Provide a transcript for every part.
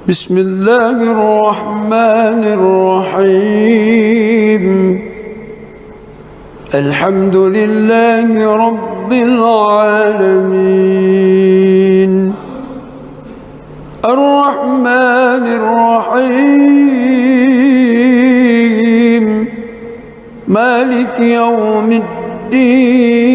بسم الله الرحمن الرحيم. الحمد لله رب العالمين الرحمن الرحيم مالك يوم الدين.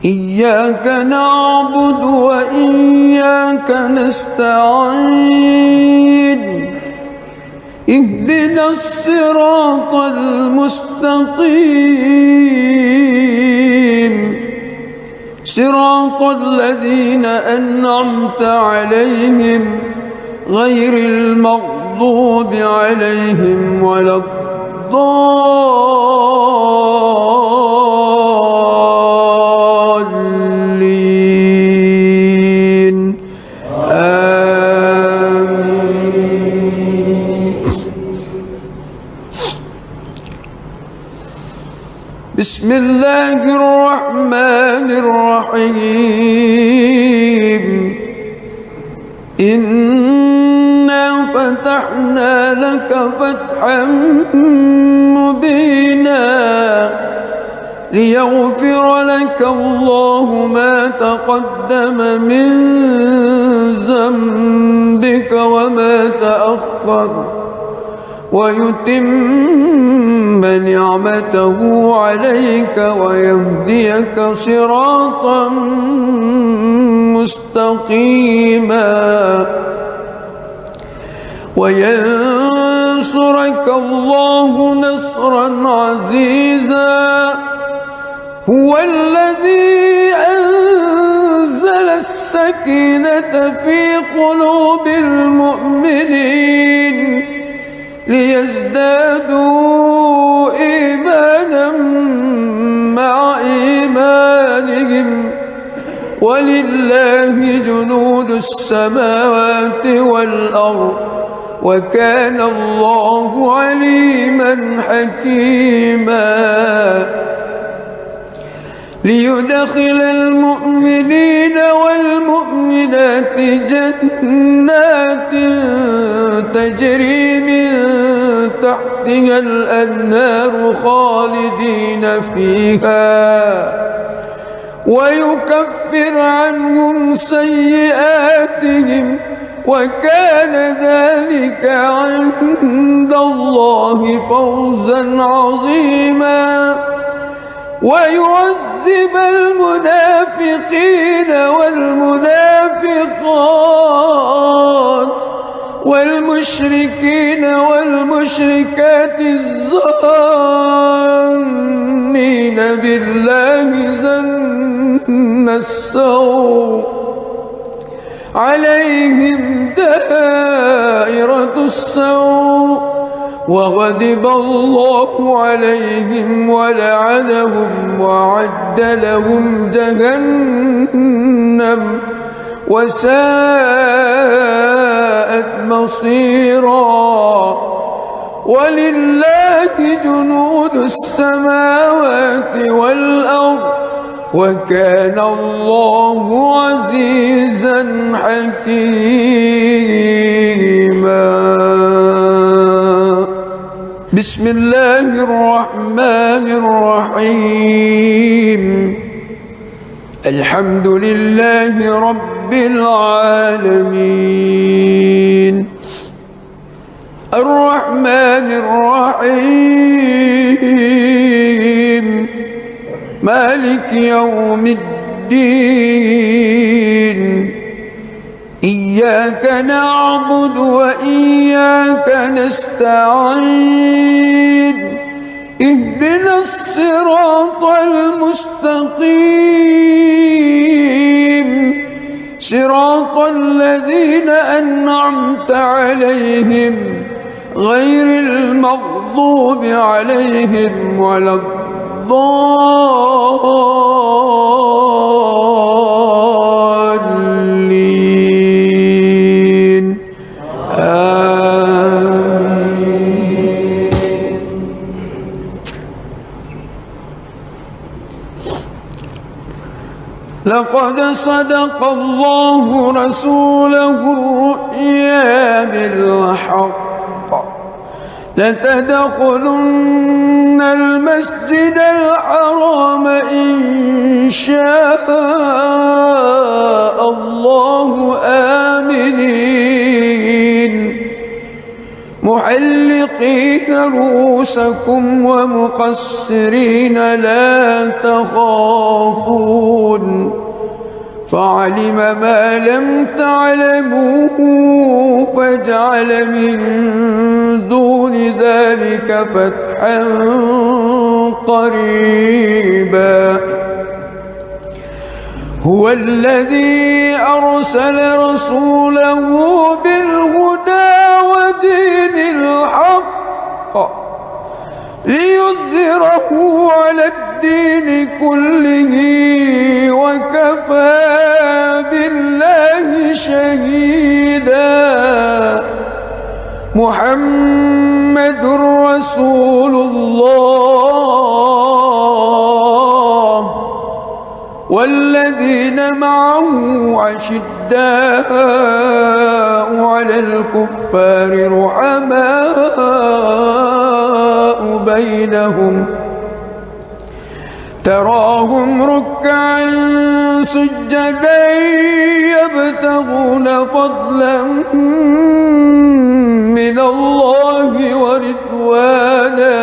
إياك نعبد وإياك نستعين. اهدنا الصراط المستقيم صراط الذين أنعمت عليهم غير المغضوب عليهم ولا الضالين. آمين. بسم الله الرحمن الرحيم. إنا فتحنا لك فتحا مبينا ليغفر لك الله ما تقدم من ذنبك وما تأخر ويتم نعمته عليك ويهديك صراطا مستقيما وينصرك الله نصرا عزيزا. هو الذي أنزل السكينة في قلوب المؤمنين ليزدادوا إيمانا مع إيمانهم ولله جنود السماوات والأرض وكان الله عليما حكيما. ليدخل المؤمنين والمؤمنات جنات تجري من تحتها الأنهار خالدين فيها ويكفر عنهم سيئاتهم وكان ذلك عند الله فوزا عظيما. ويعذب المنافقين والمنافقات والمشركين والمشركات الظانين بالله ظن السوء عليهم دائرة السوء وغضب الله عليهم ولعنهم وأعد لهم جهنم وساءت مصيرا. ولله جنود السماوات والأرض وكان الله عزيزا حكيما. بسم الله الرحمن الرحيم. الحمد لله رب العالمين الرحمن الرحيم مالك يوم الدين. إياك نعبد وإياك نستعين. اهدنا الصراط المستقيم صراط الذين أنعمت عليهم غير المغضوب عليهم ولا الضالين. آمين. لقد صدق الله رسوله الرؤيا بالحق لتدخلن المسجد الحرام إن شاء الله آمنين محلقين رؤوسكم ومقصرين لا تخافون فعلم ما لم تعلموا فجعل من دون ذلك فتحا قريبا هو الذي أرسل رسوله بالهدى ودين الحق ليظهره على الدين كله وكفى بالله شهيدا محمد رسول الله والذين معه أشداء على الكفار رحماء بينهم تراهم ركعا سجدا يبتغون فضلا من الله ورضوانا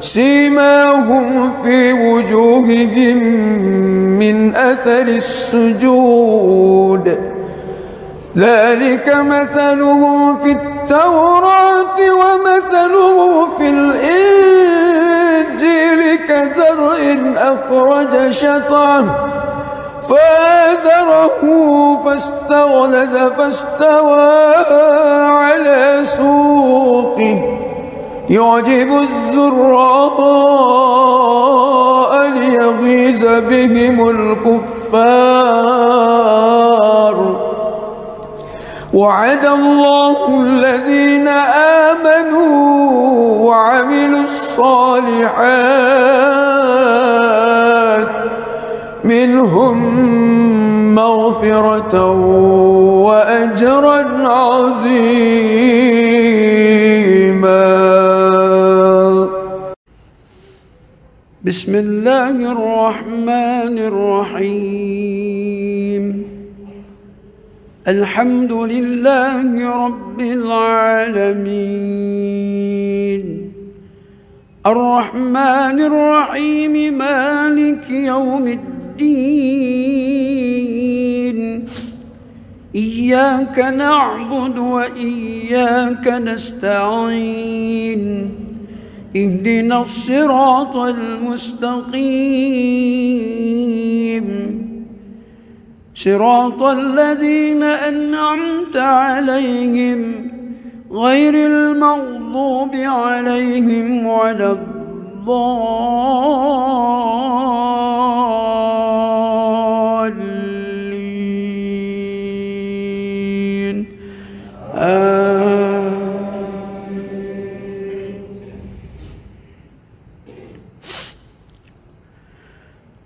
سيماهم في وجوههم من أثر السجود ذلك مثلهم في التوراة ومثلهم في الإنجيل كزرع أخرج شطأه فآزره فاستغلظ فاستوى على سوقه يعجب الزراء ليغيظ بهم الكفار وعد الله الذين آمنوا وعملوا الصالحات منهم مغفرة وأجرا عظيما. بسم الله الرحمن الرحيم الحمد لله رب العالمين الرحمن الرحيم مالك يوم الدين إياك نعبد وإياك نستعين اهدنا الصراط المستقيم صراط الذين أنعمت عليهم غير المغضوب عليهم ولا الضالين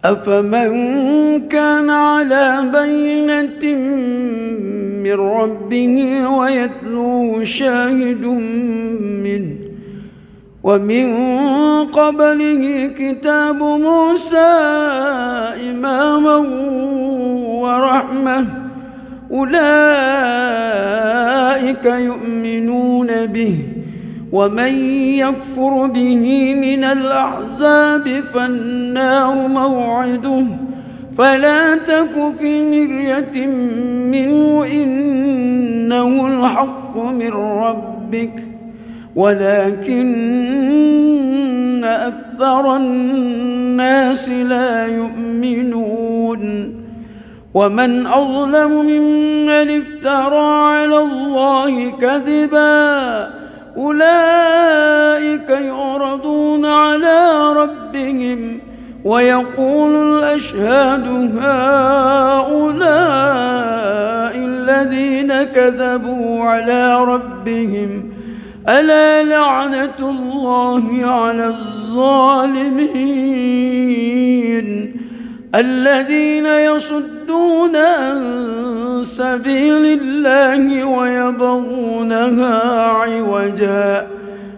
أفمن كان على بينة من ربه ويتلوه شاهد منه ومن قبله كتاب موسى إماما ورحمة أولئك يؤمنون به ومن يكفر به من الأحزاب فالنار موعده فلا تك في مرية منه إنه الحق من ربك ولكن أكثر الناس لا يؤمنون ومن أظلم ممن افترى على الله كذبا أولئك يعرضون على ربهم ويقول الأشهاد هؤلاء الذين كذبوا على ربهم ألا لعنة الله على الظالمين الذين يصدون عن سبيل الله ويبغونها عوجا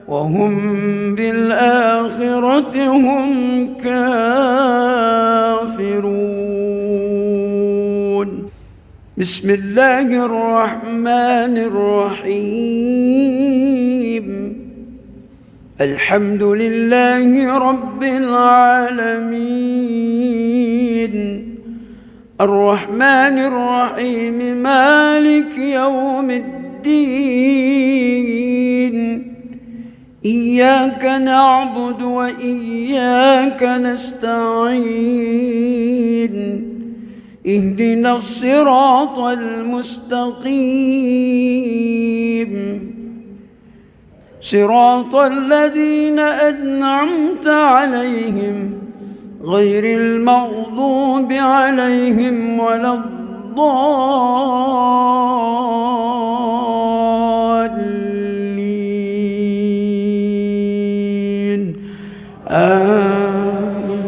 وهم بالآخرة هم كافرون. بسم الله الرحمن الرحيم. الحمد لله رب العالمين الرحمن الرحيم مالك يوم الدين إياك نعبد وإياك نستعين اهدنا الصراط المستقيم صراط الذين أنعمت عليهم غير المغضوب عليهم ولا الضالين آمين.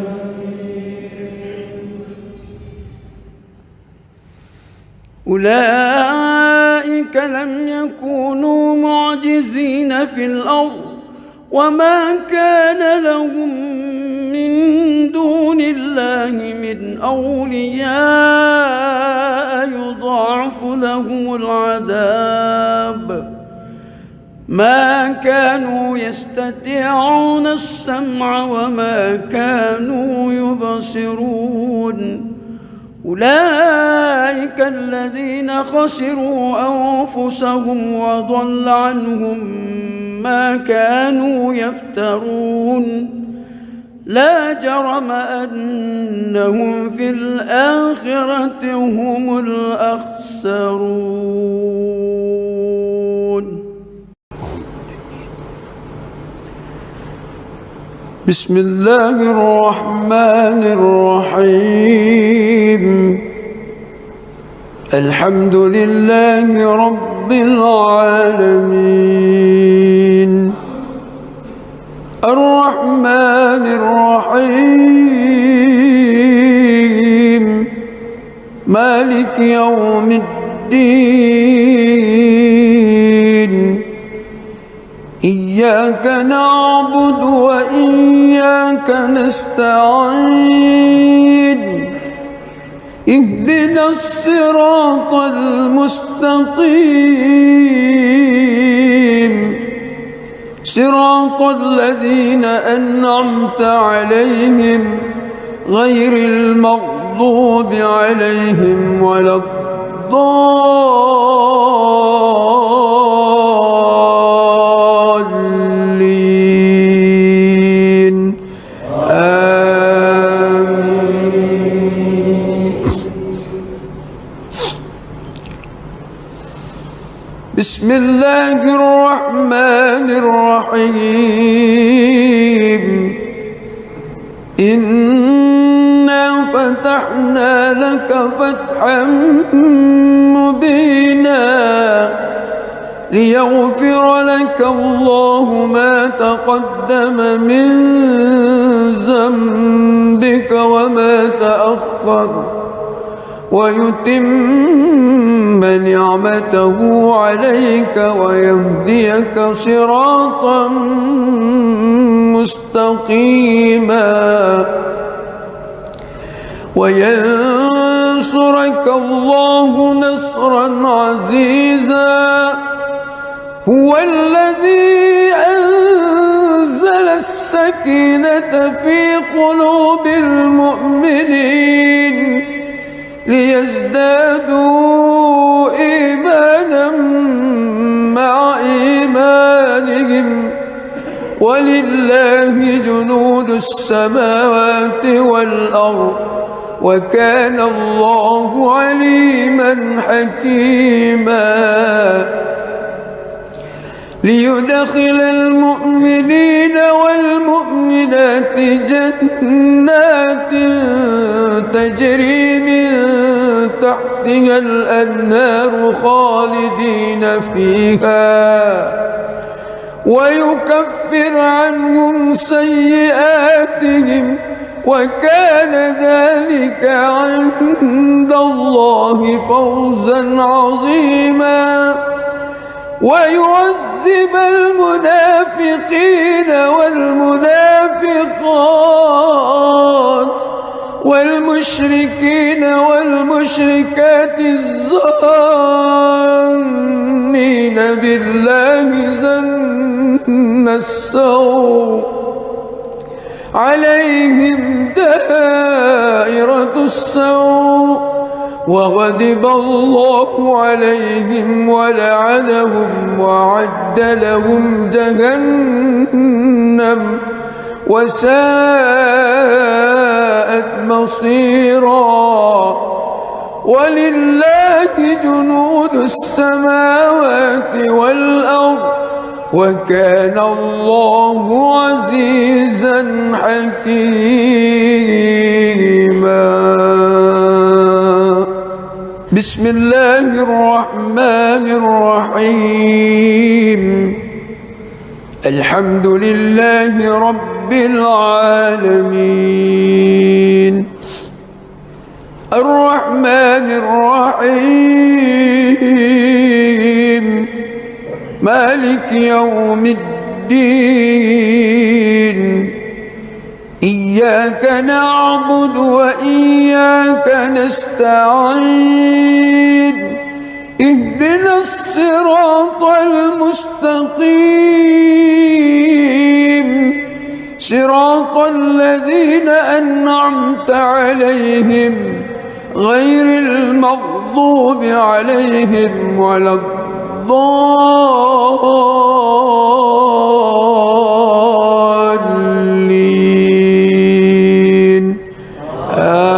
أولئك لم يكونوا معجزين في الأرض وما كان لهم من دون الله من أولياء يضاعف لهم العذاب ما كانوا يستطيعون السمع وما كانوا يبصرون. أولئك الذين خسروا أنفسهم وضل عنهم ما كانوا يفترون. لا جرم أنهم في الآخرة هم الأخسرون. بسم الله الرحمن الرحيم. الحمد لله رب العالمين الرحمن الرحيم مالك يوم الدين إياك نعبد وإياك نستعين اهدنا الصراط المستقيم صراط الذين أنعمت عليهم غير المغضوب عليهم ولا الضالين آمين. بسم الله الرحمن الرحيم. إنا فتحنا لك فتحا مبينا ليغفر لك الله ما تقدم من ذنبك وما تأخر ويتم نعمته عليك ويهديك صراطا مستقيما وينصرك الله نصرا عزيزا. هو الذي أنزل السكينة في قلوب المؤمنين ليزدادوا إيمانا مع إيمانهم ولله جنود السماوات والأرض وكان الله عليما حكيما. ليدخل المؤمنين والمؤمنات جنات تجري من تحتها الأنهار خالدين فيها ويكفر عنهم سيئاتهم وكان ذلك عند الله فوزا عظيما ويعذب المنافقين والمنافقات والمشركين والمشركات الظانين بالله ظن السوء عليهم دائرة السوء وغضب الله عليهم ولعنهم وأعد لهم جهنم وساءت مصيرا ولله جنود السماوات والأرض وكان الله عزيزا حكيما. بسم الله الرحمن الرحيم. الحمد لله رب العالمين الرحمن الرحيم مالك يوم الدين إياك نعبد وإياك نستعين اهدنا الصراط المستقيم صراط الذين أنعمت عليهم غير المغضوب عليهم ولا الضالين آمين.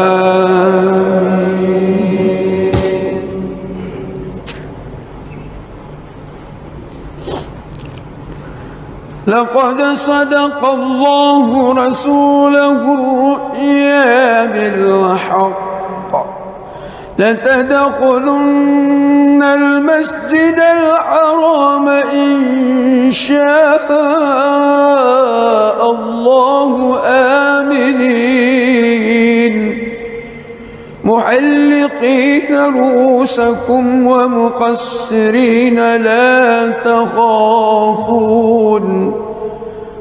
لقد صدق الله رسوله الرؤيا بالحق لتدخلن المسجد الحرام إن شاء الله آمنين محلقين رؤوسكم ومقصرين لا تخافون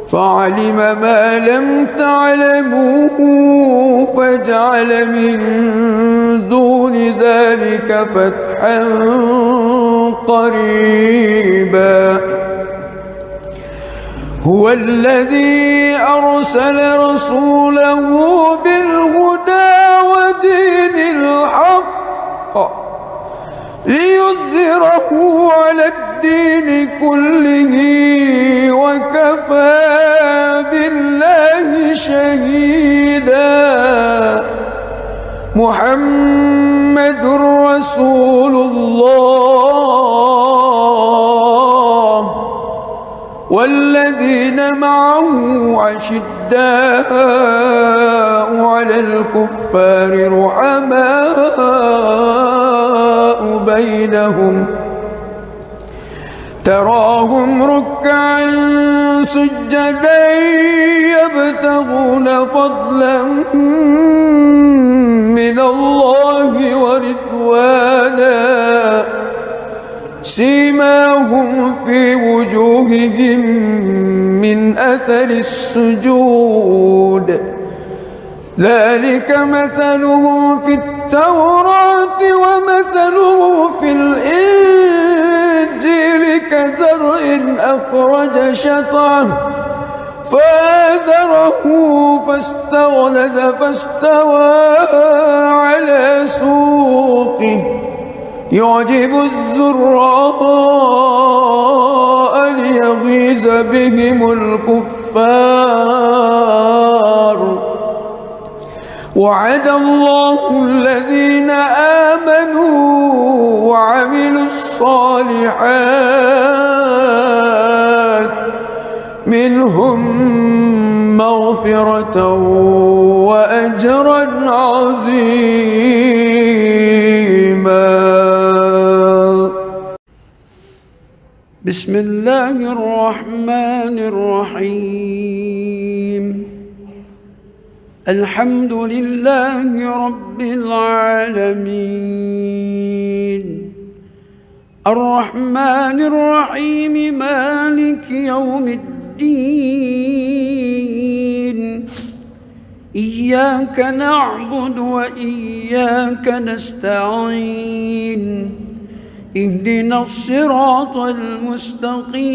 فعلم ما لم تعلموا فجعل من دون ذلك فتحا قريبا. هو الذي أرسل رسوله بالهدى ودين الحق ليظهره على الدين كله وكفى بالله شهيدا. محمد رسول الله والذين معه أشداء على الكفار رحماء بينهم تراهم ركعا سجدا يبتغون فضلا من الله ورضوانا سيماهم في وجوههم من أثر السجود ذلك مثلهم في التوراة ومثلهم في الإنجيل كزرع أخرج شطأه فآزره فاستغلظ فاستوى على سوقه يعجب الزراء ليغيظ بهم الكفار. وعد الله الذين آمنوا وعملوا الصالحات منهم مغفرة وأجرا عظيما. بسم الله الرحمن الرحيم. الحمد لله رب العالمين الرحمن الرحيم مالك يوم الدين إياك نعبد وإياك نستعين اهدنا الصراط المستقيم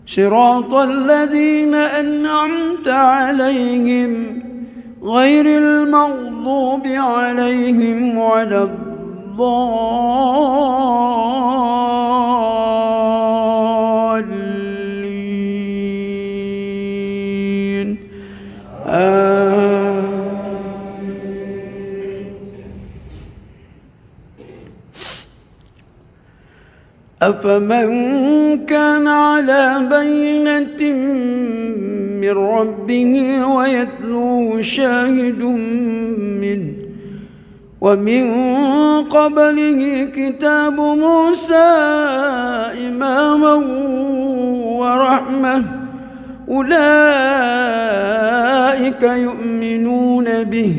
صراط الذين أنعمت عليهم غير المغضوب عليهم ولا الضالين أفمن كان على بينة من ربه ويتلوه شاهد منه ومن قبله كتاب موسى إماما ورحمة أولئك يؤمنون به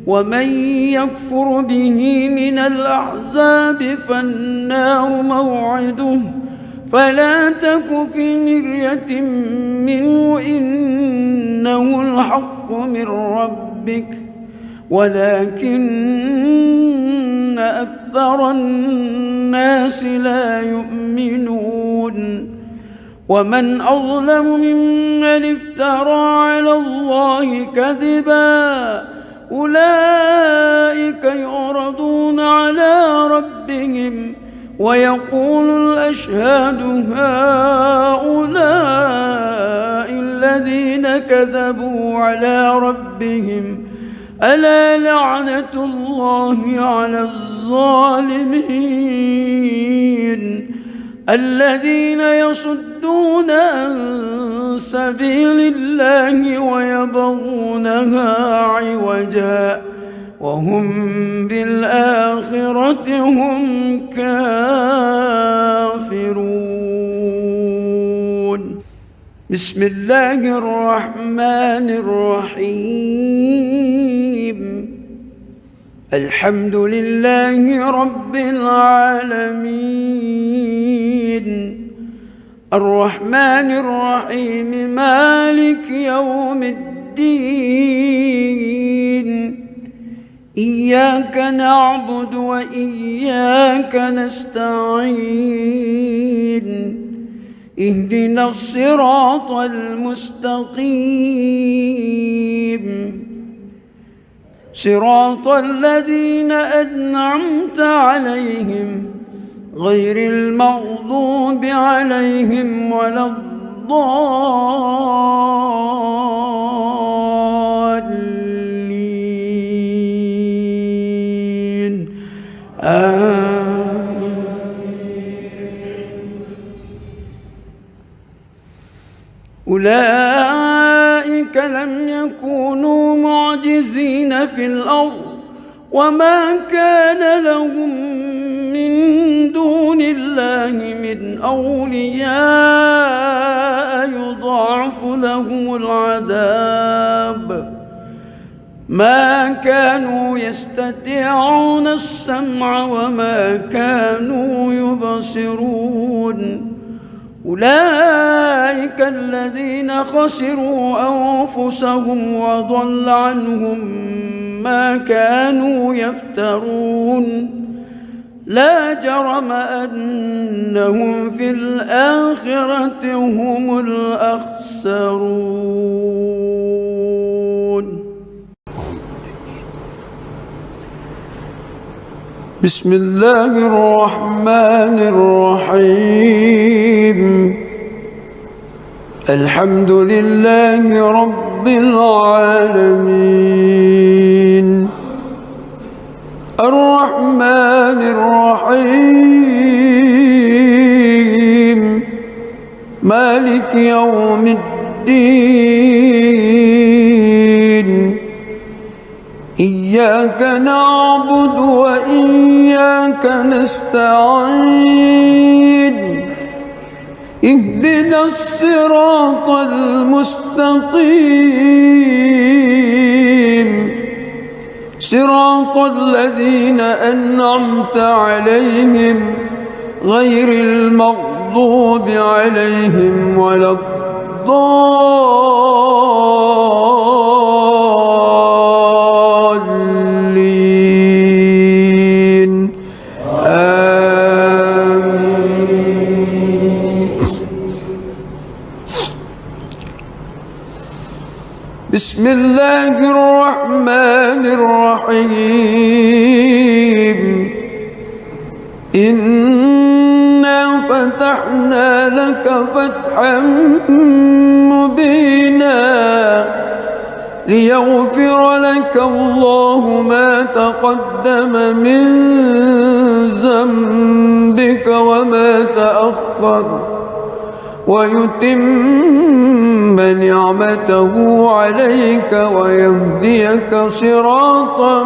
ومن يكفر به من الأحزاب فالنار موعده فلا تك في مرية منه إنه الحق من ربك ولكن أكثر الناس لا يؤمنون ومن أظلم ممن افترى على الله كذبا أولئك يعرضون على ربهم ويقول الأشهاد هؤلاء الذين كذبوا على ربهم ألا لعنة الله على الظالمين الذين يصدون عن سبيل الله ويبغونها عوجا وهم بالآخرة هم كافرون بسم الله الرحمن الرحيم الحمد لله رب العالمين الرحمن الرحيم مالك يوم الدين إياك نعبد وإياك نستعين اهدنا الصراط المستقيم صراط الذين أنعمت عليهم غير المغضوب عليهم ولا الضالين أولئك لم يكونوا معجزين في الأرض وما كان لهم من دون الله من أولياء يضاعف لهم العذاب ما كانوا يستطيعون السمع وما كانوا يبصرون أولئك الذين خسروا أنفسهم وضل عنهم ما كانوا يفترون لا جرم أنهم في الآخرة هم الأخسرون بسم الله الرحمن الرحيم الحمد لله رب العالمين الرحمن الرحيم مالك يوم الدين إياك نعبد وإياك نستعين اهدنا الصراط المستقيم مستقيم صراط الذين أنعمت عليهم غير المغضوب عليهم ولا الضالين آمين. بسم الله الرحمن الرحيم إنا فتحنا لك فتحا مبينا ليغفر لك الله ما تقدم من ذنبك وما تأخر ويتم نعمته عليك ويهديك صراطا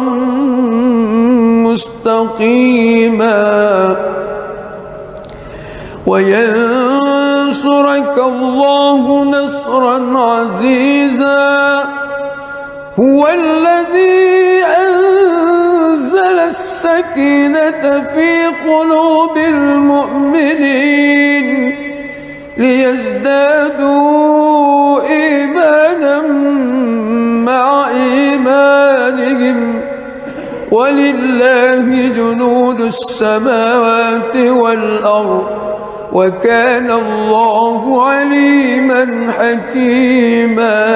مستقيما وينصرك الله نصرا عزيزا هو الذي أنزل السكينة في قلوب المؤمنين ليزدادوا إيمانا مع إيمانهم ولله جنود السماوات والأرض وكان الله عليما حكيما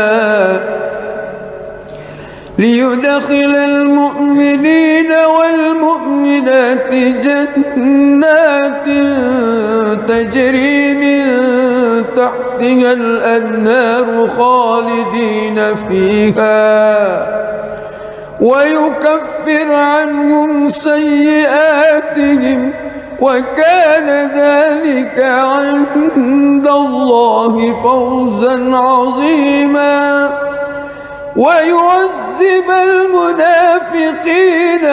ليدخل المؤمنين والمؤمنات جنات تجري من تحتها الأنهار خالدين فيها ويكفر عنهم سيئاتهم وكان ذلك عند الله فوزا عظيما ويعذب المنافقين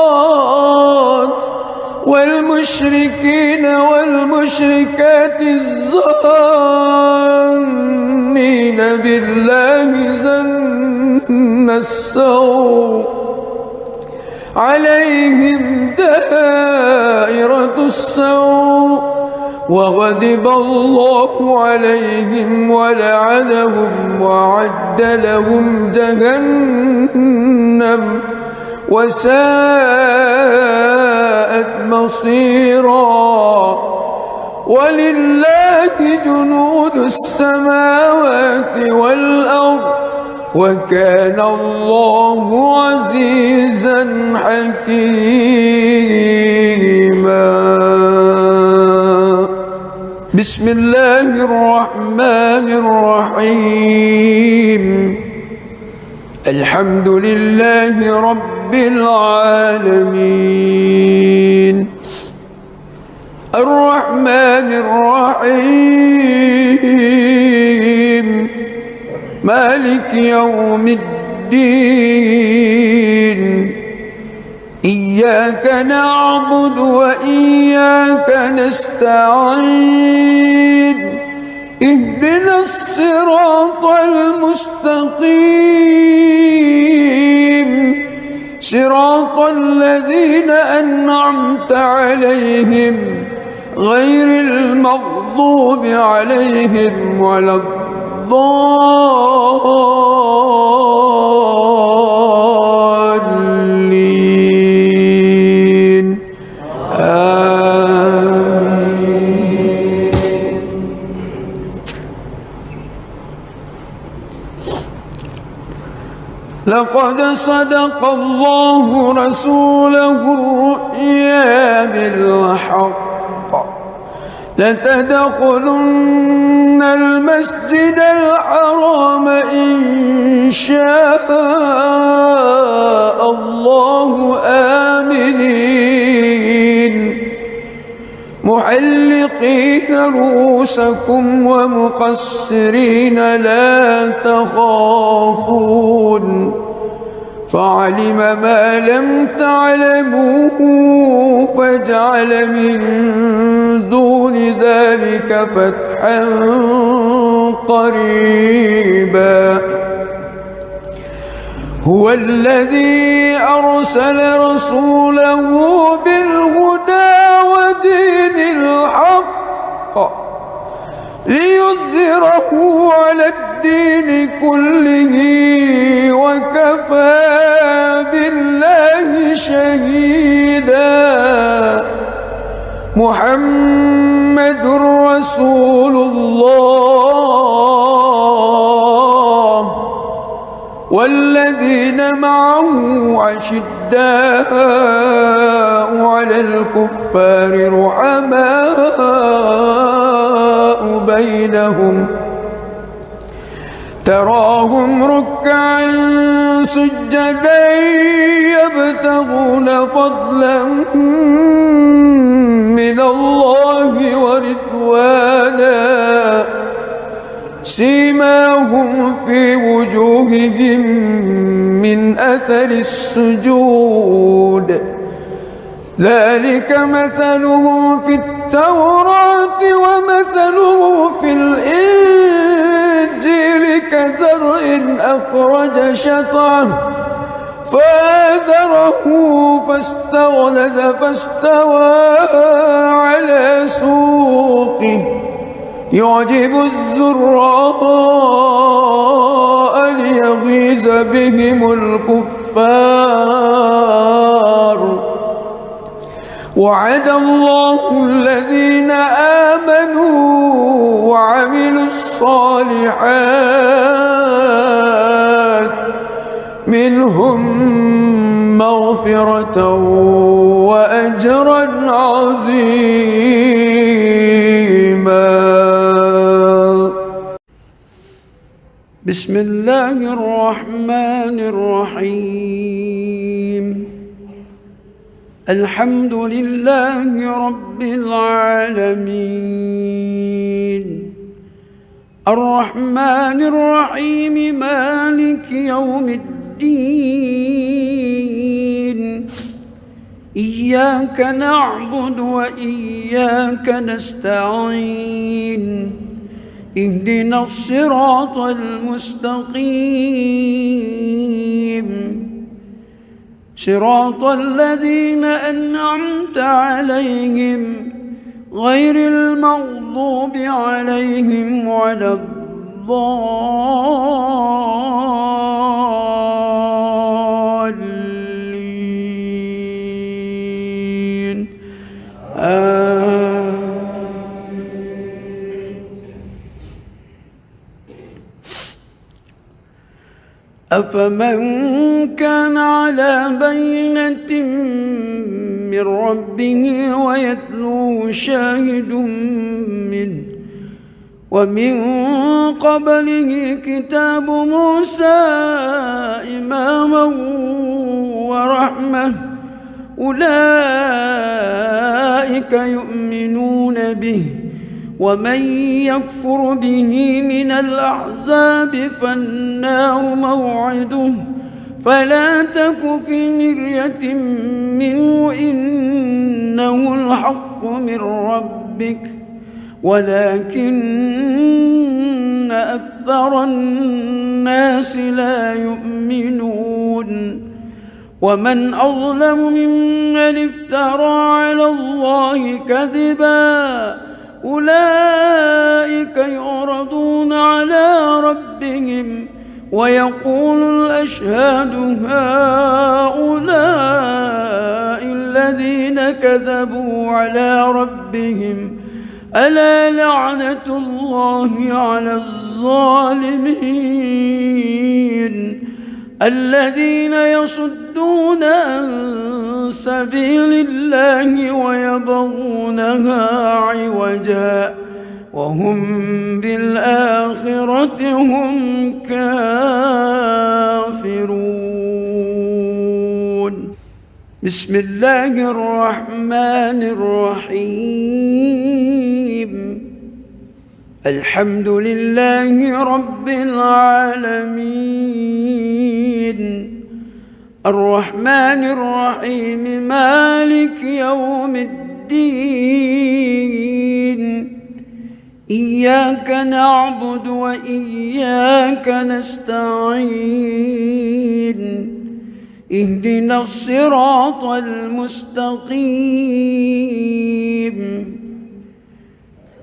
والمنافقات والمشركين والمشركات الظانين بالله ظن السوء عليهم دائرة السوء وغضب الله عليهم ولعنهم وأعد لهم جهنم وساءت مصيرا ولله جنود السماوات والأرض وكان الله عزيزا حكيما بسم الله الرحمن الرحيم الحمد لله رب العالمين الرحمن الرحيم مالك يوم الدين إياك نعبد وإياك نستعين اهدنا الصراط المستقيم صراط الذين أنعمت عليهم غير المغضوب عليهم ولا الضالين آمين. لقد صدق الله رسوله الرؤيا بالحق لتدخلن المسجد الحرام إن شاء الله آمنين محلقين رؤوسكم ومقصرين لا تخافون فعلم ما لم تعلموا فجعل من دون ذلك فتحا قريبا. هو الذي أرسل رسوله بالهدى ودين الحق ليظهره على الدين كله وكفى بالله شهيدا. محمد رسول الله والذين معه أشداء على الكفار رحماء بينهم تراهم ركعا سجدا يبتغون فضلا من الله ورضوانا سيماهم في وجوههم من أثر السجود ذلك مثلهم في التوراة ومثلهم في الإنجيل كزرع أخرج شطأه فآزره فاستغلظ فاستوى على سوقه يعجب الزراء ليغيظ بهم الكفار. وعد الله الذين آمنوا وعملوا الصالحات منهم مغفرة وأجرا عظيما. بسم الله الرحمن الرحيم. الحمد لله رب العالمين الرحمن الرحيم مالك يوم الدين إياك نعبد وإياك نستعين اهدنا الصراط المستقيم صراط الذين أنعمت عليهم غير المغضوب عليهم ولا الضالين أفمن كان على بينة من ربه ويتلوه شاهد منه ومن قبله كتاب موسى إماما ورحمة أولئك يؤمنون به ومن يكفر به من الأحزاب فالنار موعده فلا تك في مرية منه إنه الحق من ربك ولكن أكثر الناس لا يؤمنون. ومن أظلم ممن افترى على الله كذبا أولئك يعرضون على ربهم ويقول الأشهاد هؤلاء الذين كذبوا على ربهم ألا لعنة الله على الظالمين الذين يصدون عن سبيل الله ويبغونها عوجا وهم بالآخرة هم كافرون. بسم الله الرحمن الرحيم الحمد لله رب العالمين الرحمن الرحيم مالك يوم الدين إياك نعبد وإياك نستعين اهدنا الصراط المستقيم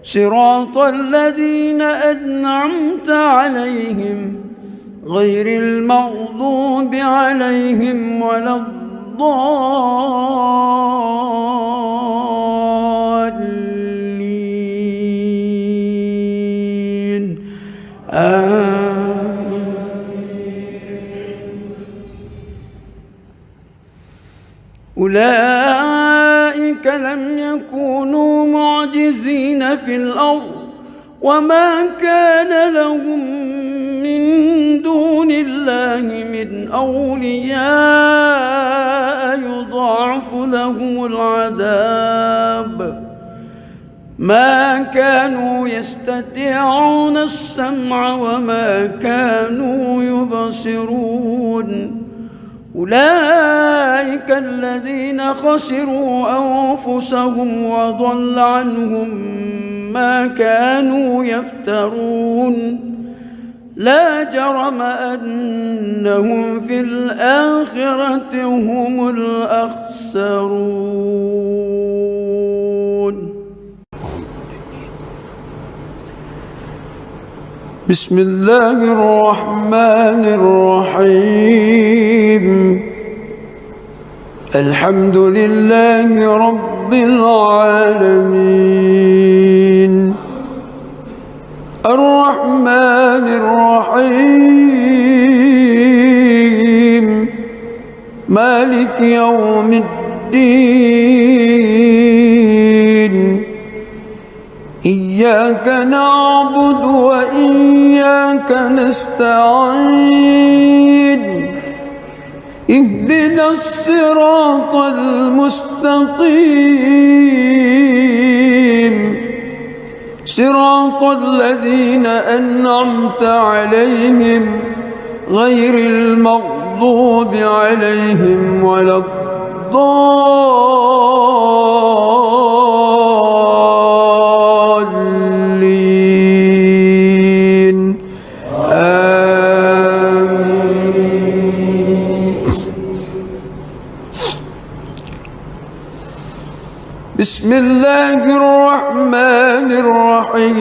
صراط الذين أنعمت عليهم غير المغضوب عليهم ولا الضالين آمين. أولئك لم يكونوا معجزين في الأرض وما كان لهم من دون الله من أولياء يضاعف لهم العذاب ما كانوا يستطيعون السمع وما كانوا يبصرون أولئك الذين خسروا أنفسهم وضل عنهم ما كانوا يفترون لا جرم أنهم في الآخرة هم الأخسرون. بسم الله الرحمن الرحيم الحمد لله رب العالمين الرحمن الرحيم مالك يوم الدين إياك نعبد وإياك نستعين اهدنا الصراط المستقيم صراط الذين أنعمت عليهم غير المغضوب عليهم ولا الضالين آمين. بسم الله الرحمن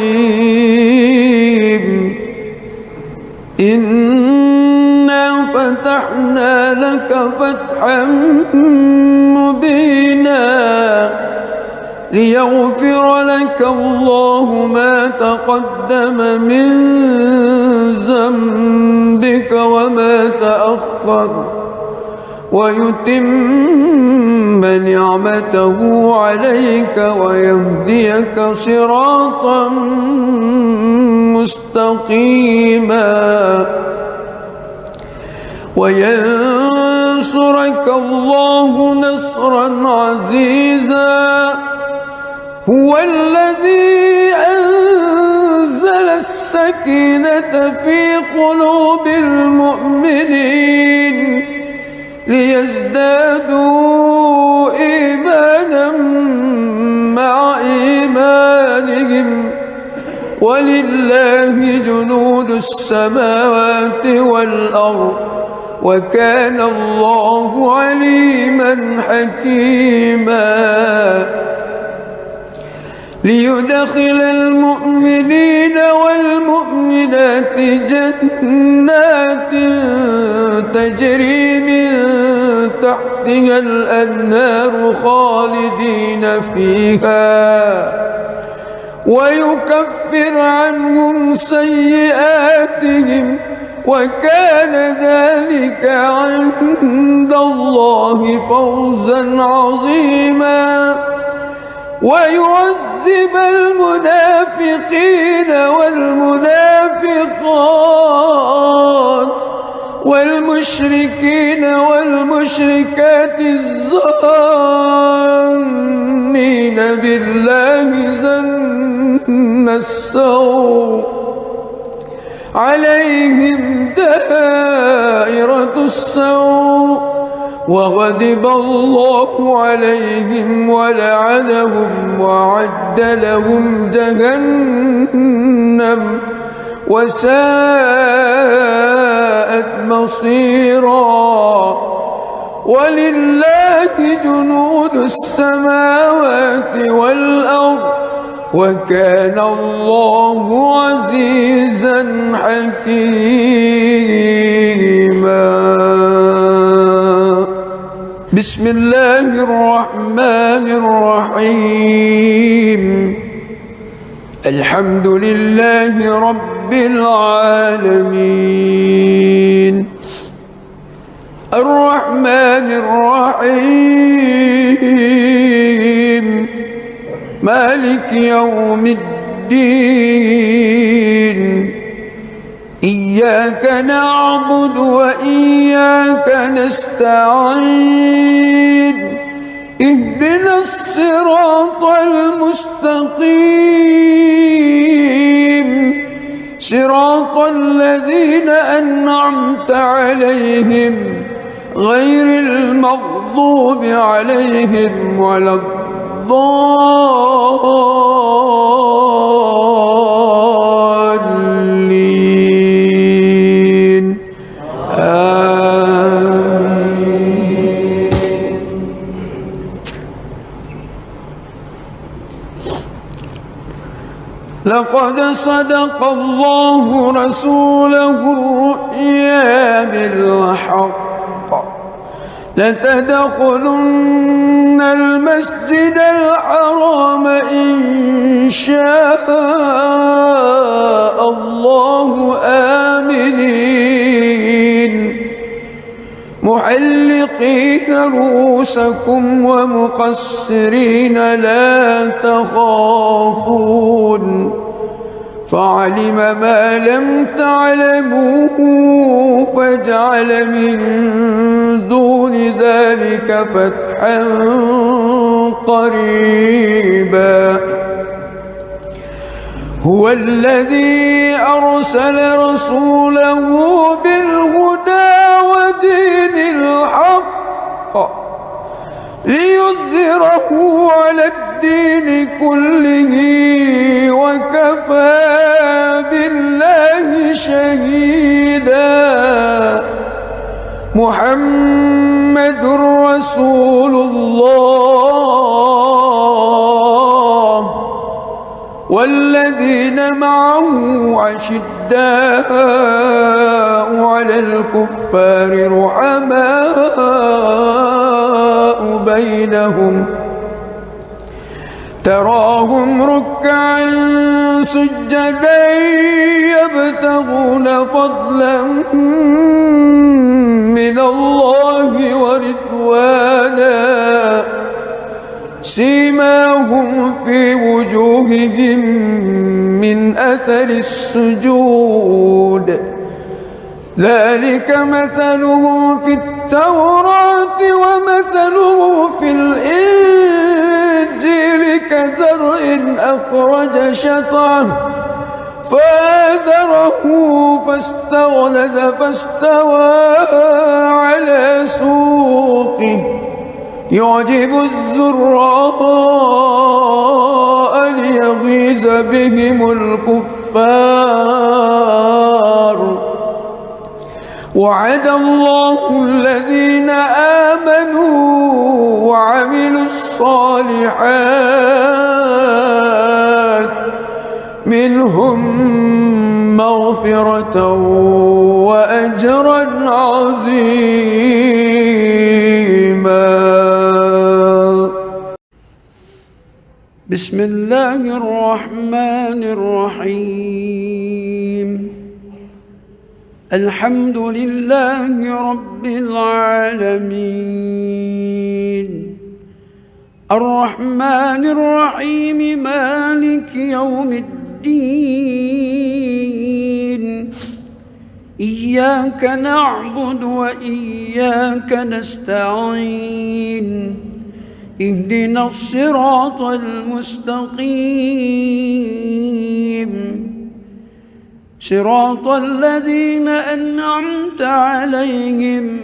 الرحيم إنا فتحنا لك فتحا مبينا ليغفر لك الله ما تقدم من ذنبك وما تأخر ويتم نعمته عليك ويهديك صراطا مستقيما وينصرك الله نصرا عزيزا هو الذي أنزل السكينة في قلوب المؤمنين ليزدادوا إيمانا مع إيمانهم ولله جنود السماوات والأرض وكان الله عليما حكيما ليدخل المؤمنين والمؤمنات جنات تجري من تحتها الأنهار خالدين فيها ويكفر عنهم سيئاتهم وكان ذلك عند الله فوزا عظيما ويعذب المنافقين والمنافقات والمشركين والمشركات الظانين بالله ظن السوء عليهم دائرة السوء وغضب الله عليهم ولعنهم وأعد لهم جهنم وساءت مصيرا. ولله جنود السماوات والأرض وكان الله عزيزا حكيما. بسم الله الرحمن الرحيم. الحمد لله رب العالمين الرحمن الرحيم مالك يوم الدين. إياك نعبد وإياك نستعين. اهدنا الصراط المستقيم صراط الذين أنعمت عليهم غير المغضوب عليهم ولا الضالين. آمين. لقد صدق الله رسوله الرؤيا بالحق لتدخلن المسجد الحرام إن شاء الله آمنين محلقين رؤوسكم ومقصرين لا تخافون فعلم ما لم تعلموا فجعل من دون ذلك فتحا قريبا. هو الذي أرسل رسوله بالهدى ودين الحق ليظهره على الدين كله وكفى بالله شهيدا. محمد رسول الله والذين معه أشداء على الكفار رحماء بينهم تراهم ركعا سجدا يبتغون فضلا من الله ورضوانا سيماهم في وجوههم من أثر السجود ذلك مثلهم في التوراة ومثله في الإنجيل كزرع أخرج شطأه فآزره فاستغلظ فاستوى على سوقه يعجب الزراء ليغيظ بهم الكفار. وعد الله الذين آمنوا وعملوا الصالحات منهم مغفرة وأجرا عظيما. بسم الله الرحمن الرحيم. الحمد لله رب العالمين الرحمن الرحيم مالك يوم الدين. إياك نعبد وإياك نستعين. اهدنا الصراط المستقيم صراط الذين أنعمت عليهم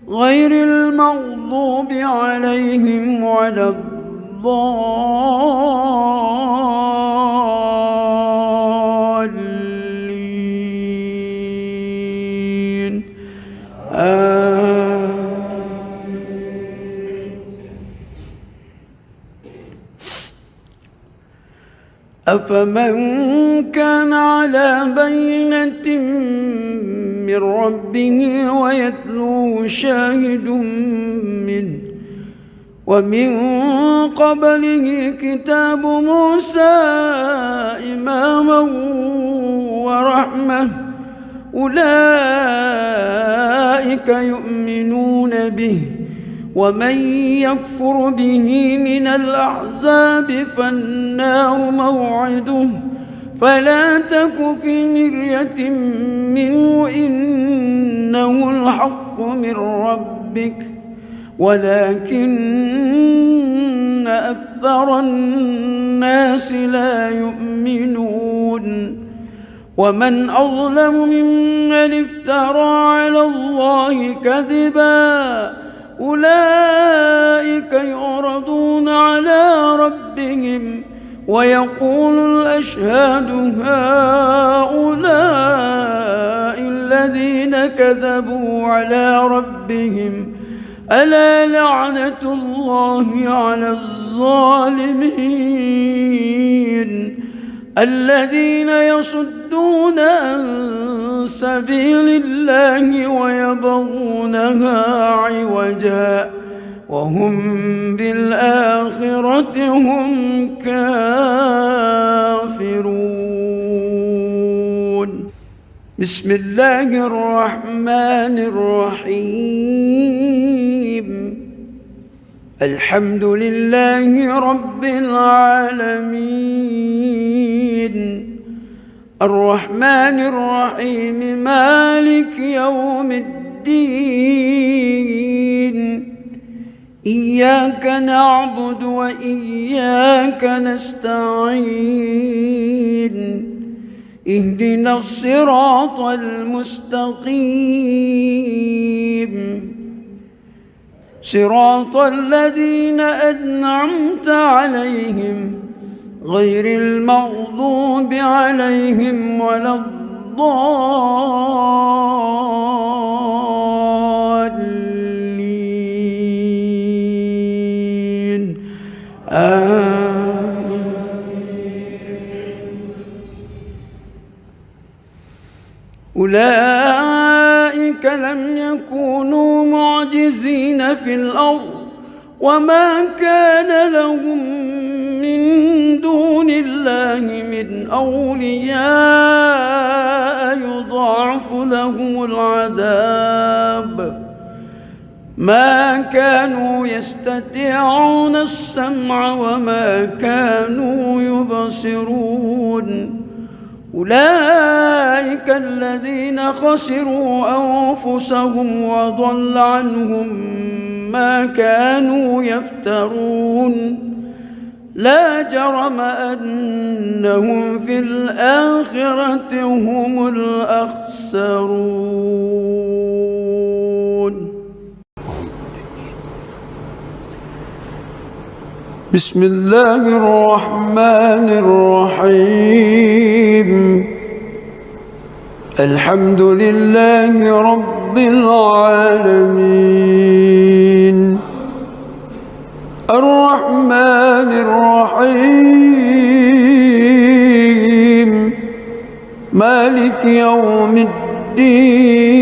غير المغضوب عليهم ولا الضالين أفمن كان على بينة من ربه ويتلوه شاهد منه ومن قبله كتاب موسى إماما ورحمة أولئك يؤمنون به ومن يكفر به من الأحزاب فالنار موعده فلا تك في مرية منه إنه الحق من ربك ولكن أكثر الناس لا يؤمنون ومن أظلم ممن افترى على الله كذبا أولئك يعرضون على ربهم ويقول الأشهاد هؤلاء الذين كذبوا على ربهم ألا لعنة الله على الظالمين الذين يصدون عن سبيل الله ويبغونها عوجا وهم بالآخرة هم كافرون. بسم الله الرحمن الرحيم. الحمد لله رب العالمين الرحمن الرحيم مالك يوم الدين إياك نعبد وإياك نستعين اهدنا الصراط المستقيم صراط الذين أنعمت عليهم غير المغضوب عليهم ولا الضالين آمين. أولئك لم يكونوا معجزين في الأرض وما كان لهم من دون الله من أولياء يضاعف لهم العذاب ما كانوا يستطيعون السمع وما كانوا يبصرون أولئك الذين خسروا أنفسهم وضل عنهم ما كانوا يفترون لا جرم أنهم في الآخرة هم الأخسرون. بسم الله الرحمن الرحيم. الحمد لله رب العالمين الرحمن الرحيم مالك يوم الدين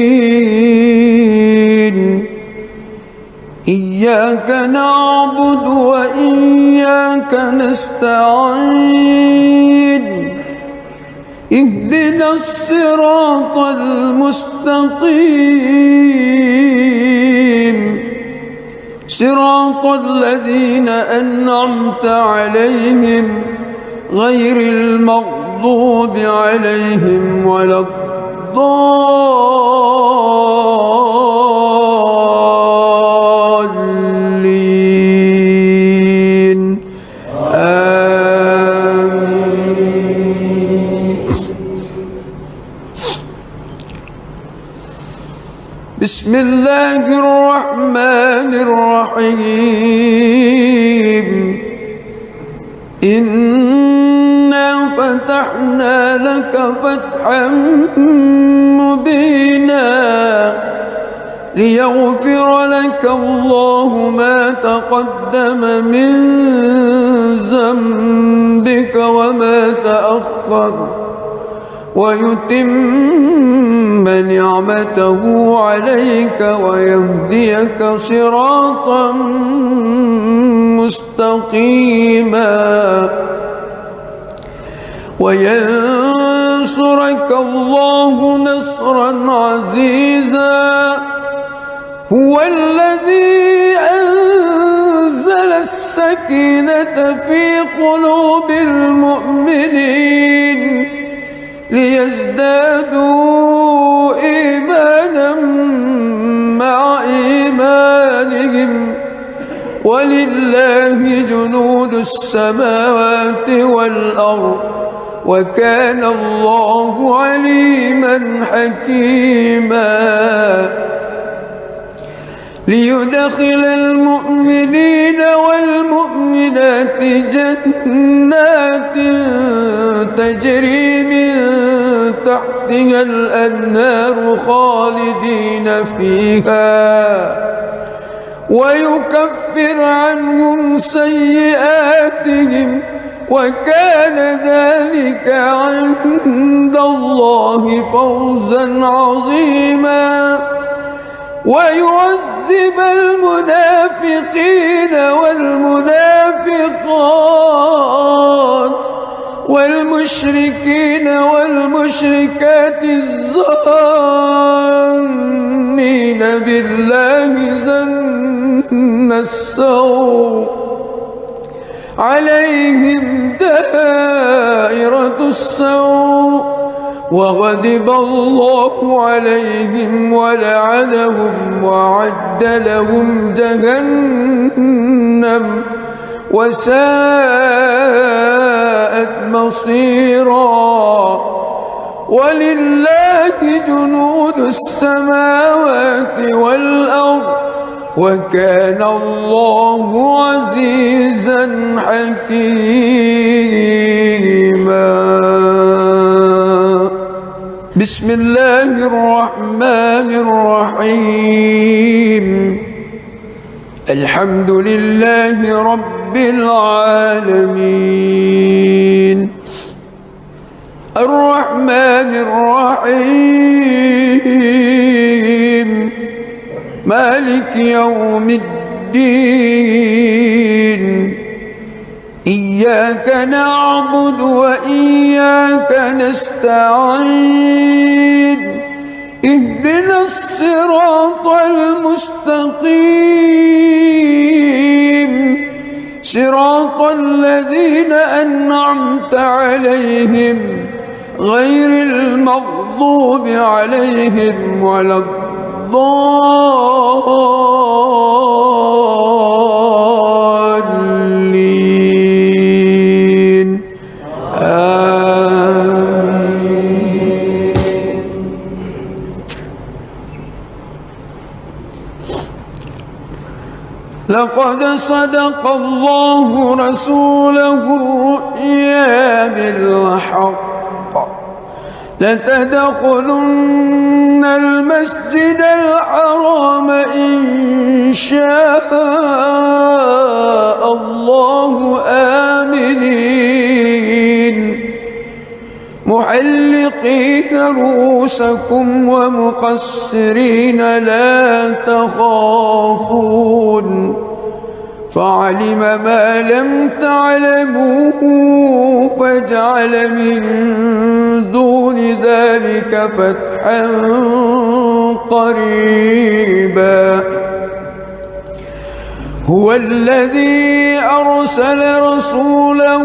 إياك نعبد وإياك نستعين اهدنا الصراط المستقيم صراط الذين أنعمت عليهم غير المغضوب عليهم ولا الضالين آمين. بسم الله الرحمن الرحيم إنا فتحنا لك فتحا مبينا ليغفر لك الله ما تقدم من ذنبك وما تأخر ويتم نعمته عليك ويهديك صراطا مستقيما وينصرك الله نصرا عزيزا هو الذي أنزل السكينة في قلوب المؤمنين ليزدادوا إيمانا مع إيمانهم ولله جنود السماوات والأرض وكان الله عليما حكيما ليدخل المؤمنين والمؤمنات جنات تجري من تحتها الأنهار خالدين فيها ويكفر عنهم سيئاتهم وكان ذلك عند الله فوزا عظيما ويعذب المنافقين والمنافقات والمشركين والمشركات الظانين بالله ظن السوء عليهم دائرة السوء وغضب الله عليهم ولعنهم وأعد لهم جهنم وساءت مصيرا ولله جنود السماوات والأرض وكان الله عزيزا حكيما بسم الله الرحمن الرحيم الحمد لله رب العالمين الرحمن الرحيم مالك يوم الدين إياك نعبد وإياك نستعين اهدنا الصراط المستقيم صراط الذين أنعمت عليهم غير المغضوب عليهم ولا الضالين آمين لقد صدق الله رسوله الرؤيا بالحق لتدخلن المسجد الحرام إن شاء الله آمنين محلقين رؤوسكم ومقصرين لا تخافون فعلم ما لم تعلموا فجعل من دون ذلك فتحا قريبا هو الذي أرسل رسوله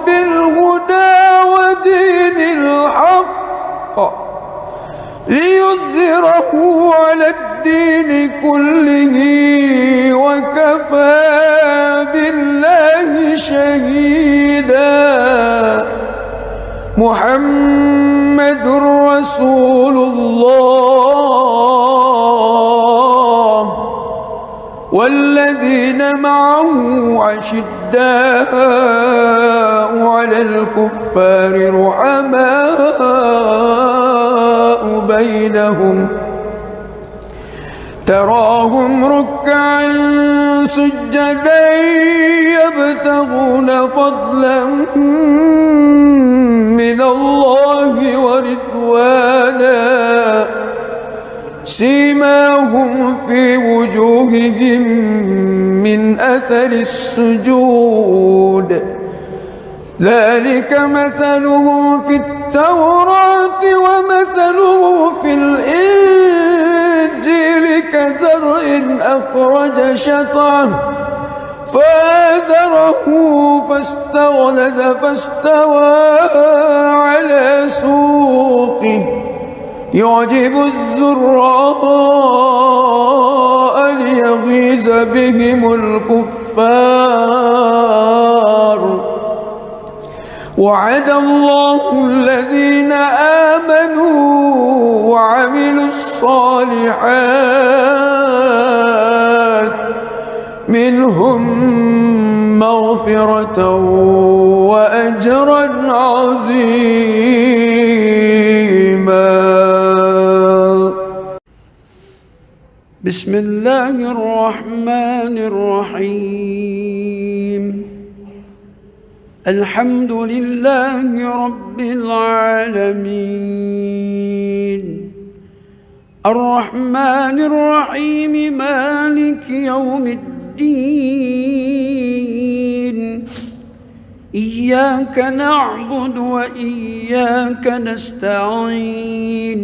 بالهدى ودين الحق ليظهره على الدين كله وكفى بالله شهيدا محمد رسول الله والذين معه أشداء على الكفار رحماء بينهم تراهم ركعا سجدا يبتغون فضلا من الله ورضوانا سيماهم في وجوههم من أثر السجود ذلك مثلهم في التوراة ومثله في الإنجيل كزرع أخرج شطأه فآزره فاستغلظ فاستوى على سوقه يعجب الزراء ليغيظ بهم الكفار وعد الله الذين آمنوا وعملوا الصالحات منهم مغفرة وأجرا عظيما. بسم الله الرحمن الرحيم. الحمد لله رب العالمين الرحمن الرحيم مالك يوم الدين إياك نعبد وإياك نستعين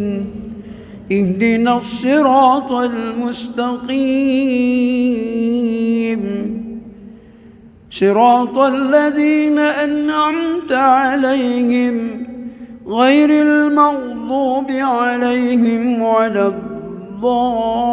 اهدنا الصراط المستقيم صراط الذين أنعمت عليهم غير المغضوب عليهم ولا الضالين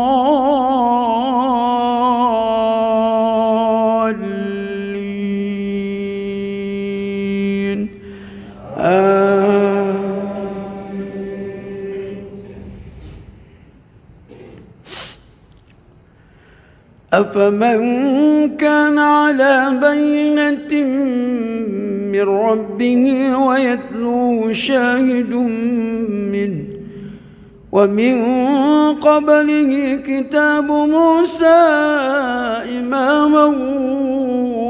أفمن كان على بينة من ربه ويتلوه شاهد منه ومن قبله كتاب موسى إماما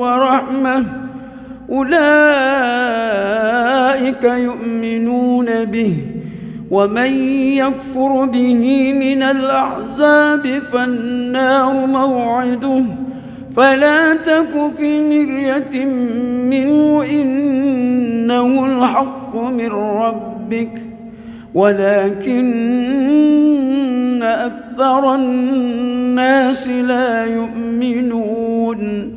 ورحمة أولئك يؤمنون به ومن يكفر به من الأحزاب فالنار موعده فلا تك في مرية منه إنه الحق من ربك ولكن أكثر الناس لا يؤمنون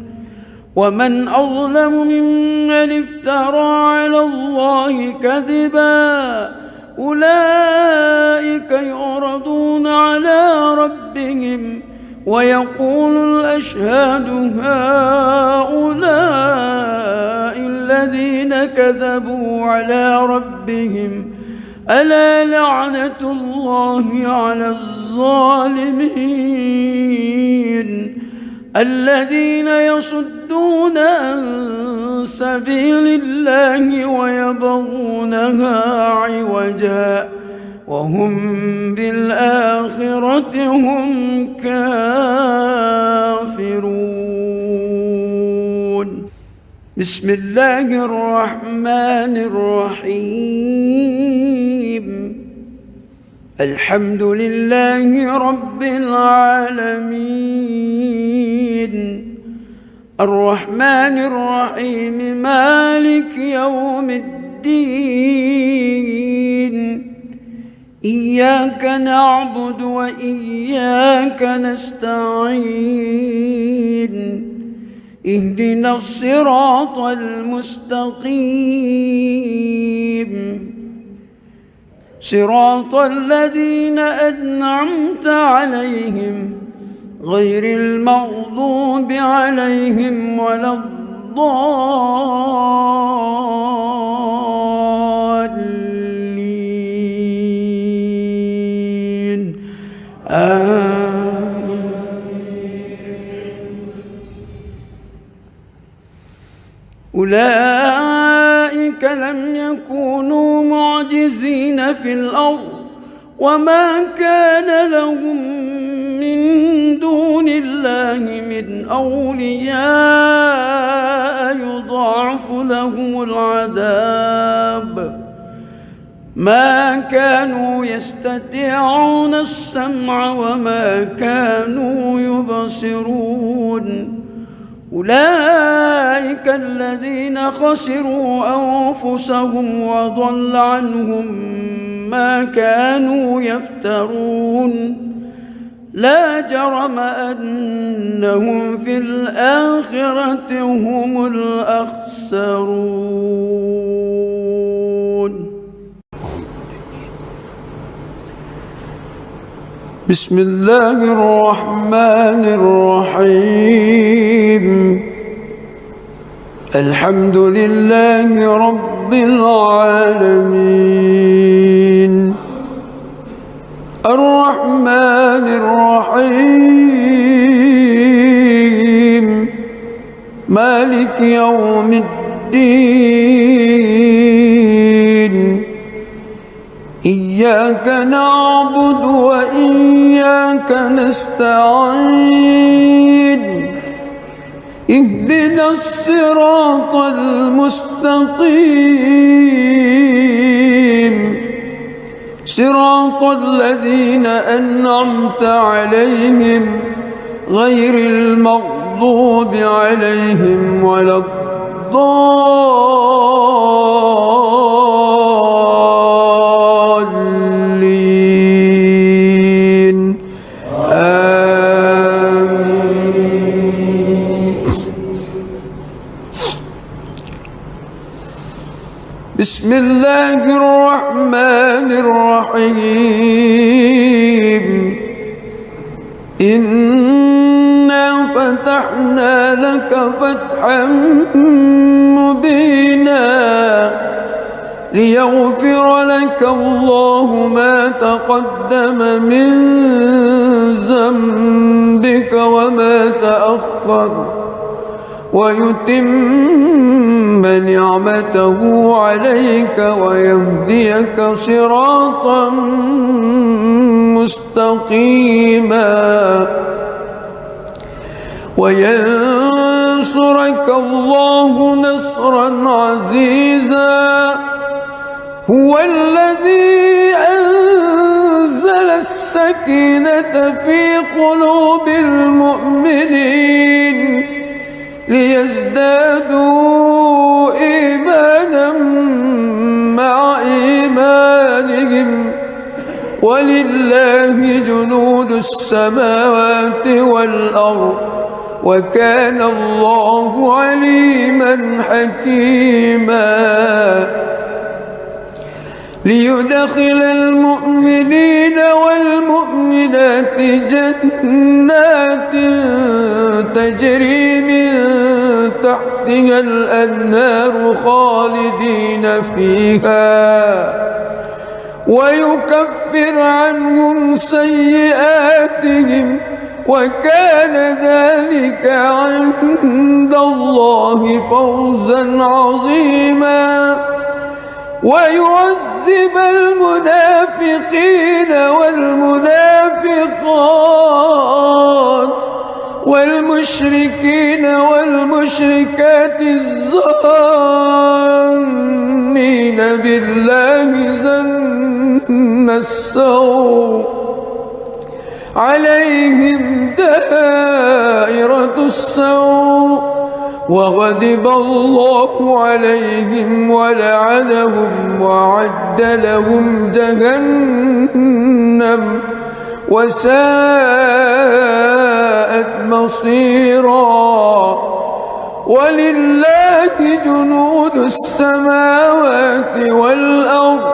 ومن أظلم ممن افترى على الله كذبا أولئك يعرضون على ربهم ويقول الأشهاد هؤلاء الذين كذبوا على ربهم ألا لعنة الله على الظالمين الذين يصدون عن سبيل الله ويبغونها عوجا وهم بالآخرة هم كافرون. بسم الله الرحمن الرحيم. الحمد لله رب العالمين الرحمن الرحيم مالك يوم الدين إياك نعبد وإياك نستعين اهدنا الصراط المستقيم صراط الذين أنعمت عليهم غير المغضوب عليهم ولا الضالين أولئك لم يكونوا معجزين في الأرض وما كان لهم من دون الله من أولياء يضاعف لهم العذاب ما كانوا يستطيعون السمع وما كانوا يبصرون أولئك الذين خسروا أنفسهم وضل عنهم ما كانوا يفترون لا جرم أنهم في الآخرة هم الأخسرون. بسم الله الرحمن الرحيم الحمد لله رب العالمين الرحمن الرحيم مالك يوم الدين إياك نعبد وإياك نستعين اهدنا الصراط المستقيم صراط الذين أنعمت عليهم غير المغضوب عليهم ولا الضالين آمين. بسم الله الرحمن الرحيم إنا فتحنا لك فتحا مبينا ليغفر لك الله ما تقدم من ذنبك وما تأخر ويتم نعمته عليك ويهديك صراطا مستقيما وينصرك الله نصرا عزيزا هو الذي أنزل السكينة في قلوب المؤمنين ليزدادوا إيمانا مع إيمانهم ولله جنود السماوات والأرض وكان الله عليما حكيما ليدخل المؤمنين والمؤمنات جنات تجري من تحتها الأنهار خالدين فيها ويكفر عنهم سيئاتهم وكان ذلك عند الله فوزا عظيما ويعذب المنافقين والمنافقات والمشركين والمشركات الظانين بالله ظن السوء عليهم دائرة السوء وغضب الله عليهم ولعنهم وأعد لهم جهنم وساءت مصيرا ولله جنود السماوات والأرض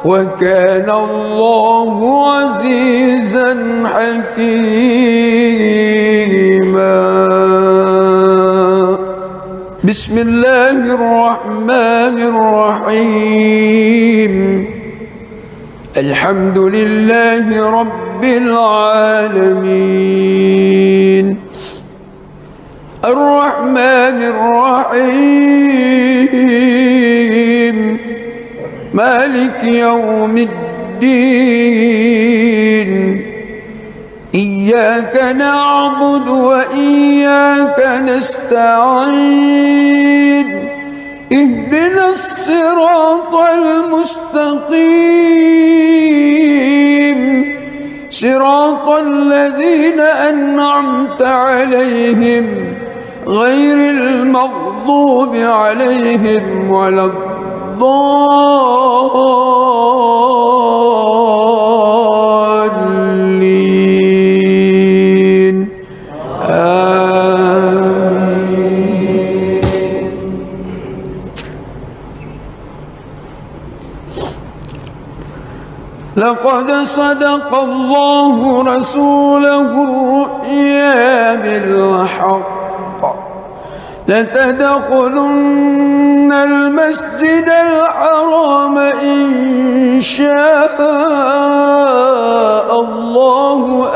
وكان الله عزيزا حكيما. بسم الله الرحمن الرحيم الحمد لله رب العالمين الرحمن الرحيم مالك يوم الدين إياك نعبد وإياك نستعين اهدنا الصراط المستقيم صراط الذين أنعمت عليهم غير المغضوب عليهم ولا الضالين آمين. لقد صدق الله رسوله الرؤيا بالحق لتدخلن المسجد الحرام إن شاء الله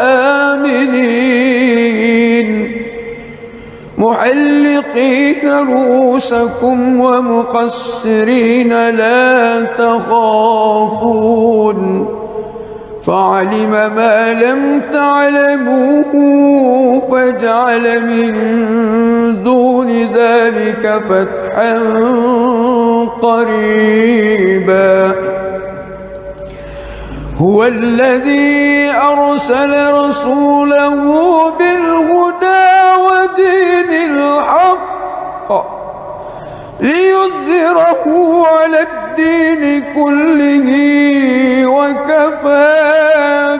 آمنين محلقين رؤوسكم ومقصرين لا تخافون فعلم ما لم تعلموا فجعل من دون ذلك فتحا قريبا هو الذي أرسل رسوله بالهدى ودين الحق ليظهره على الدين كله وكفى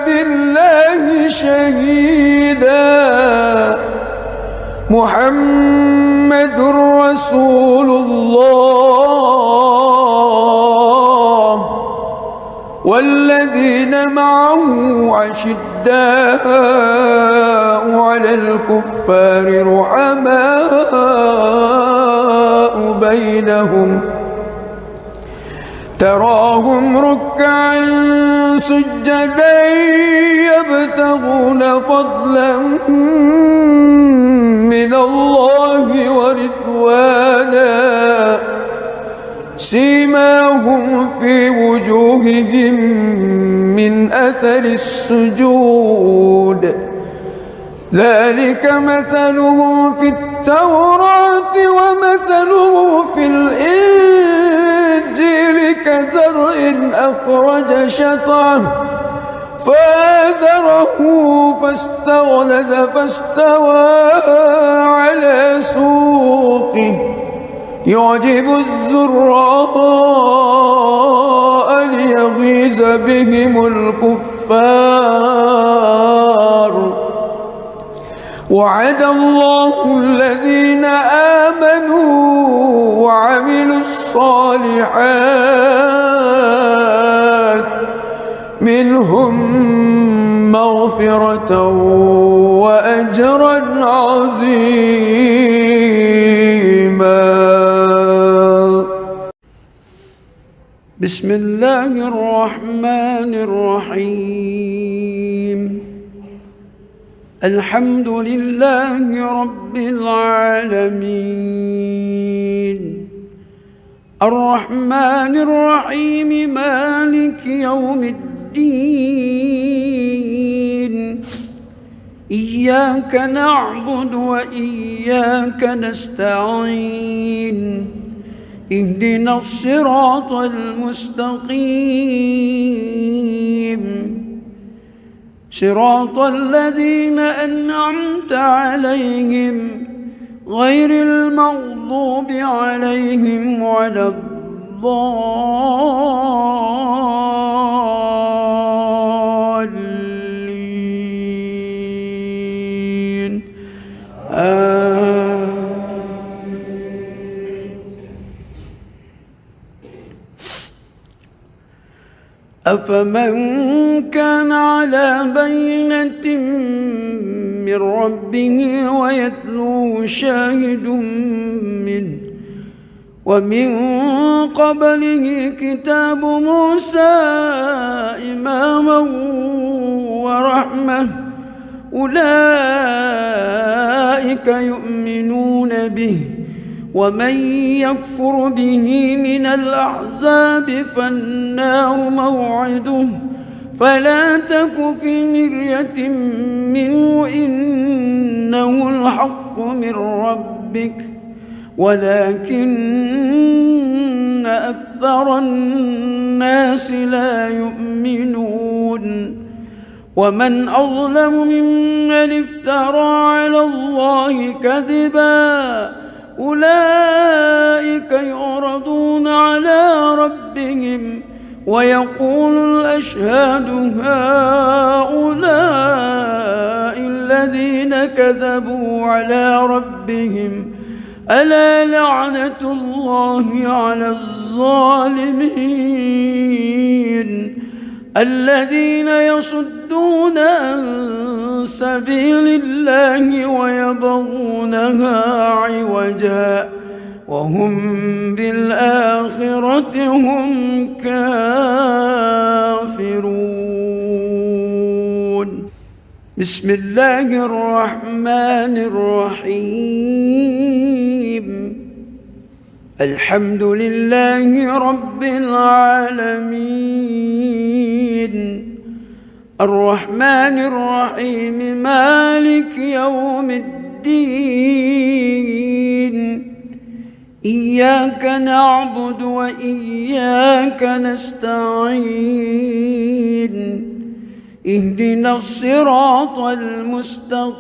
بالله شهيدا محمد رسول الله والذين معه أشداء على الكفار رحماء بينهم تراهم ركعا سجدا يبتغون فضلا من الله ورضوانا سيماهم في وجوههم من أثر السجود ذلك مثله في التوراة ومثله في الإنجيل كزرع أخرج شطأه فآزره فاستغلظ فاستوى على سوقه يعجب الزراء ليغيظ بهم الكفار وعد الله الذين آمنوا وعملوا الصالحات منهم مغفرة وأجرا عظيما. بسم الله الرحمن الرحيم الحمد لله رب العالمين الرحمن الرحيم مالك يوم الدين إياك نعبد وإياك نستعين اهدنا الصراط المستقيم صراط الذين أنعمت عليهم غير المغضوب عليهم ولا الضالين أفمن كان على بينة من ربه ويتلوه شاهد منه ومن قبله كتاب موسى إماما ورحمة أولئك أولئك يؤمنون به ومن يكفر به من الأحزاب فالنار موعده فلا تك في مرية منه إنه الحق من ربك ولكن أكثر الناس لا يؤمنون ومن أظلم ممن افترى على الله كذبا أولئك يعرضون على ربهم ويقول الأشهاد هؤلاء الذين كذبوا على ربهم ألا لعنة الله على الظالمين الذين يصدون عن سبيل الله ويبغونها عوجا وهم بالآخرة هم كافرون. بسم الله الرحمن الرحيم. الحمد لله رب العالمين الرحمن الرحيم مالك يوم الدين إياك نعبد وإياك نستعين اهدنا الصراط المستقيم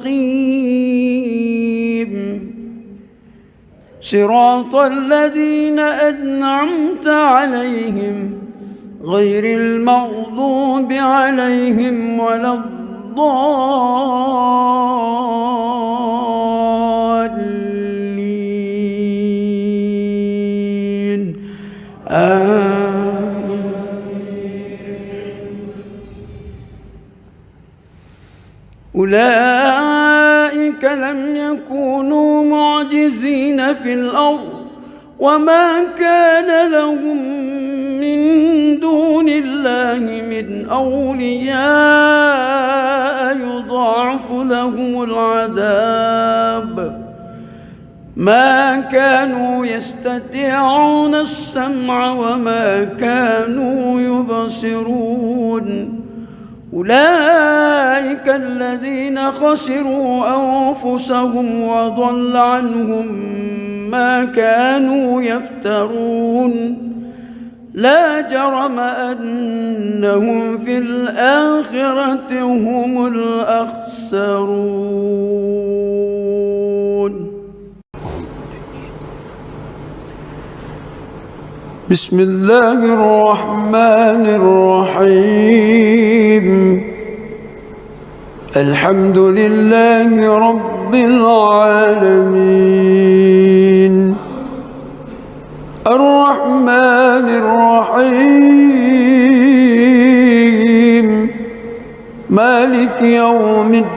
صراط الذين أنعمت عليهم غير المغضوب عليهم ولا الضالين آمين. أولئك لم يكونوا معجزين في الأرض وما كان لهم من دون الله من أولياء يضاعف لهم العذاب ما كانوا يستطيعون السمع وما كانوا يبصرون أولئك الذين خسروا أنفسهم وضل عنهم ما كانوا يفترون لا جرم أنهم في الآخرة هم الأخسرون. بسم الله الرحمن الرحيم الحمد لله رب العالمين الرحمن الرحيم مالك يوم الدين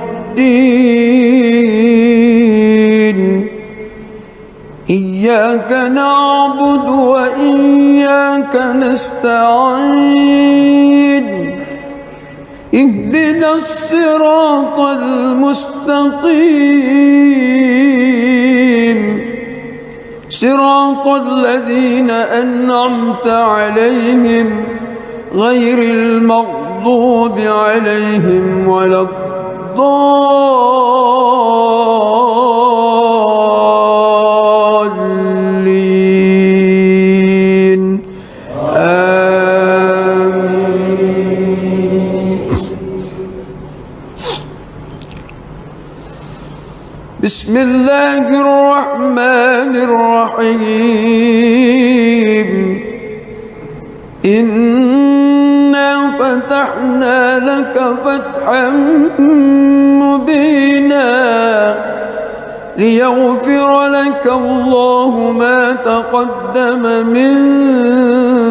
إياك نعبد وإياك نستعين اهدنا الصراط المستقيم صراط الذين أنعمت عليهم غير المغضوب عليهم ولا الضالين آمين. بسم الله الرحمن الرحيم إنا فتحنا لك فتحا مبينا ليغفر لك الله ما تقدم من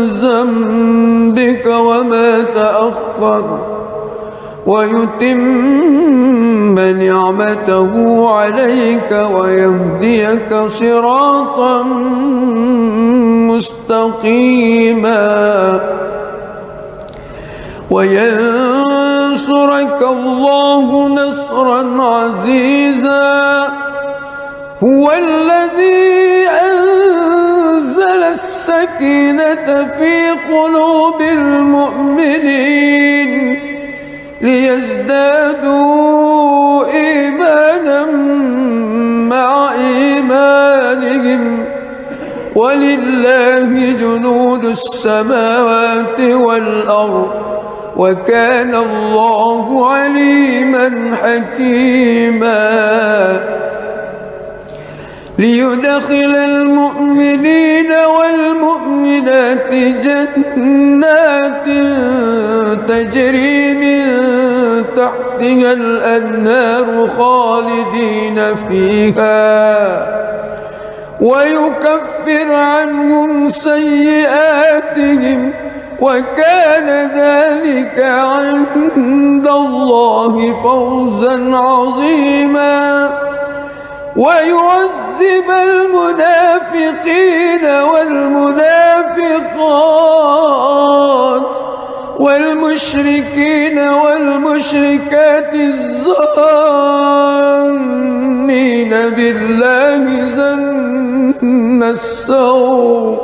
ذنبك وما تأخر ويتم نعمته عليك ويهديك صراطا مستقيما وينصرك الله نصرا عزيزا هو الذي أنزل السكينة في قلوب المؤمنين ليزدادوا إيمانا مع إيمانهم ولله جنود السماوات والأرض وكان الله عليما حكيما ليدخل المؤمنين والمؤمنات جنات تجري من تحتها الأنهار خالدين فيها ويكفر عنهم سيئاتهم وكان ذلك عند الله فوزا عظيما ويعذب المنافقين والمنافقات والمشركين والمشركات الظانين بالله ظن السوء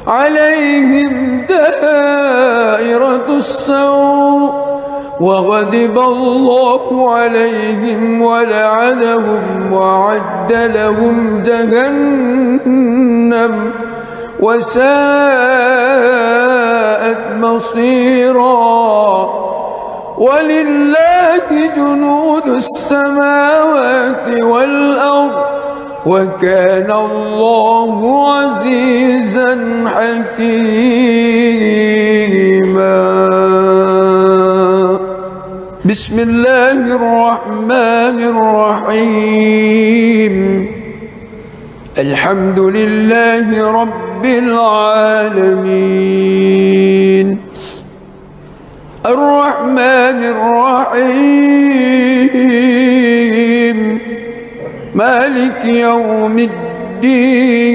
عليهم دائرة السوء وغضب الله عليهم ولعنهم وأعد لهم جهنم وساءت مصيرا ولله جنود السماوات والأرض وكان الله عزيزا حكيما بسم الله الرحمن الرحيم الحمد لله رب العالمين الرحمن الرحيم مالك يوم الدين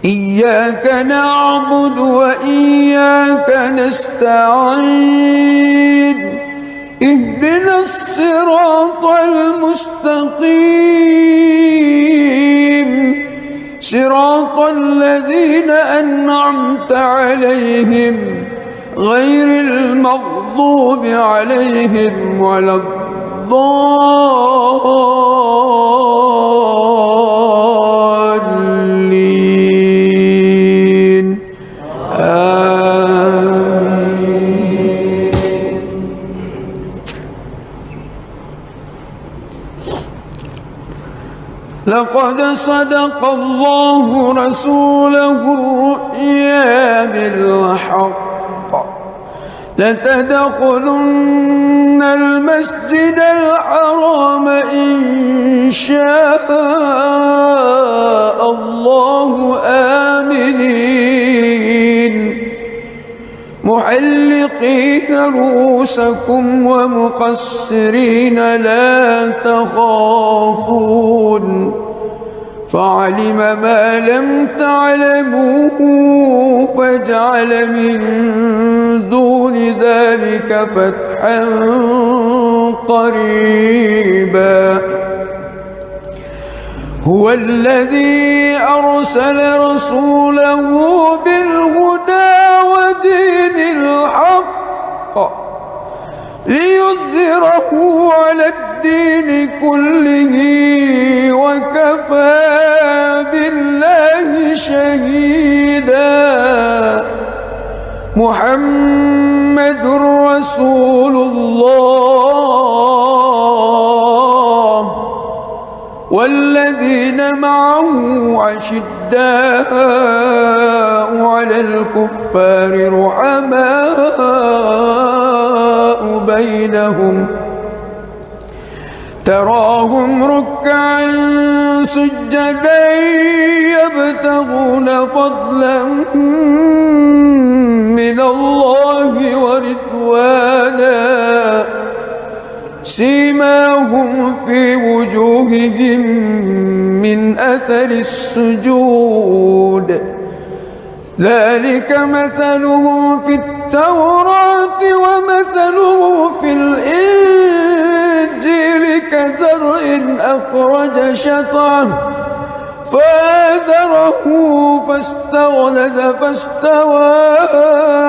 إياك نعبد وإياك نستعين اهدنا الصراط المستقيم صراط الذين أنعمت عليهم غير المغضوب عليهم ولا الضالين آمين. لقد صدق الله رسوله الرؤيا بالحق لتدخلن المسجد الحرام إن شاء الله آمنين محلقين رؤوسكم ومقصرين لا تخافون فعلم ما لم تعلموا فجعل من دون ذلك فتحا قريبا هو الذي أرسل رسوله بالهدى ودين الحق ليظهره على الدين كله وكفى بالله شهيدا محمد رسول الله والذين معه أشداء على الكفار رحماء بينهم تراهم ركعا سجدا يبتغون فضلا من الله ورضوانا سيماهم في وجوههم من أثر السجود ذلك مثله في التوراة ومثله في الإنجيل كزرع أخرج شطأه فآزره فاستغلظ فاستوى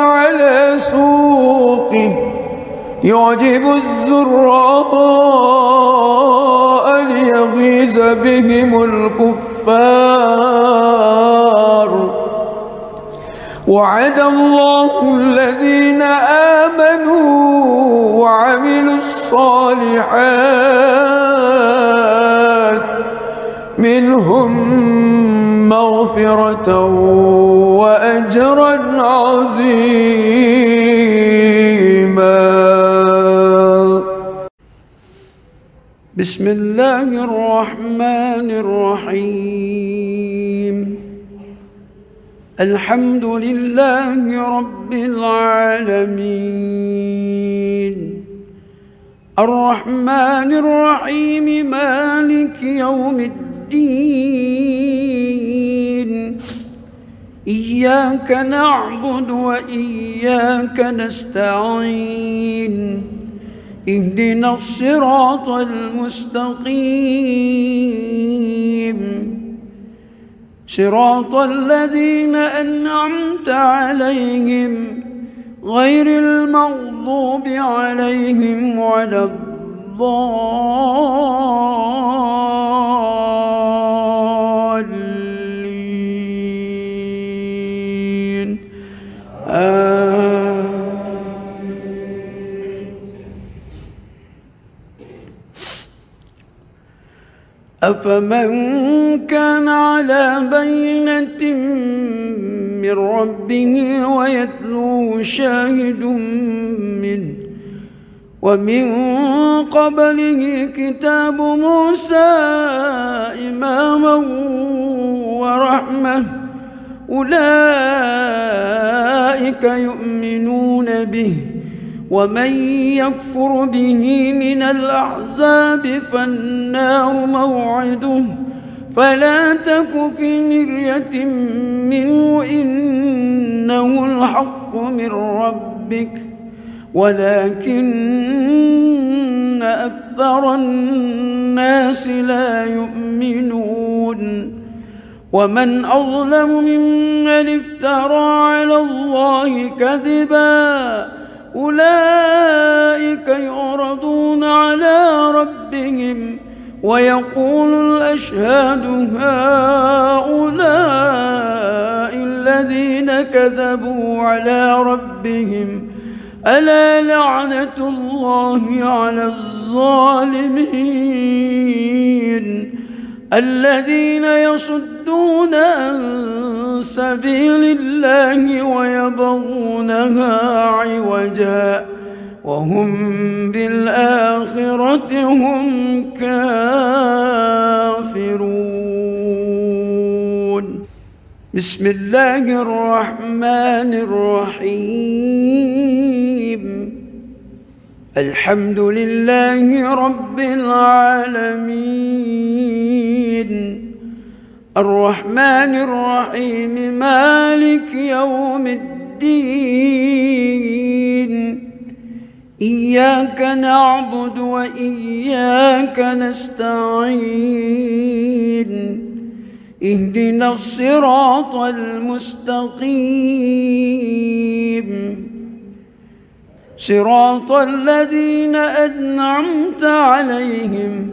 على سوقه يعجب الزراء ليغيظ بهم الكفار وعد الله الذين آمنوا وعملوا الصالحات منهم مغفرة وأجرا عظيما. بسم الله الرحمن الرحيم. الحمد لله رب العالمين الرحمن الرحيم مالك يوم الدين إياك نعبد وإياك نستعين اهدنا الصراط المستقيم صراط الذين أنعمت عليهم غير المغضوب عليهم ولا الضالين أفمن كان على بينة من ربه ويتلوه شاهد منه ومن قبله كتاب موسى إماما ورحمة أولئك يؤمنون به ومن يكفر به من الأحزاب فالنار موعده فلا تك في مرية منه إنه الحق من ربك ولكن أكثر الناس لا يؤمنون ومن أظلم ممن افترى على الله كذبا أولئك يعرضون على ربهم ويقول الأشهاد هؤلاء الذين كذبوا على ربهم ألا لعنة الله على الظالمين الذين يصدون عن سبيل الله ويبغونها عوجا وهم بالآخرة هم كافرون. بسم الله الرحمن الرحيم الحمد لله رب العالمين الرحمن الرحيم مالك يوم الدين إياك نعبد وإياك نستعين اهدنا الصراط المستقيم صراط الذين أنعمت عليهم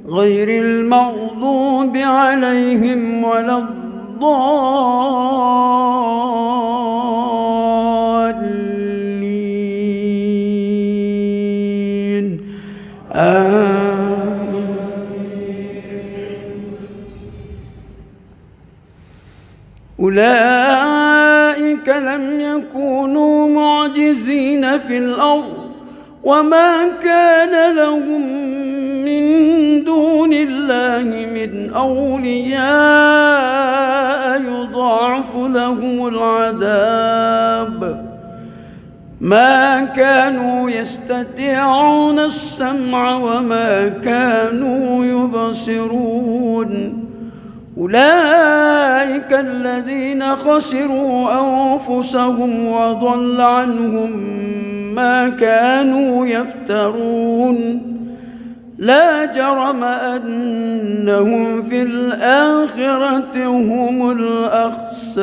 غير المغضوب عليهم ولا الضالين أولئك لم يكونوا معجزين في الأرض وما كان لهم من دون الله من أولياء يضاعف لهم العذاب ما كانوا يستطيعون السمع وما كانوا يبصرون أولئك الذين خسروا أنفسهم وضل عنهم ما كانوا يفترون لا جرم أنهم في الآخرة هم الأخسرون.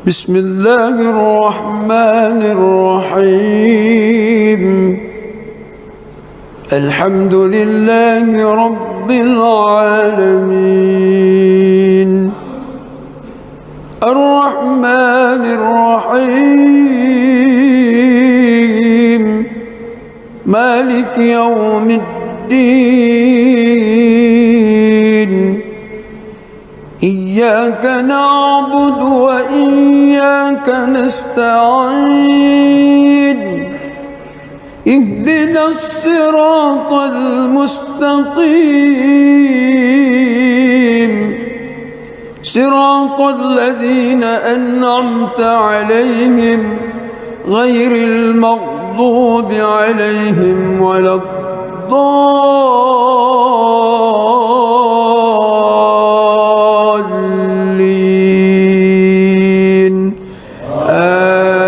بسم الله الرحمن الرحيم. الحمد لله رب العالمين الرحمن الرحيم مالك يوم الدين إياك نعبد وإياك نستعين اهدنا الصراط المستقيم صراط الذين أنعمت عليهم غير المغضوب عليهم ولا الضالين آمين.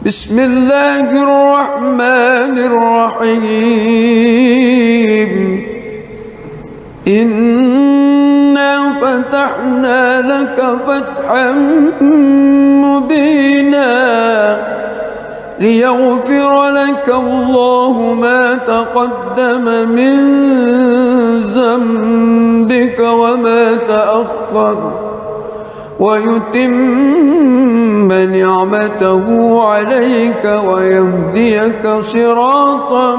بسم الله الرحمن الرحيم. إنا فتحنا لك فتحا مبينا ليغفر لك الله ما تقدم من ذنبك وما تأخر ويتم نعمته عليك ويهديك صراطا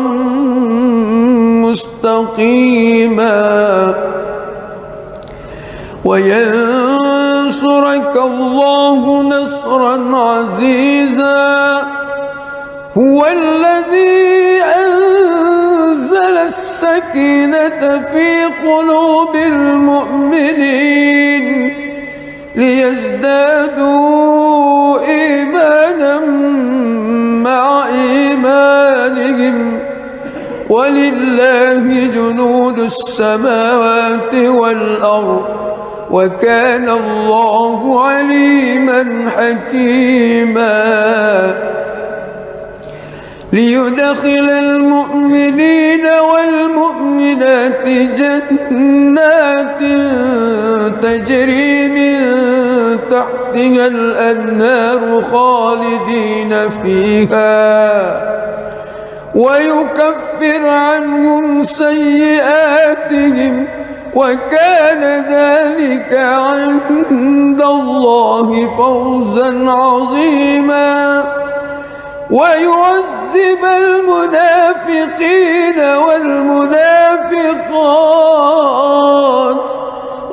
مستقيما وينصرك الله نصرا عزيزا. هو الذي أنزل السكينة في قلوب المؤمنين ليزدادوا إيمانا مع إيمانهم ولله جنود السماوات والأرض وكان الله عليما حكيما. ليدخل المؤمنين والمؤمنات جنات تجري من تحتها الأنهار خالدين فيها ويكفر عنهم سيئاتهم وكان ذلك عند الله فوزا عظيما. ويعذب المنافقين والمنافقات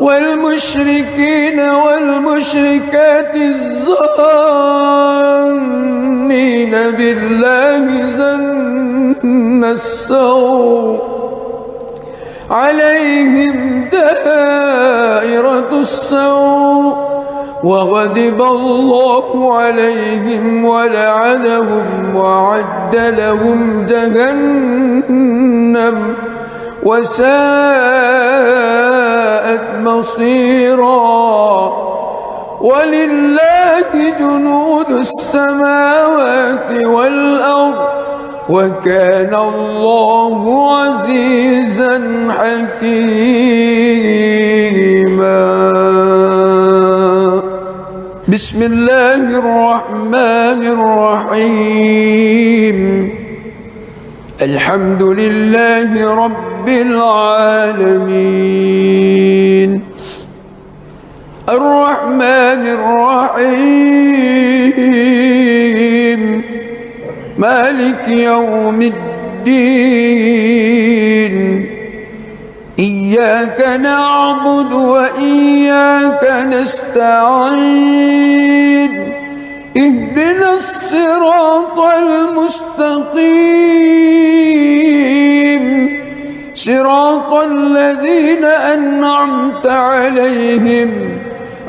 والمشركين والمشركات الظانين بالله ظن السوء عليهم دائرة السوء وغضب الله عليهم ولعنهم وأعد لهم جهنم وساءت مصيرا. ولله جنود السماوات والأرض وكان الله عزيزا حكيما. بسم الله الرحمن الرحيم. الحمد لله رب العالمين الرحمن الرحيم مالك يوم الدين إياك نعبد وإياك نستعين اهدنا الصراط المستقيم صراط الذين أنعمت عليهم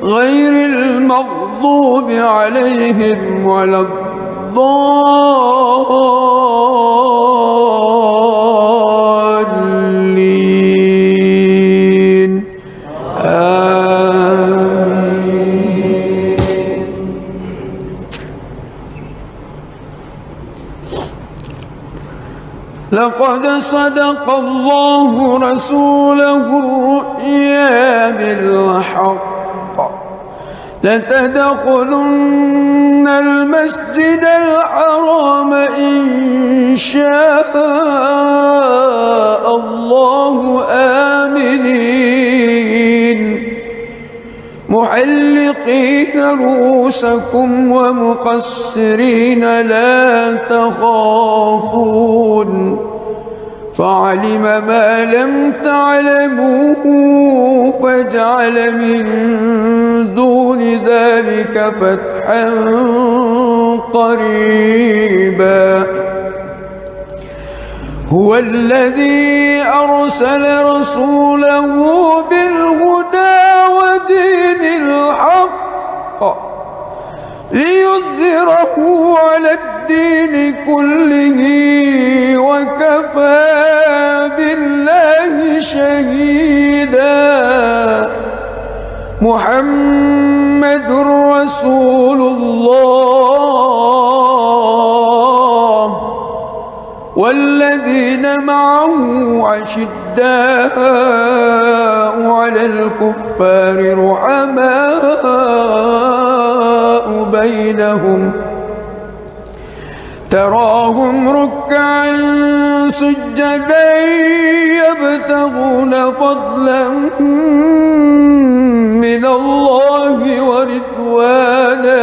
غير المغضوب عليهم ولا الضالين. لقد صدق الله رسوله الرؤيا بالحق لتدخلن المسجد الحرام إن شاء الله آمنين محلقين رؤوسكم ومقصرين لا تخافون فعلم ما لم تعلموا فجعل من دون ذلك فتحا قريبا هو الذي أرسل رسوله بالهدى ودين الحق ليظهره على الدين كله وكفى بالله شهيدا محمد رسول الله والذين معه أشداء على الكفار رحماء بينهم تراهم ركعا سجدا يبتغون فضلا من الله ورضوانا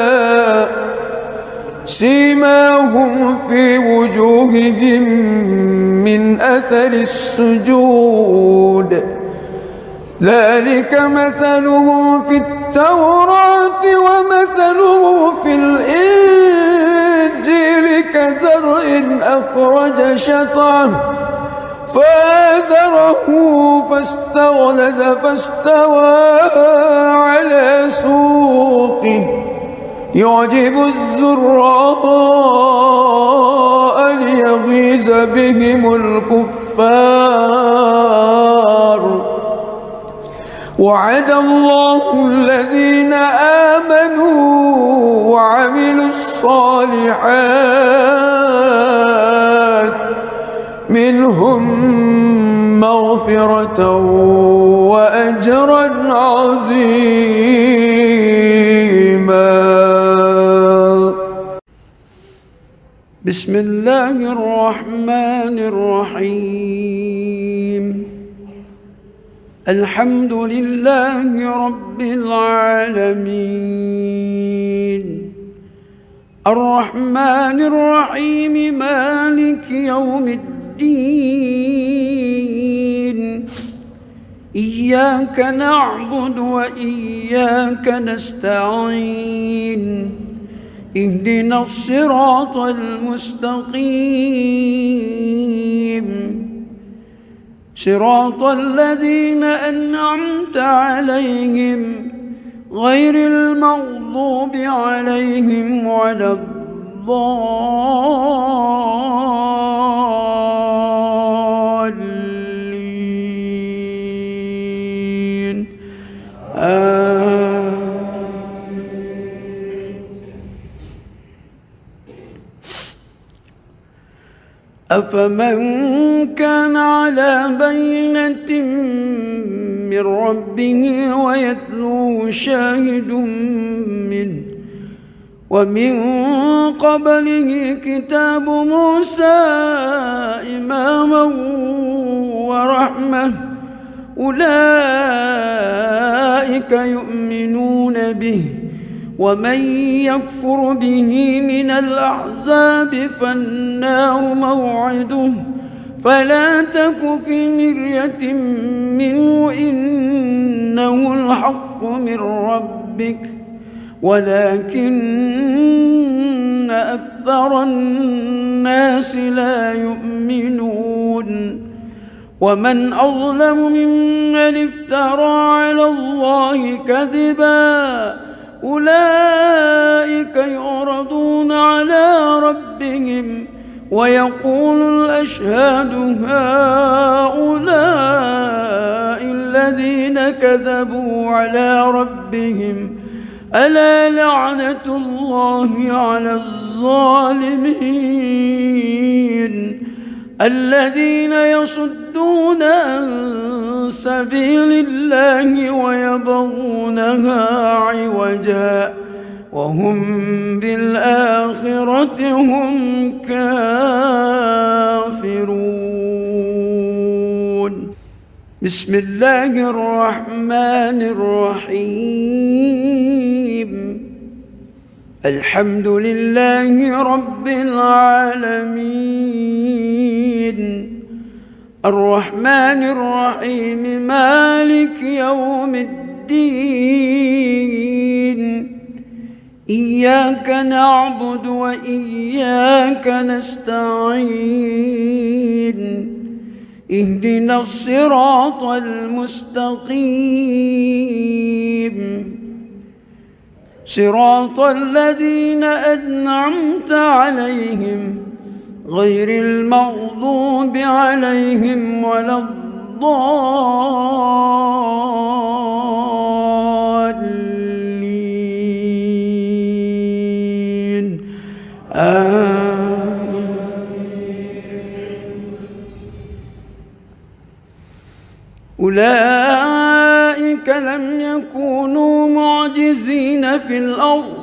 سيماهم في وجوههم من أثر السجود ذلك مثلهم في التوراة ومثلهم في الإنجيل كزرع أخرج شطأه فآزره فاستغلظ فاستوى على سوقه يعجب الزراء ليغيظ بهم الكفار وعد الله الذين آمنوا وعملوا الصالحات منهم مغفرة وأجرا عظيما. بسم الله الرحمن الرحيم الحمد لله رب العالمين الرحمن الرحيم مالك يوم الدين إياك نعبد وإياك نستعين اهدنا الصراط المستقيم صراط الذين أنعمت عليهم غير المغضوب عليهم ولا الضالين أفمن كان على بينة من ربه ويتلوه شاهد منه ومن قبله كتاب موسى إماما ورحمة أولئك يؤمنون به ومن يكفر به من الأحزاب فالنار موعده فلا تك في مرية منه إنه الحق من ربك ولكن أكثر الناس لا يؤمنون ومن أظلم ممن افترى على الله كذبا أولئك يعرضون على ربهم ويقول الأشهاد هؤلاء الذين كذبوا على ربهم ألا لعنة الله على الظالمين الذين يصدون عن سبيل الله ويبغونها عوجا وهم بالآخرة هم كافرون. بسم الله الرحمن الرحيم. الحمد لله رب العالمين الرحمن الرحيم مالك يوم الدين إياك نعبد وإياك نستعين اهدنا الصراط المستقيم صراط الذين أنعمت عليهم غير المغضوب عليهم ولا الضالين آمين. أولئك لم يكونوا معجزين في الأرض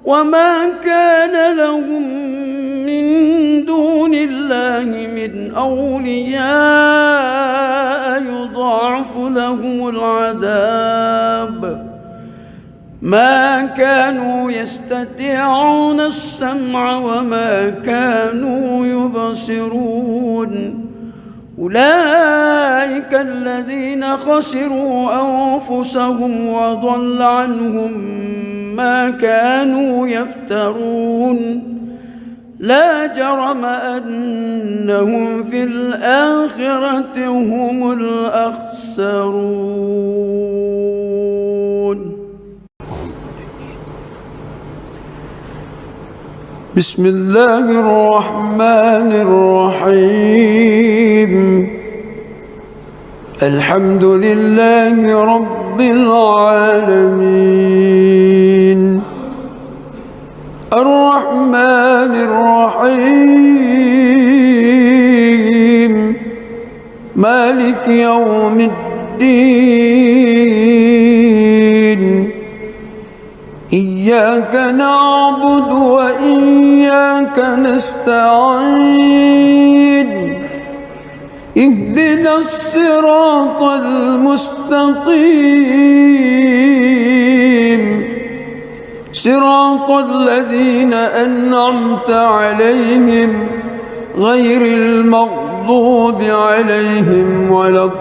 وما كان لهم من دون الله من أولياء يضاعف لهم العذاب ما كانوا يستطيعون السمع وما كانوا يبصرون. أولئك الذين خسروا أنفسهم وضل عنهم ما كانوا يفترون. لا جرم أنهم في الآخرة هم الأخسرون. بسم الله الرحمن الرحيم. الحمد لله رب العالمين الرحمن الرحيم مالك يوم الدين إياك نعبد وإياك نستعين اهدنا الصراط المستقيم صراط الذين أنعمت عليهم غير المغضوب عليهم ولا الضالين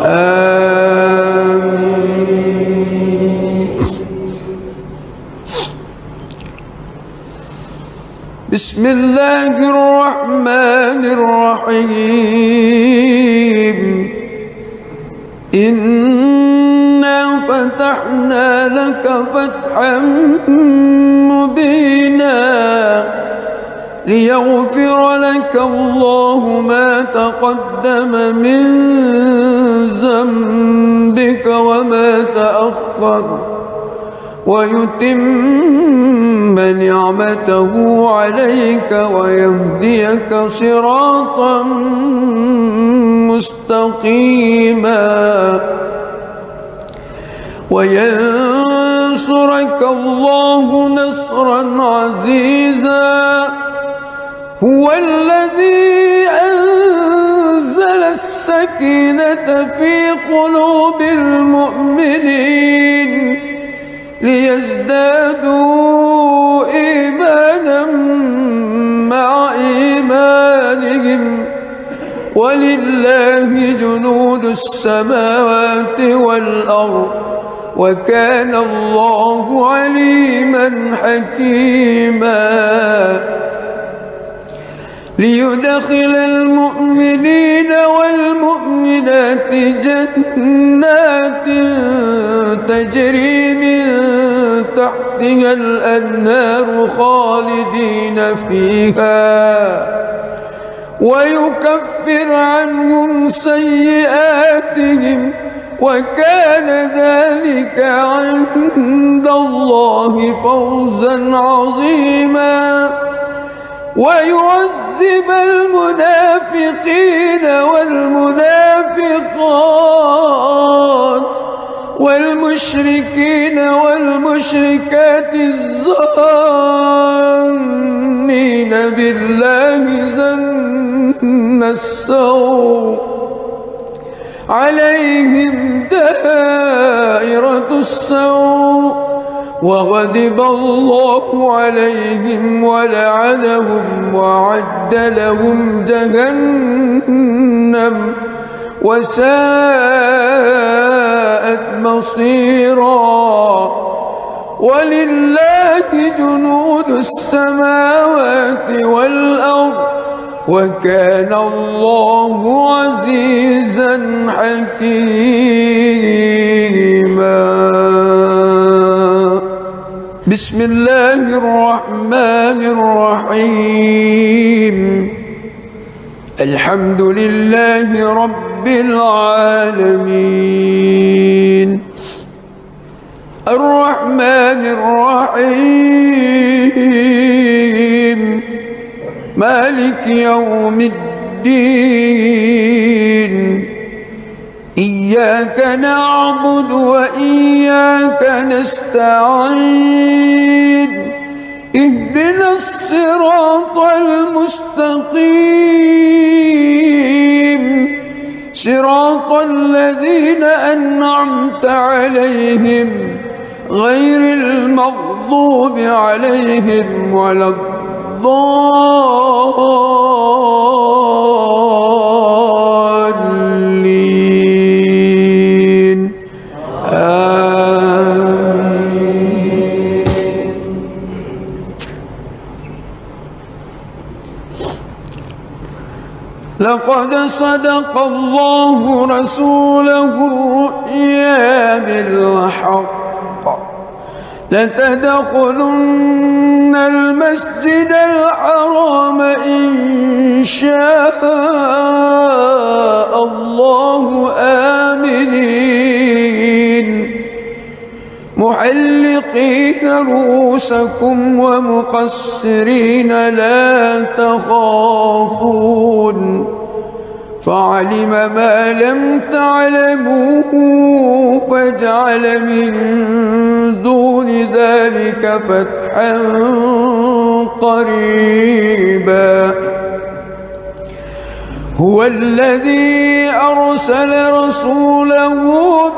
آمين. بسم الله الرحمن الرحيم. إنا فتحنا لك فتحا مبينا ليغفر لك الله ما تقدم من ذنبك وما تأخر ويتم نعمته عليك ويهديك صراطا مستقيما وينصرك الله نصرا عزيزا. هو الذي أنزل السكينة في قلوب المؤمنين ليزدادوا إيمانا مع إيمانهم ولله جنود السماوات والأرض وكان الله عليما حكيما. ليدخل المؤمنين والمؤمنات جنات تجري من تحتها الأنهار خالدين فيها ويكفر عنهم سيئاتهم وكان ذلك عند الله فوزا عظيما. ويعذب المنافقين والمنافقات والمشركين والمشركات الظانين بالله ظن السوء عليهم دائرة السوء وغضب الله عليهم ولعنهم وأعد لهم جهنم وساءت مصيرا. ولله جنود السماوات والأرض وكان الله عزيزا حكيما. بسم الله الرحمن الرحيم. الحمد لله رب العالمين الرحمن الرحيم مالك يوم الدين. إياك نعبد وإياك نستعين. اهدنا الصراط المستقيم صراط الذين أنعمت عليهم غير المغضوب عليهم ولا الضالين. آمين. لقد صدق الله رسوله الرؤيا بالحق لتدخلن المسجد الحرام إن شاء الله آمنين محلقين رؤوسكم ومقصرين لا تخافون فعلم ما لم تعلموا فجعل من دون ذلك فتحا قريبا. هو الذي أرسل رسوله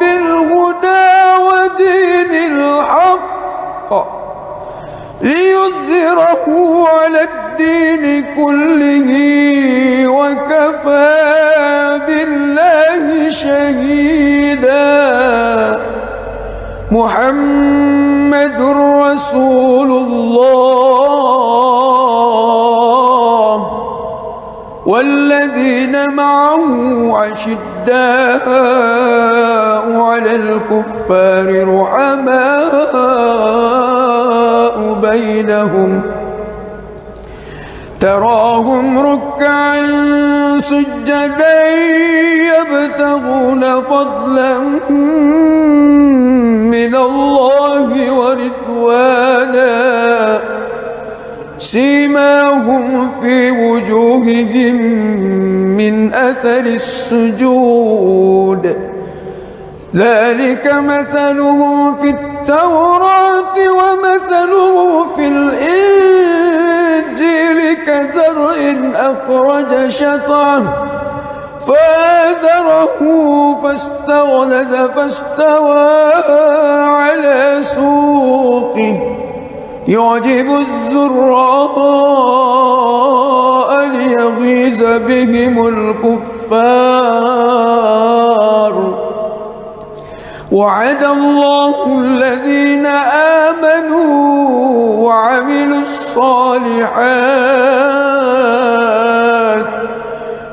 بالهدى ودين الحق ليظهره على الدين كله وكفى بالله شهيدا. محمد رسول الله والذين معه أشداء على الكفار رحماء بينهم تراهم ركعا سجدا يبتغون فضلا من الله ورضوانا سيماهم في وجوههم من أثر السجود ذلك مثلهم في التوراة ومثله في الإنجيل كزرع أخرج شطأه فآزره فاستغلظ فاستوى على سوقه يعجب الزراء ليغيظ بهم الكفار. وعد الله الذين آمنوا وعملوا الصالحات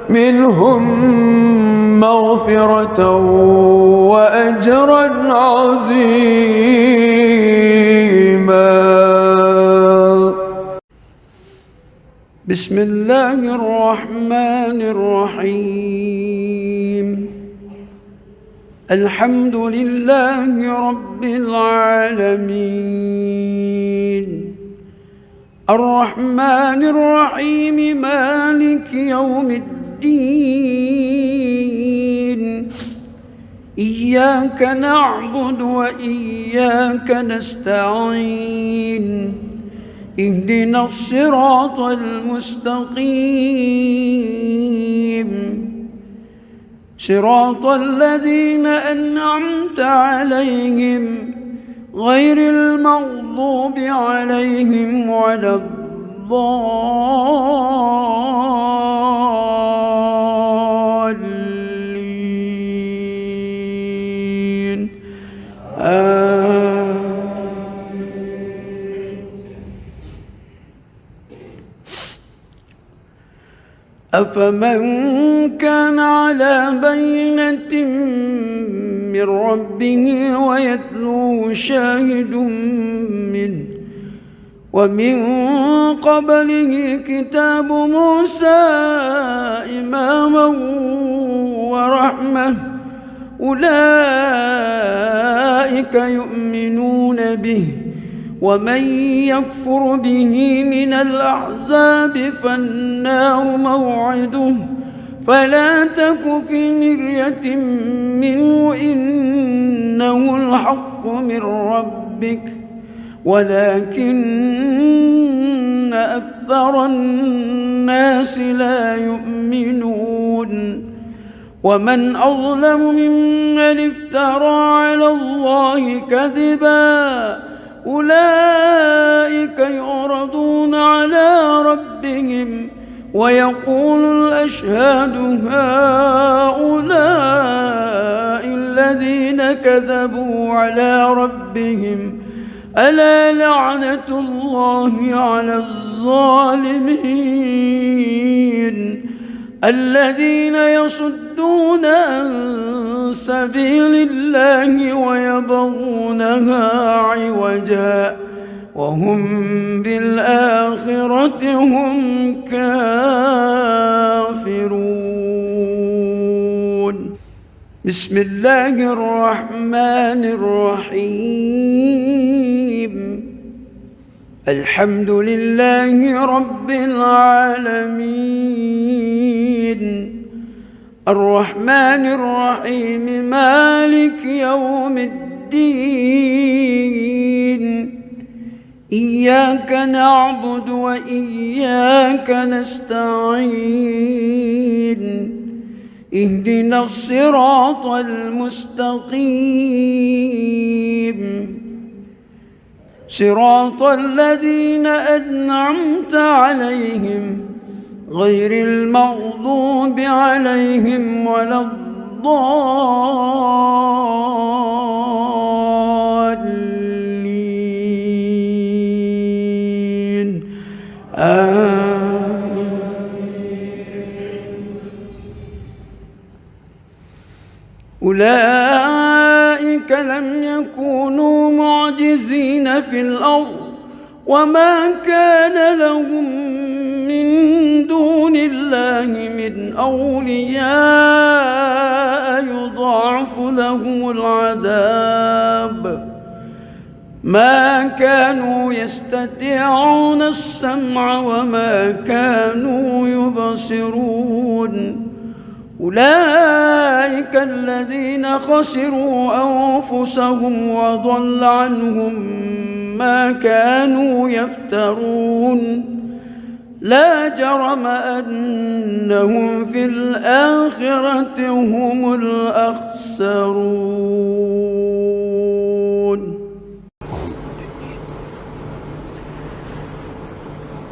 منهم مغفرة وأجرا عظيما. بسم الله الرحمن الرحيم. الحمد لله رب العالمين الرحمن الرحيم مالك يوم الدين إياك نعبد وإياك نستعين اهدنا الصراط المستقيم صراط الذين أنعمت عليهم غير المغضوب عليهم ولا الضالين أفمن كان على بينة من ربه ويتلوه شاهد منه ومن قبله كتاب موسى إماما ورحمة أولئك يؤمنون به ومن يكفر به من الأحزاب فالنار موعده فلا تك في مرية منه إنه الحق من ربك ولكن أكثر الناس لا يؤمنون ومن أظلم ممن افترى على الله كذبا أولئك يعرضون على ربهم ويقول الأشهاد هؤلاء الذين كذبوا على ربهم ألا لعنة الله على الظالمين الذين يصدون عن سبيل الله ويبغونها عوجا وهم بالآخرة هم كافرون بسم الله الرحمن الرحيم الحمد لله رب العالمين الرحمن الرحيم مالك يوم الدين إياك نعبد وإياك نستعين اهدنا الصراط المستقيم صراط الذين أنعمت عليهم غير المغضوب عليهم ولا الضالين أولئك لم يكونوا معجزين في الأرض وما كان لهم من دون الله من أولياء يضاعف لهم العذاب ما كانوا يستطيعون السمع وما كانوا يبصرون أولئك الذين خسروا أنفسهم وضل عنهم ما كانوا يفترون لا جرم أنهم في الآخرة هم الأخسرون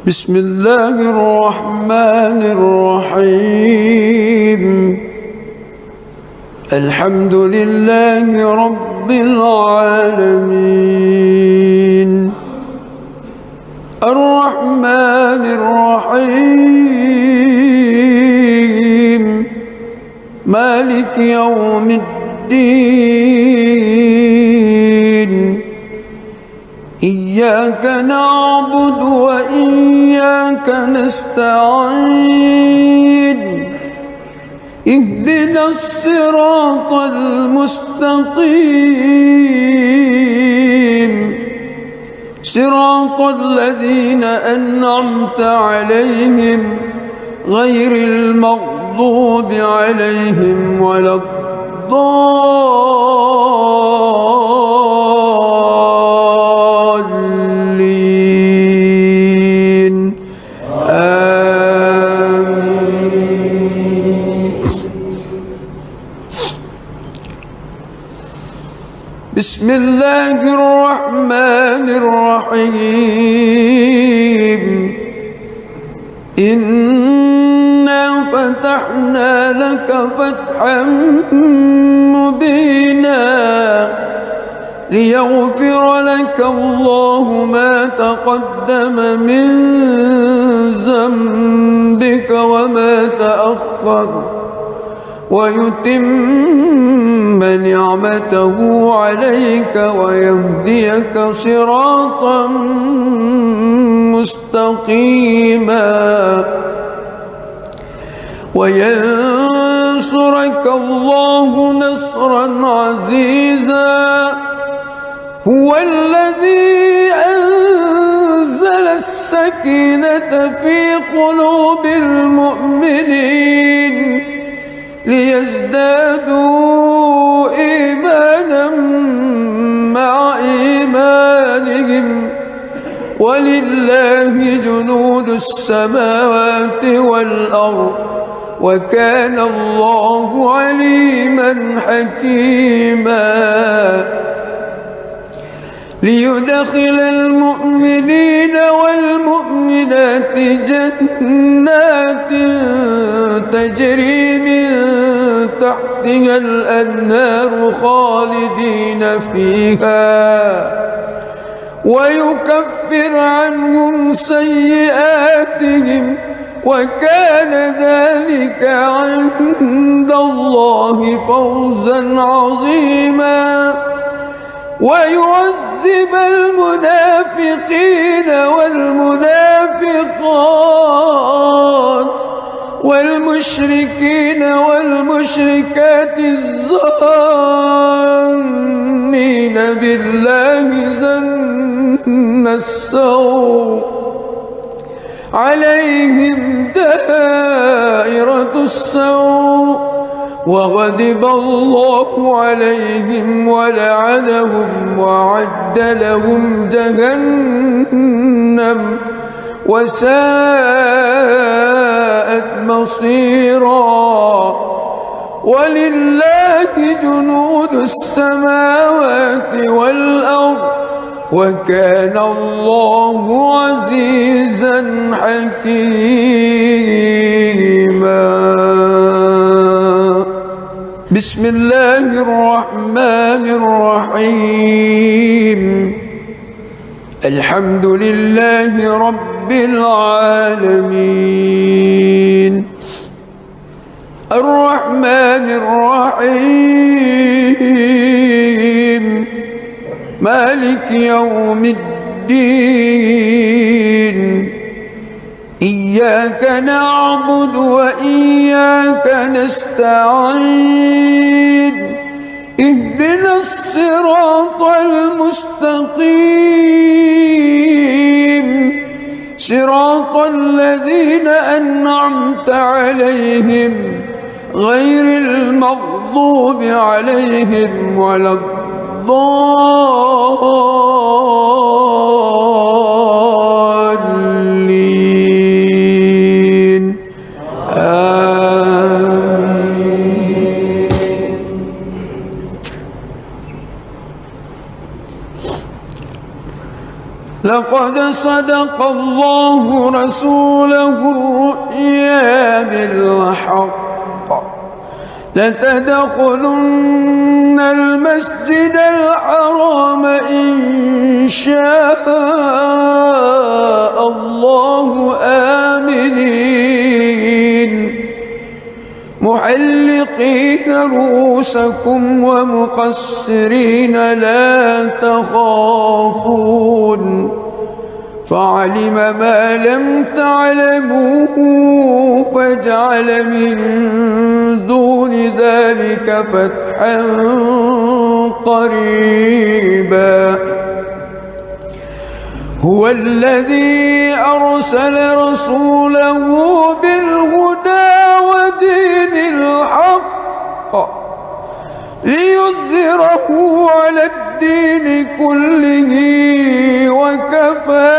بسم الله الرحمن الرحيم الحمد لله رب العالمين الرحمن الرحيم مالك يوم الدين إياك نعبد وإياك نستعين اهدنا الصراط المستقيم صراط الذين أنعمت عليهم غير المغضوب عليهم ولا الضالين آمين. بسم الله الرحمن الرحيم إنا فتحنا لك فتحا مبينا ليغفر لك الله ما تقدم من ذنبك وما تأخر ويتم نعمته عليك ويهديك صراطا مستقيما وينصرك الله نصرا عزيزا هو الذي أنزل السكينة في قلوب المؤمنين ليزدادوا إيمانا مع إيمانهم ولله جنود السماوات والأرض وكان الله عليما حكيما ليدخل المؤمنين والمؤمنات جنات تجري من تحتها الأنهار خالدين فيها ويكفر عنهم سيئاتهم وكان ذلك عند الله فوزا عظيما ويعذب المنافقين والمنافقات والمشركين والمشركات الظانين بالله ظن السوء عليهم دائرة السوء وغضب الله عليهم ولعنهم وأعد لهم جهنم وساءت مصيرا ولله جنود السماوات والأرض وكان الله عزيزا حكيما. بسم الله الرحمن الرحيم الحمد لله رب العالمين الرحمن الرحيم مالك يوم الدين إياك نعبد وإياك نستعين اهدنا الصراط المستقيم صراط الذين أنعمت عليهم غير المغضوب عليهم ولا الضالين آمين. لقد صدق الله رسوله الرؤيا بالحق لتدخلن المسجد الحرام إن شاء الله آمنين محلقين رؤوسكم ومقصرين لا تخافون فعلم ما لم تعلموا فجعل من دون ذلك فتحا قريبا هو الذي أرسل رسوله بالهدى ودين الحق ليظهره على الدين كله وكفى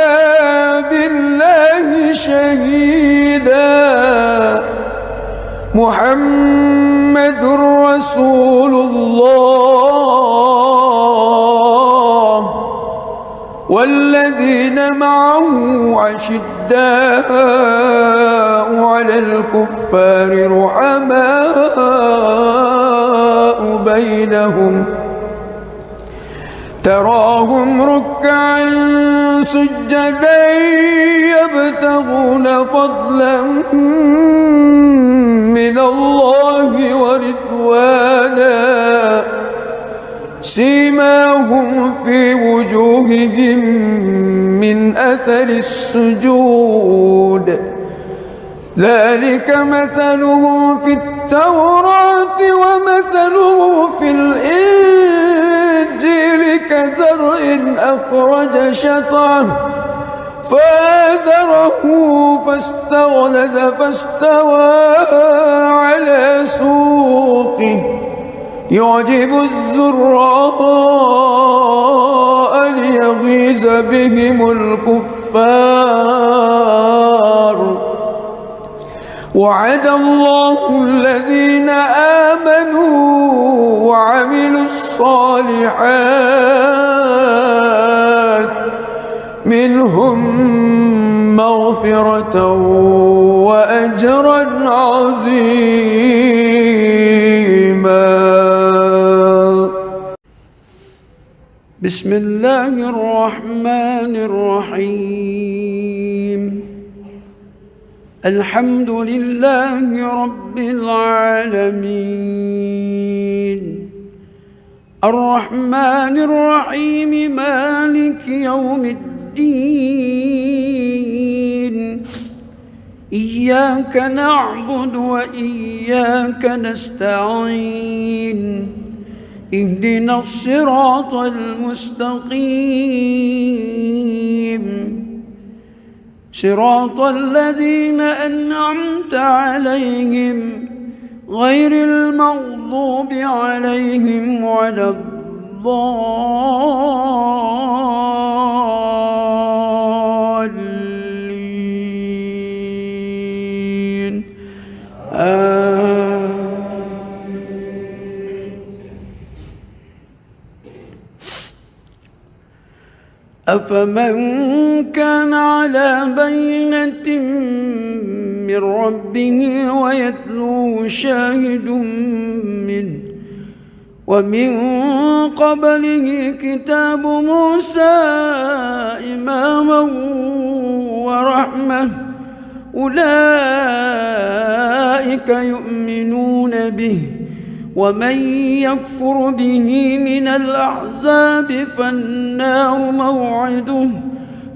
بالله شهيدا محمد رسول الله والذين معه أشداء على الكفار رحماء بينهم تراهم ركعا سجدا يبتغون فضلا من الله ورضوانا سيماهم في وجوههم من أثر السجود ذلك مثلهم في التوراة ومثله في الإنجيل كزرع أخرج شطأه فآزره فاستغلظ فاستوى على سوقه يعجب الزراء ليغيظ بهم الكفار وعد الله الذين آمنوا وعملوا الصالحات منهم مغفرة وأجرا عظيما. بسم الله الرحمن الرحيم الحمد لله رب العالمين الرحمن الرحيم مالك يوم الدين إياك نعبد وإياك نستعين اهدنا الصراط المستقيم صراط الذين أنعمت عليهم غير المغضوب عليهم ولا الضالين أفمن كان على بينة من ربه ويتلوه شاهد منه ومن قبله كتاب موسى إماما ورحمة أولئك يؤمنون به ومن يكفر به من الأحزاب فالنار موعده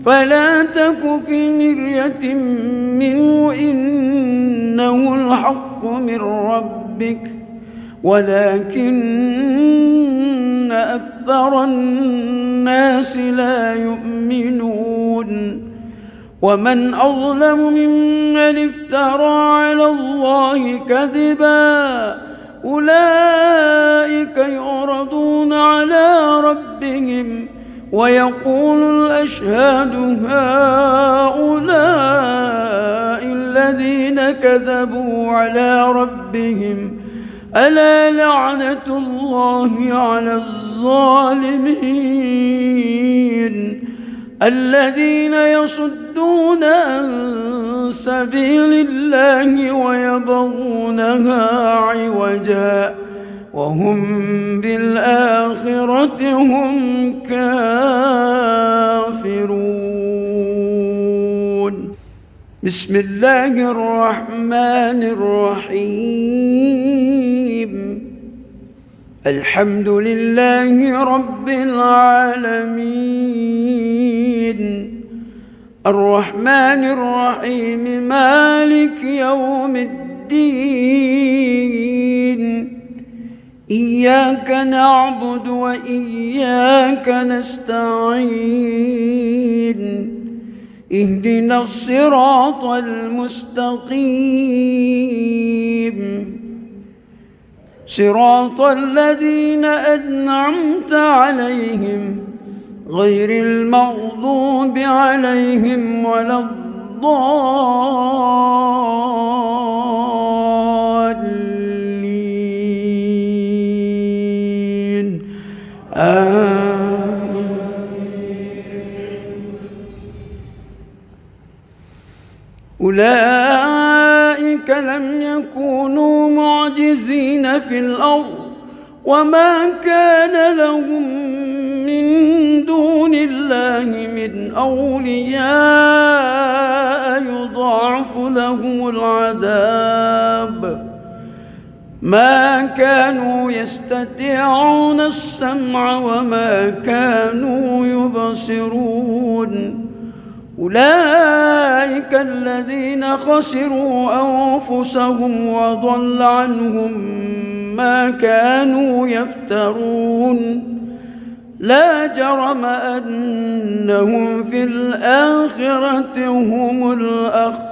فلا تك في مرية منه إنه الحق من ربك ولكن أكثر الناس لا يؤمنون ومن أظلم ممن افترى على الله كذبا أولئك يعرضون على ربهم ويقول الأشهاد هؤلاء الذين كذبوا على ربهم ألا لعنة الله على الظالمين الذين يصدون عن سبيل الله ويبغونها عوجا وهم بالآخرة هم كافرون. بسم الله الرحمن الرحيم الحمد لله رب العالمين الرحمن الرحيم مالك يوم الدين إياك نعبد وإياك نستعين اهدنا الصراط المستقيم صراط الذين أنعمت عليهم غير المغضوب عليهم ولا الضالين آمين. أولئك لم يكونوا معجزين في الأرض وما كان لهم من دون الله من أولياء يضاعف لهم العذاب ما كانوا يستطيعون السمع وما كانوا يبصرون أولئك الذين خسروا أنفسهم وضل عنهم ما كانوا يفترون لا جرم أنهم في الآخرة هم الأخسرون.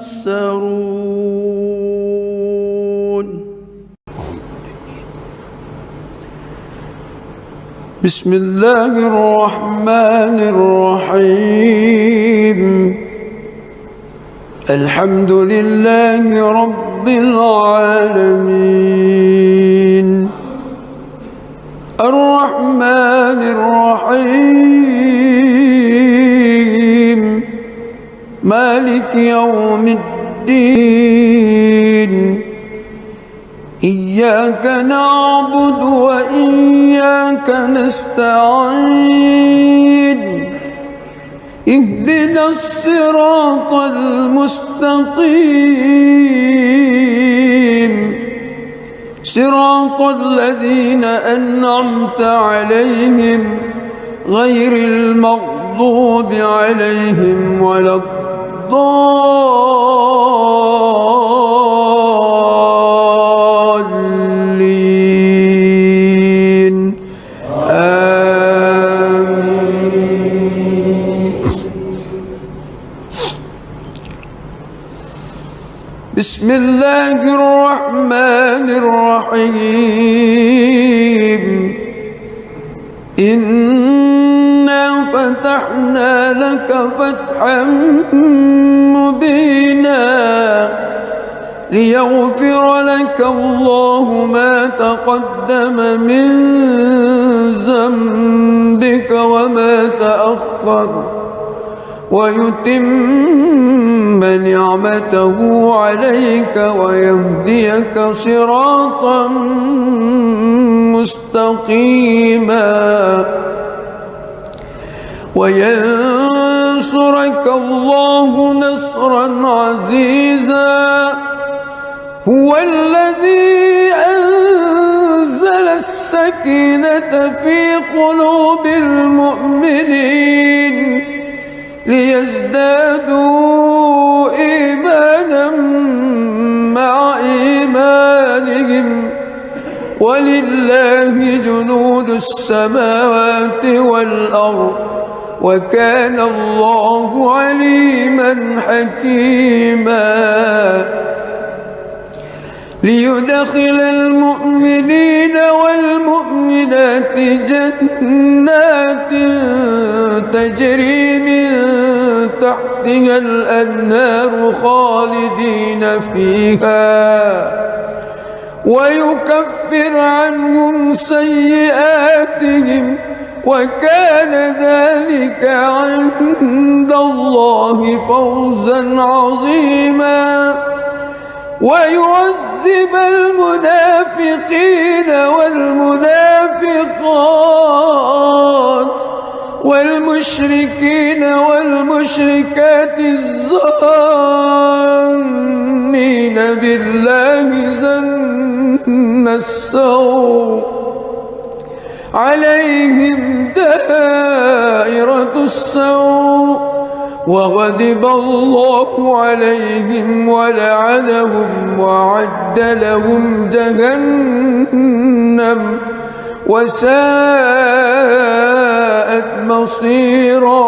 بسم الله الرحمن الرحيم الحمد لله رب العالمين الرحمن الرحيم مالك يوم الدين إياك نعبد وإياك نستعين اهدنا الصراط المستقيم صراط الذين أنعمت عليهم غير المغضوب عليهم ولا الضالين آمين. بسم الله الرحمن الرحيم إنا فتحنا لك فتحا مبينا ليغفر لك الله ما تقدم من ذنبك وما تأخر ويتم نعمته عليك ويهديك صراطا مستقيما وينصرك الله نصرا عزيزا هو الذي أنزل السكينة في قلوب المؤمنين ليزدادوا إيمانا مع إيمانهم ولله جنود السماوات والأرض وكان الله عليما حكيما ليدخل المؤمنين والمؤمنات جنات تجري من تحتها الأنهار خالدين فيها ويكفر عنهم سيئاتهم وكان ذلك عند الله فوزا عظيما ويعذب المنافقين والمنافقات والمشركين والمشركات الظانين بالله ظن السوء عليهم دائرة السوء وغضب الله عليهم ولعنهم وأعد لهم جهنم وساءت مصيرا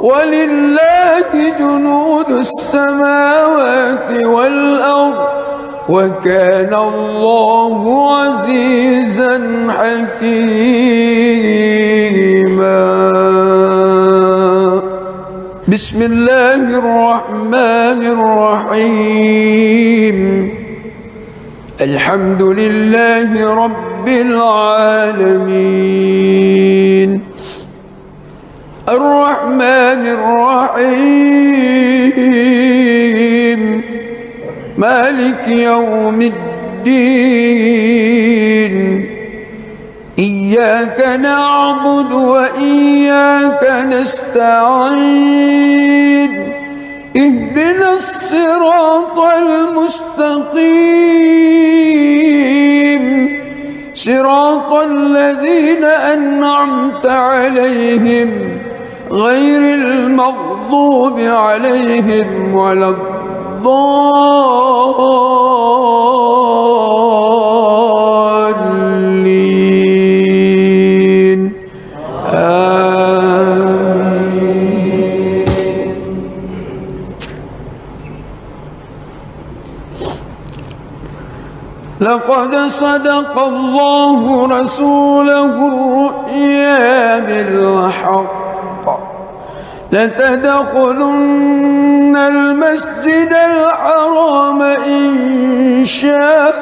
ولله جنود السماوات والأرض وكان الله عزيزا حكيما. بسم الله الرحمن الرحيم. الحمد لله رب العالمين الرحمن الرحيم مالك يوم الدين إياك نعبد وإياك نستعين اهدنا الصراط المستقيم صراط الذين أنعمت عليهم غير المغضوب عليهم ولا الضالين آمين. لقد صدق الله رسوله الرؤيا بالحق لتدخلن المسجد الحرام إن شاء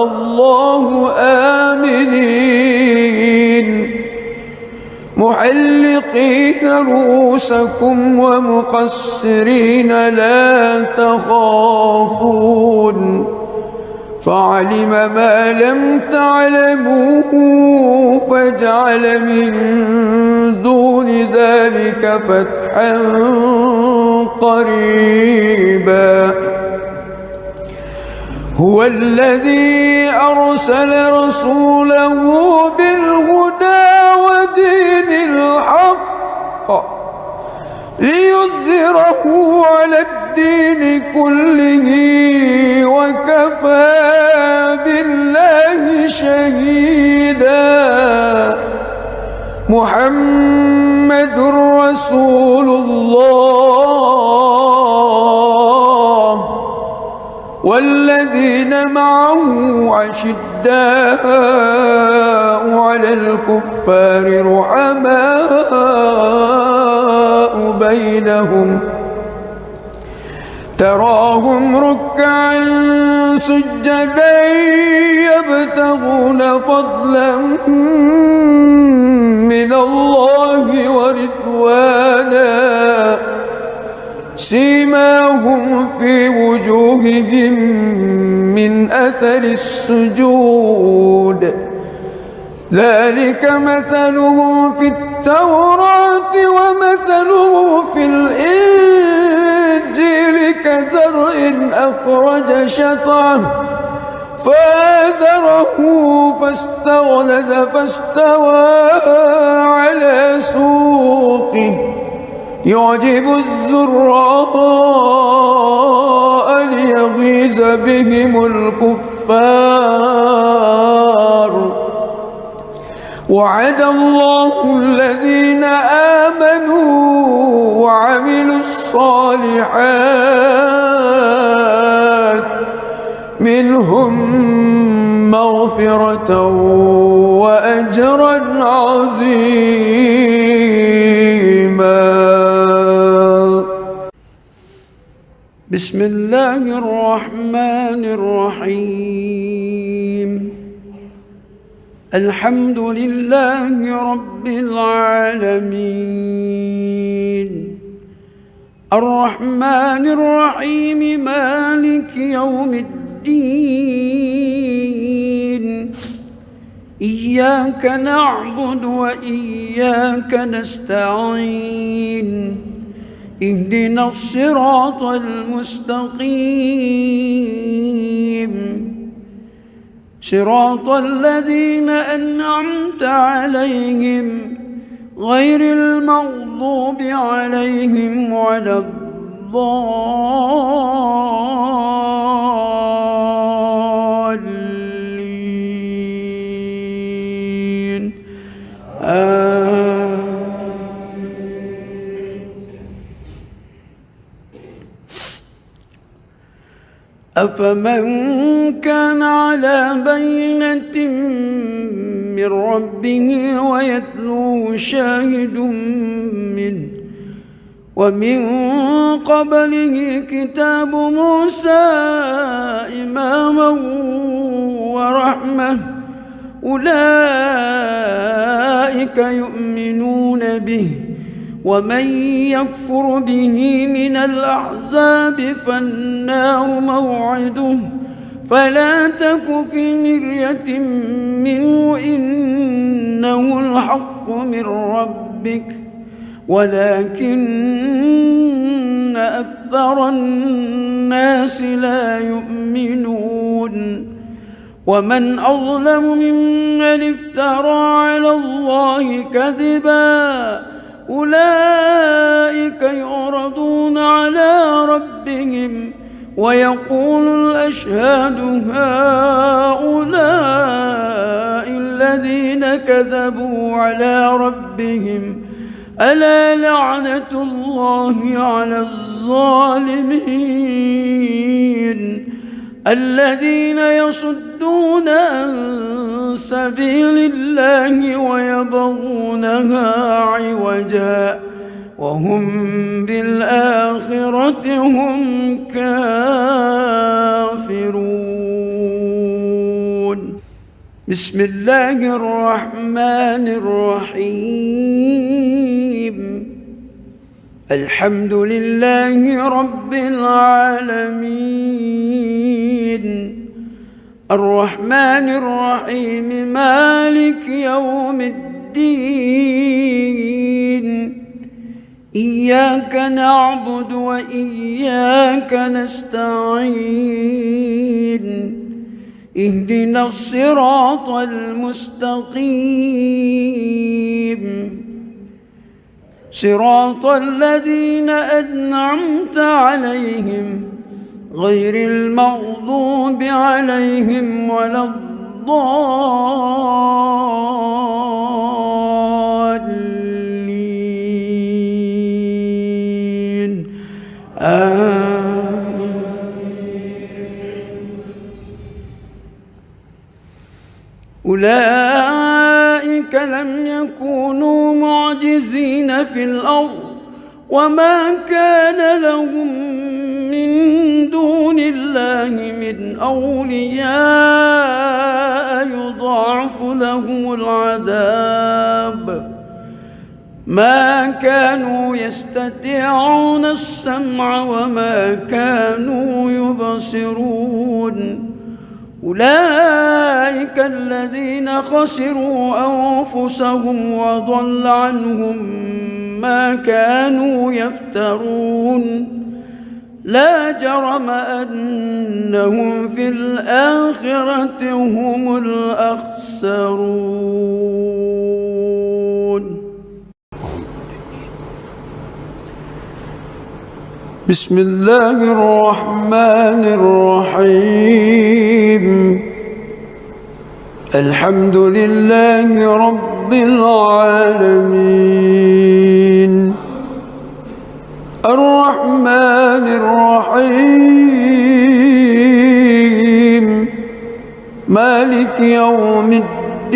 الله آمنين محلقين رؤوسكم ومقصرين لا تخافون فعلم ما لم تعلموا فجعل من دون ذلك فتحا قريبا. هو الذي أرسل رسوله بالهدى ودين الحق ليظهره على الدين كله وكفى بالله شهيدا. محمد رسول الله والذين معه أشداء على الكفار رحماء بينهم تراهم ركعا سجدا يبتغون فضلا من الله ورضوانا سيماهم في وجوههم من أثر السجود ذلك مثلهم في التوراة ومثله في الإنجيل كزرع أخرج شطأه فآزره فاستغلظ فاستوى على سوقه يعجب الزراء ليغيظ بهم الكفار. وعد الله الذين آمنوا وعملوا الصالحات منهم مغفرة وأجرا عظيما. بسم الله الرحمن الرحيم. الحمد لله رب العالمين الرحمن الرحيم مالك يوم الدين إياك نعبد وإياك نستعين اهدنا الصراط المستقيم صراط الذين أنعمت عليهم غير المغضوب عليهم ولا الضالين أفمن كان على بينة من ربه ويتلوه شاهد منه ومن قبله كتاب موسى إماما ورحمة أولئك يؤمنون به ومن يكفر به من الأحزاب فالنار موعده فلا تك في مرية منه إنه الحق من ربك ولكن أكثر الناس لا يؤمنون ومن أظلم ممن افترى على الله كذبا أولئك يعرضون على ربهم ويقول الأشهاد هؤلاء الذين كذبوا على ربهم ألا لعنة الله على الظالمين الذين يصدون عن سبيل الله ويبغونها عوجا وهم بالآخرة هم كافرون بسم الله الرحمن الرحيم الحمد لله رب العالمين الرحمن الرحيم مالك يوم الدين إياك نعبد وإياك نستعين اهدنا الصراط المستقيم صراط الذين أنعمت عليهم غير المغضوب عليهم ولا الضالين أولئك لم يكونوا معجزين في الأرض وما كان لهم من دون الله من أولياء يضاعف لهم العذاب ما كانوا يستطيعون السمع وما كانوا يبصرون أولئك الذين خسروا أنفسهم وضل عنهم ما كانوا يفترون لا جرم أنهم في الآخرة هم الأخسرون بسم الله الرحمن الرحيم الحمد لله رب العالمين الرحمن الرحيم مالك يوم الدين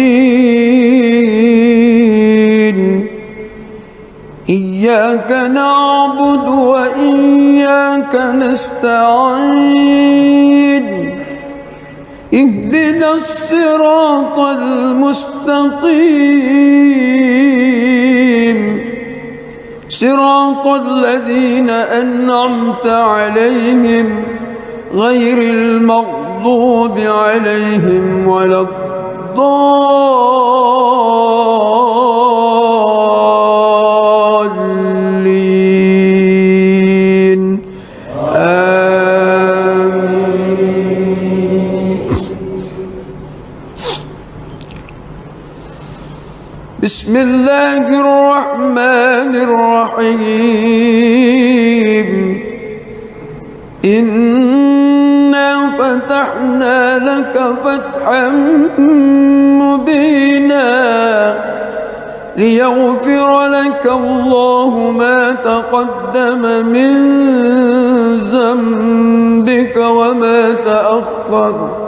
إياك نعبد وإياك نستعين اهدنا الصراط المستقيم صراط الذين أنعمت عليهم غير المغضوب عليهم ولا الضالين آمين. بسم بسم الله الرحمن الرحيم إنا فتحنا لك فتحا مبينا ليغفر لك الله ما تقدم من ذنبك وما تأخر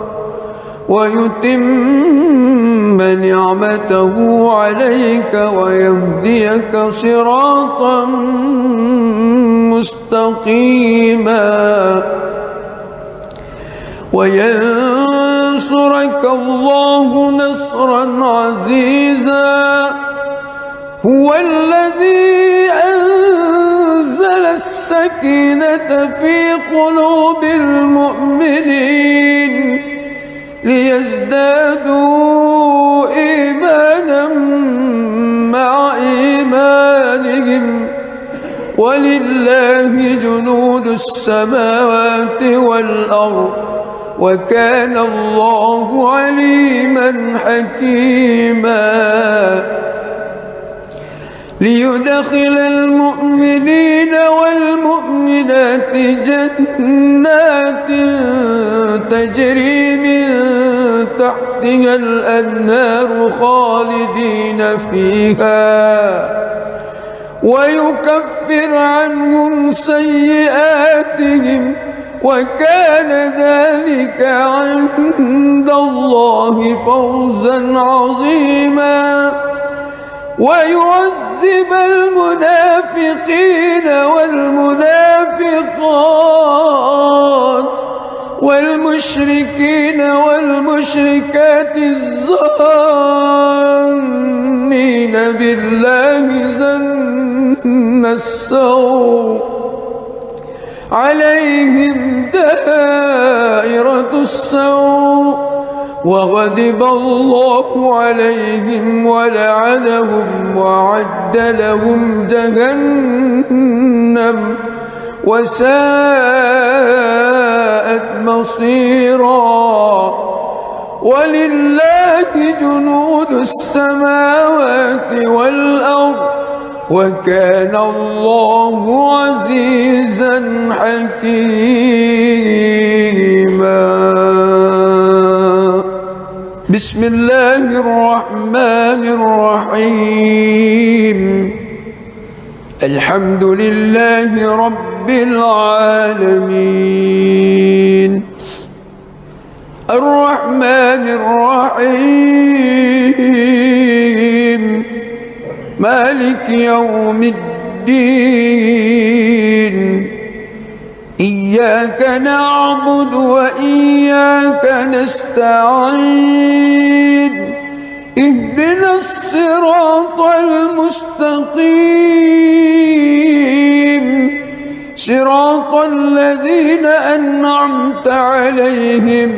ويتم نعمته عليك ويهديك صراطا مستقيما وينصرك الله نصرا عزيزا هو الذي أنزل السكينة في قلوب المؤمنين ليزدادوا إيمانا مع إيمانهم ولله جنود السماوات والأرض وكان الله عليما حكيما ليدخل المؤمنين والمؤمنات جنات تجري من تحتها الأنهار خالدين فيها ويكفر عنهم سيئاتهم وكان ذلك عند الله فوزا عظيما ويعذب المنافقين والمنافقات والمشركين والمشركات الظانين بالله ظن السوء عليهم دائرة السوء وغضب الله عليهم ولعنهم وأعد لهم جهنم وساءت مصيرا ولله جنود السماوات والأرض وكان الله عزيزا حكيما بسم الله الرحمن الرحيم الحمد لله رب العالمين الرحمن الرحيم مالك يوم الدين إياك نعبد وإياك نستعين اهدنا الصراط المستقيم صراط الذين أنعمت عليهم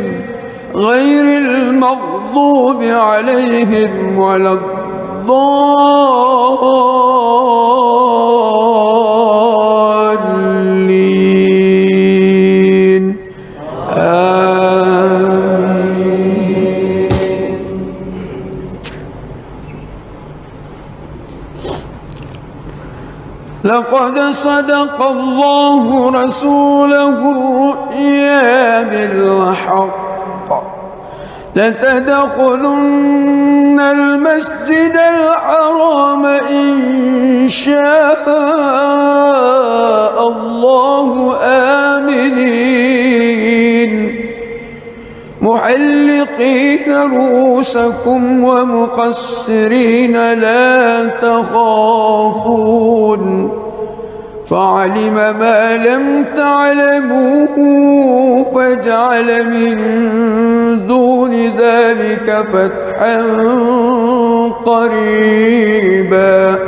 غير المغضوب عليهم ولا الضالين آمين لقد صدق الله رسوله الرؤيا بالحق لتدخلن المسجد الحرام إن شاء الله آمنين محلقين رؤوسكم ومقصرين لا تخافون فعلم ما لم تعلموا فجعل من دون ذلك فتحا قريبا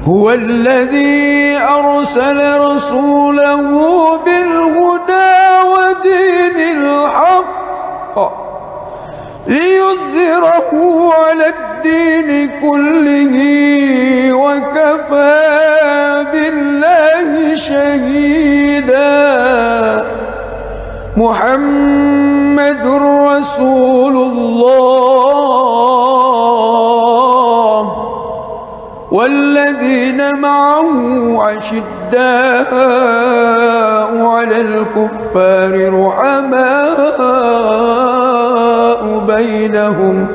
هو الذي أرسل رسوله بالهدى ودين الحق ليظهره على الدين كله وكفى بالله شهيدا محمد رسول الله والذين معه أشداء على الكفار رحماء بينهم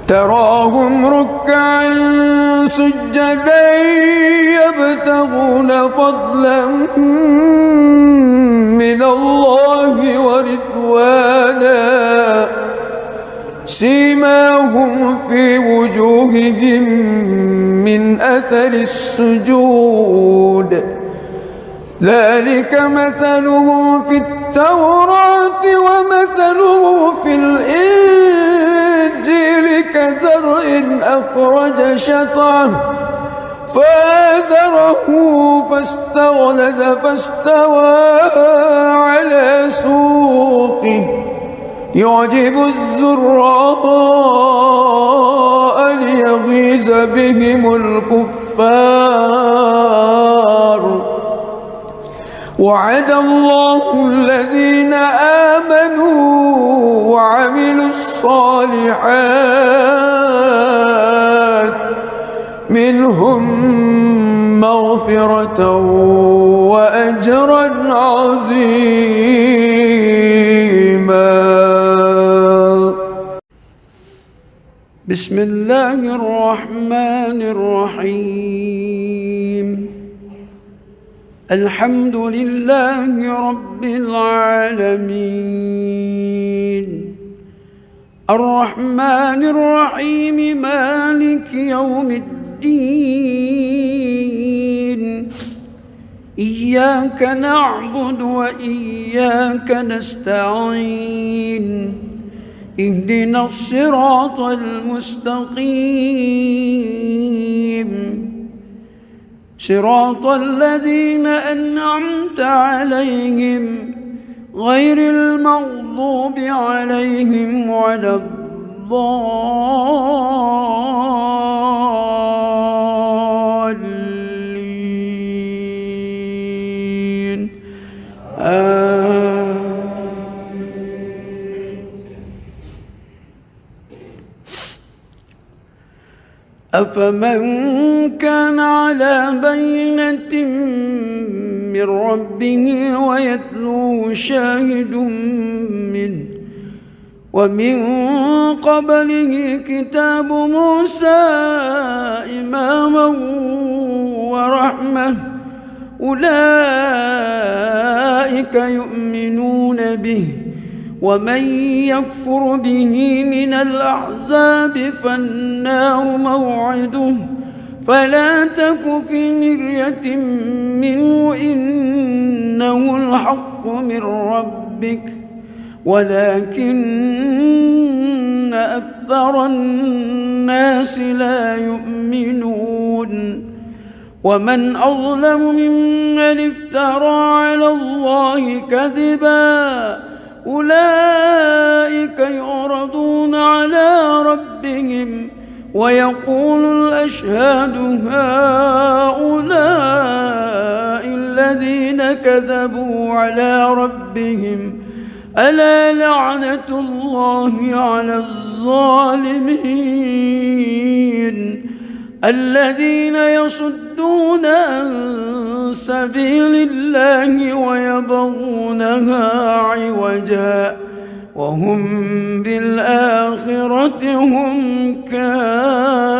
تراهم ركعا سجدا يبتغون فضلا من الله ورضوانا سيماهم في وجوههم من أثر السجود ذلك مثلهم في التوراة ومثله في الإنجيل كزرع أخرج شطأه فآزره فاستغلظ فاستوى على سوقه يعجب الزراء ليغيظ بهم الكفار وعد الله الذين آمنوا وعملوا الصالحات منهم مغفرة وأجرا عظيما. بسم الله الرحمن الرحيم. الحمد لله رب العالمين الرحمن الرحيم مالك يوم الدين إياك نعبد وإياك نستعين اهدنا الصراط المستقيم صراط الذين أنعمت عليهم غير المغضوب عليهم ولا الضالين أفمن كان على بينة من ربه ويتلوه شاهد منه ومن قبله كتاب موسى إماما ورحمة أولئك يؤمنون به ومن يكفر به من الأحزاب فالنار موعده فلا تك في مرية منه إنه الحق من ربك ولكن أكثر الناس لا يؤمنون ومن أظلم ممن افترى على الله كذبا أولئك يعرضون على ربهم ويقول الأشهاد هؤلاء الذين كذبوا على ربهم ألا لعنة الله على الظالمين الذين يصدون عن سبيل الله ويبغونها عوجا وهم بالآخرة هم كافرون.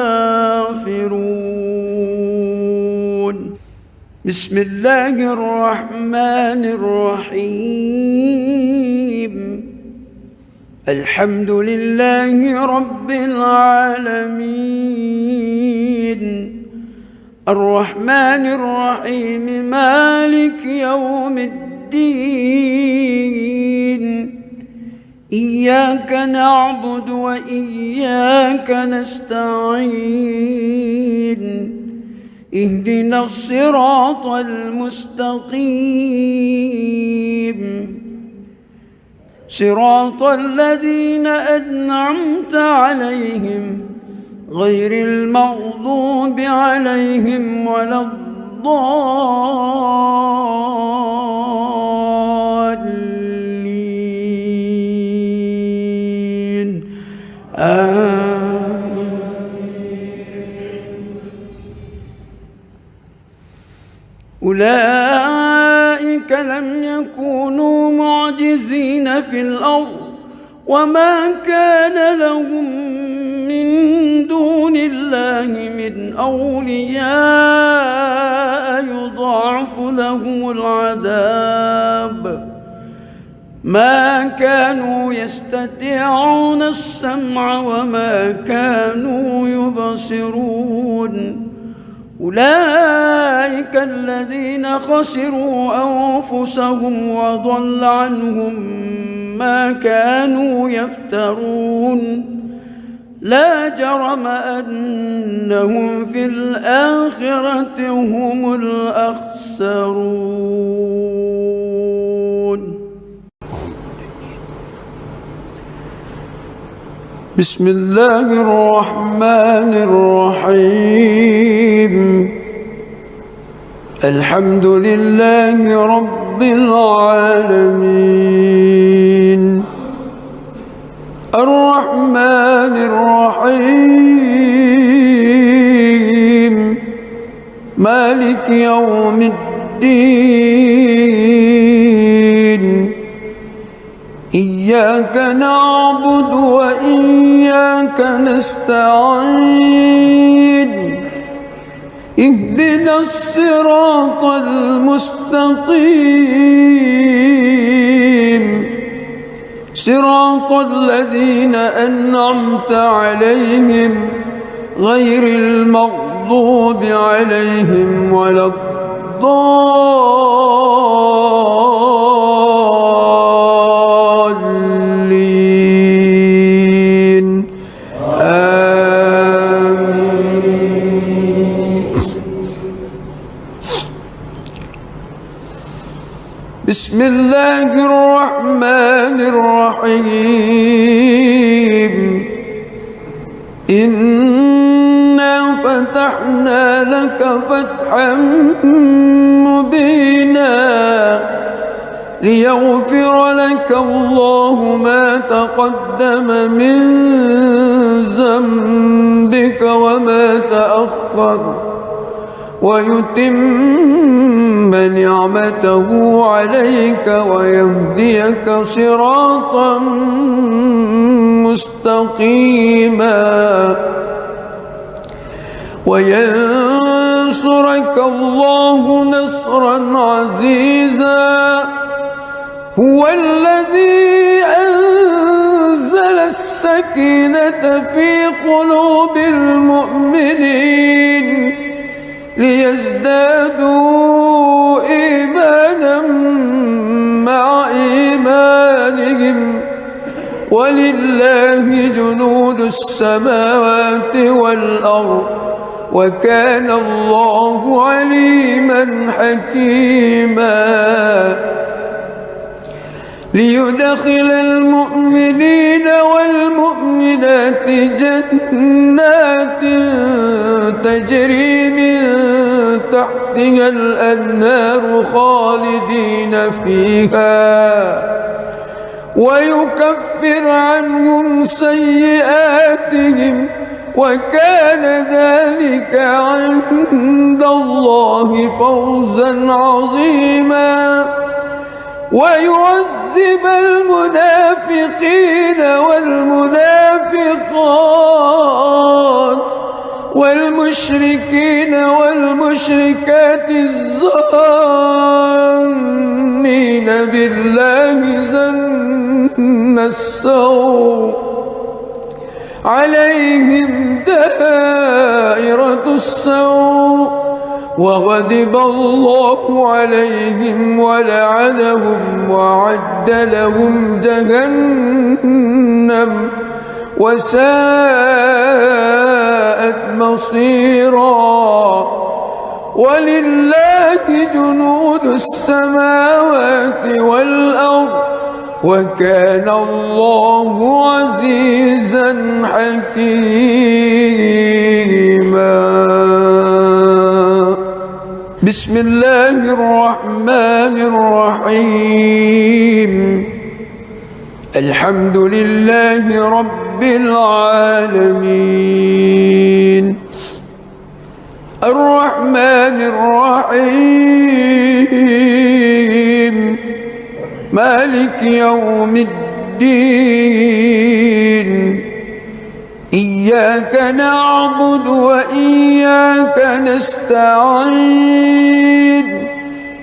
بسم الله الرحمن الرحيم الحمد لله رب العالمين الرحمن الرحيم مالك يوم الدين إياك نعبد وإياك نستعين اهدنا الصراط المستقيم صراط الذين أنعمت عليهم غير المغضوب عليهم ولا الضالين أولئك لم يكونوا معجزين في الأرض وما كان لهم من دون الله من أولياء يضاعف لهم العذاب ما كانوا يستطيعون السمع وما كانوا يبصرون أولئك الذين خسروا أنفسهم وضل عنهم ما كانوا يفترون لا جرم أنهم في الآخرة هم الأخسرون. بسم الله الرحمن الرحيم الحمد لله رب العالمين الرحمن الرحيم مالك يوم الدين إياك نعبد وإياك نستعين اهدنا الصراط المستقيم صراط الذين أنعمت عليهم غير المغضوب عليهم ولا الضالين آمين. بسم الله الرحمن الرحيم إنا فتحنا لك فتحا مبينا ليغفر لك الله ما تقدم من ذنبك وما تأخر ويتم نعمته عليك ويهديك صراطا مستقيما وينصرك الله نصرا عزيزا هو الذي أنزل السكينة في قلوب المؤمنين ليزدادوا إيمانا مع إيمانهم ولله جنود السماوات والأرض وكان الله عليما حكيما ليدخل المؤمنين والمؤمنات جنات تجري من تحتها الأنهار خالدين فيها ويكفر عنهم سيئاتهم وكان ذلك عند الله فوزا عظيما ويعذب المنافقين والمنافقات والمشركين والمشركات الظانين بالله ظن السوء عليهم دائرة السوء وغضب الله عليهم ولعنهم وأعد لهم جهنم وساءت مصيرا ولله جنود السماوات والأرض وكان الله عزيزا حكيما. بسم الله الرحمن الرحيم الحمد لله رب العالمين الرحمن الرحيم مالك يوم الدين إياك نعبد وإياك نستعين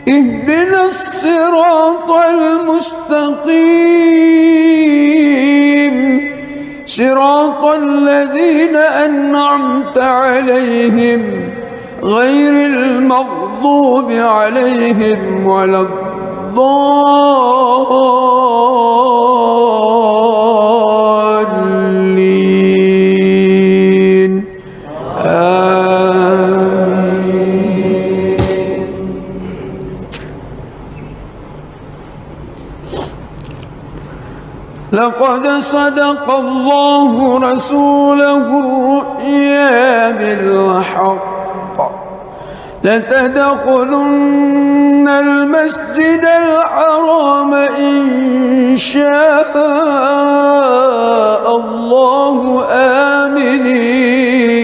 اهدنا الصراط المستقيم صراط الذين أنعمت عليهم غير المغضوب عليهم ولا الضالين آمين. لقد صدق الله رسوله الرؤيا بالحق لتدخلن المسجد الحرام إن شاء الله آمنين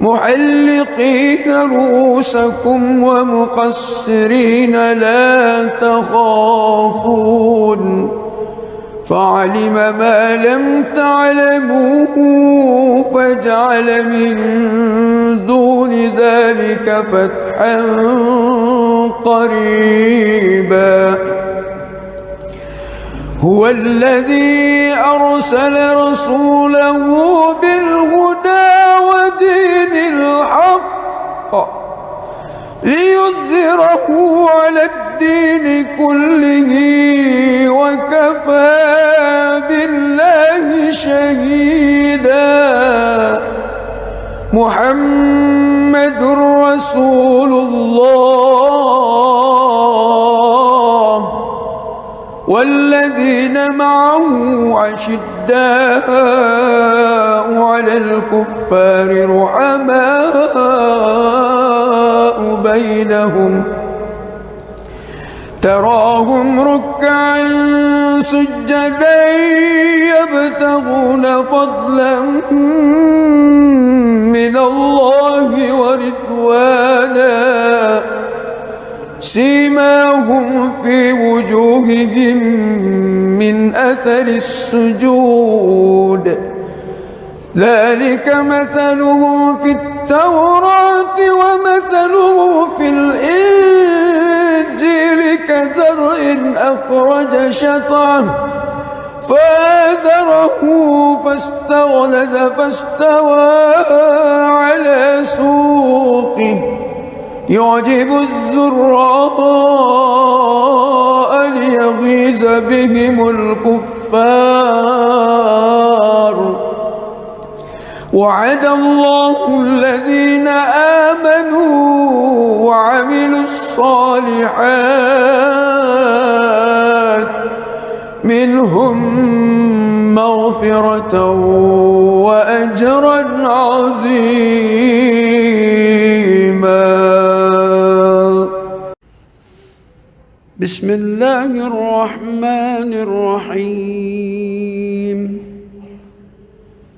محلقين رؤوسكم ومقصرين لا تخافون فعلم ما لم تعلموا فجعل من دون ذلك فتحا قريبا هو الذي أرسل رسوله بالهدى ودين الحق ليظهره على الدين كله وكفى بالله شهيدا محمد رسول الله والذين معه أشداء على الكفار رحماء بينهم تراهم ركعا سجدا يبتغون فضلا من الله ورضوانا سيماهم في وجوههم من أثر السجود ذلك مثلهم في التوراة ومثله في الإنجيل كزرع أخرج شطأه فآزره فاستغلظ فاستوى على سوقه يعجب الزراء ليغيظ بهم الكفار وعد الله الذين آمنوا وعملوا الصالحات منهم مغفرة وأجرا عظيما. بسم الله الرحمن الرحيم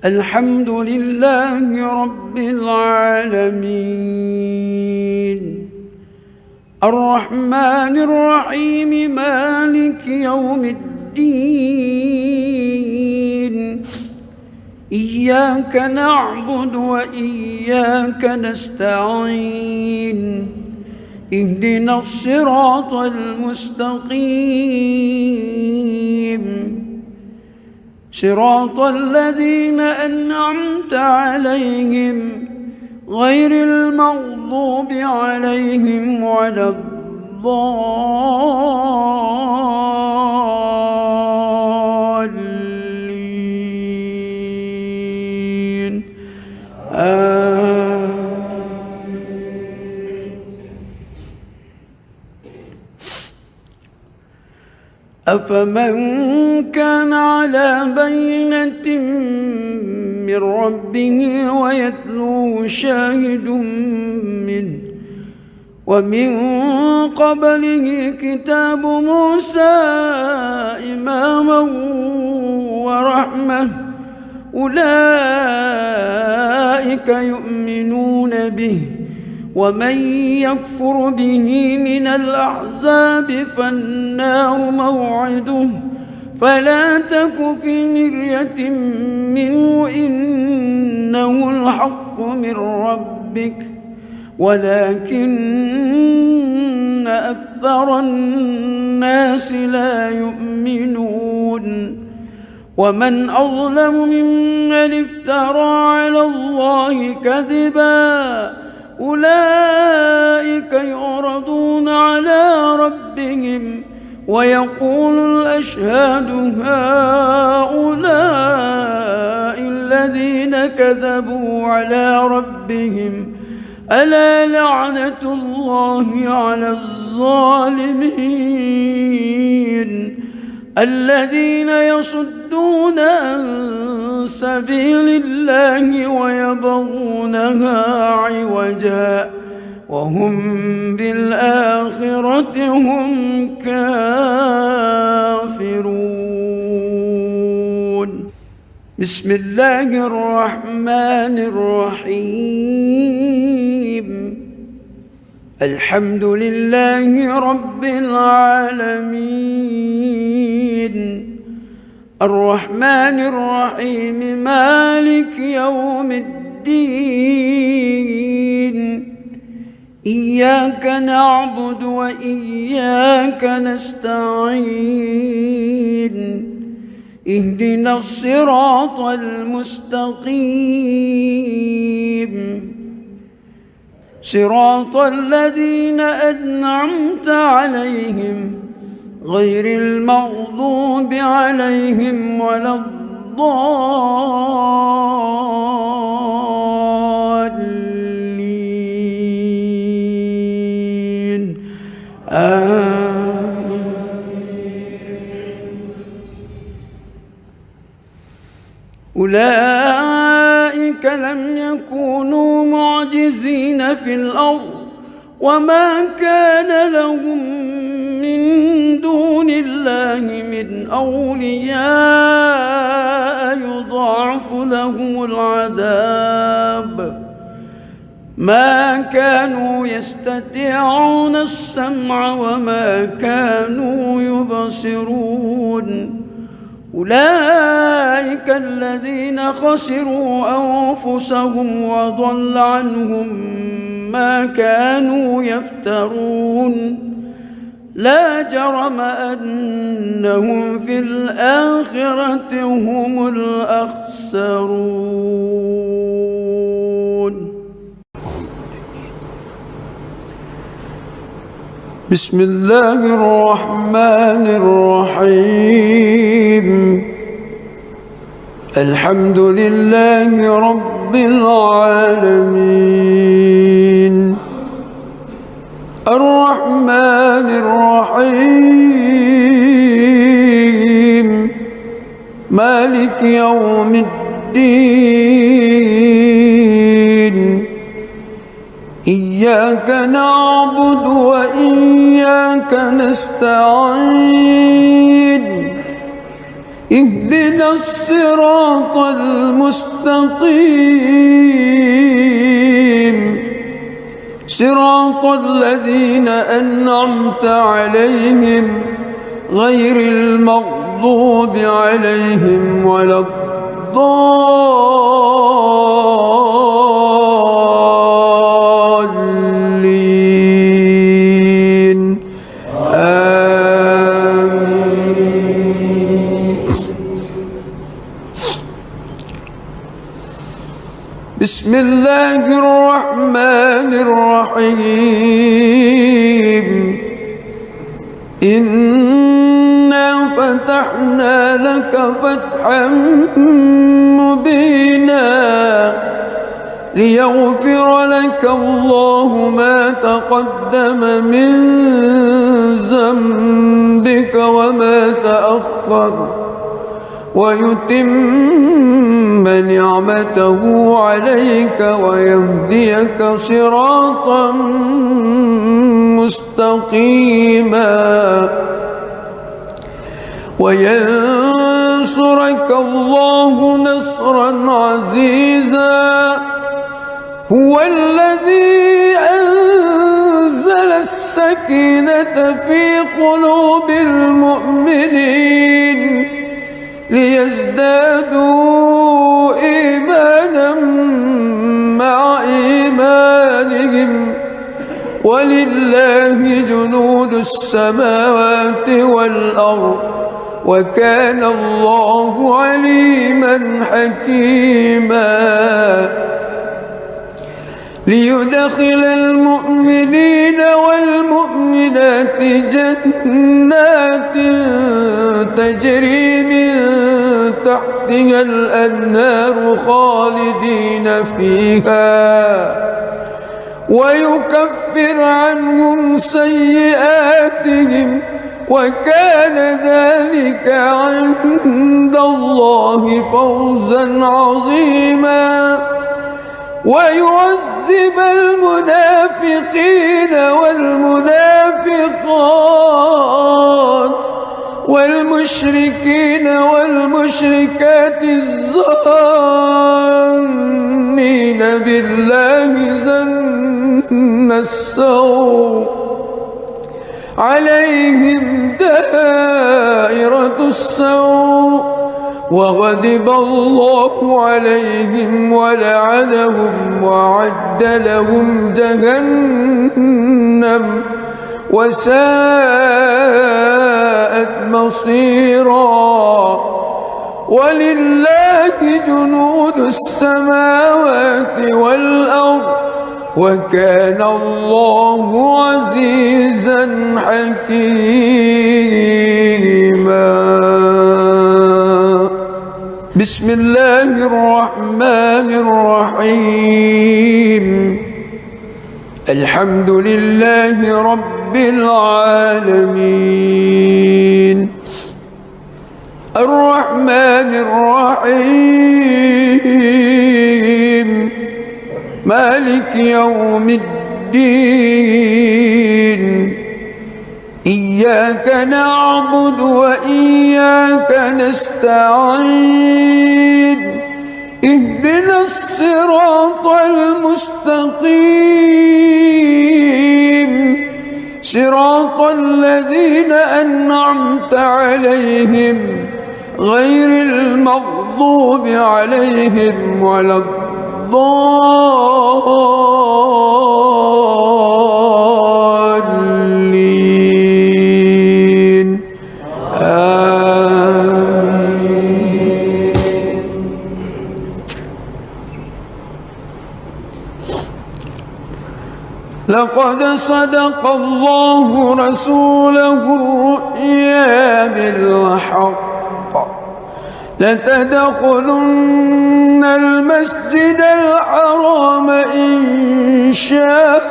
الحمد لله رب العالمين الرحمن الرحيم مالك يوم الدين إياك نعبد وإياك نستعين اهدنا الصراط المستقيم صراط الذين أنعمت عليهم غير المغضوب عليهم ولا الضالين أفمن كان على بينة من ربه ويتلوه شاهد منه ومن قبله كتاب موسى إماما ورحمة أولئك يؤمنون به ومن يكفر به من الأحزاب فالنار موعده فلا تك في مرية منه إنه الحق من ربك ولكن أكثر الناس لا يؤمنون ومن أظلم ممن افترى على الله كذبا أولئك يعرضون على ربهم ويقول الأشهاد هؤلاء الذين كذبوا على ربهم ألا لعنة الله على الظالمين الذين يصدون عن سبيل الله ويبغونها عوجا وهم بالآخرة هم كافرون. بسم الله الرحمن الرحيم. الحمد لله رب العالمين الرحمن الرحيم مالك يوم الدين إياك نعبد وإياك نستعين اهدنا الصراط المستقيم صراط الذين أنعمت عليهم غير المغضوب عليهم ولا الضالين آمين. أولئك لم يكونوا معجزين في الأرض وما كان لهم من دون الله من أولياء يضاعف لهم العذاب ما كانوا يستطيعون السمع وما كانوا يبصرون أولئك الذين خسروا أنفسهم وضل عنهم ما كانوا يفترون لا جرم أنهم في الآخرة هم الأخسرون. بسم الله الرحمن الرحيم. الحمد لله رب العالمين الرحمن الرحيم مالك يوم الدين إياك نعبد وإياك نستعين اهدنا الصراط المستقيم صراط الذين أنعمت عليهم غير المغضوب عليهم ولا الضالين آمين. بسم الله الرحمن الرحيم إنا فتحنا لك فتحا مبينا ليغفر لك الله ما تقدم من ذنبك وما تأخر ويتم نعمته عليك ويهديك صراطا مستقيما وينصرك الله نصرا عزيزا هو الذي السكينة في قلوب المؤمنين ليزدادوا إيمانا مع إيمانهم ولله جنود السماوات والأرض وكان الله عليما حكيما ليدخل المؤمنين والمؤمنات جنات تجري من تحتها الأنهار خالدين فيها ويكفر عنهم سيئاتهم وكان ذلك عند الله فوزا عظيما ويعذب المنافقين والمنافقات والمشركين والمشركات الظانين بالله ظن السوء عليهم دائرة السوء وغضب الله عليهم ولعنهم وأعد لهم جهنم وساءت مصيرا ولله جنود السماوات والأرض وكان الله عزيزا حكيما بسم الله الرحمن الرحيم الحمد لله رب العالمين الرحمن الرحيم مالك يوم الدين إياك نعبد وإياك نستعين اهدنا الصراط المستقيم صراط الذين أنعمت عليهم غير المغضوب عليهم ولا الضالين آمين. لقد صدق الله رسوله الرؤيا بالحق لتدخلن المسجد الحرام إن شاء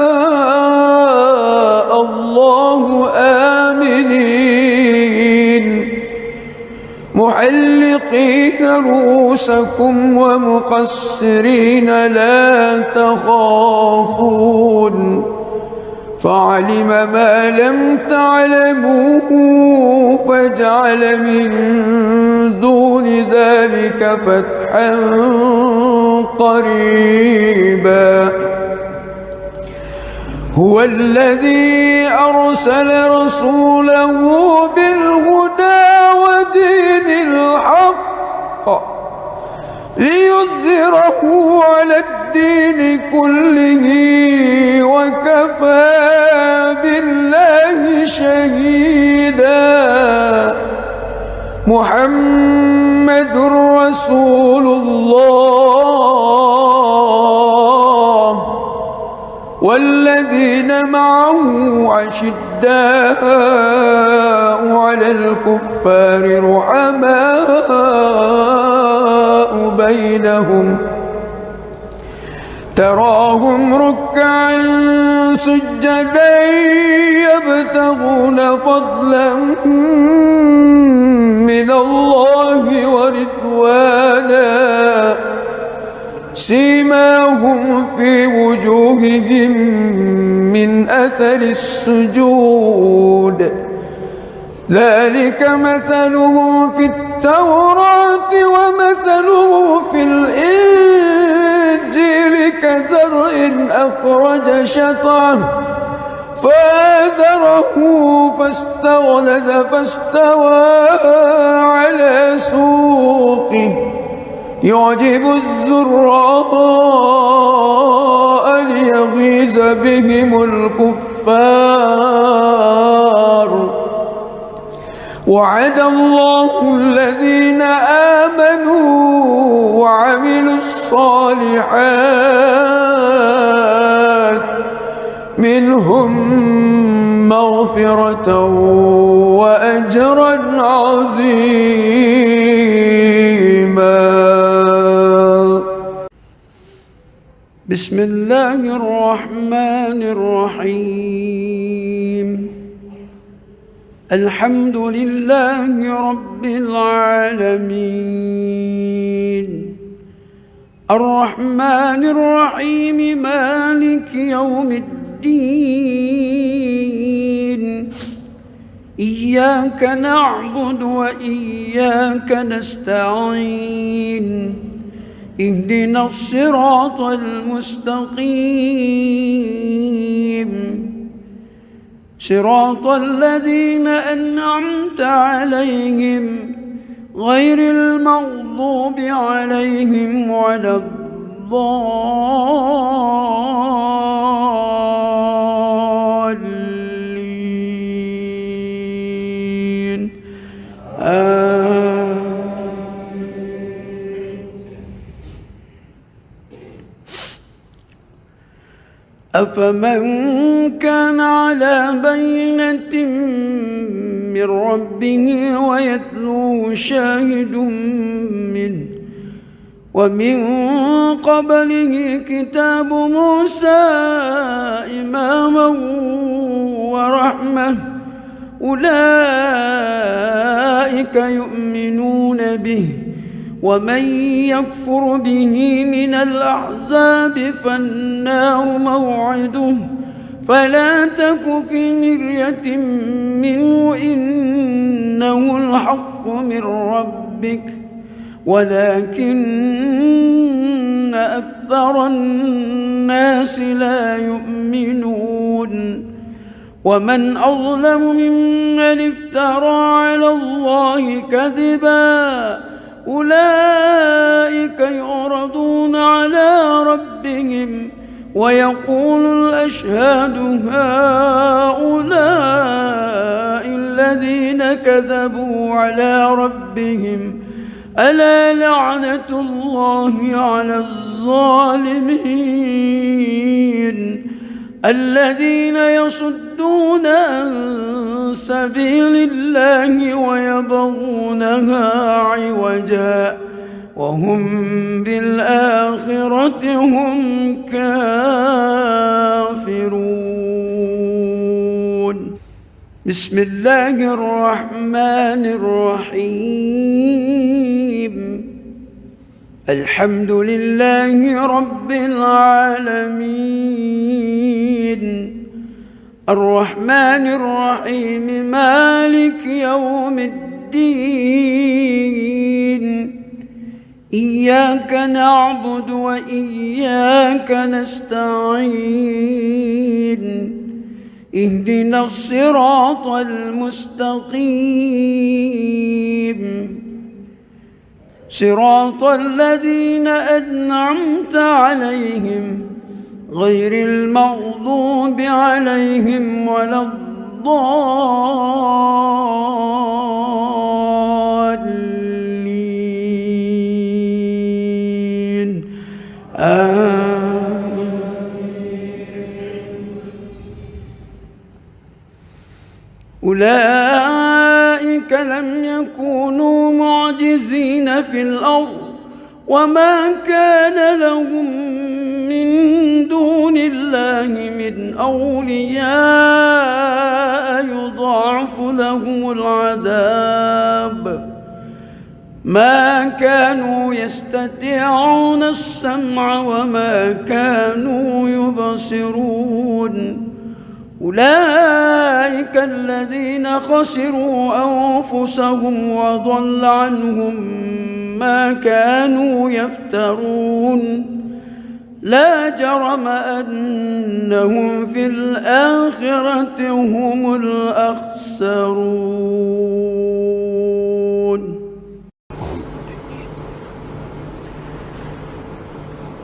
الله آمنين محلقين رؤوسكم ومقصرين لا تخافون فعلم ما لم تعلموا فجعل من دون ذلك فتحا قريبا هو الذي أرسل رسوله بالهدى ودين الحق ليظهره على الدين كله وكفى بالله شهيدا محمد رسول الله والذين معه أشداء على الكفار رحماء بينهم تراهم ركعا سجدا يبتغون فضلا من الله ورضوانا سيماهم في وجوههم من أثر السجود ذلك مثله في التوراة ومثله في الإنجيل كزرع أخرج شطأه فآزره فاستغلظ فاستوى على سوقه يعجب الزراء ليغيظ بهم الكفار وعد الله الذين آمنوا وعملوا الصالحات منهم مغفرة وأجرا عظيما. بسم الله الرحمن الرحيم. الحمد لله رب العالمين الرحمن الرحيم مالك يوم الدين إياك نعبد وإياك نستعين اهدنا الصراط المستقيم صراط الذين أنعمت عليهم غير المغضوب عليهم ولا الضالين أفمن كان على بينة من ربه ويتلوه شاهد منه ومن قبله كتاب موسى إماما ورحمة أولئك يؤمنون به ومن يكفر به من الأحزاب فالنار موعده فلا تك في مرية منه إنه الحق من ربك ولكن أكثر الناس لا يؤمنون ومن أظلم ممن افترى على الله كذبا أولئك يعرضون على ربهم ويقول الأشهاد هؤلاء الذين كذبوا على ربهم ألا لعنة الله على الظالمين الذين يصدون عن سبيل الله ويبغونها عوجا وهم بالآخرة هم كافرون. بسم الله الرحمن الرحيم. الحمد لله رب العالمين الرحمن الرحيم مالك يوم الدين إياك نعبد وإياك نستعين اهدنا الصراط المستقيم صراط الذين أنعمت عليهم غير المغضوب عليهم ولا الضالين أولئك لم يكونوا معجزين في الأرض وما كان لهم من دون الله من أولياء يضاعف لهم العذاب ما كانوا يستطيعون السمع وما كانوا يبصرون أولئك الذين خسروا أنفسهم وضل عنهم ما كانوا يفترون لا جرم أنهم في الآخرة هم الأخسرون.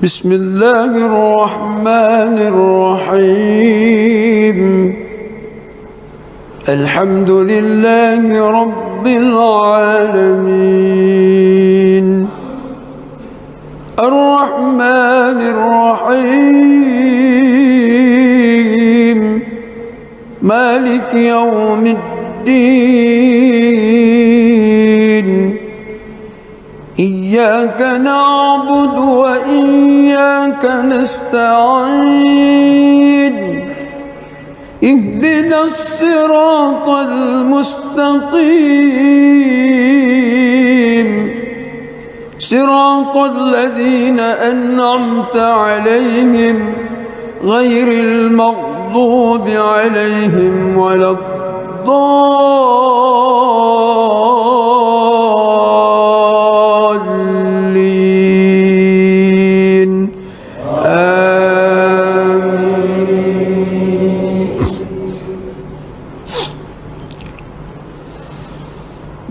بسم الله الرحمن الرحيم. الحمد لله رب العالمين الرحمن الرحيم مالك يوم الدين إياك نعبد وإياك نستعين اهدنا الصراط المستقيم صراط الذين أنعمت عليهم غير المغضوب عليهم ولا الضالين آمين.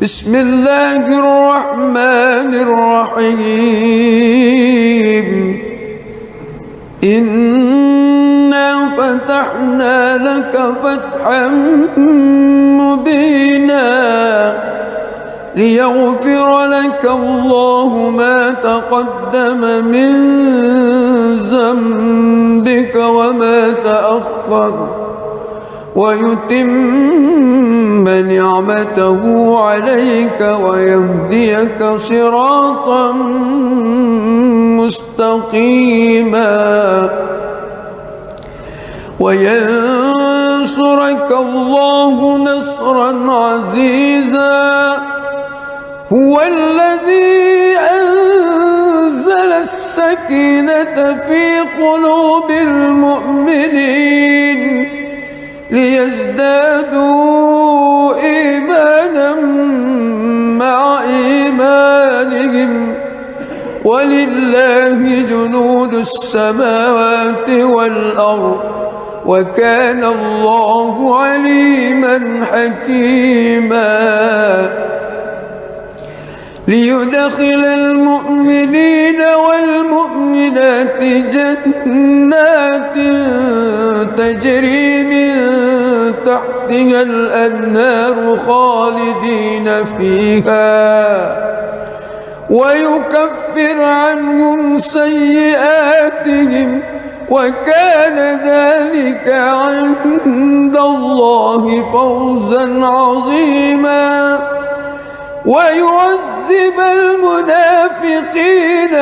بسم الله الرحمن الرحيم. إنا فتحنا لك فتحا مبينا ليغفر لك الله ما تقدم من ذنبك وما تأخر ويتم نعمته عليك ويهديك صراطا مستقيما وينصرك الله نصرا عزيزا. هو الذي أنزل السكينة في قلوب المؤمنين ليزدادوا إيمانا مع إيمانهم ولله جنود السماوات والأرض وكان الله عليما حكيما. ليدخل المؤمنين والمؤمنات جنات تجري من تحتها الأنهار خالدين فيها ويكفر عنهم سيئاتهم وكان ذلك عند الله فوزا عظيما. ويعذب المنافقين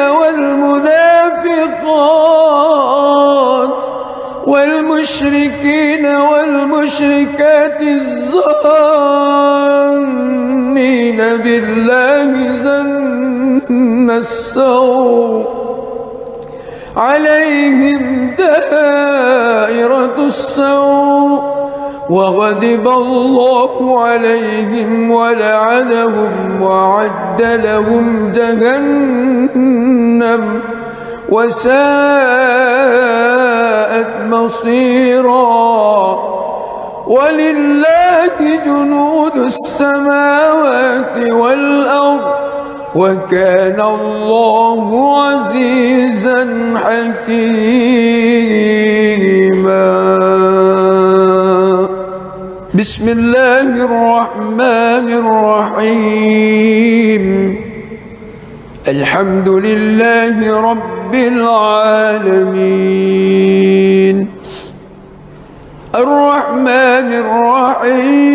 والمنافقات والمشركين والمشركات الظانين بالله ظن السوء عليهم دائرة السوء وغضب الله عليهم ولعنهم وأعد لهم جهنم وساءت مصيرا. ولله جنود السماوات والأرض وكان الله عزيزا حكيما. بسم الله الرحمن الرحيم. الحمد لله رب العالمين الرحمن الرحيم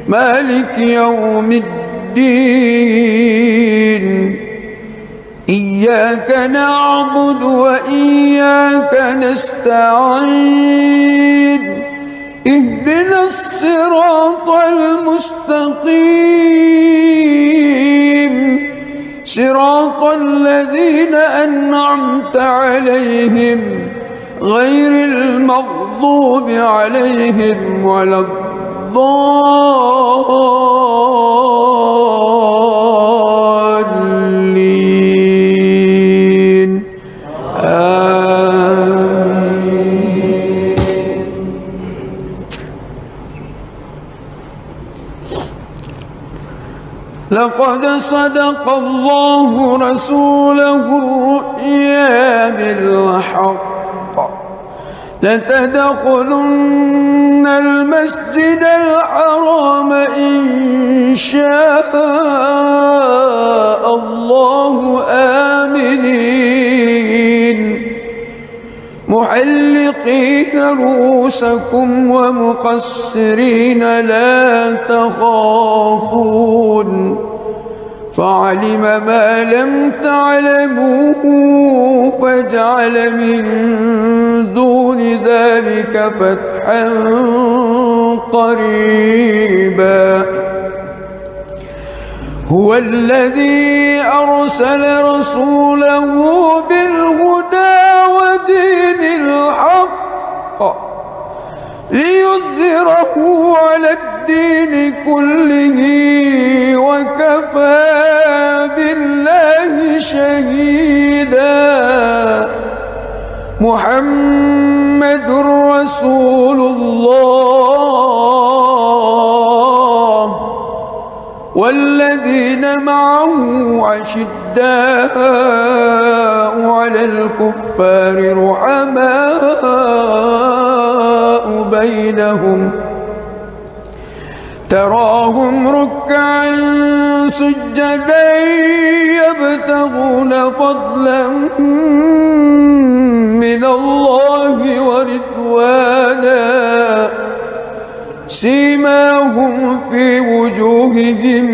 مالك يوم الدين إياك نعبد وإياك نستعين اهدنا الصراط المستقيم صراط الذين أنعمت عليهم غير المغضوب عليهم ولا الضالين. 1. لقد صدق الله رسوله الرؤيا بالحق لتدخلن المسجد الحرام إن شاء الله آمنين محلقين رؤوسكم ومقصرين لا تخافون فعلم ما لم تعلموا فجعل من دون ذلك فتحا قريبا هو الذي أرسل رسوله بالهدى ودين الحق ليظهره على الدين كله وكفى بالله شهيدا محمد رسول الله والذين معه أشداء على الكفار رحماء بينهم تراهم ركعا سجدا يبتغون فضلا من الله ورضوانا سيماهم في وجوههم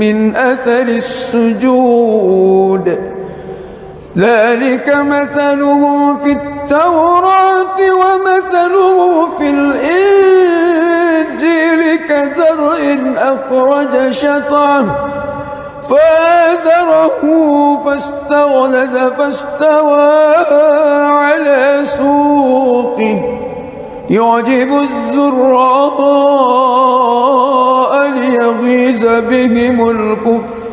من أثر السجود ذلك مثلهم في التوراة ومثلهم في الإنجيل كزرع أخرج شطأه فآزره فاستغلظ فاستوى على سوقه يعجب الزراء ليغيظ بهم الكفار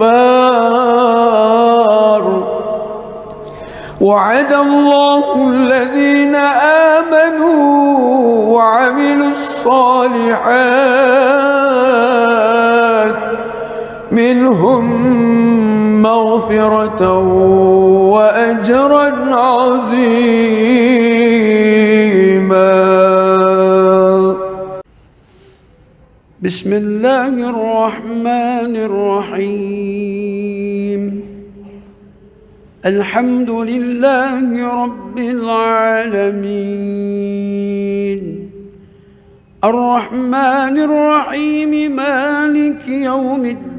وعد الله الذين آمنوا وعملوا الصالحات منهم مغفرة وأجرا عظيما. بسم الله الرحمن الرحيم الحمد لله رب العالمين الرحمن الرحيم مالك يوم الدين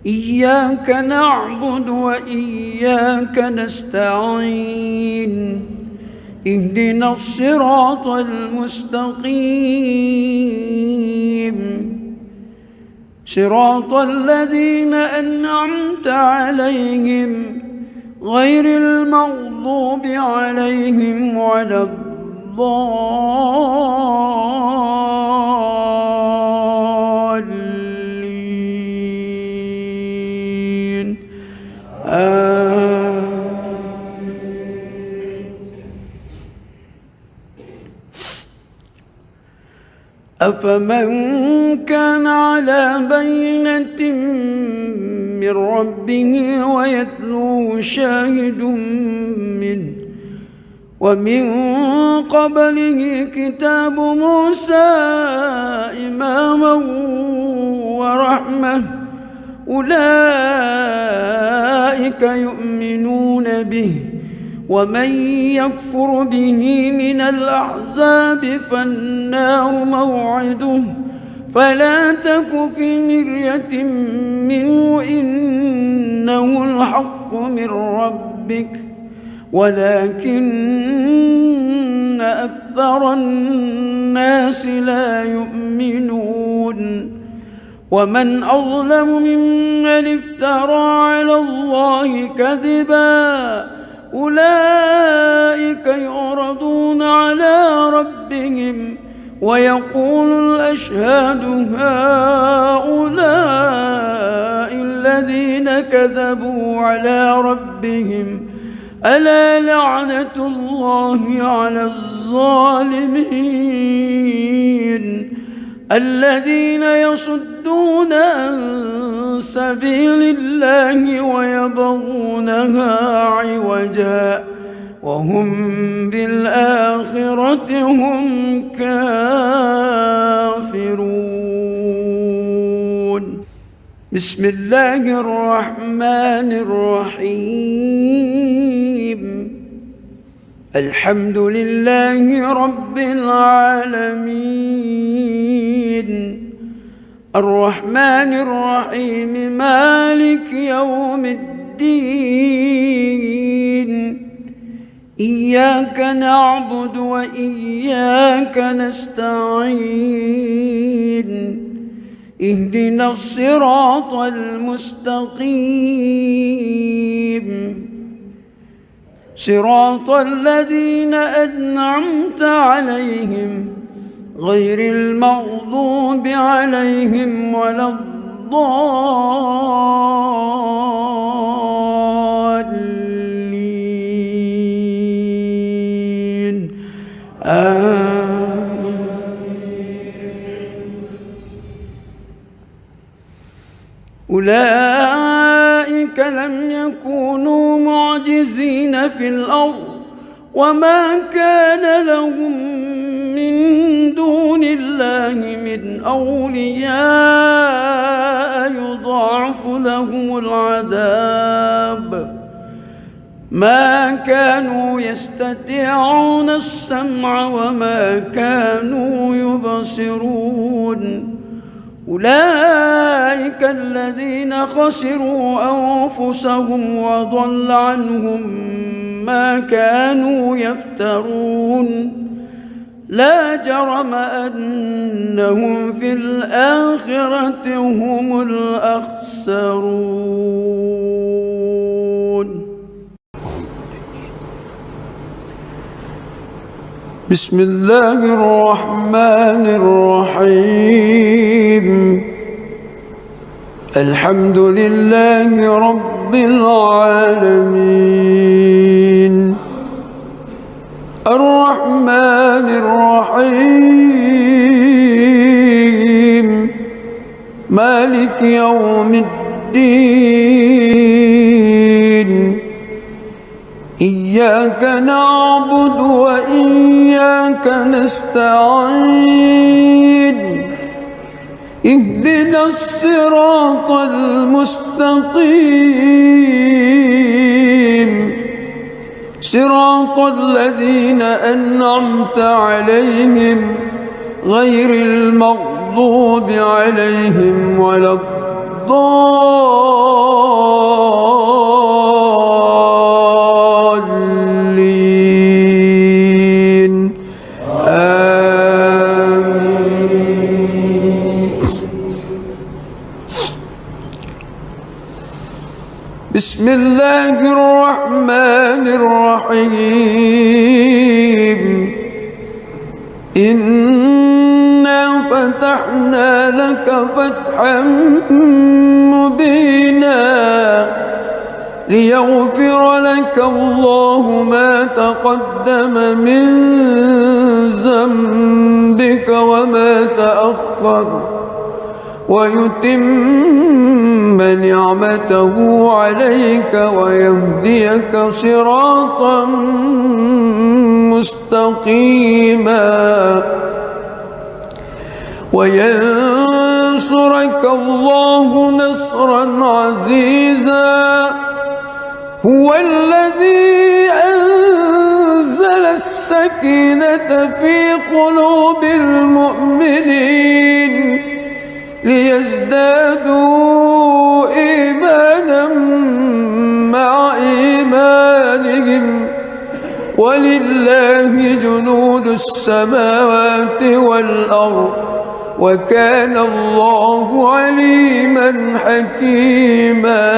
إياك نعبد وإياك نستعين اهدنا الصراط المستقيم صراط الذين أنعمت عليهم غير المغضوب عليهم ولا الضالين أفمن كان على بينة من ربه ويتلوه شاهد منه ومن قبله كتاب موسى إماما ورحمة أولئك يؤمنون به ومن يكفر به من الأحزاب فالنار موعده فلا تك في مرية منه إنه الحق من ربك ولكن أكثر الناس لا يؤمنون ومن أظلم ممن افترى على الله كذبا أولئك يعرضون على ربهم ويقول الأشهاد هؤلاء الذين كذبوا على ربهم ألا لعنة الله على الظالمين الذين يصدون عن سبيل الله ويبغونها عوجا وهم بالآخرة هم كافرون. بسم الله الرحمن الرحيم. الحمد لله رب العالمين الرحمن الرحيم مالك يوم الدين إياك نعبد وإياك نستعين اهدنا الصراط المستقيم صراط الذين أنعمت عليهم غير المغضوب عليهم ولا الضالين آمين. أولئك لم يكونوا معجزين في الأرض وما كان لهم من دون الله من أولياء يضاعف لهم العذاب ما كانوا يستطيعون السمع وما كانوا يبصرون. أولئك الذين خسروا أنفسهم وضل عنهم ما كانوا يفترون. لا جرم أنهم في الآخرة هم الأخسرون. بسم الله الرحمن الرحيم. الحمد لله رب العالمين الرحمن الرحيم مالك يوم الدين إياك نعبد وإياك نستعين اهدنا الصراط المستقيم صراط الذين أنعمت عليهم غير المغضوب عليهم ولا الضالين آمين. بسم الله الرحمن الرحيم إنا فتحنا لك فتحا مبينا ليغفر لك الله ما تقدم من ذنبك وما تأخر ويتم نعمته عليك ويهديك صراطا مستقيما وينصرك الله نصرا عزيزا هو الذي أنزل السكينة في قلوب المؤمنين ليزدادوا إيمانا مع إيمانهم ولله جنود السماوات والأرض وكان الله عليما حكيما.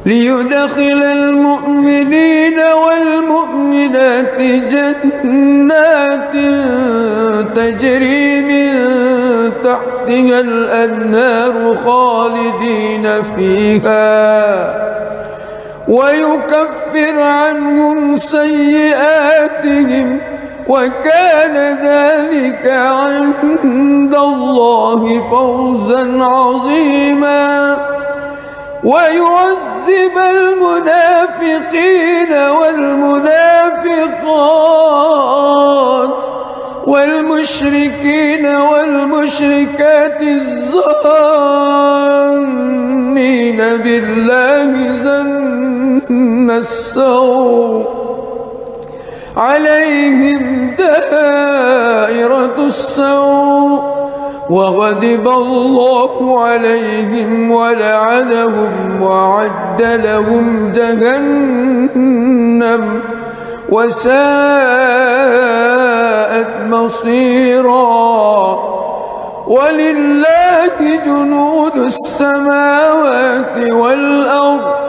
ليدخل المؤمنين والمؤمنات جنات تجري من تحتها الأنهار خالدين فيها ويكفر عنهم سيئاتهم وكان ذلك عند الله فوزا عظيما ويعذب المنافقين والمنافقات والمشركين والمشركات الظانين بالله ظن السوء عليهم دائرة السوء وغضب الله عليهم ولعنهم وأعد لهم جهنم وساءت مصيرا ولله جنود السماوات والأرض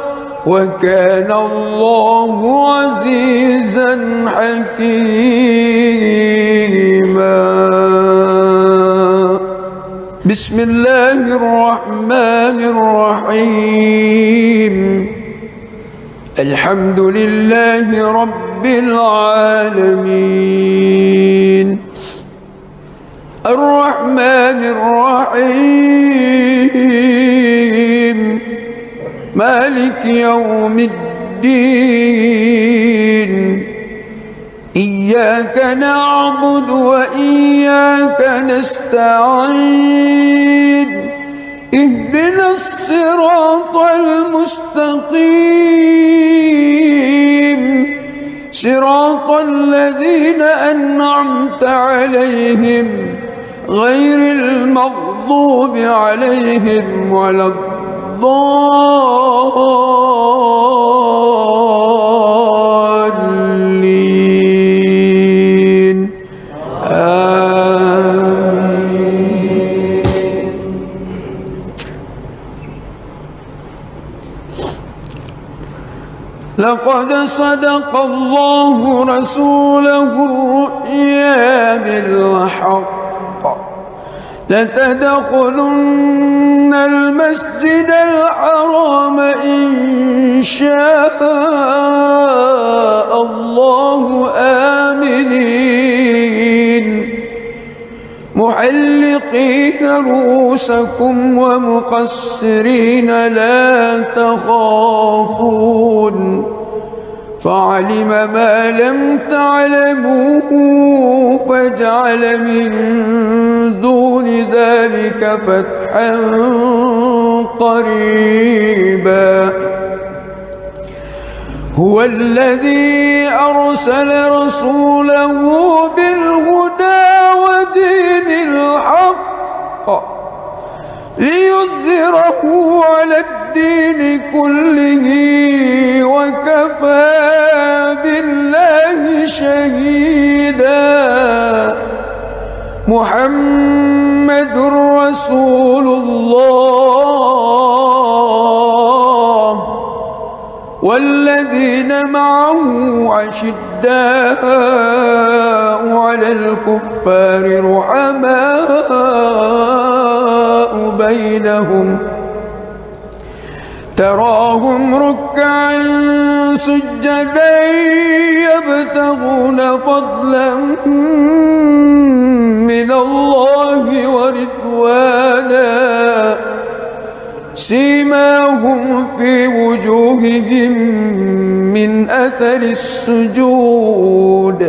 وكان الله عزيزا حكيما. بسم الله الرحمن الرحيم. الحمد لله رب العالمين الرحمن الرحيم مالك يوم الدين إياك نعبد وإياك نستعين اهدنا الصراط المستقيم صراط الذين أنعمت عليهم غير المغضوب عليهم ولا الضالين آمين. لقد صدق الله رسوله الرؤيا بالحق لتدخلن المسجد الحرام إن شاء الله آمنين محلقين رؤوسكم ومقصرين لا تخافون فعلم ما لم تعلموا فجعل من دون ذلك فتحا قريبا. هو الذي أرسل رسوله بالهدى ودين الحق ليظهره على الدين كله وكفى بالله شهيدا. محمد رسول الله والذين معه أشداء على الكفار رحماء بينهم تراهم ركعا سجدا يبتغون فضلا من الله ورضوانا سيماهم في وجوههم من أثر السجود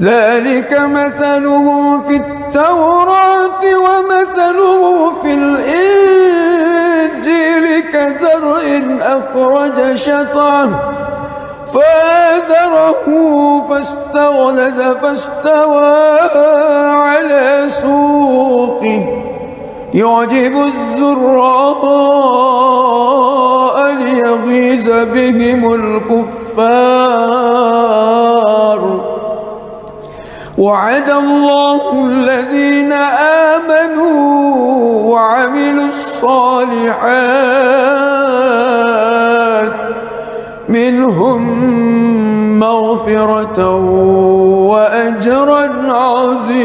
ذلك مثله في التوراة ومثله في الإنجيل كزرع أخرج شطأه فآزره فاستغلظ فاستوى على سوقه يعجب الزراء ليغيظ بهم الكفار. وعد الله الذين آمنوا وعملوا الصالحات منهم مغفرة وأجرا عظيما.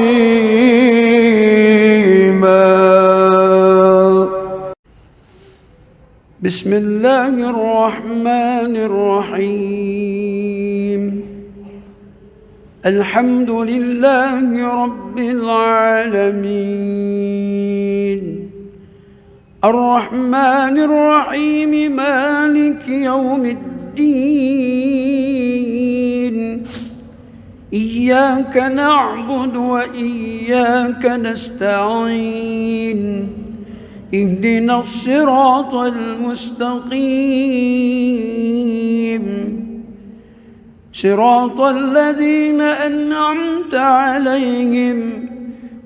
بسم الله الرحمن الرحيم. الحمد لله رب العالمين الرحمن الرحيم مالك يوم الدين إياك نعبد وإياك نستعين اهدنا الصراط المستقيم صراط الذين أنعمت عليهم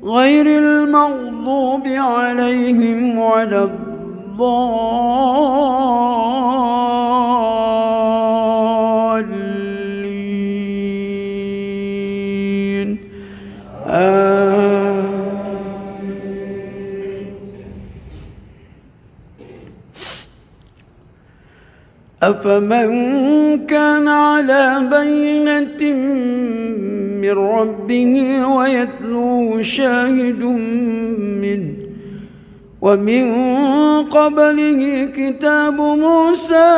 غير المغضوب عليهم ولا الضالين أفمن كان على بينة من ربه ويتلوه شاهد منه ومن قبله كتاب موسى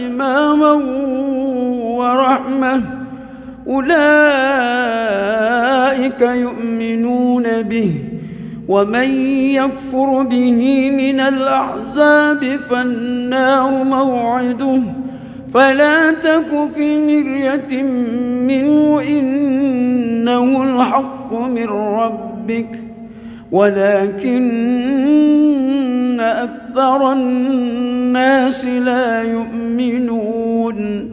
إماما ورحمة أولئك يؤمنون به ومن يكفر به من الأحزاب فالنار موعده فلا تك في مرية منه إنه الحق من ربك ولكن أكثر الناس لا يؤمنون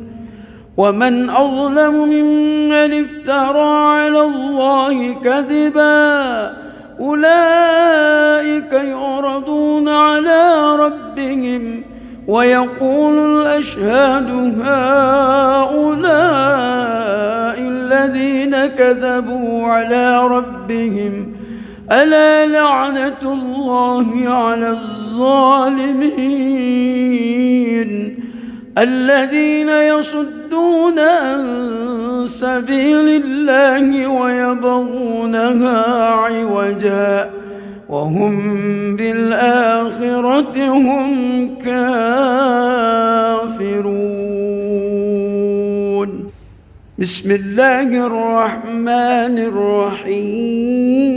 ومن أظلم ممن افترى على الله كذبا أولئك يعرضون على ربهم ويقول الأشهاد هؤلاء الذين كذبوا على ربهم ألا لعنة الله على الظالمين الذين يصدون عن سبيل الله ويبغونها عوجا وهم بالآخرة هم كافرون بسم الله الرحمن الرحيم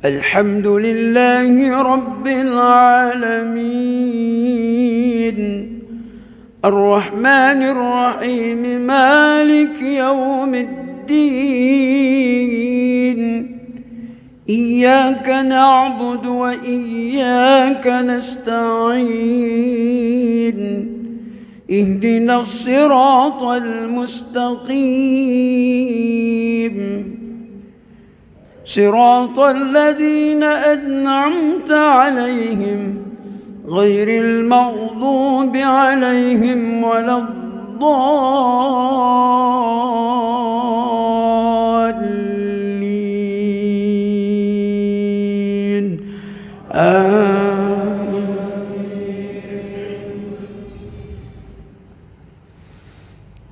الحمد لله رب العالمين الرحمن الرحيم مالك يوم الدين إياك نعبد وإياك نستعين اهدنا الصراط المستقيم صراط الذين أنعمت عليهم غير المغضوب عليهم ولا الضالين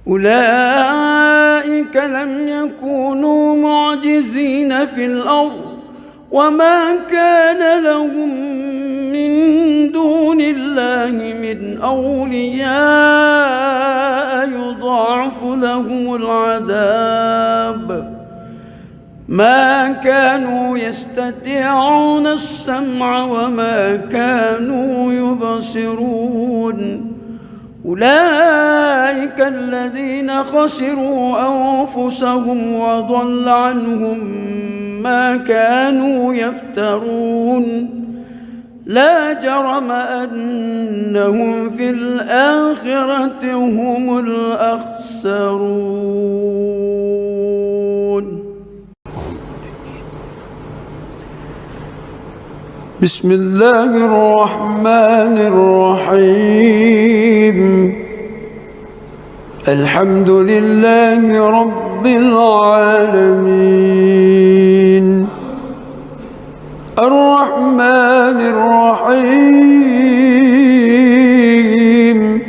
أولئك لم يكونوا معجزين في الأرض وما كان لهم من دون الله من أولياء يضاعف لهم العذاب ما كانوا يستطيعون السمع وما كانوا يبصرون أولئك الذين خسروا أنفسهم وضل عنهم ما كانوا يفترون لا جرم أنهم في الآخرة هم الأخسرون بسم الله الرحمن الرحيم الحمد لله رب العالمين الرحمن الرحيم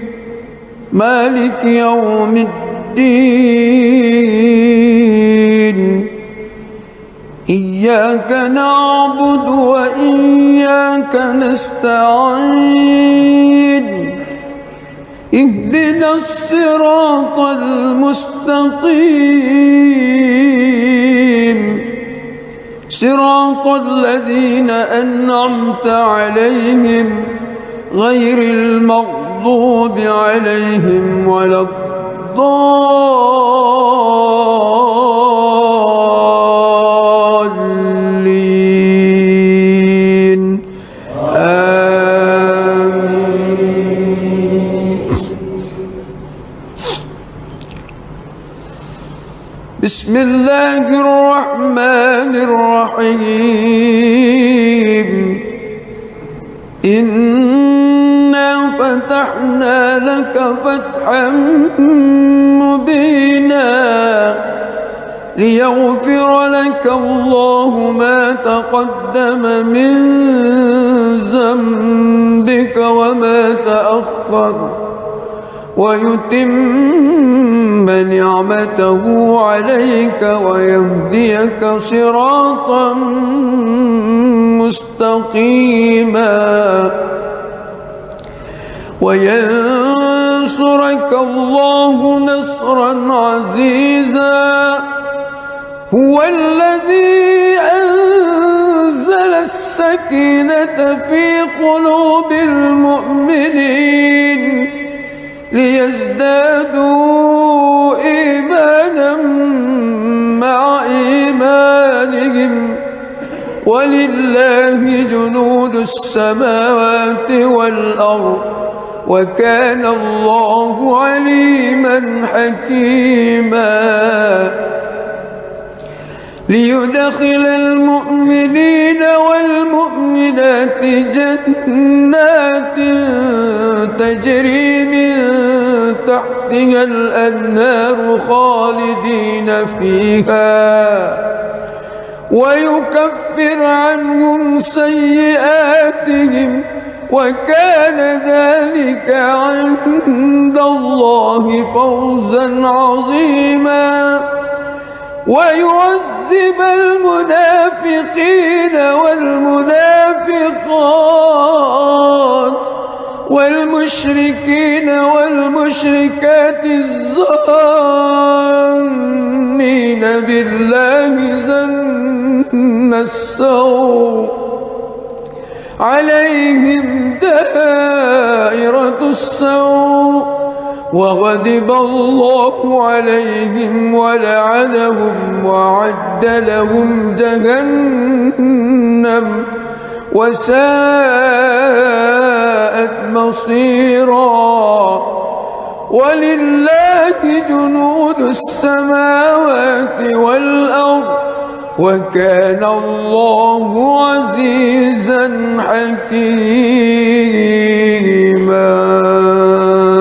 مالك يوم الدين إياك نعبد وإياك نستعين اهدنا الصراط المستقيم صراط الذين أنعمت عليهم غير المغضوب عليهم ولا الضالين آمين. بسم الله الرحمن الرحيم إنا فتحنا لك فتحا مبينا ليغفر لك الله ما تقدم من ذنبك وما تأخر ويتم نعمته عليك ويهديك صراطا مستقيما وينصرك الله نصرا عزيزا هو الذي أنزل السكينة في قلوب المؤمنين ليزدادوا إيمانا مع إيمانهم ولله جنود السماوات والأرض وكان الله عليما حكيما ليدخل المؤمنين والمؤمنات جنات تجري من تحتها الأنهار خالدين فيها ويكفر عنهم سيئاتهم وكان ذلك عند الله فوزا عظيما ويعذب المنافقين والمنافقات والمشركين والمشركات الظانين بالله ظن السوء عليهم دائرة السوء وغضب الله عليهم ولعنهم وأعد لهم جهنم وساءت مصيرا ولله جنود السماوات والأرض وكان الله عزيزا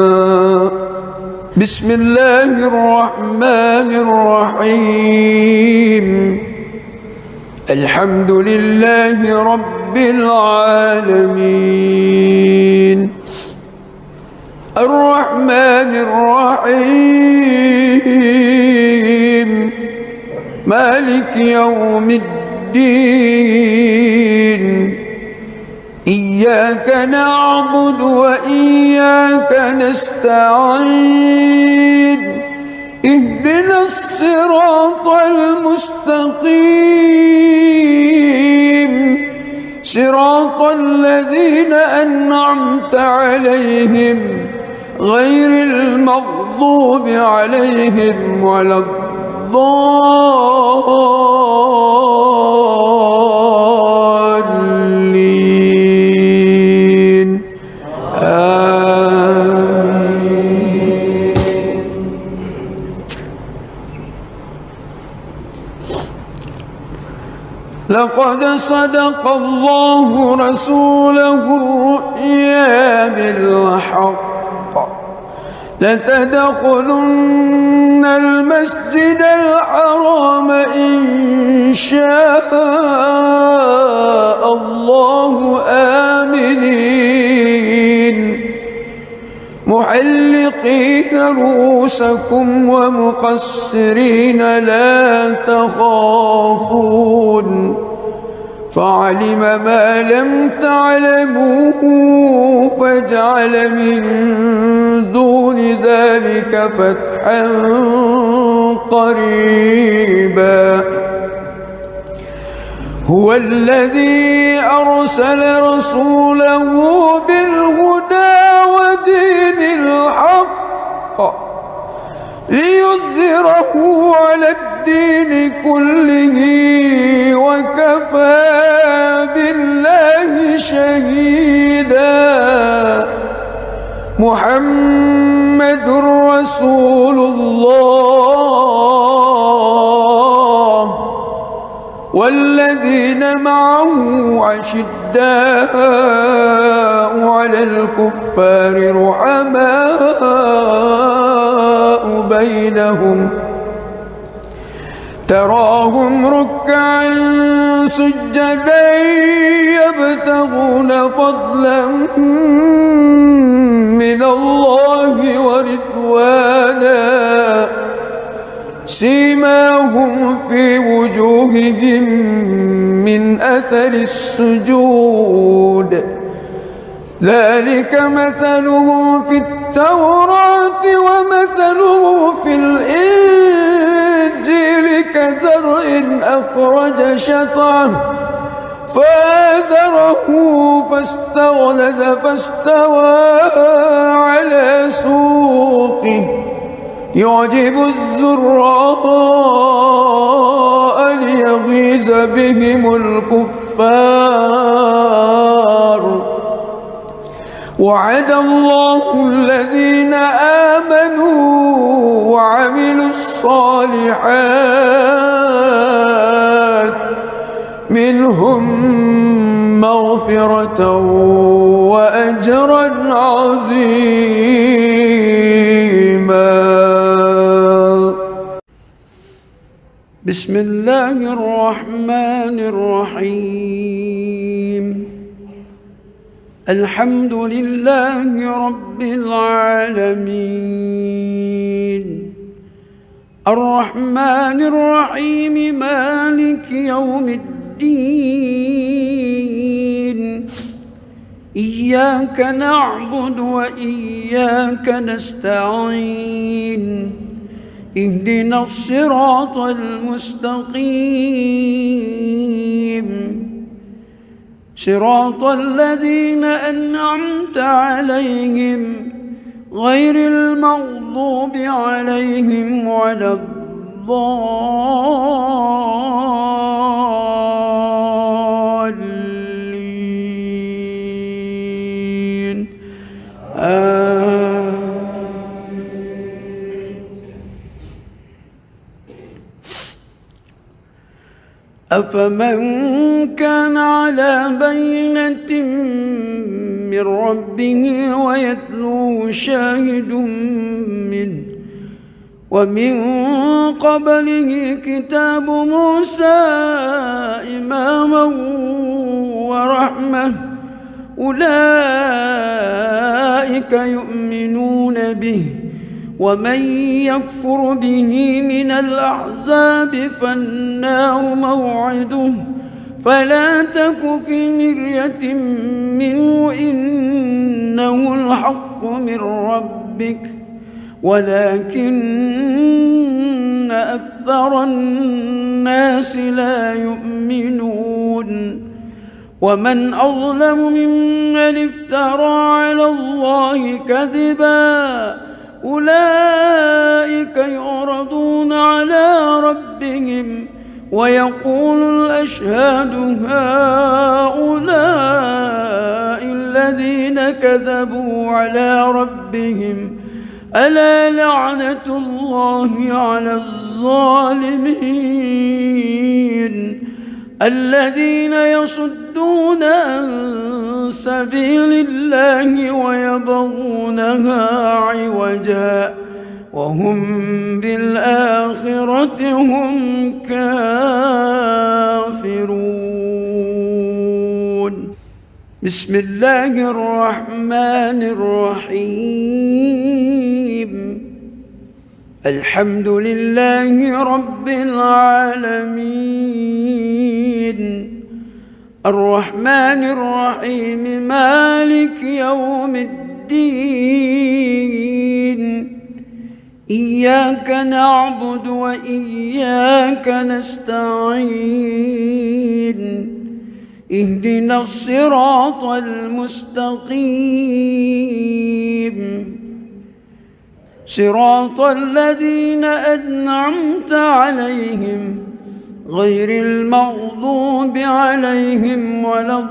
حكيما بسم الله الرحمن الرحيم الحمد لله رب العالمين الرحمن الرحيم مالك يوم الدين إياك نعبد وإياك نستعين اهدنا الصراط المستقيم صراط الذين أنعمت عليهم غير المغضوب عليهم ولا الضالين آمين. لقد صدق الله رسوله الرؤيا بالحق لتدخلن المسجد الحرام إن شاء الله آمنين محلقين رؤوسكم ومقصرين لا تخافون فعلم ما لم تعلموا فجعل من دون ذلك فتحا قريبا هو الذي أرسل رسوله بالهدى ودين الحق ليظهره على الدين كله وكفى بالله شهيدا محمد رسول الله والذين معه أشداء على الكفار رحماء بينهم تراهم ركعا سجدا يبتغون فضلا من الله ورضوانا سيماهم في وجوههم من أثر السجود ذلك مثلهم في التوراة ومثله في الإنجيل كزرع أخرج شطأه فآزره فاستغلظ فاستوى على سوقه يعجب الزراء ليغيظ بهم الكفار وعد الله الذين آمنوا وعملوا الصالحات منهم مغفرة وأجرا عظيما. بسم الله الرحمن الرحيم الحمد لله رب العالمين الرحمن الرحيم مالك يوم الدين إياك نعبد وإياك نستعين اهدنا الصراط المستقيم صراط الذين أنعمت عليهم غير المغضوب عليهم ولا الضالين أفمن كان على بينة من ربه ويتلوه شاهد منه ومن قبله كتاب موسى إماما ورحمة أولئك يؤمنون به ومن يكفر به من الأحزاب فالنار موعده فلا تك في مرية منه إنه الحق من ربك ولكن أكثر الناس لا يؤمنون ومن أظلم ممن افترى على الله كذبا أولئك يعرضون على ربهم ويقول الأشهاد هؤلاء الذين كذبوا على ربهم ألا لعنة الله على الظالمين الذين يصدون عن سبيل الله ويبغونها عوجا وهم بالآخرة هم كافرون. بسم الله الرحمن الرحيم الحمد لله رب العالمين الرحمن الرحيم مالك يوم الدين إياك نعبد وإياك نستعين اهدنا الصراط المستقيم صراط الذين أنعمت عليهم غير المغضوب عليهم ولا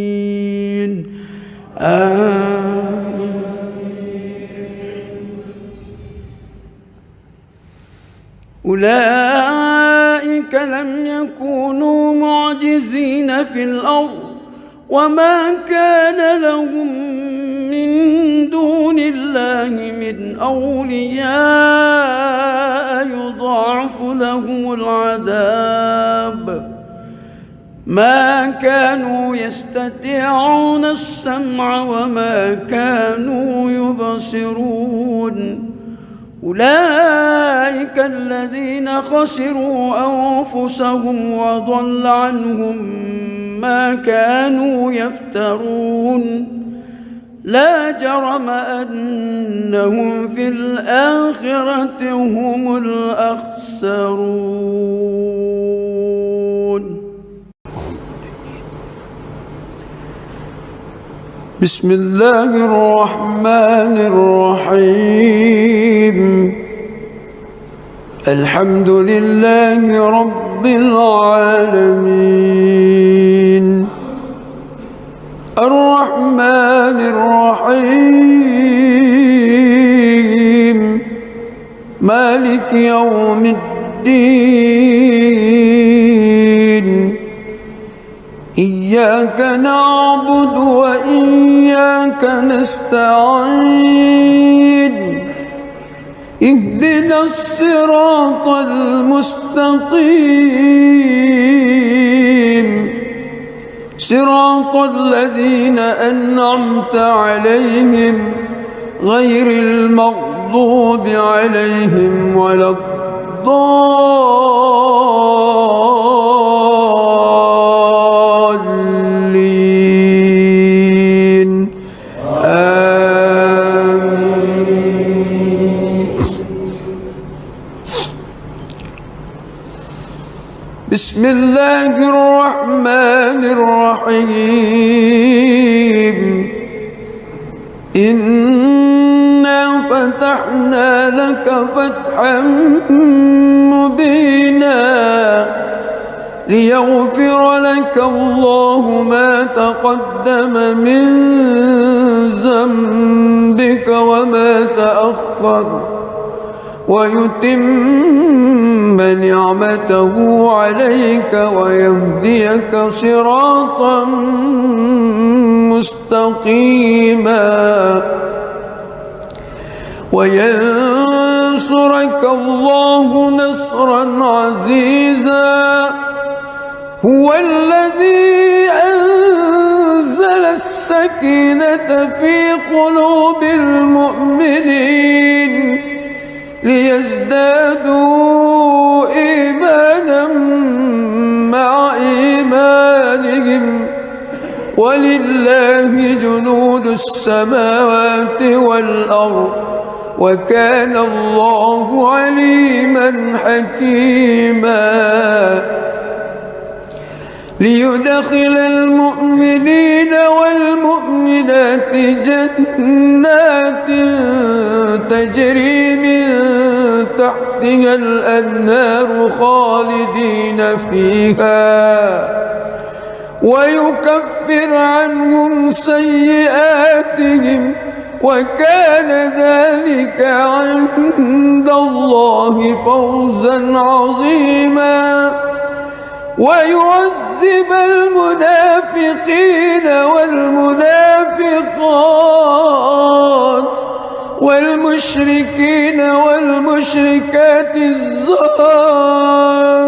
الضالين آمين. أولئك لم يكونوا معجزين في الأرض وما كان لهم من دون الله من أولياء يضاعف لهم العذاب ما كانوا يستطيعون السمع وما كانوا يبصرون أولئك الذين خسروا أنفسهم وضل عنهم ما كانوا يفترون لا جرم أنهم في الآخرة هم الأخسرون. بسم الله الرحمن الرحيم الحمد لله رب العالمين الرحمن الرحيم مالك يوم الدين إياك نعبد وإياك نستعين اهدنا الصراط المستقيم صراط الذين أنعمت عليهم غير المغضوب عليهم ولا الضالين آمين. بسم الله الرحمن الرحيم إنا فتحنا لك فتحا مبينا ليغفر لك الله ما تقدم من ذنبك وما تأخر ويتم نعمته عليك ويهديك صراطا مستقيما وينصرك الله نصرا عزيزا هو الذي أنزل السكينة في قلوب المؤمنين ليزدادوا إيمانا مع إيمانهم ولله جنود السماوات والأرض وكان الله عليما حكيما ليدخل المؤمنين والمؤمنات جنات تجري من تحتها الأنهار خالدين فيها ويكفر عنهم سيئاتهم وكان ذلك عند الله فوزا عظيما ويعذب المنافقين والمنافقات والمشركين والمشركات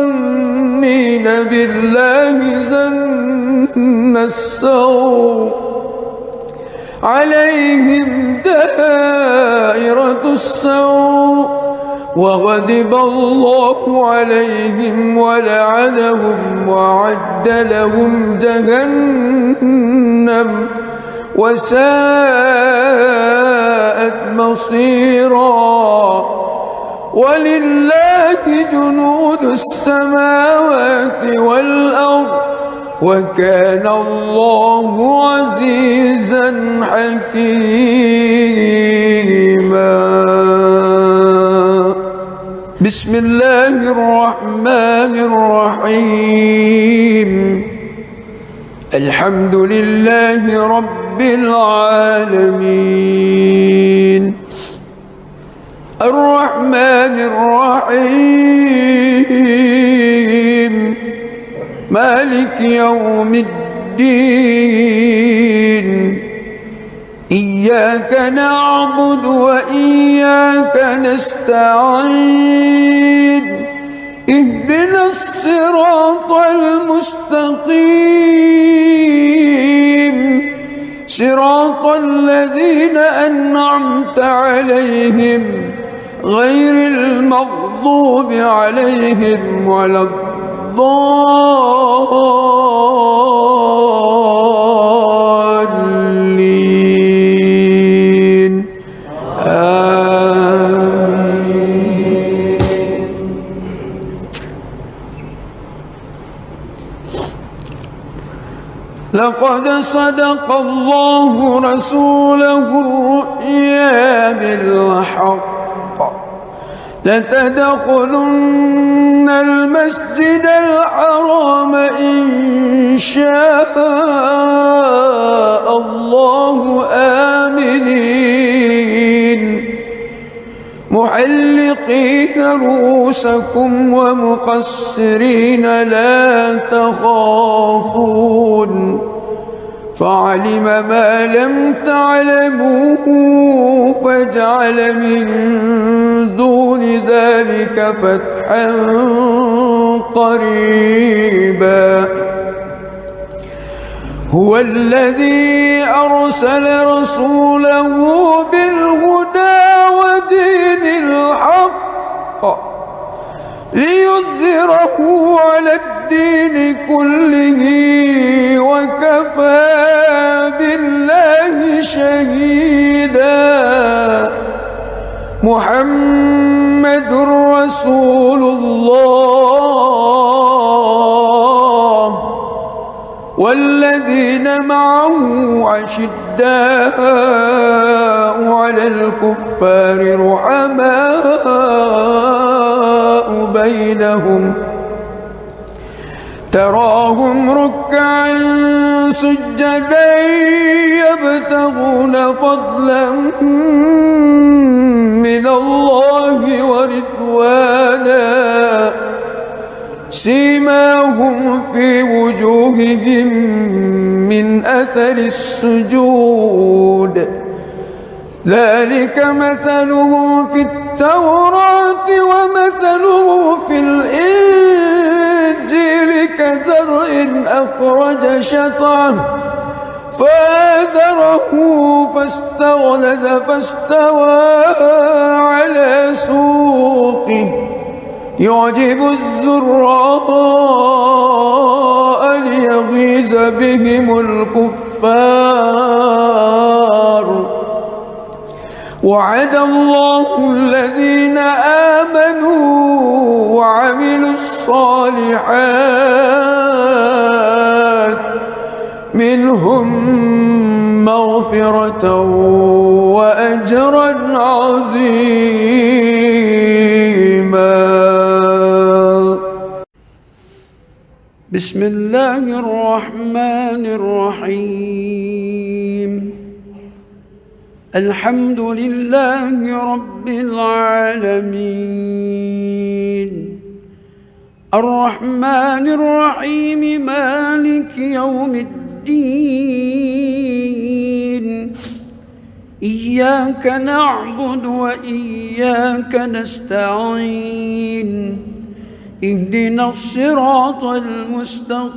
الظانين بالله ظن السوء عليهم دائرة السوء وغضب الله عليهم ولعنهم وأعد لهم جهنم وساءت مصيرا. ولله جنود السماوات والأرض وكان الله عزيزا حكيما. بسم الله الرحمن الرحيم. الحمد لله رب العالمين الرحمن الرحيم مالك يوم الدين. إياك نعبد وإياك نستعين. اهدنا الصراط المستقيم صراط الذين أنعمت عليهم غير المغضوب عليهم ولا الضالين. آمين. لقد صدق الله رسوله الرؤيا بالحق لتدخلن المسجد الحرام إن شاء الله آمنين محلقين رؤوسكم ومقصرين لا تخافون فعلم ما لم تعلموا فجعل من دون ذلك فتحا قريبا. هو الذي أرسل رسوله بالهدى ودين الحق ليظهره على الدين كله وكفى بالله شهيدا. محمد رسول الله والذين معه أشداء على الكفار رحماء بينهم تراهم ركعا سجدا يبتغون فضلا من الله ورضوانا سيماهم في وجوههم من أثر السجود ذلك مثلهم في التوراة ومثلهم في الإنجيل كزرع أخرج شطأه فآزره فاستغلظ فاستوى على سوقه يعجب الزراء ليغيظ بهم الكفار. وعد الله الذين آمنوا وعملوا الصالحات منهم مغفرة وأجرا عظيما. بسم الله الرحمن الرحيم. الحمد لله رب العالمين الرحمن الرحيم مالك يوم الدين. إياك نعبد وإياك نستعين. اهدنا الصراط المستقيم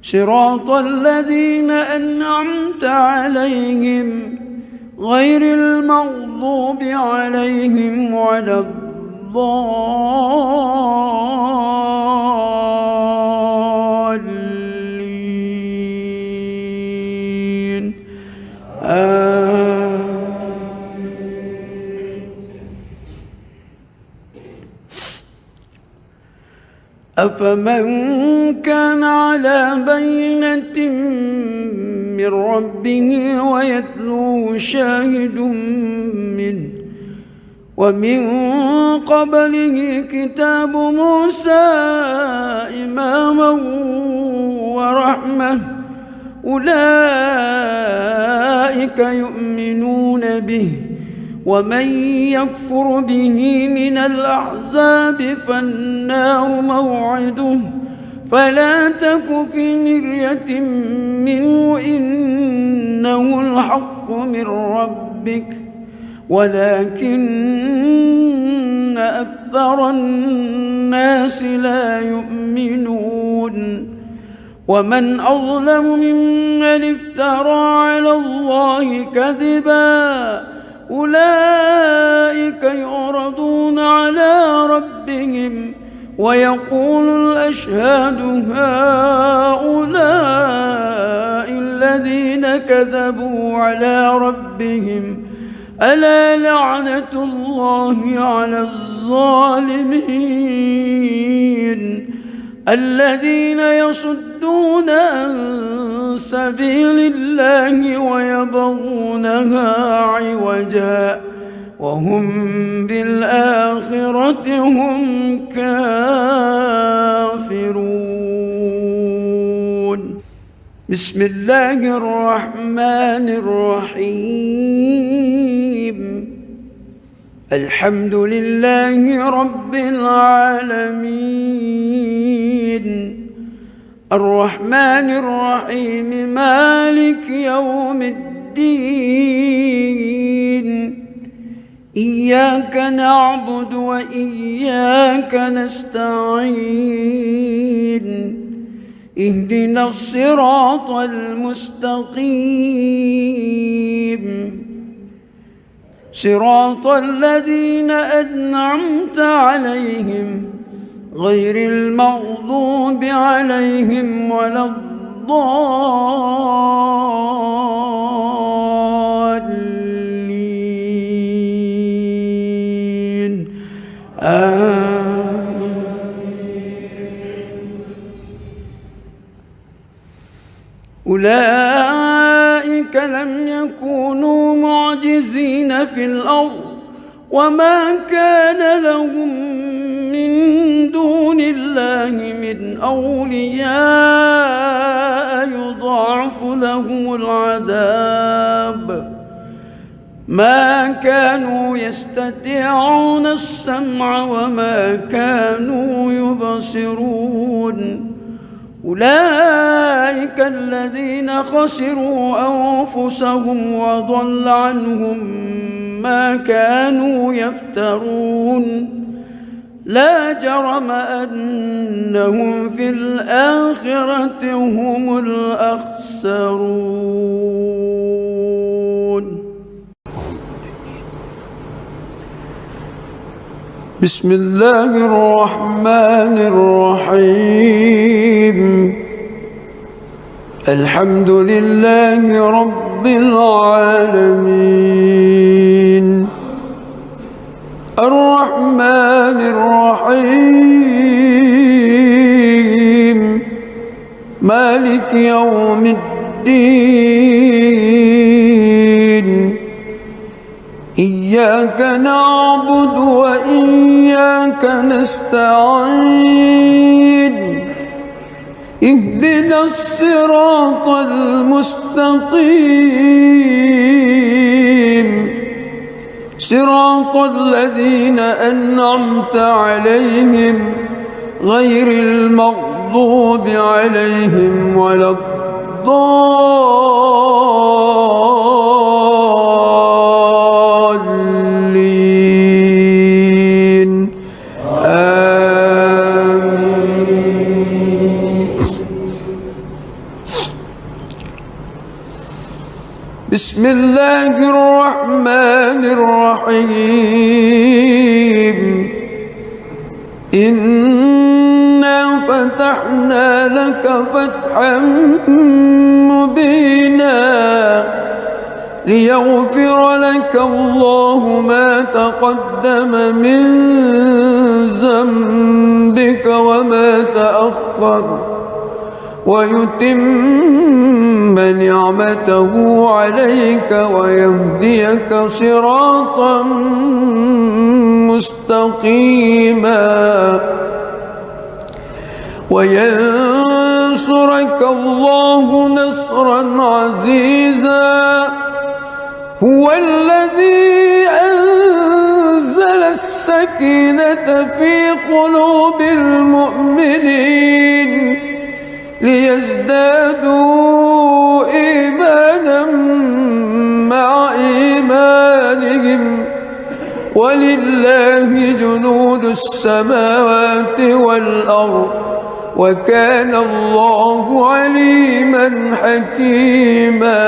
صراط الذين أنعمت عليهم غير المغضوب عليهم ولا الضالين أفمن كان على بينة من ربه ويتلوه شاهد منه ومن قبله كتاب موسى إماما ورحمة أولئك يؤمنون به ومن يكفر به من الأحزاب فالنار موعده فلا تك في مرية منه إنه الحق من ربك ولكن أكثر الناس لا يؤمنون ومن أظلم ممن افترى على الله كذبا أولئك يعرضون على ربهم ويقول الأشهاد هؤلاء الذين كذبوا على ربهم ألا لعنة الله على الظالمين الذين يصدون عن سبيل الله ويبغونها عوجا وهم بالآخرة هم كافرون بسم الله الرحمن الرحيم الحمد لله رب العالمين الرحمن الرحيم مالك يوم الدين إياك نعبد وإياك نستعين اهدنا الصراط المستقيم صراط الذين أنعمت عليهم غير المغضوب عليهم ولا الضالين أولئك لم يكونوا معجزين في الأرض وما كان لهم من دون الله من أولياء يضاعف لهم العذاب ما كانوا يستطيعون السمع وما كانوا يبصرون أولئك الذين خسروا أنفسهم وضل عنهم ما كانوا يفترون لا جرم أنهم في الآخرة هم الأخسرون بسم الله الرحمن الرحيم الحمد لله رب العالمين الرحمن الرحيم مالك يوم الدين إياك نعبد وإياك نستعين اهدنا الصراط المستقيم صراط الذين أنعمت عليهم غير المغضوب عليهم ولا الضالين آمين بسم الله الرحمن الرحيم إنا فتحنا لك فتحا مبينا ليغفر لك الله ما تقدم من ذنبك وما تأخر ويتم نعمته عليك ويهديك صراطا مستقيما وينصرك الله نصرا عزيزا هو الذي أنزل السكينة في قلوب المؤمنين ليزدادوا إيمانا مع إيمانهم ولله جنود السماوات والأرض وكان الله عليما حكيما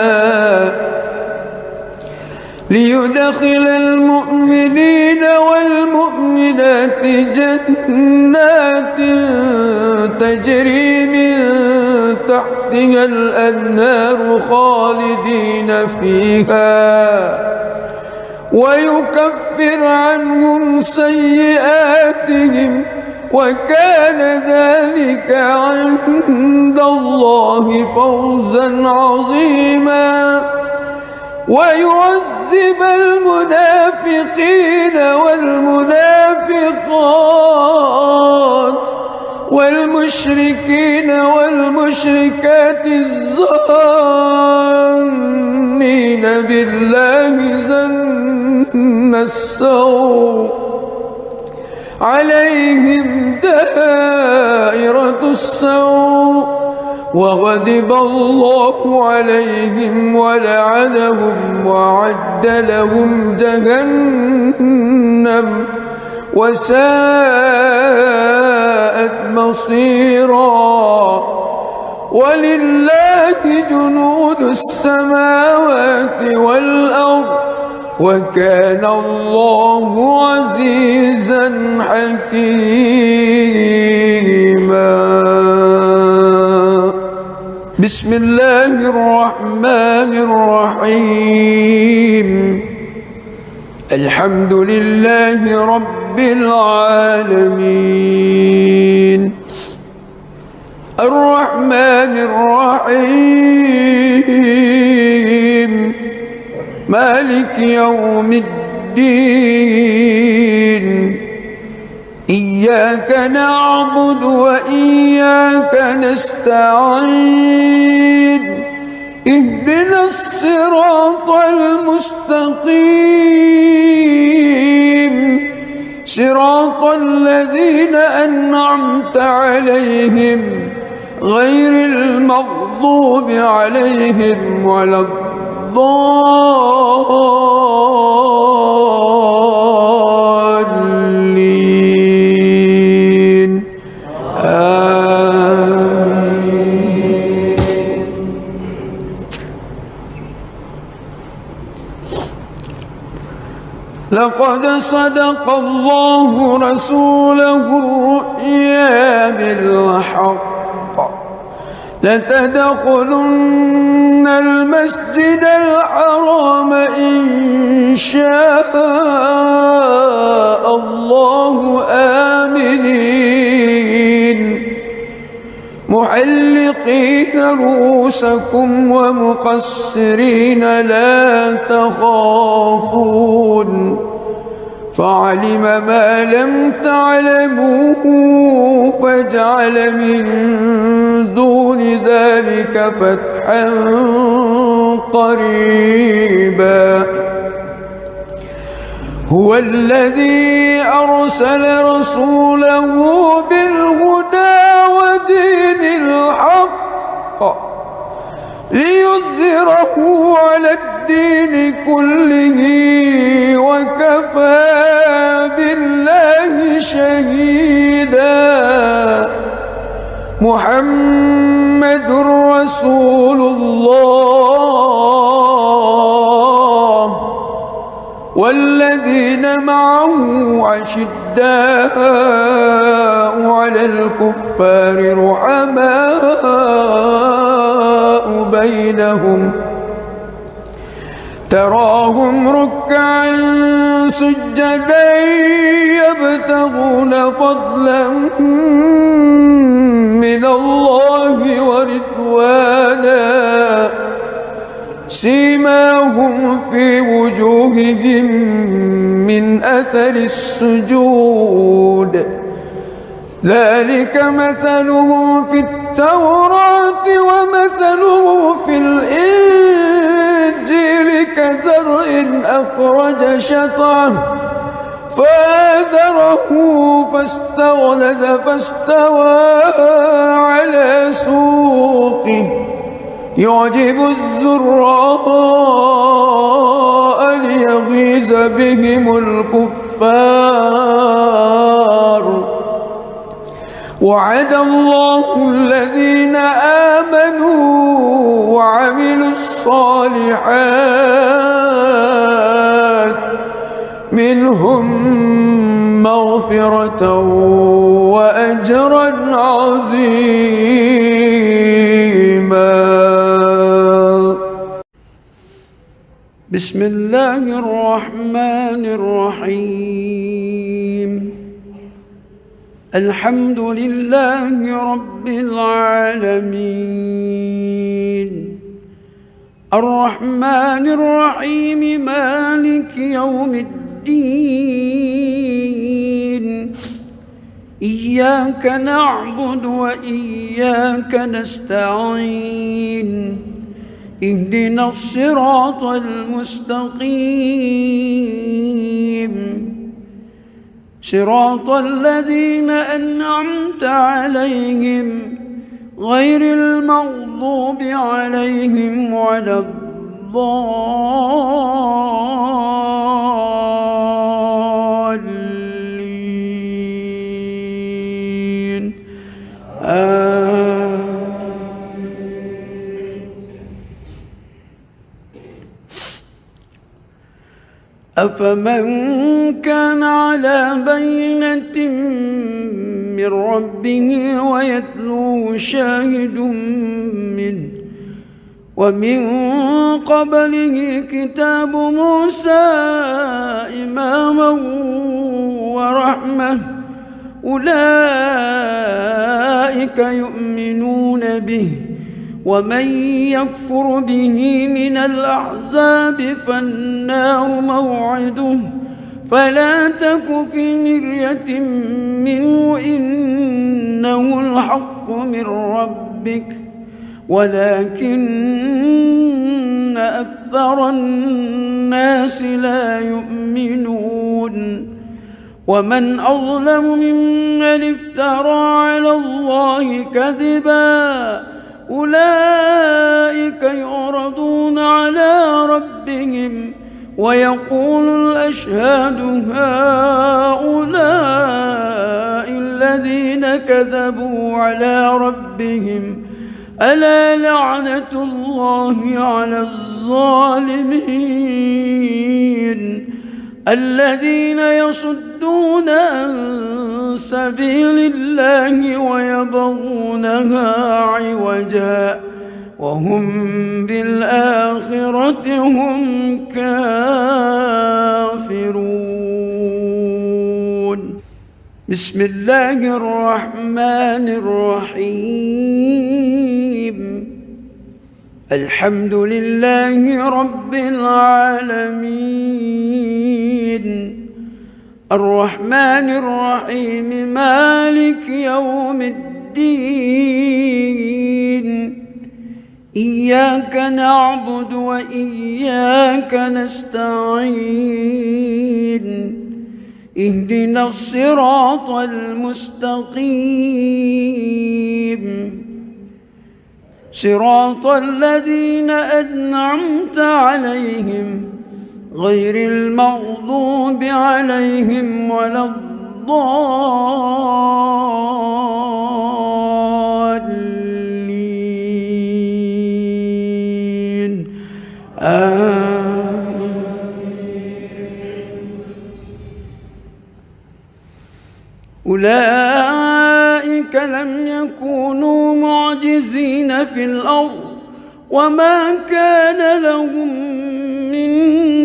ليدخل المؤمنين والمؤمنات جنات تجري من تحتها الأنهار خالدين فيها ويكفر عنهم سيئاتهم وكان ذلك عند الله فوزا عظيما ويعذب المنافقين والمنافقات والمشركين والمشركات الظانين بالله ظن السوء عليهم دائرة السوء وغضب الله عليهم ولعنهم وأعد لهم جهنم وساءت مصيرا ولله جنود السماوات والأرض وكان الله عزيزا حكيما بسم الله الرحمن الرحيم الحمد لله رب العالمين الرحمن الرحيم مالك يوم الدين إياك نعبد وإياك نستعين اهدنا الصراط المستقيم صراط الذين أنعمت عليهم غير المغضوب عليهم ولا الضالين آمين. لقد صدق الله رسوله الرؤيا بالحق لتدخلن المسجد الحرام إن شاء الله آمنين محلقين رؤوسكم ومقصرين لا تخافون فعلم ما لم تعلموا فجعل من دون ذلك فتحا قريبا هو الذي أرسل رسوله بالهدى ودين الحق ليظهره على الدين كله وكفى بالله شهيدا محمد رسول الله والذين معه أشداء على الكفار رحماء بينهم تراهم ركعا سجدا يبتغون فضلا من الله ورضوانا سيماهم في وجوههم من أثر السجود ذلك مثلهم في التوراة ومثلهم في الإنجيل كزرع أخرج شطأه فآزره فاستغلظ فاستوى على سوقه يعجب الزراء ليغيظ بهم الكفار وعد الله الذين آمنوا وعملوا الصالحات منهم مغفرة وأجرا عظيما. بسم الله الرحمن الرحيم. الحمد لله رب العالمين الرحمن الرحيم مالك يوم الدين إياك نعبد وإياك نستعين اهدنا الصراط المستقيم صراط الذين أنعمت عليهم غير المغضوب عليهم ولا الضالين أفمن كان على بينة من ربه ويتلوه شاهد منه ومن قبله كتاب موسى إماما ورحمة أولئك يؤمنون به ومن يكفر به من الأحزاب فالنار موعده فلا تك في مرية منه إنه الحق من ربك ولكن أكثر الناس لا يؤمنون ومن أظلم ممن افترى على الله كذبا أولئك يعرضون على ربهم ويقول الأشهاد هؤلاء الذين كذبوا على ربهم ألا لعنة الله على الظالمين الذين يصدون عن سبيل الله ويبغونها عوجا وهم بالآخرة هم كافرون. بسم الله الرحمن الرحيم. الحمد لله رب العالمين الرحمن الرحيم مالك يوم الدين إياك نعبد وإياك نستعين اهدنا الصراط المستقيم صراط الذين أنعمت عليهم غير المغضوب عليهم ولا الضالين أولئك لم يكونوا معجزين في الأرض وما كان لهم من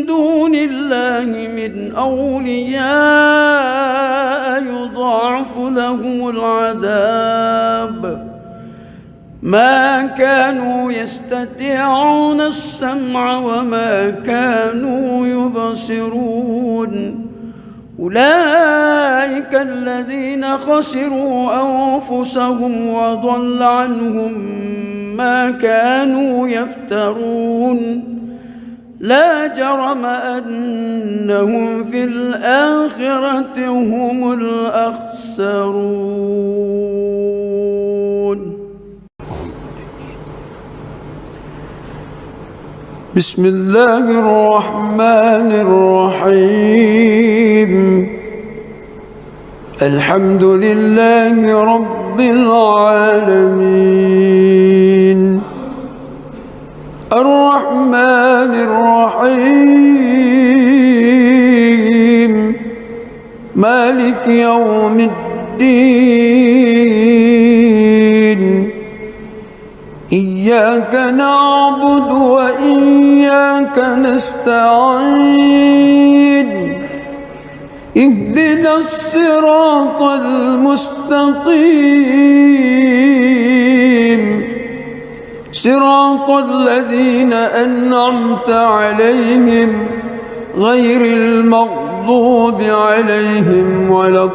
دون الله من أولياء يضاعف لهم العذاب ما كانوا يستطيعون السمع وما كانوا يبصرون أولئك الذين خسروا أنفسهم وضل عنهم ما كانوا يفترون لا جرم أنهم في الآخرة هم الأخسرون. بسم الله الرحمن الرحيم الحمد لله رب العالمين الرحمن الرحيم مالك يوم الدين إياك نعبد وإياك نستعين اهدنا الصراط المستقيم صراط الذين أنعمت عليهم غير المغضوب عليهم ولا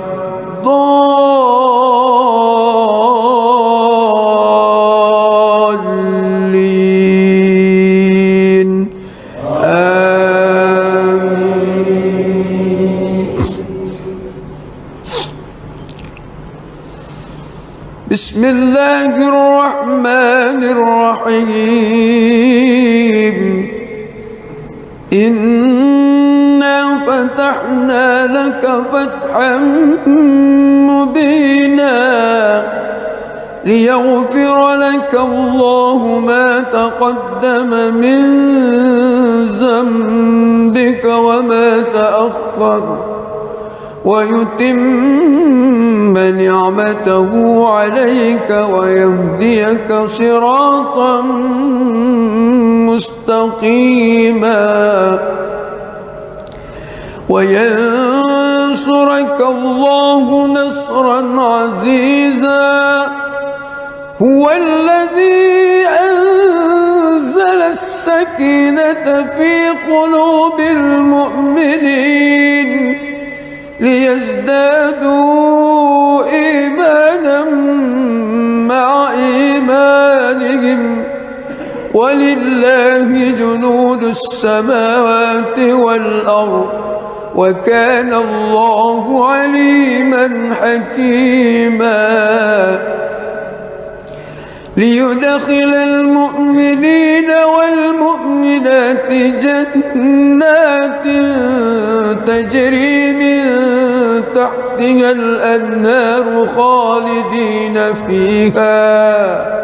الضالين آمين. بسم الله الرحمن الرحيم إنا فتحنا لك فتحا مبينا ليغفر لك الله ما تقدم من ذنبك وما تأخر ويتم نعمته عليك ويهديك صراطا مستقيما وينصرك الله نصرا عزيزا هو الذي أنزل السكينة في قلوب المؤمنين ليزدادوا إيمانا مع إيمانهم ولله جنود السماوات والأرض وكان الله عليما حكيما ليدخل المؤمنين والمؤمنات جنات تجري من تحتها الأنهار خالدين فيها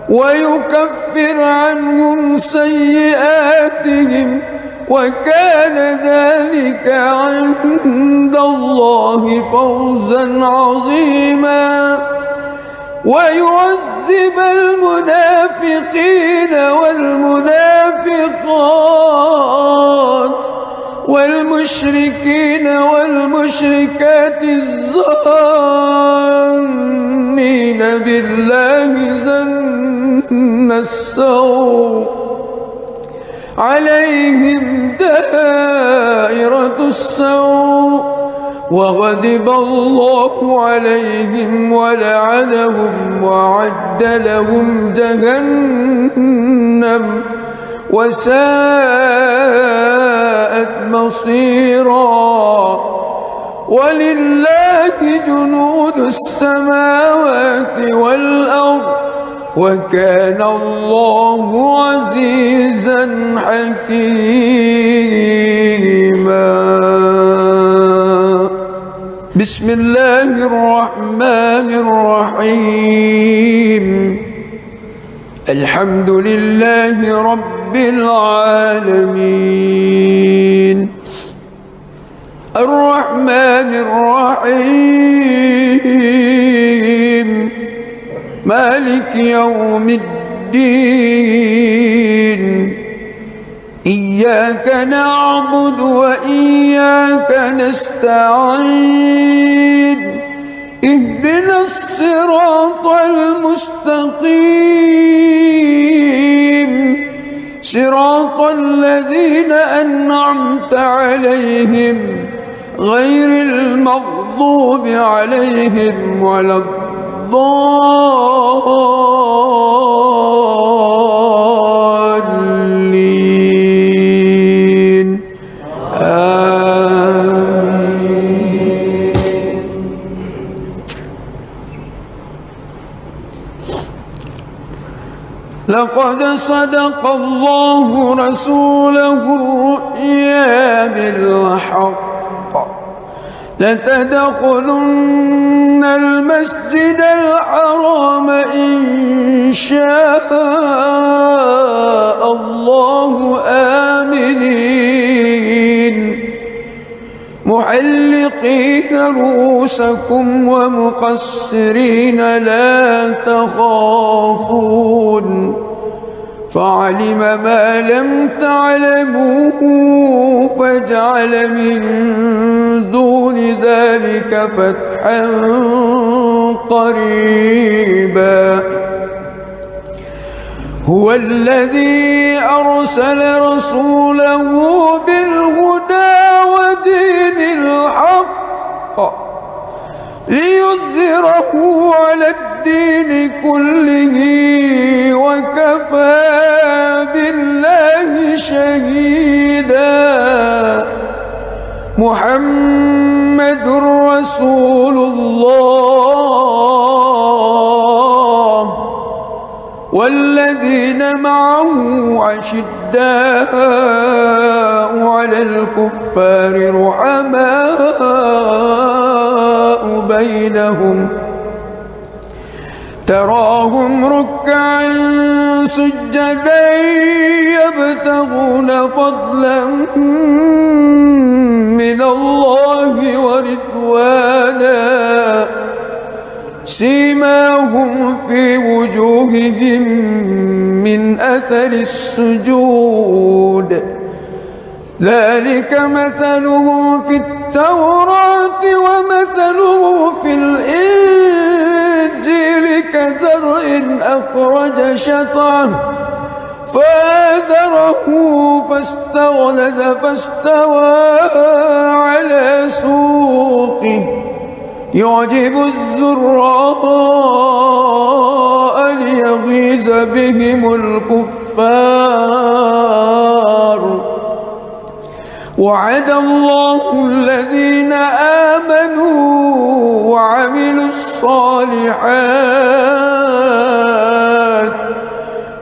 ويكفر عنهم سيئاتهم وكان ذلك عند الله فوزا عظيما ويعذب المنافقين والمنافقات والمشركين والمشركات الظانين بالله ظن السوء عليهم دائرة السوء وغضب الله عليهم ولعنهم وأعد لهم جهنم وساءت مصيرا ولله جنود السماوات والأرض وكان الله عزيزا حكيما. بسم الله الرحمن الرحيم الحمد لله رب العالمين الرحمن الرحيم مالك يوم الدين إياك نعبد وإياك نستعين اهدنا الصراط المستقيم صراط الذين أنعمت عليهم غير المغضوب عليهم ولا الضالين آمين. لقد صدق الله رسوله الرؤيا بالحق لتدخلن المسجد الحرام إن شاء الله آمنين محلقين رؤوسكم ومقصرين لا تخافون فعلم ما لم تعلموا فجعل من دون ذلك فتحا قريبا هو الذي أرسل رسوله بالهدى ودين الحق ليظهره على الدين كله وكفى بالله شهيدا محمد رسول الله والذين معه أشداء على الكفار رحماء بينهم تراهم ركعا سجدا يبتغون فضلا من الله ورضوانا سيماهم في وجوههم من أثر السجود ذلك مثلهم في التوراة ومثله في الإنجيل كزرع أخرج شطأه فآزره فاستغلظ فاستوى على سوقه يعجب الزراء ليغيظ بهم الكفار وعد الله الذين آمنوا وعملوا الصالحات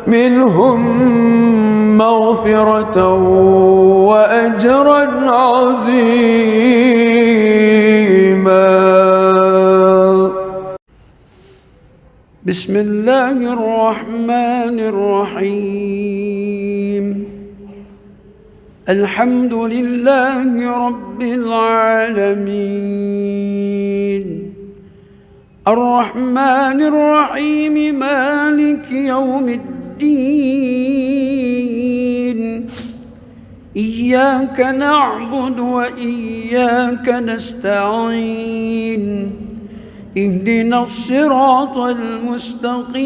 منهم مغفرة وأجرا عظيما. بسم الله الرحمن الرحيم الحمد لله رب العالمين الرحمن الرحيم مالك يوم الدين إياك نعبد وإياك نستعين اهدنا الصراط المستقيم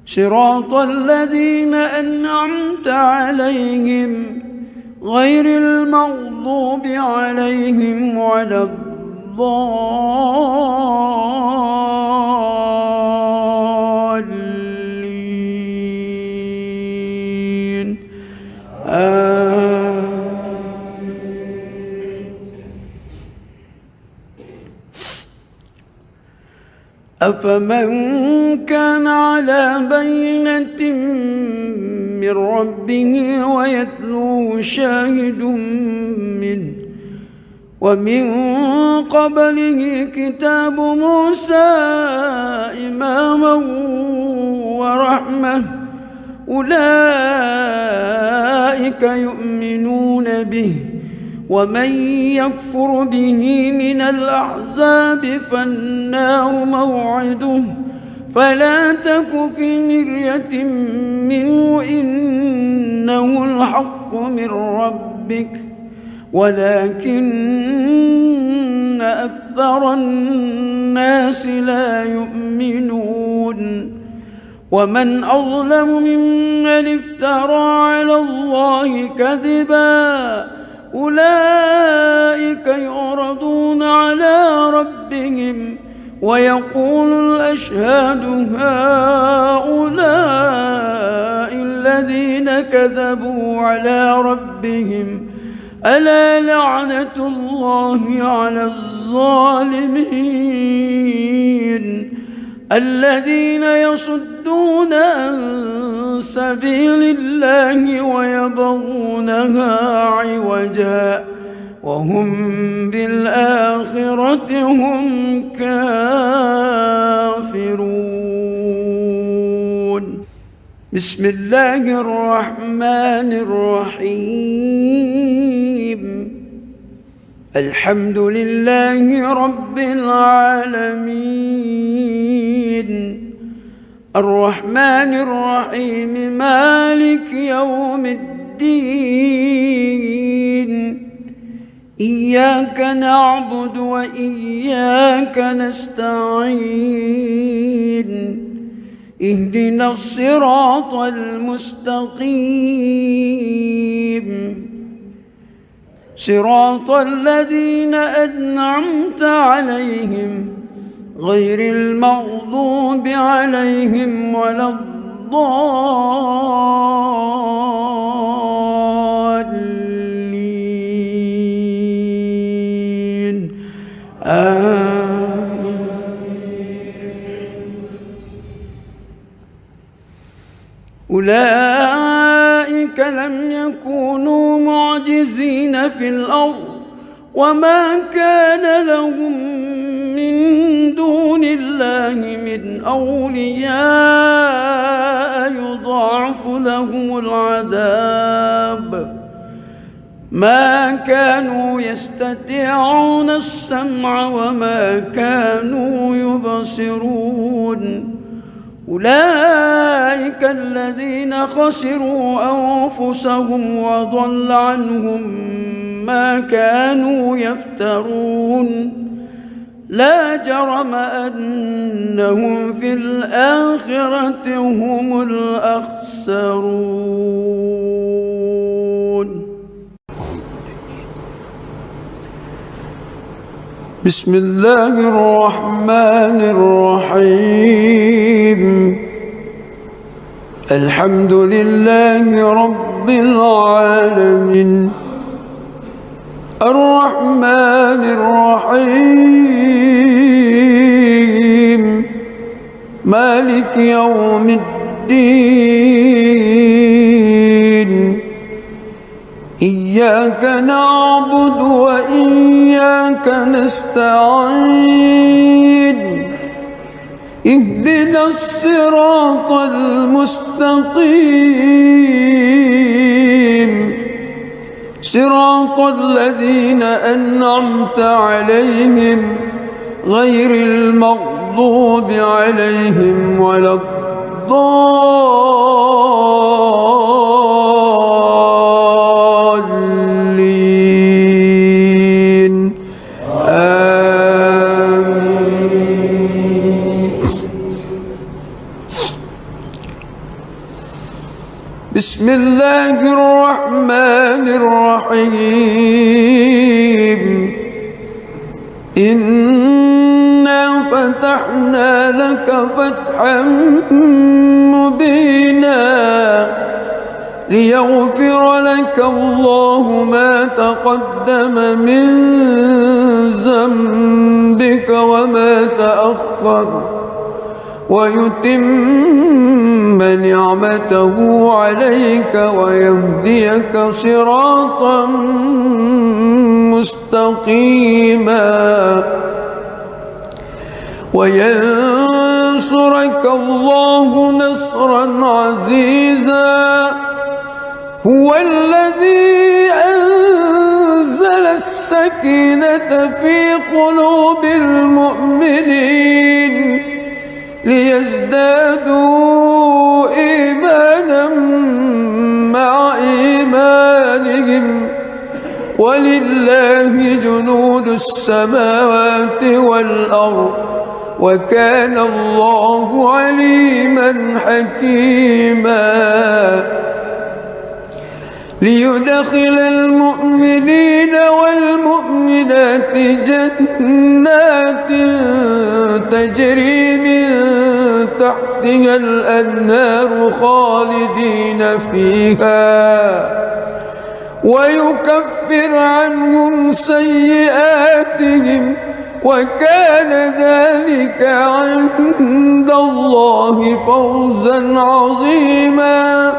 صراط الذين أنعمت عليهم غير المغضوب عليهم ولا الضالين أفمن كان على بينة من ربه ويتلوه شاهد منه ومن قبله كتاب موسى إماما ورحمة أولئك يؤمنون به، ومن يكفر به من الأحزاب فالنار موعده، فلا تك في مرية منه إنه الحق من ربك ولكن أكثر الناس لا يؤمنون. ومن أظلم ممن افترى على الله كذبا، أولئك يعرضون على ربهم ويقول الأشهاد هؤلاء الذين كذبوا على ربهم، ألا لعنة الله على الظالمين الذين يصدون عن سبيل الله ويبغونها عوجا وهم بالآخرة هم كافرون. بسم الله الرحمن الرحيم. الحمد لله رب العالمين، الرحمن الرحيم، مالك يوم الدين، إياك نعبد وإياك نستعين، اهدنا الصراط المستقيم، صراط الذين أنعمت عليهم غير المغضوب عليهم ولا الضالين، آمين. أولئك لم يكونوا معجزين في الأرض وما كان لهم من دون الله من أولياء يضاعف لهم العذاب، ما كانوا يستطيعون السمع وما كانوا يبصرون. أولئك الذين خسروا أنفسهم وضل عنهم ما كانوا يفترون، لا جرم أنهم في الآخرة هم الأخسرون. بسم الله الرحمن الرحيم. الحمد لله رب العالمين، الرحمن الرحيم، مالك يوم الدين، إياك نعبد وإياك نستعين، اهدنا الصراط المستقيم، صراط الذين أنعمت عليهم غير المغضوب عليهم ولا الضالين، آمين. بسم الله الرحمن الرحيم. إنا فتحنا لك فتحا مبينا ليغفر لك الله ما تقدم من ذنبك وما تأخر ويتم نعمته عليك ويهديك صراطا مستقيما وينصرك ينصرك الله نصرا عزيزا هو الذي أنزل السكينة في قلوب المؤمنين ليزدادوا إيمانا مع إيمانهم ولله جنود السماوات والأرض وكان الله عليما حكيما ليدخل المؤمنين والمؤمنات جنات تجري من تحتها الأنهار خالدين فيها ويكفر عنهم سيئاتهم وكان ذلك عند الله فوزا عظيما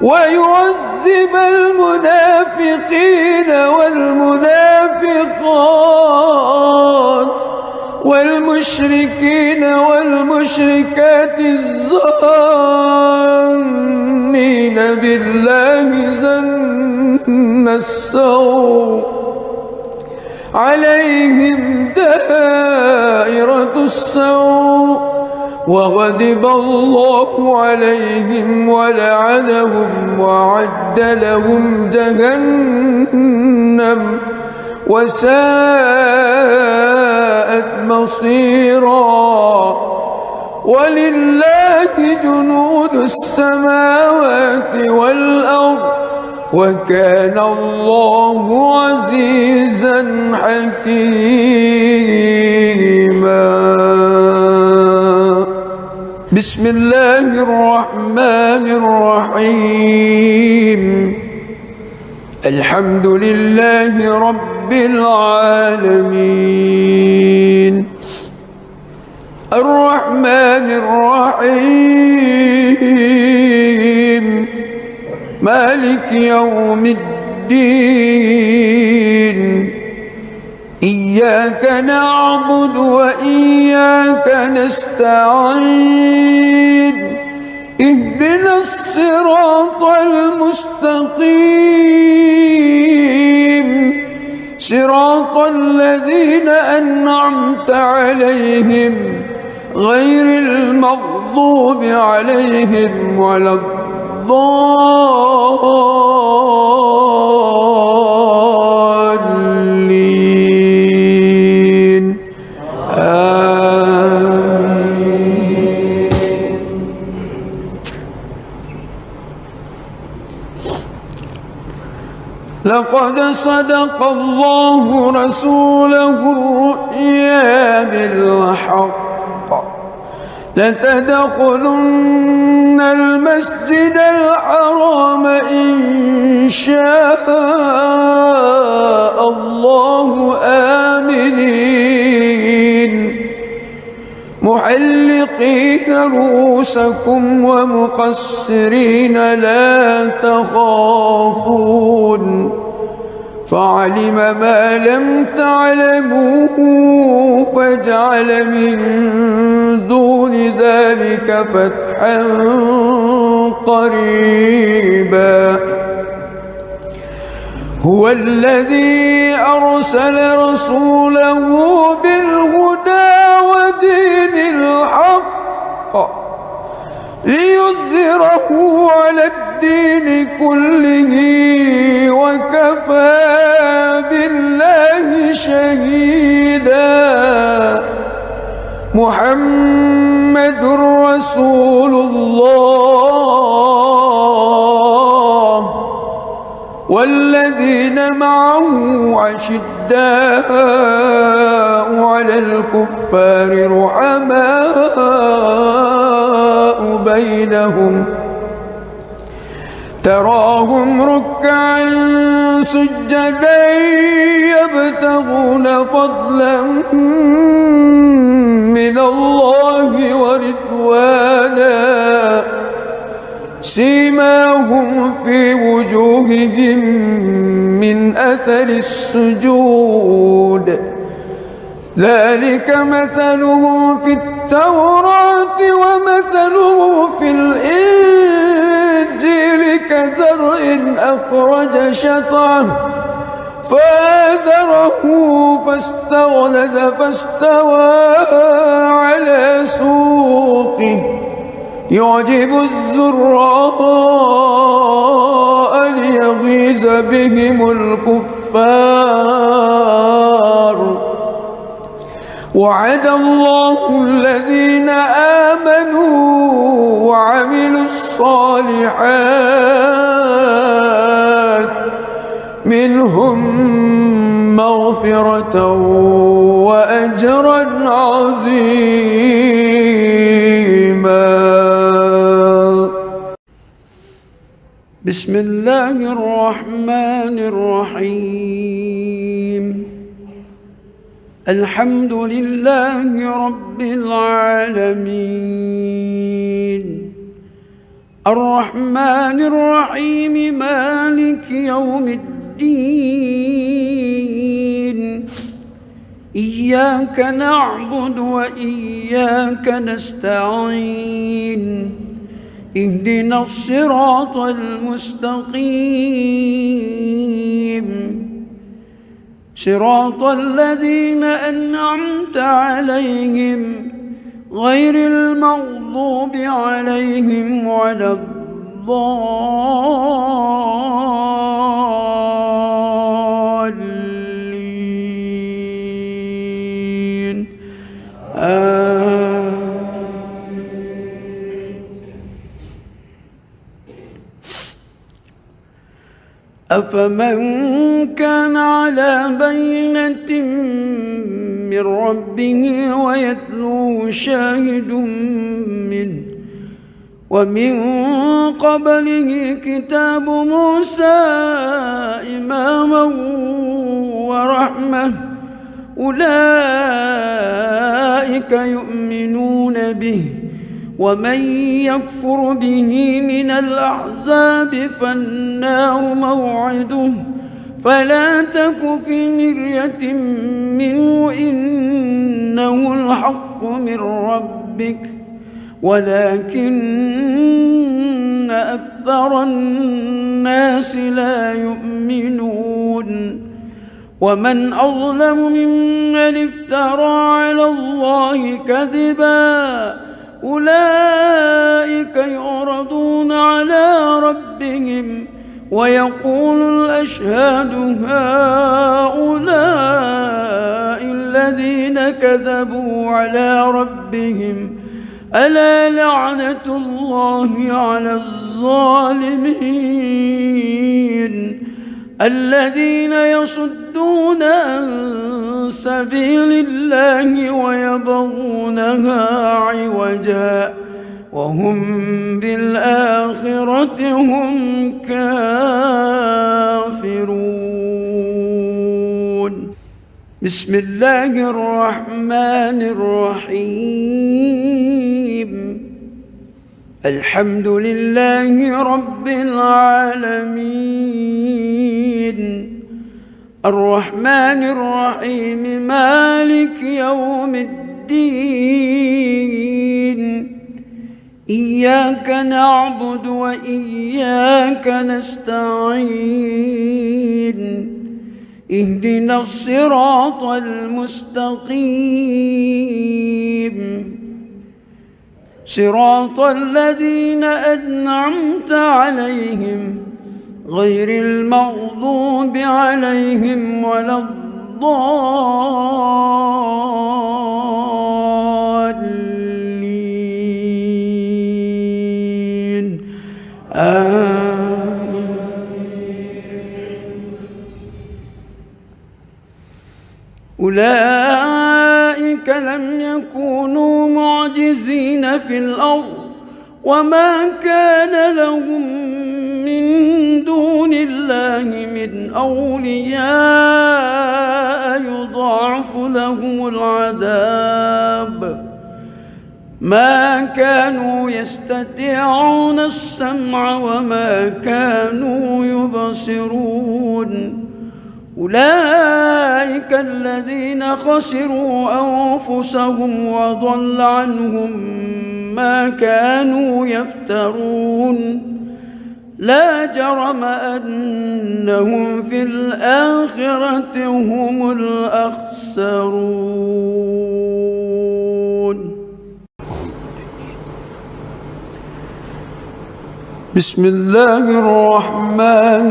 ويعذب المنافقين والمنافقات والمشركين والمشركات الظانين بالله ظن السوء عليهم دائرة السوء وغضب الله عليهم ولعنهم وأعد لهم جهنم وساءت مصيرا ولله جنود السماوات والأرض وكان الله عزيزا حكيما بسم الله الرحمن الرحيم الحمد لله رب العالمين الرحمن الرحيم مالك يوم الدين إياك نعبد وإياك نستعين اهدنا الصراط المستقيم صراط الذين أنعمت عليهم غير المغضوب عليهم ولا الضالين آمين. لقد صدق الله رسوله الرؤيا بالحق لتدخلن المسجد الحرام إن شاء الله آمنين محلقين رؤوسكم ومقصرين لا تخافون فعلم ما لم تعلموا فجعل من دون ذلك فتحا قريبا هو الذي أرسل رسوله بالهدى ودين الحق ليظهره على الدين كله وكفى بالله شهيدا محمد رسول الله والذين معه أشداء على الكفار رحماء بينهم تراهم ركعا سجدا يبتغون فضلا من الله ورضوانا سيماهم في وجوههم من أثر السجود ذلك مثلهم في التوراة ومثله في الإنجيل كزرع أخرج شطأه فآزره فاستغلظ فاستوى على سوقه يعجب الزراء ليغيظ بهم الكفار وعد الله الذين آمنوا وعملوا الصالحات منهم مغفرة وأجرا عظيما. بسم الله الرحمن الرحيم. الحمد لله رب العالمين الرحمن الرحيم مالك يوم الدين إياك نعبد وإياك نستعين اهدنا الصراط المستقيم صراط الذين أنعمت عليهم غير المغضوب عليهم ولا الضالين أفمن كان على بينة من ربه ويتلوه شاهد منه ومن قبله كتاب موسى إماما ورحمة أولئك يؤمنون به ومن يكفر به من الأحزاب فالنار موعده فلا تك في مرية منه إنه الحق من ربك ولكن أكثر الناس لا يؤمنون ومن أظلم ممن افترى على الله كذبا أولئك يعرضون على ربهم ويقول الأشهاد هؤلاء الذين كذبوا على ربهم ألا لعنة الله على الظالمين الذين يصدون عن سبيل الله ويبغونها عوجا وهم بالآخرة هم كافرون. بسم الله الرحمن الرحيم. الحمد لله رب العالمين الرحمن الرحيم مالك يوم الدين إياك نعبد وإياك نستعين اهدنا الصراط المستقيم صراط الذين أنعمت عليهم غير المغضوب عليهم ولا الضالين أولئك لم يكونوا معجزين في الأرض وما كان لهم من دون الله من أولياء يضاعف لهم العذاب ما كانوا يستطيعون السمع وما كانوا يبصرون أولئك الذين خسروا أنفسهم وضل عنهم ما كانوا يفترون لا جرم أنهم في الآخرة هم الأخسرون. بسم الله الرحمن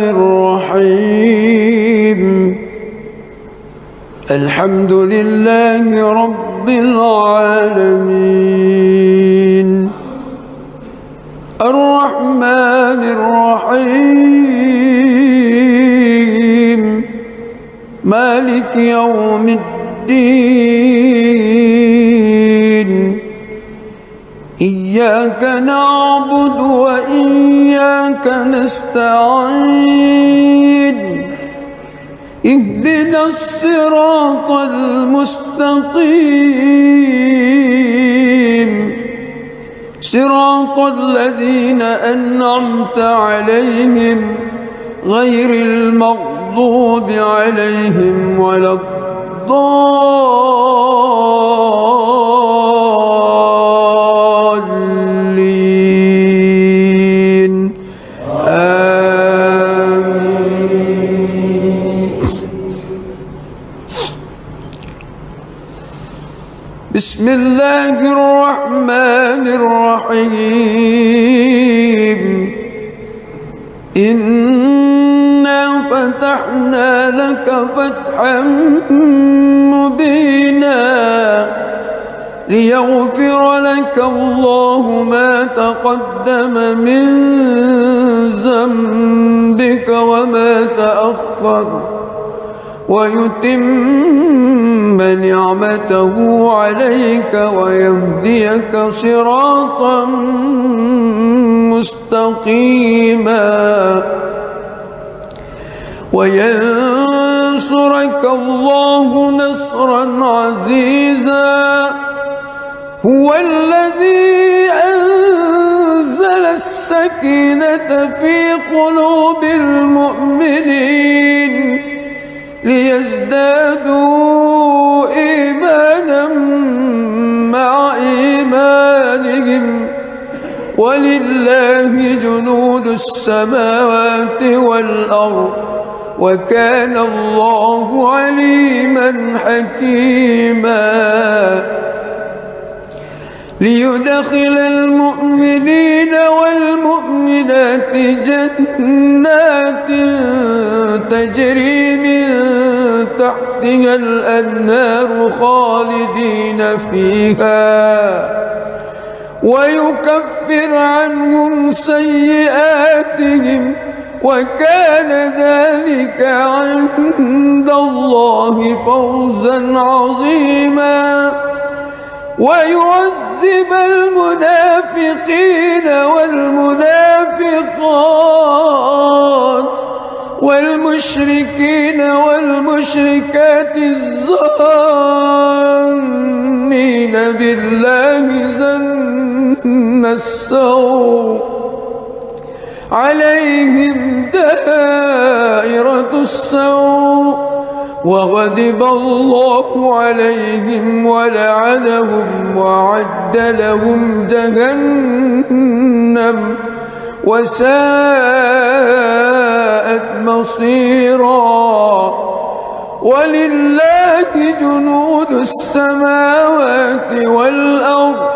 الرحيم. الحمد لله رب العالمين الرحمن الرحيم مالك يوم الدين إياك نعبد وإياك نستعين اهدنا الصراط المستقيم صراط الذين أنعمت عليهم غير المغضوب عليهم ولا الضالين آمين. بسم الله الرحمن الرحيم إنا فتحنا لك فتحا مبينا ليغفر لك الله ما تقدم من ذنبك وما تأخر ويتم نعمته عليك ويهديك صراطا مستقيما وينصرك الله نصرا عزيزا هو الذي أنزل السكينة في قلوب المؤمنين ليزدادوا إيمانا مع إيمانهم ولله جنود السماوات والأرض وكان الله عليما حكيما ليدخل المؤمنين والمؤمنات جنات تجري من تحتها الأنهار خالدين فيها ويكفر عنهم سيئاتهم وكان ذلك عند الله فوزا عظيما ويعذب المنافقين والمنافقات والمشركين والمشركات الظانين بالله ظن السوء عليهم دائرة السوء وغضب الله عليهم ولعنهم وأعد لهم جهنم وساءت مصيرا ولله جنود السماوات والأرض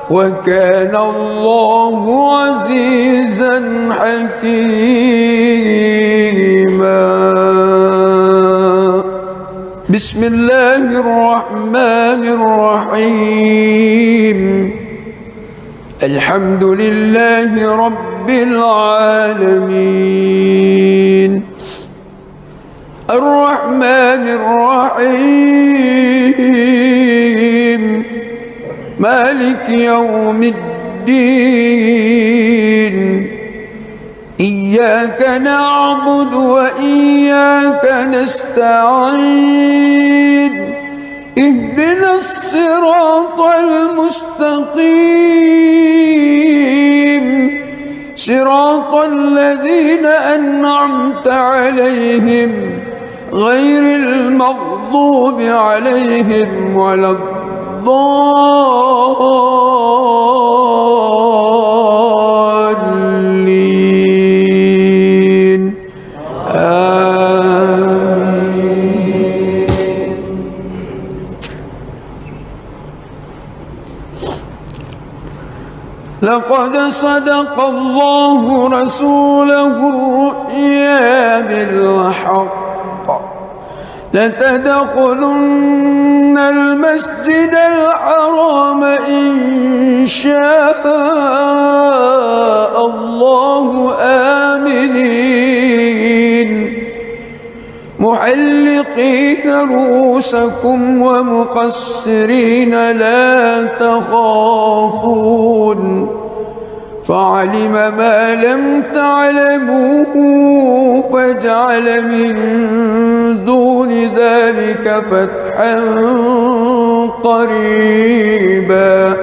وكان الله عزيزا حكيما. بسم الله الرحمن الرحيم الحمد لله رب العالمين الرحمن الرحيم مالك يوم الدين إياك نعبد وإياك نستعين اهدنا الصراط المستقيم صراط الذين أنعمت عليهم غير المغضوب عليهم ولا الضالين آمين. لقد صدق الله رسوله الرؤيا بالحق لتدخلن المسجد الحرام إن شاء الله آمنين محلقين رؤوسكم ومقصرين لا تخافون فعلم ما لم تعلموا فجعل من دون ذلك فتحا قريبا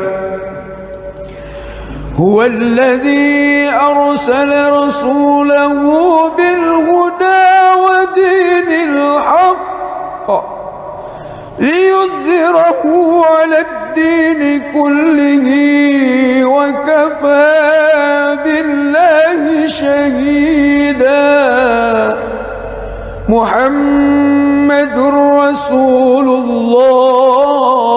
هو الذي أرسل رسوله بالهدى ودين الحق ليظهره على الدين كله وكفى بالله شهيدا محمد رسول الله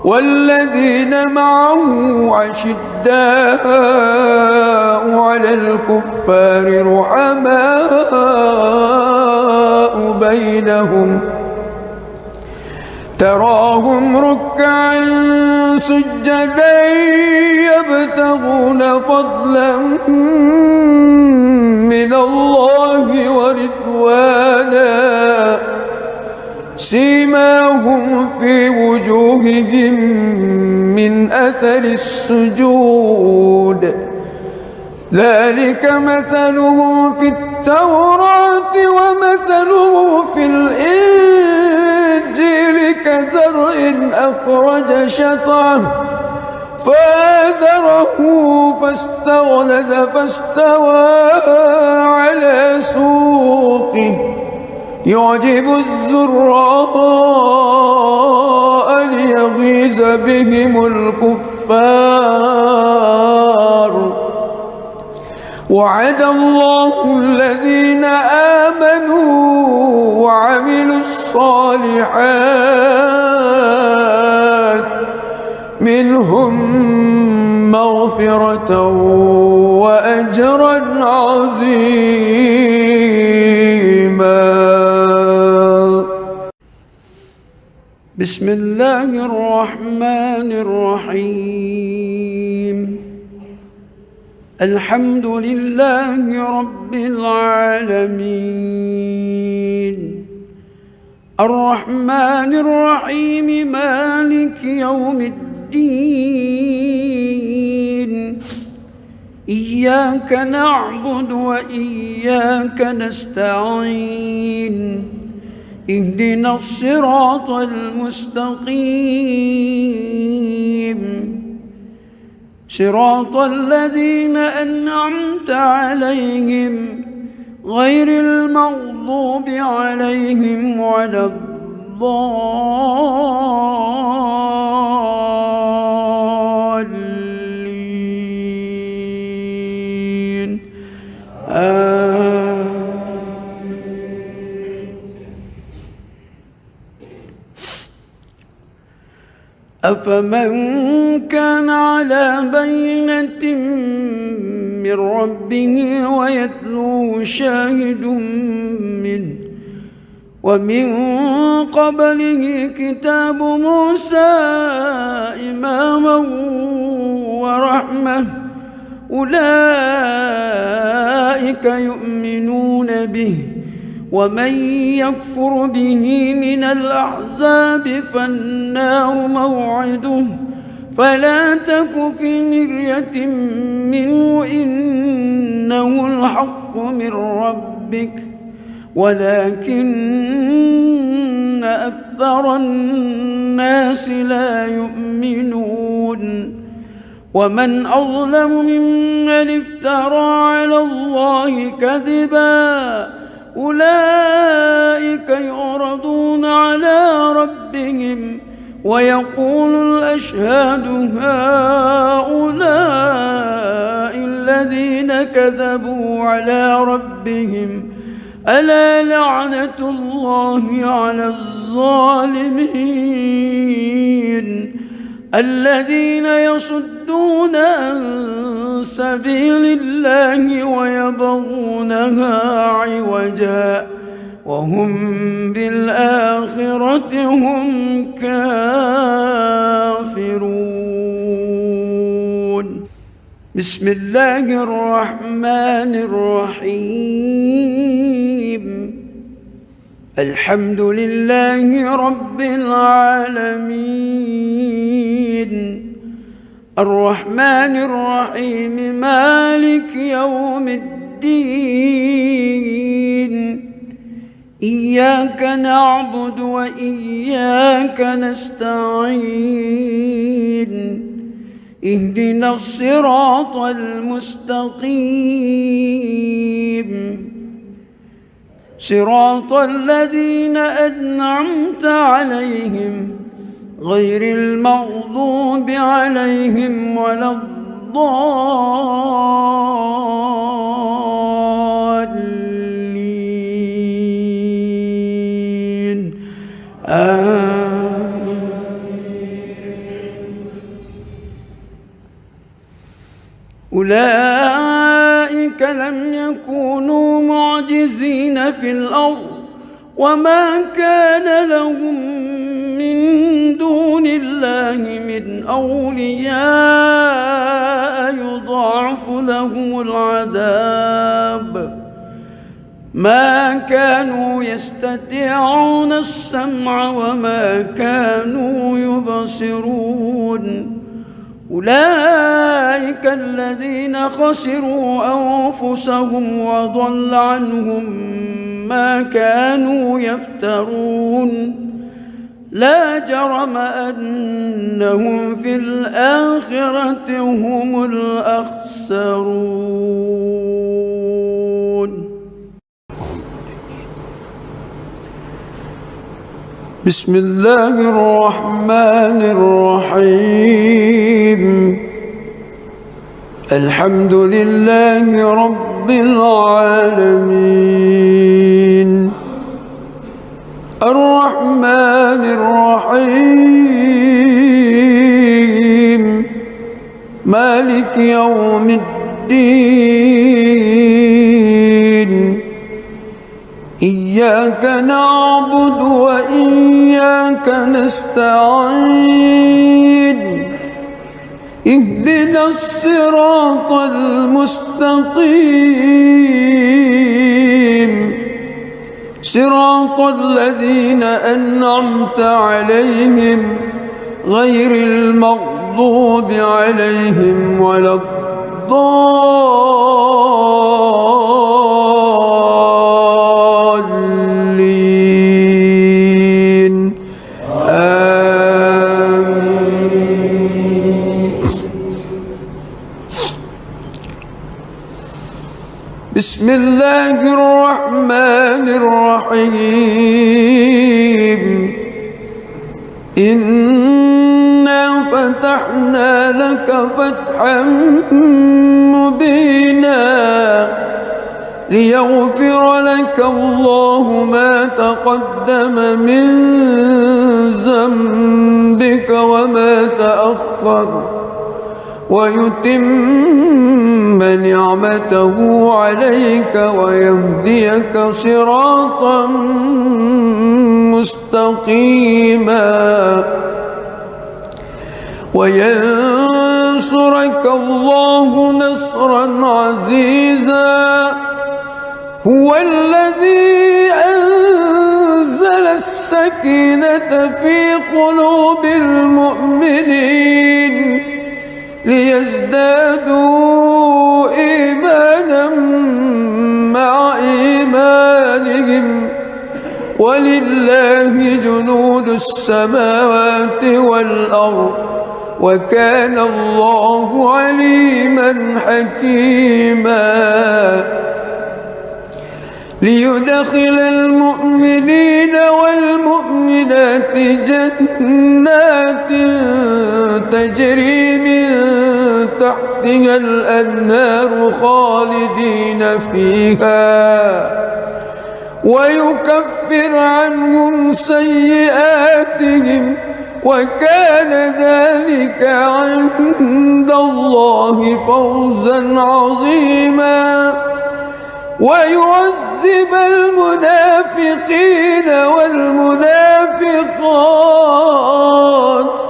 والذين معه أشداء على الكفار رحماء بينهم تراهم ركعا سجدا يبتغون فضلا من الله ورضوانا سيماهم في وجوههم من أثر السجود ذلك مثلهم في التوراة ومثله في الإنجيل كزرع أخرج شطأه فآزره فاستغلظ فاستوى على سوقه يعجب الزراء ليغيظ بهم الكفار وعد الله الذين آمنوا وعملوا الصالحات منهم مغفرة وأجرا عظيما. بسم الله الرحمن الرحيم الحمد لله رب العالمين الرحمن الرحيم مالك يوم الدين إياك نعبد وإياك نستعين اهدنا الصراط المستقيم صراط الذين أنعمت عليهم غير المغضوب عليهم ولا الضالين أفمن كان على بينة من ربه ويتلوه شاهد منه ومن قبله كتاب موسى إماما ورحمة أولئك يؤمنون به ومن يكفر به من الأحزاب فالنار موعده فلا تك في مرية منه إنه الحق من ربك ولكن أكثر الناس لا يؤمنون ومن أظلم ممن افترى على الله كذبا أولئك يعرضون على ربهم ويقول الأشهاد هؤلاء الذين كذبوا على ربهم ألا لعنة الله على الظالمين الذين يصدون عن سبيل الله ويبغونها عوجا وهم بالآخرة هم كافرون. بسم الله الرحمن الرحيم. الحمد لله رب العالمين الرحمن الرحيم مالك يوم الدين إياك نعبد وإياك نستعين اهدنا الصراط المستقيم صراط الذين أنعمت عليهم غير المغضوب عليهم ولا الضالين آمين. أولئك لم يكونوا معجزين في الأرض وما كان لهم من دون الله من أولياء يضاعف لهم العذاب ما كانوا يستطيعون السمع وما كانوا يبصرون. أولئك الذين خسروا أنفسهم وضل عنهم ما كانوا يفترون لا جرم أنهم في الآخرة هم الأخسرون. بسم الله الرحمن الرحيم. الحمد لله رب العالمين الرحمن الرحيم مالك يوم الدين إياك نعبد وإياك نستعين اهدنا الصراط المستقيم صراط الذين أنعمت عليهم غير المغضوب عليهم ولا الضالين آمين. بسم الله الرحمن الرحيم إنا فتحنا لك فتحا مبينا ليغفر لك الله ما تقدم من ذنبك وما تأخر ويتم نعمته عليك ويهديك صراطا مستقيما وينصرك الله نصرا عزيزا هو الذي أنزل السكينة في قلوب المؤمنين ليزدادوا إيمانا مع إيمانهم ولله جنود السماوات والأرض وكان الله عليما حكيما ليدخل المؤمنين والمؤمنات جنات تجري من تحتها الأنهار خالدين فيها ويكفر عنهم سيئاتهم وكان ذلك عند الله فوزا عظيما ويعذب المنافقين والمنافقات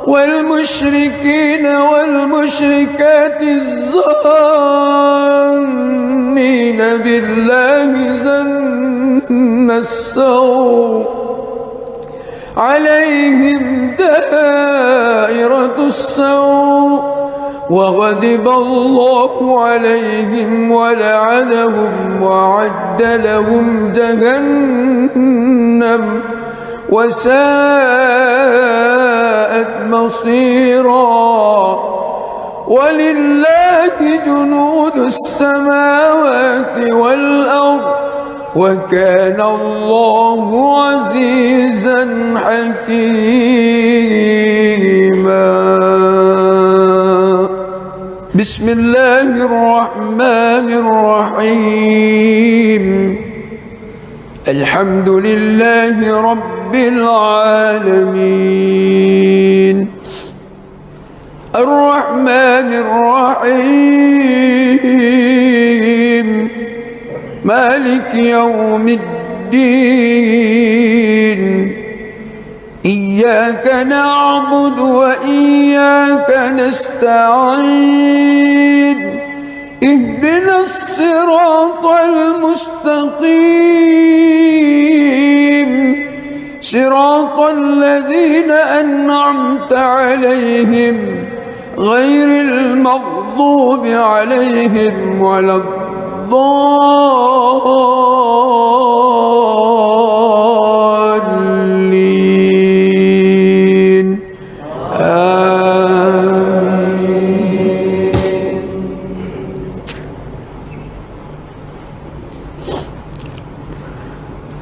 والمشركين والمشركات الظانين بالله ظن السوء عليهم دائرة السوء وغضب الله عليهم ولعنهم وأعد لهم جهنم وساءت مصيرا ولله جنود السماوات والأرض وكان الله عزيزا حكيما بسم الله الرحمن الرحيم الحمد لله رب العالمين الرحمن الرحيم مالك يوم الدين إياك نعبد وإياك نستعين اهدنا الصراط المستقيم صراط الذين أنعمت عليهم غير المغضوب عليهم ولا الضالين آمين.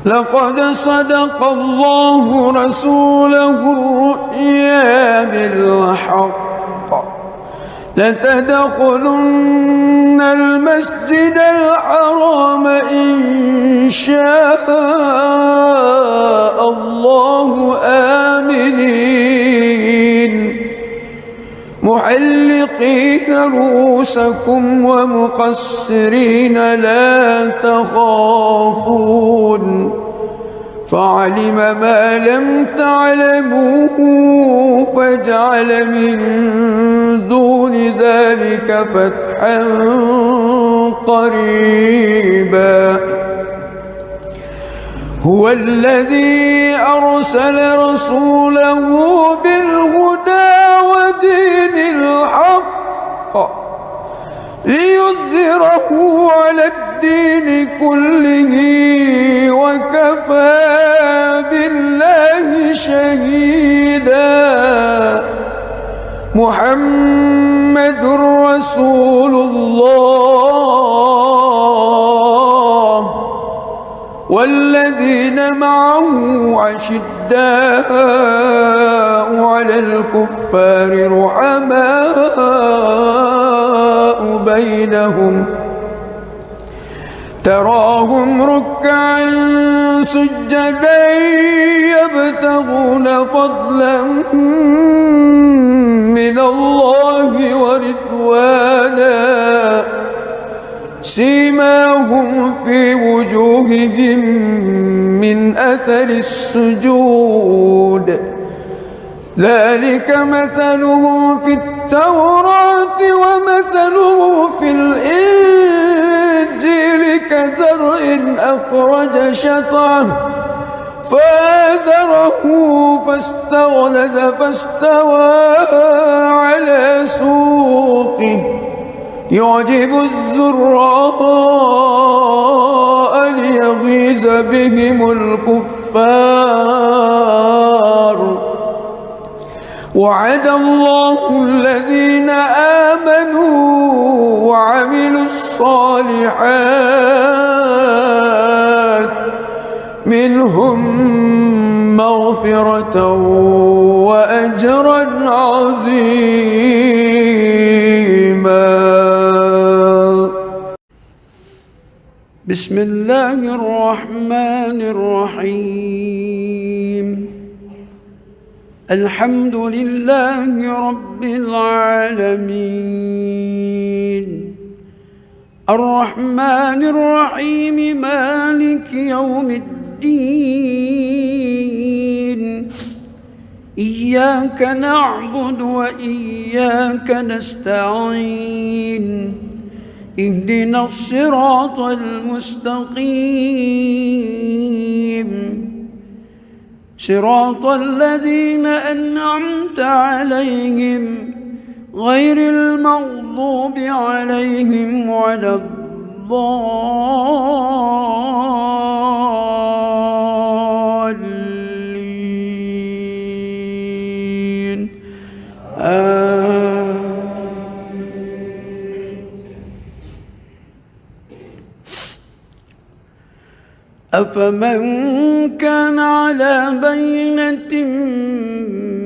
لقد صدق الله رسوله الرؤيا بالحق لتدخلن المسجد الحرام إن شاء الله آمنين محلقين رؤوسكم ومقصرين لا تخافون فعلم ما لم تعلموا فجعل من دون ذلك فتحا قريبا هو الذي أرسل رسوله بالهدى ودين الحق ليظهره على الدين كله وكفى بالله شهيدا محمد رسول الله والذين معه أشداء على الكفار رحماء بينهم تراهم ركعا سجدا يبتغون فضلا من الله ورضوانا سيماهم في وجوههم من أثر السجود ذلك مثلهم في التوراة ومثله في الإنجيل كزرع أخرج شطأه فآزره فاستغلظ فاستوى على سوقه يعجب الزراء ليغيظ بهم الكفار وعد الله الذين آمنوا وعملوا الصالحات منهم مغفرة وأجرا عظيما. بسم الله الرحمن الرحيم. الحمد لله رب العالمين، الرحمن الرحيم، مالك يوم الدين. إياك نعبد وإياك نستعين. اهدنا الصراط المستقيم، صراط الذين أنعمت عليهم غير المغضوب عليهم ولا الضالين. أفمن كان على بينة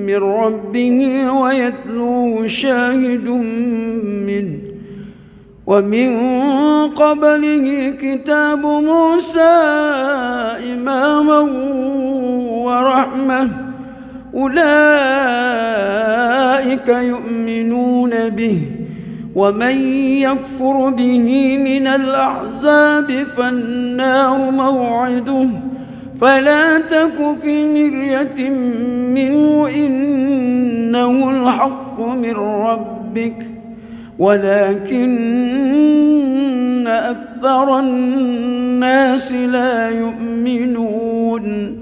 من ربه ويتلوه شاهد منه ومن قبله كتاب موسى إماما ورحمة، أولئك يؤمنون به. ومن يكفر به من الأحزاب فالنار موعده، فلا تك في مرية منه، إنه الحق من ربك ولكن أكثر الناس لا يؤمنون.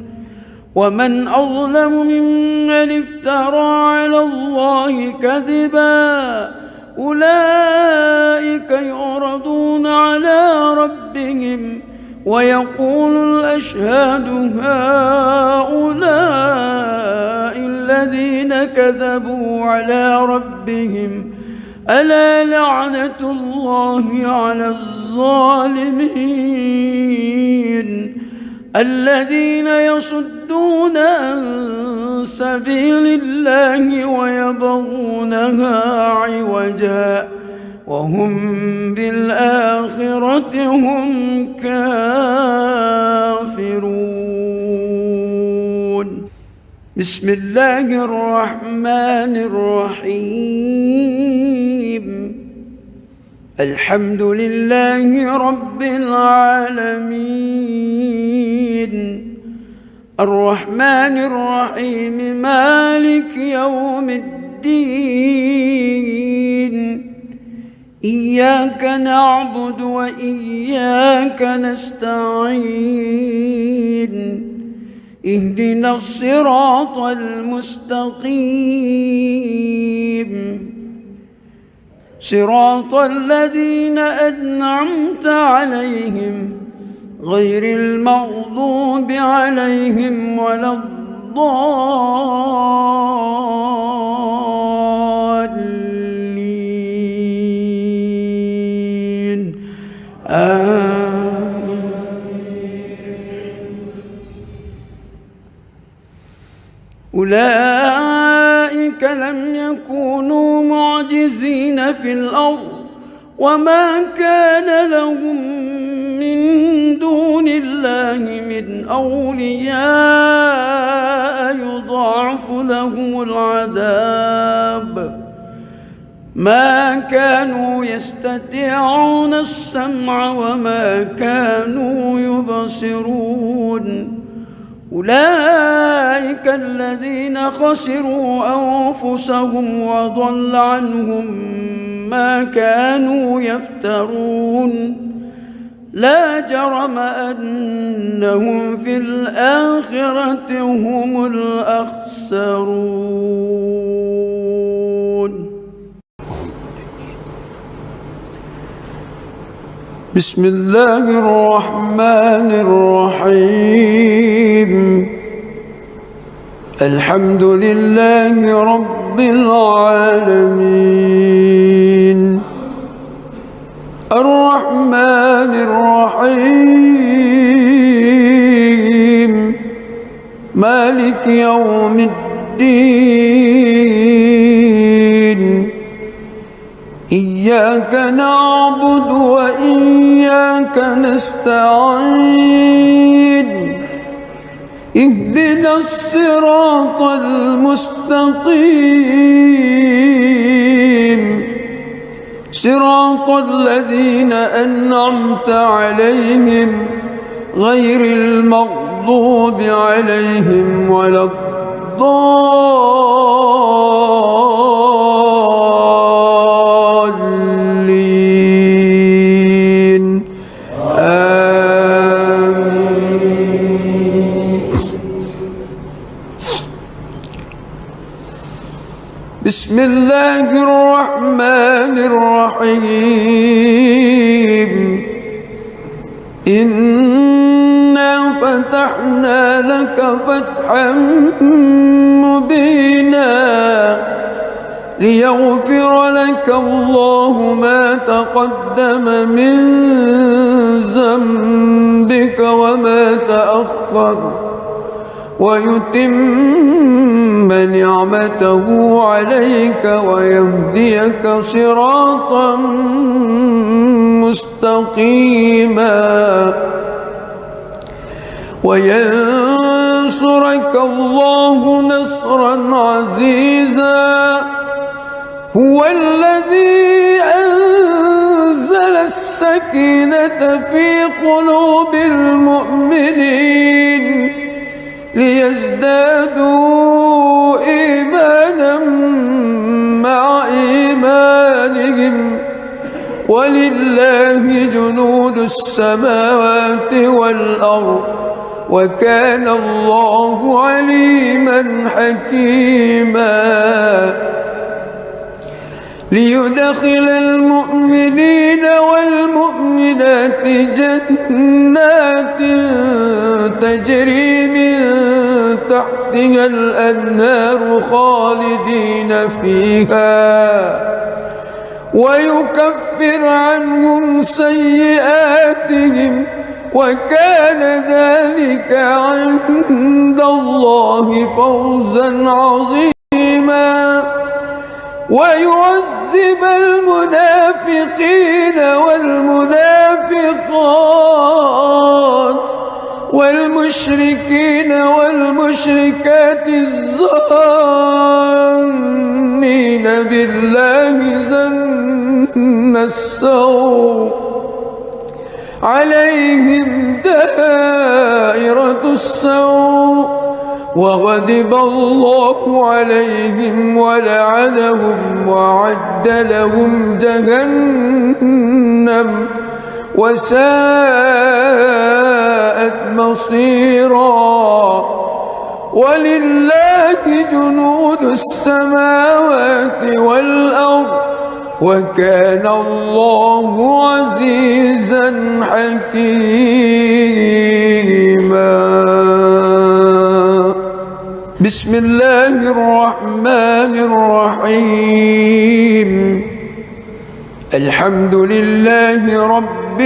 ومن أظلم ممن افترى على الله كذبا، أولئك يعرضون على ربهم ويقول الأشهاد هؤلاء الذين كذبوا على ربهم، ألا لعنة الله على الظالمين الذين يصدون عن سبيل الله ويبغونها عوجا وهم بالآخرة هم كافرون. بسم الله الرحمن الرحيم. الحمد لله رب العالمين، الرحمن الرحيم، مالك يوم الدين. إياك نعبد وإياك نستعين. اهدنا الصراط المستقيم، صراط الذين أنعمت عليهم غير المغضوب عليهم ولا الضالين. أولئك لم يكونوا معجزين في الأرض وما كان لهم من دون الله من أولياء يضاعف لهم العذاب، ما كانوا يستطيعون السمع وما كانوا يبصرون. أولئك الذين خسروا أنفسهم وضل عنهم ما كانوا يفترون. لا جرم أنهم في الآخرة هم الأخسرون. بسم الله الرحمن الرحيم. الحمد لله رب العالمين الرحمن الرحيم مالك يوم الدين إياك نعبد وإياك نستعين اهدنا الصراط المستقيم صراط الذين أنعمت عليهم غير المغضوب عليهم ولا الضالين آمين. بسم الله الرحمن الرحيم إنا فتحنا لك فتحا مبينا ليغفر لك الله ما تقدم من ذنبك وما تأخر ويتم نعمته عليك ويهديك صراطا مستقيما وينصرك الله نصرا عزيزا هو الذي أنزل السكينة في قلوب المؤمنين ليزدادوا إيمانا مع إيمانهم ولله جنود السماوات والأرض وكان الله عليما حكيما ليدخل المؤمنين والمؤمنات جنات تجري من تحتها الأنهار خالدين فيها ويكفر عنهم سيئاتهم وكان ذلك عند الله فوزا عظيما ويعذب المنافقين والمنافقات والمشركين والمشركات الظانين بالله ظن السوء عليهم دائرة السوء وغضب الله عليهم ولعنهم وأعد لهم جهنم وساءت مصيرا ولله جنود السماوات والأرض وكان الله عزيزا حكيما بسم الله الرحمن الرحيم الحمد لله رب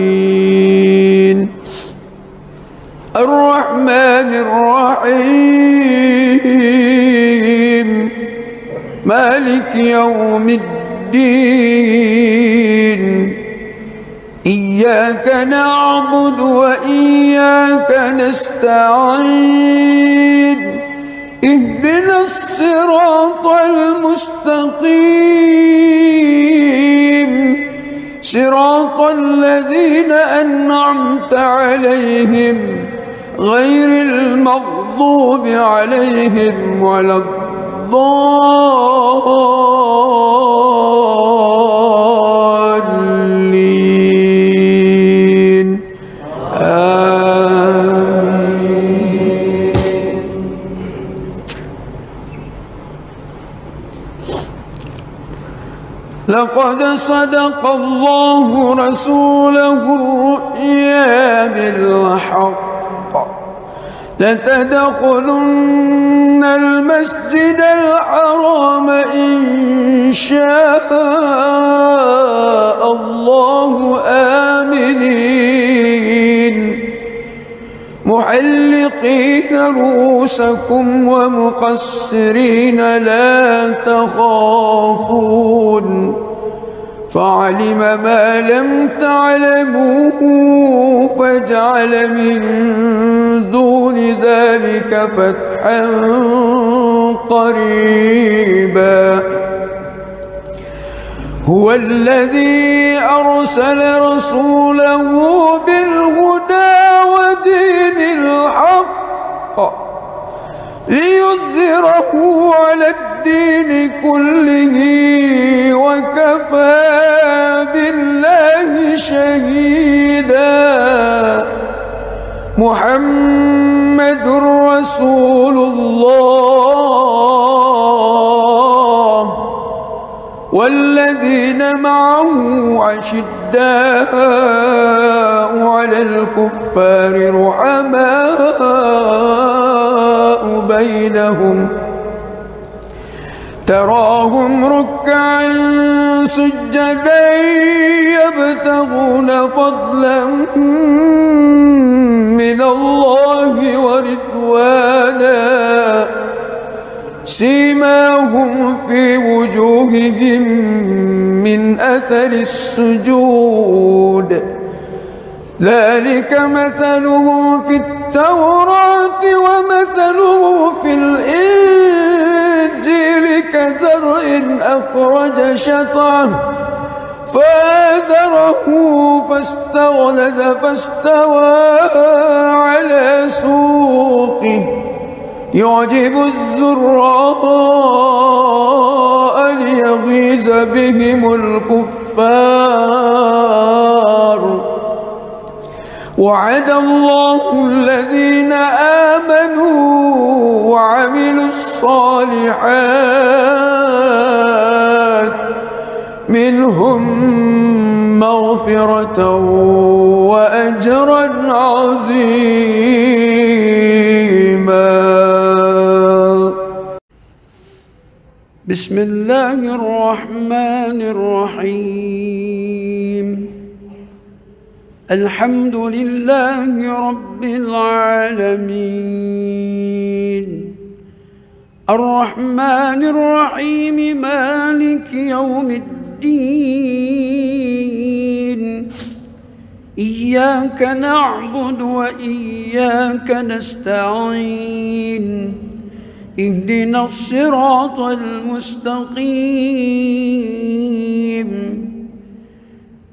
العالمين الرحمن الرحيم مالك يوم الدين إياك نعبد وإياك نستعين اهدنا الصراط المستقيم صراط الذين أنعمت عليهم غير المغضوب عليهم ولا الضالين آمين. لقد صدق الله رسوله الرؤيا بالحق لتدخلن المسجد الحرام إن شاء الله آمنين محلقين رؤوسكم ومقصرين لا تخافون فعلم ما لم تعلموا فجعل من دون ذلك فتحا قريبا هو الذي أرسل رسوله بالهدى ودين الحق ليظهره على الدين كله وكفى بالله شهيدا محمد رسول الله والذين معه أشداء على الكفار رحماء بينهم تراهم ركعا سجدا يبتغون فضلا من الله ورضوانا سيماهم في وجوههم من أثر السجود ذلك مثلهم في التوراة ومثلهم في الإنجيل كزرع أخرج شطأه فآزره فاستغلظ فاستوى على سوقه يعجب الزراء ليغيظ بهم الكفار وعد الله الذين آمنوا وعملوا الصالحات منهم مغفرة وأجرا عظيما. بسم الله الرحمن الرحيم الحمد لله رب العالمين الرحمن الرحيم مالك يوم الدين إياك نعبد وإياك نستعين اهدنا الصراط المستقيم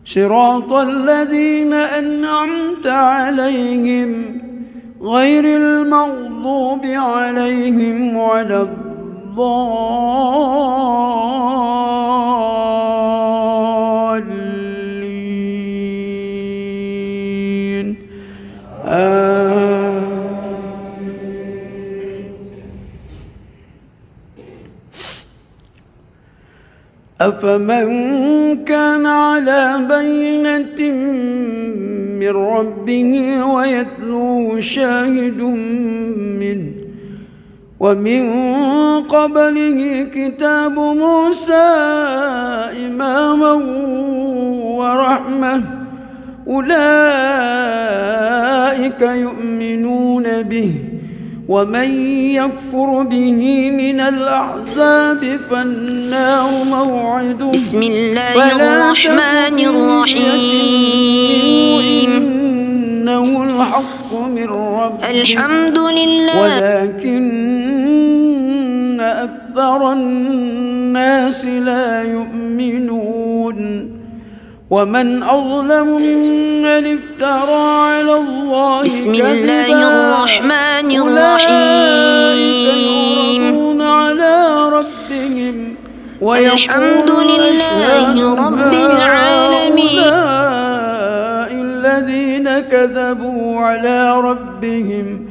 صراط الذين أنعمت عليهم غير المغضوب عليهم ولا الضالين أفمن كان على بينة من ربه ويتلوه شاهد منه ومن قبله كتاب موسى إماما ورحمة أولئك يؤمنون به ومن يكفر به من الأحزاب فالنار موعده بسم الله الرحمن الرحيم إنه الحق من ربك الحمد لله ولكن أكثر الناس لا يؤمنون ومن أظلم ممن افترى على الله بسم الله الرحمن الرحيم على ربهم الحمد لله رب العالمين الذين كذبوا على ربهم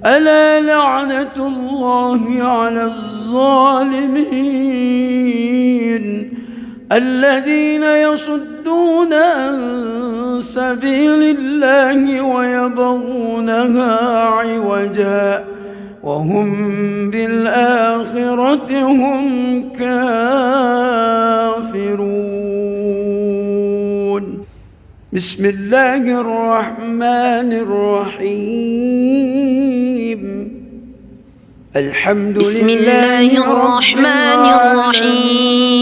ألا لعنة الله على الظالمين الذين يصدون عن سبيل الله ويبغونها عوجا وهم بالآخرة هم كافرون. بسم الله الرحمن الرحيم. الحمد بسم الله الرحمن الرحيم.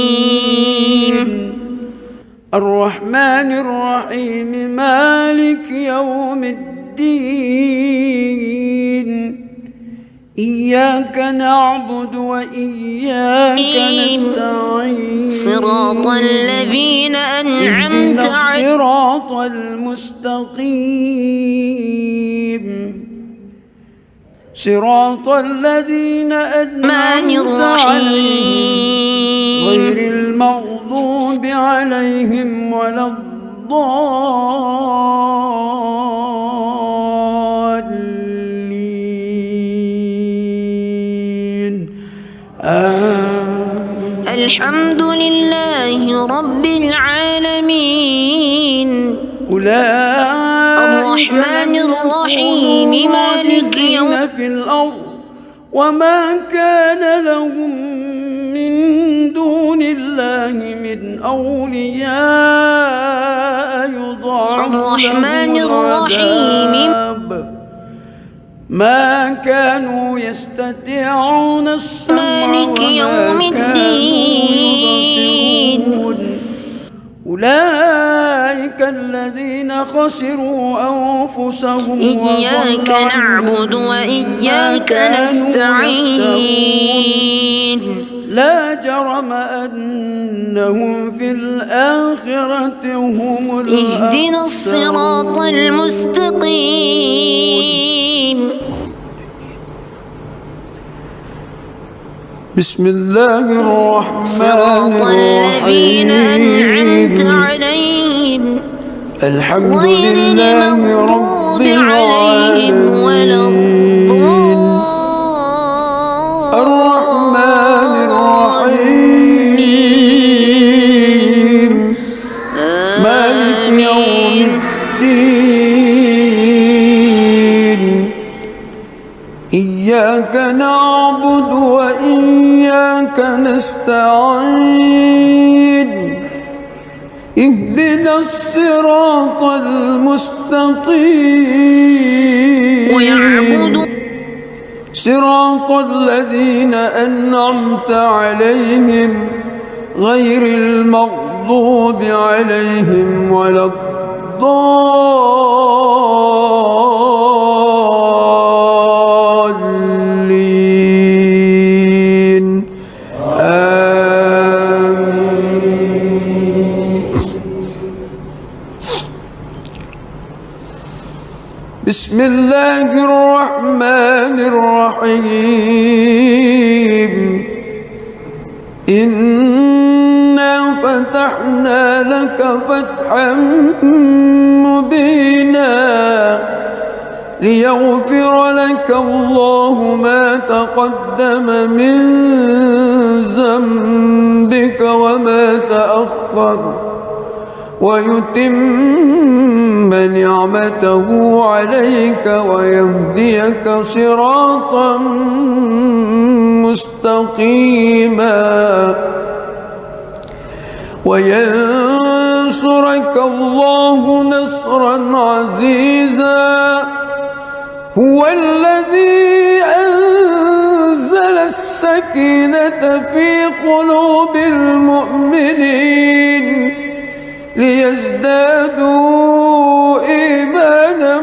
الرحمن الرحيم مالك يوم الدين. إياك نعبد وإياك نستعين. صراط الذين أنعمت عليهم. الصراط المستقيم. صراط الذين أنعمت عليهم غير المغضوب عليهم ولا الضالين. آمين. الحمد لله رب العالمين. الرحمن الرحيم مالك يوم في الأرض وما كان لهم من دون الله من أولياء يضاعف الرحمن الرحيم ما كانوا يستطيعون السمع مالك يوم الدين. أولئك الذين خسروا أنفسهم. إياك نعبد وإياك نستعين. لا جرم أنهم في الآخرة هم الأخسرون. اهدنا الصراط المستقيم. بسم الله الرحمن صراط الذين أنعمت عليهم الحمد غير لله المغضوب رب عليهم ولا الرحمن الرحيم مالك يوم الدين. إياك نعبد وإياك نستعين. اهدنا الصراط المستقيم صراط الذين أنعمت عليهم غير المغضوب عليهم ولا الضالين. آمين. بسم الله الرحمن الرحيم. إنا فتحنا لك فتحا مبينا ليغفر لك الله ما تقدم من ذنبك وما تأخر ويتم نعمته عليك ويهديك صراطا مستقيما وينصرك الله نصرا عزيزا. هو الذي أنزل السكينة في قلوب المؤمنين ليزدادوا إيمانا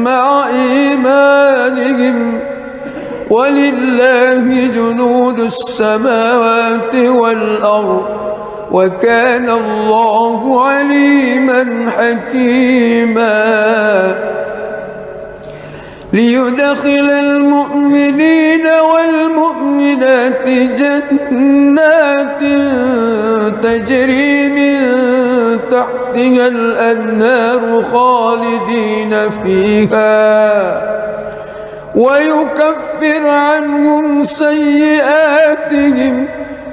مع إيمانهم ولله جنود السماوات والأرض وكان الله عليما حكيما. ليدخل المؤمنين والمؤمنات جنات تجري من تحتها الأنهار خالدين فيها ويكفر عنهم سيئاتهم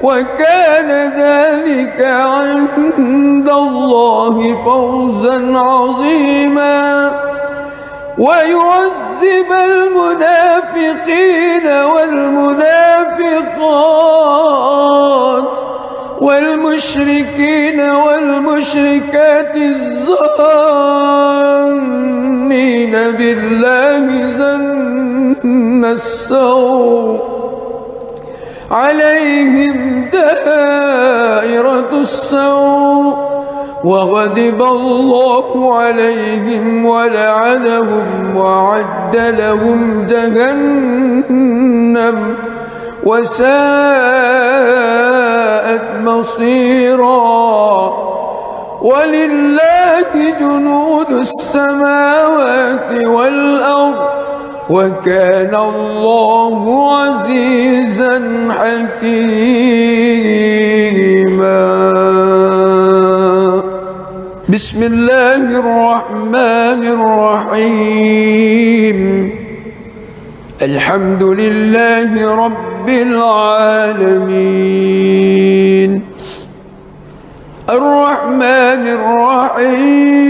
وكان ذلك عند الله فوزا عظيما ويعذب المنافقين والمنافقات والمشركين والمشركات الظانين بالله ظن السوء عليهم دائرة السوء وغضب الله عليهم ولعنهم وأعد لهم جهنم وساءت مصيرا ولله جنود السماوات والأرض وكان الله عزيزا حكيما. بسم الله الرحمن الرحيم. الحمد لله رب العالمين الرحمن الرحيم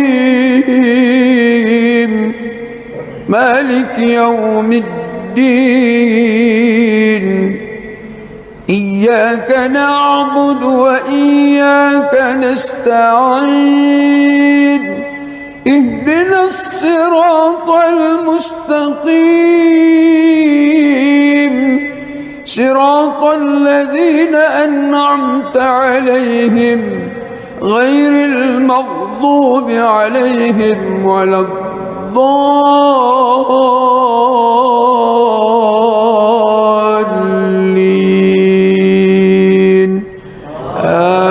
مالك يوم الدين إياك نعبد وإياك نستعين اهدنا الصراط المستقيم صراط الذين أنعمت عليهم غير المغضوب عليهم ولا الضالين آمين.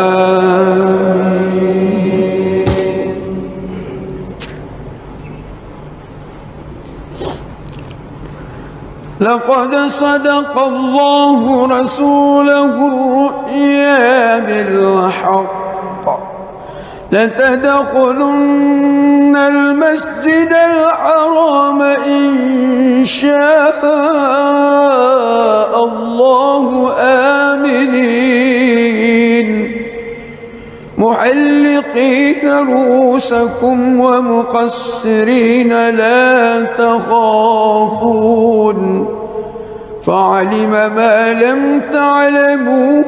لقد صدق الله رسوله الرؤيا بالحق لتدخلن المسجد الحرام إن شاء الله آمنين محلقين رؤوسكم ومقصرين لا تخافون فعلم ما لم تعلموا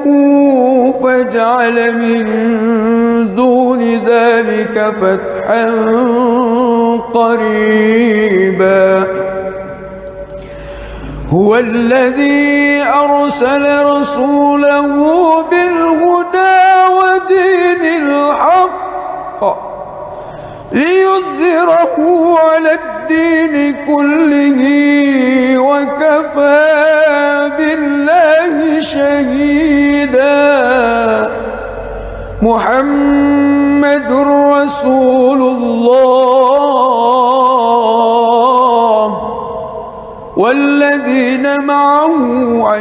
فجعل من دون ذلك فتحا قريبا. هو الذي أرسل رسوله بالهدى ودين الحق ليظهره على الدين كله وكفى بالله شهيدا. محمد رسول الله والذين معه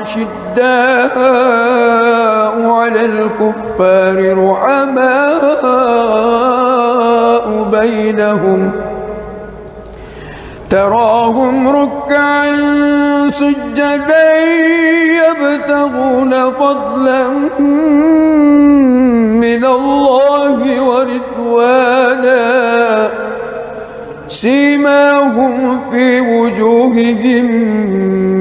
أشداء على الكفار رحماء بينهم تراهم ركعا سجدا يبتغون فضلا من الله ورضوانا سيماهم في وجوههم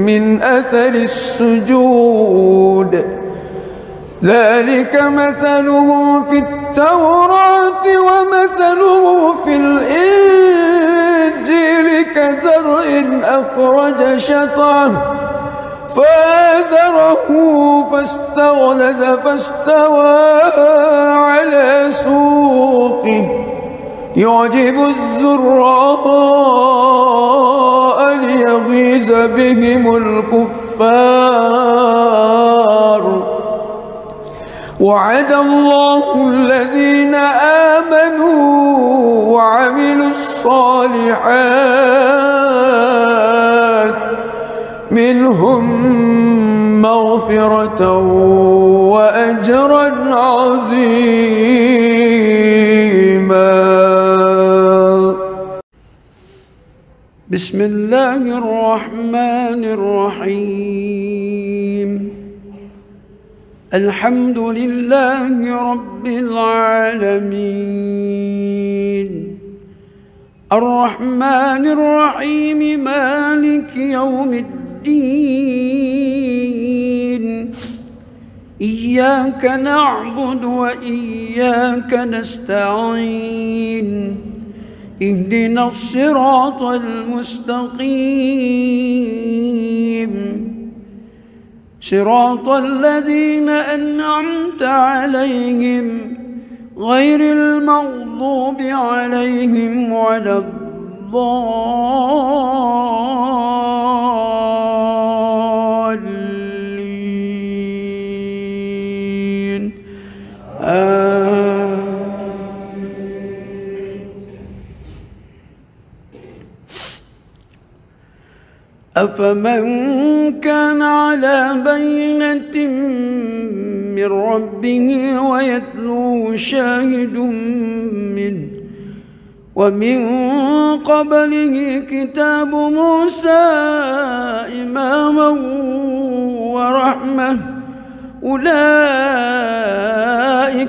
من أثر السجود ذلك مثله في التوراة ومثله في الإنجيل كزرع أخرج شطأه فآزره فاستغلظ فاستوى على سوقه يعجب الزراء ليغيظ بهم الكفار. وعد الله الذين آمنوا وعملوا الصالحات منهم مغفرة وأجرا عظيما. بسم الله الرحمن الرحيم الحمد لله رب العالمين الرحمن الرحيم مالك يوم الدين إياك نعبد وإياك نستعين اهدنا الصراط المستقيم صراط الذين أنعمت عليهم غير المغضوب عليهم ولا الضالين أفمن كان على بينة من ربه ويتلوه شاهد منه ومن قبله كتاب موسى إماما ورحمة أولئك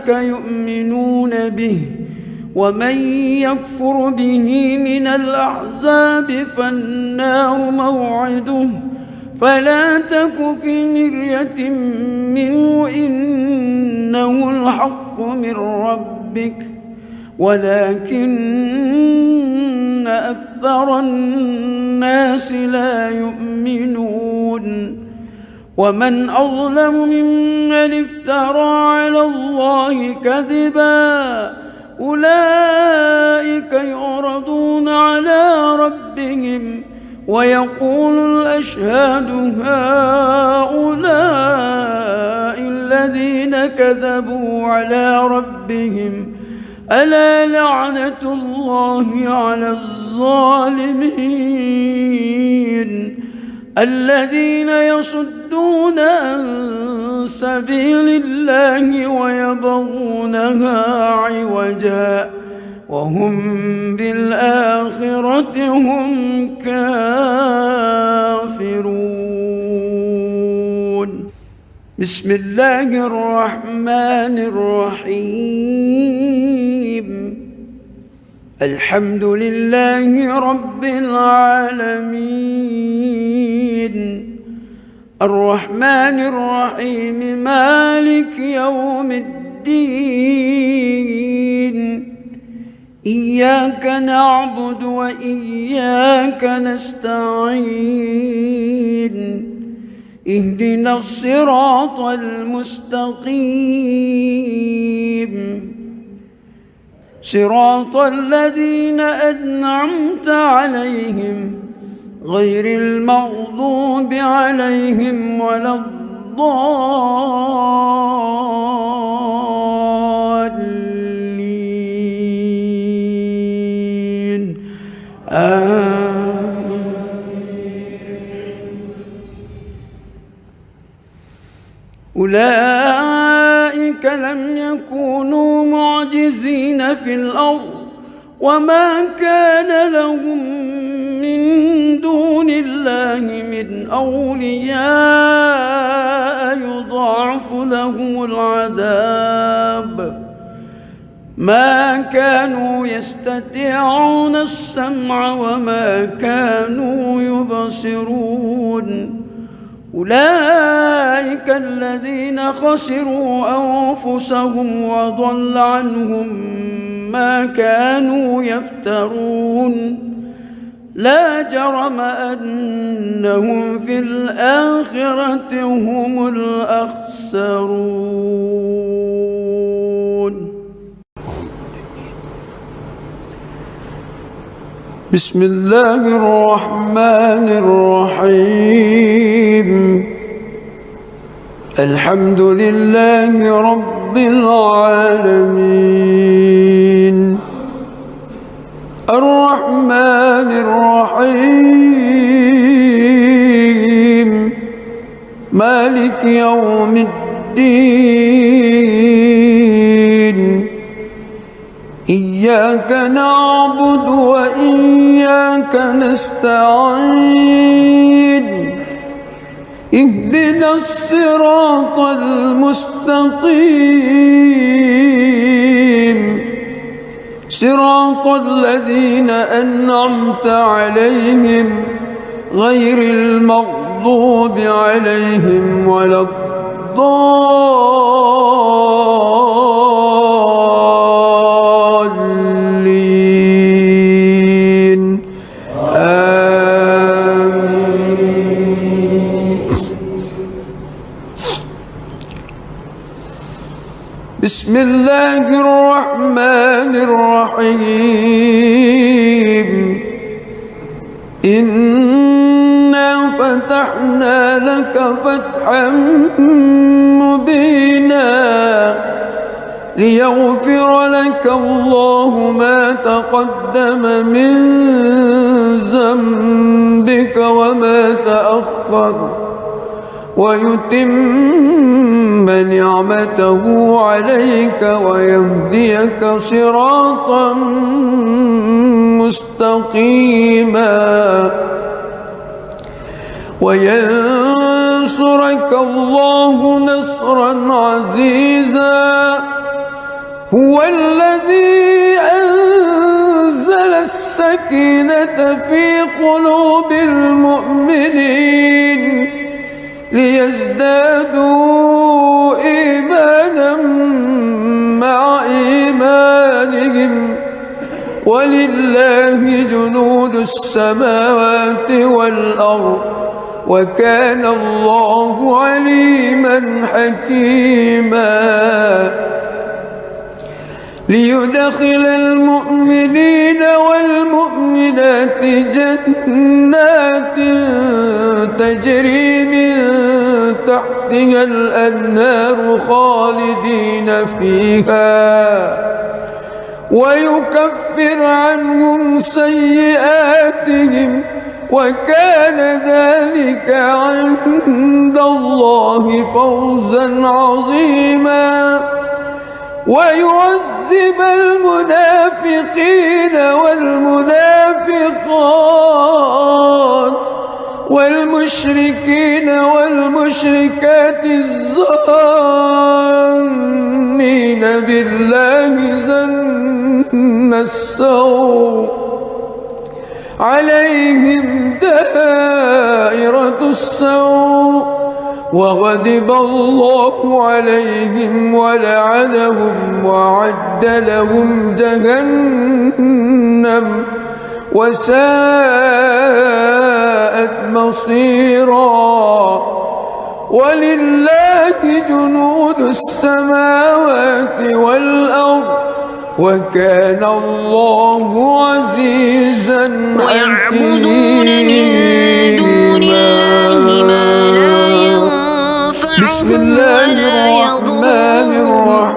يؤمنون به ومن يكفر به من الأحزاب فالنار موعده فلا تك في مرية منه إنه الحق من ربك ولكن أكثر الناس لا يؤمنون ومن أظلم ممن افترى على الله كذبا أولئك يعرضون على ربهم ويقول الأشهاد هؤلاء الذين كذبوا على ربهم ألا لعنة الله على الظالمين الذين يصدون عن سبيل الله ويبغونها عوجا وهم بالآخرة هم كافرون بسم الله الرحمن الرحيم الحمد لله رب العالمين الرحمن الرحيم مالك يوم الدين إياك نعبد وإياك نستعين اهدنا الصراط المستقيم صراط الذين أنعمت عليهم غير المغضوب عليهم ولا الضالين أولئك لم يكونوا معجزين في الأرض وما كان لهم من دون الله من أولياء يضاعف لهم العذاب ما كانوا يستطيعون السمع وما كانوا يبصرون أولئك الذين خسروا أنفسهم وضل عنهم ما كانوا يفترون لا جرم أنهم في الآخرة هم الأخسرون بسم الله الرحمن الرحيم الحمد لله رب العالمين الرحمن الرحيم مالك يوم الدين إياك نعبد وإياك نستعين اهدنا الصراط المستقيم صراط الذين أنعمت عليهم غير المغضوب عليهم ولا الضالين آمين. بسم الله الرحمن الرحيم إنا فتحنا لك فتحا مبينا ليغفر لك الله ما تقدم من ذنبك وما تأخر ويتم نعمته عليك ويهديك صراطا مستقيما وينصرك الله نصرا عزيزا هو الذي أنزل السكينة في قلوب المؤمنين ليزدادوا إيمانا مع إيمانهم ولله جنود السماوات والأرض وكان الله عليما حكيما ليدخل المؤمنين والمؤمنات جنات تجري من تحتها الأنهار خالدين فيها ويكفر عنهم سيئاتهم وكان ذلك عند الله فوزا عظيما ويعذب المنافقين والمنافقات والمشركين والمشركات الظانين بالله ظن السوء عليهم دائرة السوء وغضب الله عليهم ولعنهم وأعد لهم جهنم وساءت مصيرا ولله جنود السماوات والأرض وكان الله عزيزا ويعبدون من دون الله ما لا ينفعهم بسم الله الرحمن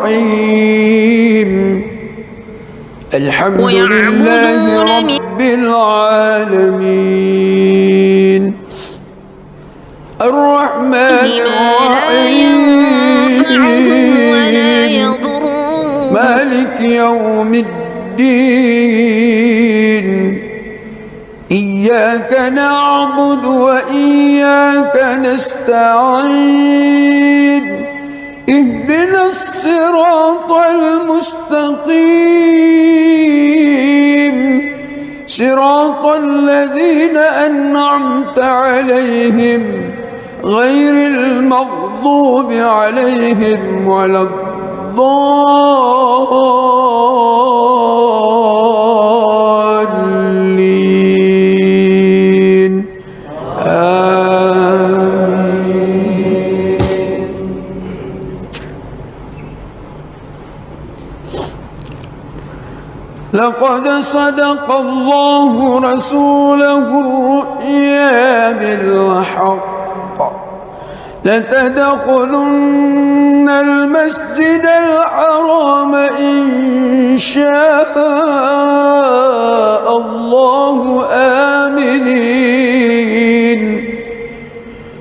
الرحيم الحمد لله رب العالمين الرحمن الرحيم مالك يوم الدين إياك نعبد وإياك نستعين اهدنا الصراط المستقيم صراط الذين أنعمت عليهم غير المغضوب عليهم ولا الضالين آمين. لقد صدق الله رسوله الرؤيا بالحق لتدخلن المسجد الحرام إن شاء الله آمنين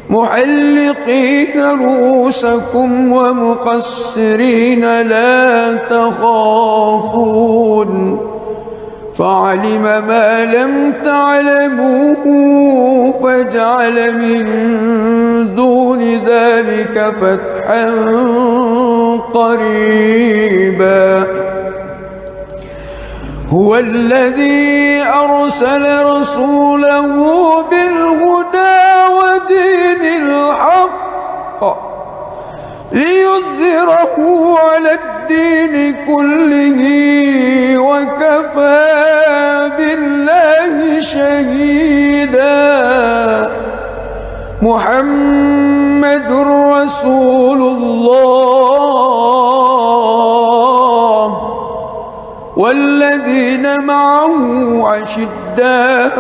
محلقين رؤوسكم ومقصرين لا تخافون فعلم ما لم تعلموا فجعل من دون فتحا قريبا هو الذي أرسل رسوله بالهدى ودين الحق ليظهره على الدين كله وكفى بالله شهيدا محمد رسول الله والذين معه أشداء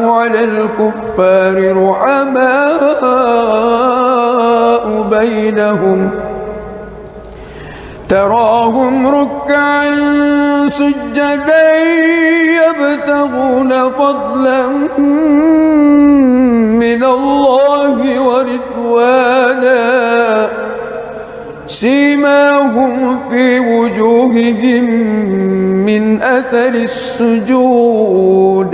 على الكفار رحماء بينهم تراهم ركعا سجدا يبتغون فضلا من الله ورضوانا سيماهم في وجوههم من أثر السجود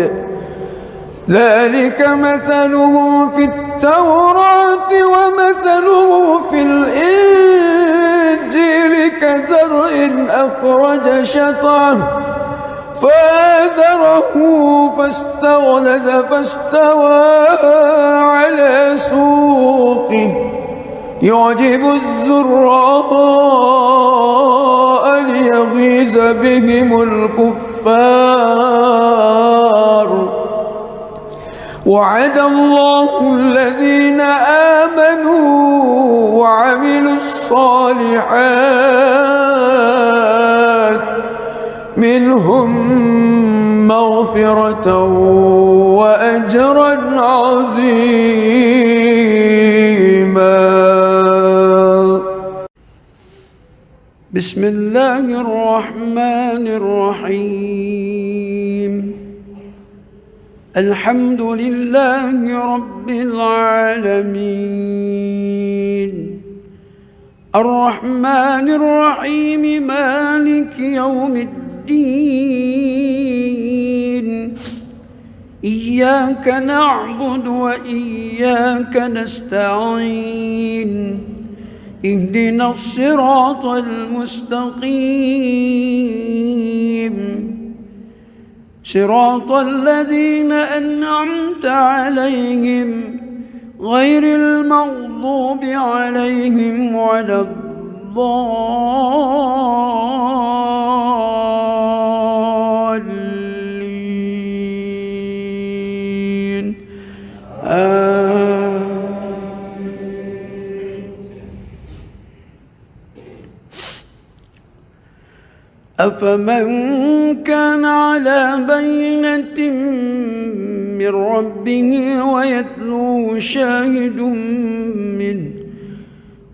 ذلك مثلهم في التوراة ومثلهم في الإنجيل كزرع أخرج شطأه فآزره فاستغلظ فاستوى على سوقه يعجب الزراء ليغيظ بهم الكفار وعد الله الذين آمنوا وعملوا الصالحات منهم مغفرة وأجرا عظيما. بسم الله الرحمن الرحيم الحمد لله رب العالمين الرحمن الرحيم مالك يوم الدين إياك نعبد وإياك نستعين اهدنا الصراط المستقيم صراط الذين أنعمت عليهم غير المغضوب عليهم ولا الضالين أفمن كان على بينة من ربه ويتلوه شاهد منه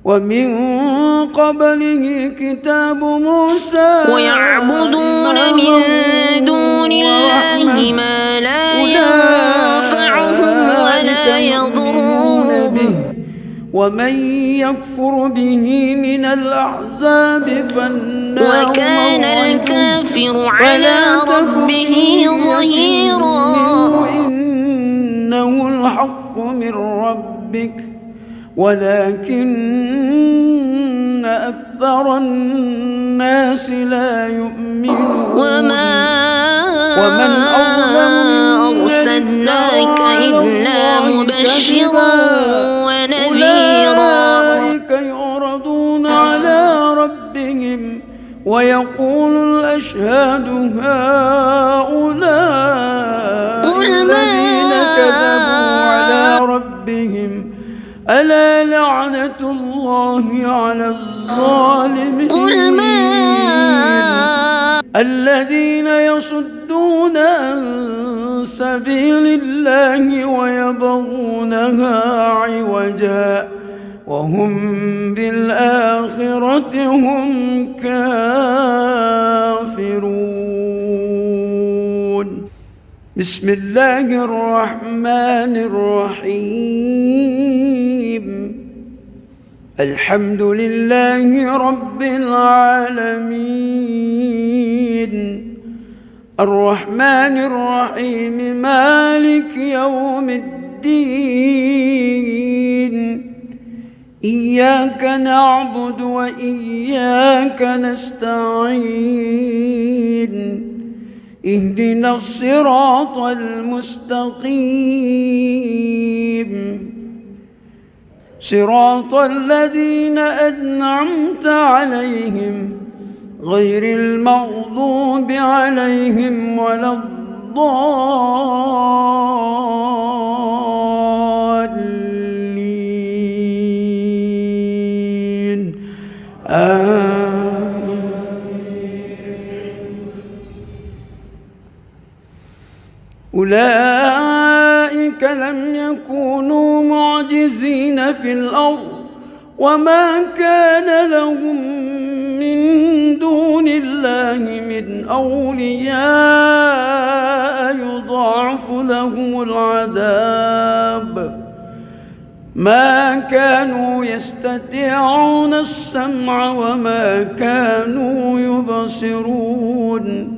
ومن قبله كتاب موسى ويعبدون من دون الله ما لا ينفعهم ولا يضرهم ومن يكفر به من الأحزاب فالنار وكان الكافر على ربه ظهيرا إنه الحق من ربك ولكن أكثر الناس لا يؤمنون ومن أرسلناك إلا مبشرا ونذيرا أولئك يعرضون على ربهم ويقول الأشهاد هؤلاء الذين كذبوا على ربهم ألا لعنة الله على الظالمين الذين يصدون عن سبيل الله ويبغونها عوجا وهم بالآخرة هم كافرون. بسم الله الرحمن الرحيم الحمد لله رب العالمين الرحمن الرحيم مالك يوم الدين إياك نعبد وإياك نستعين اهدنا الصراط المستقيم صراط الذين أنعمت عليهم غير المغضوب عليهم ولا الضالين آمين. أولئك لم يكونوا معجزين في الأرض وما كان لهم من دون الله من أولياء يضاعف لهم العذاب ما كانوا يستطيعون السمع وما كانوا يبصرون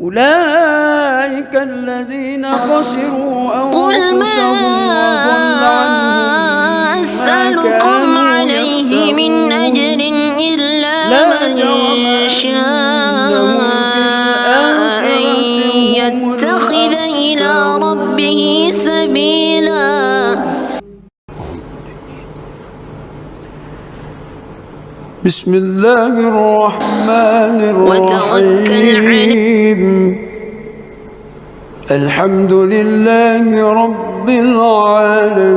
أولئك الذين خسروا أنفسهم وضل عنهم أسألكم عليه من أجر إلا من شاء أن يتخذ إلى ربه سبيلا. بسم الله الرحمن الرحيم الحمد لله رب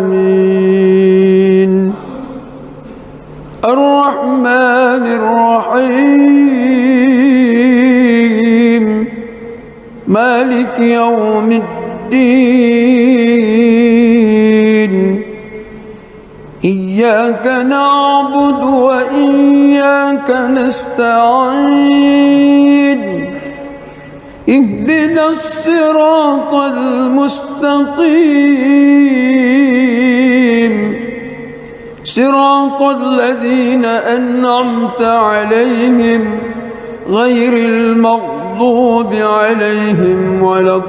العالمين الرحمن الرحيم مالك يوم الدين إياك نعبد وإياك نستعين اهدنا الصراط المستقيم صراط الذين أنعمت عليهم غير المغضوب عليهم ولا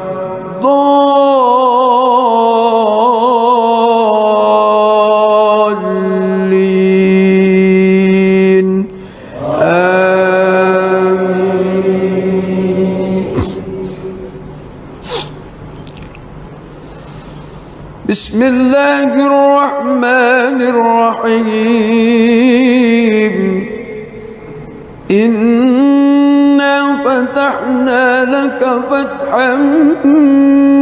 الضالين آمين. بسم الله الرحمن الرحيم إنا فتحنا لك فتحا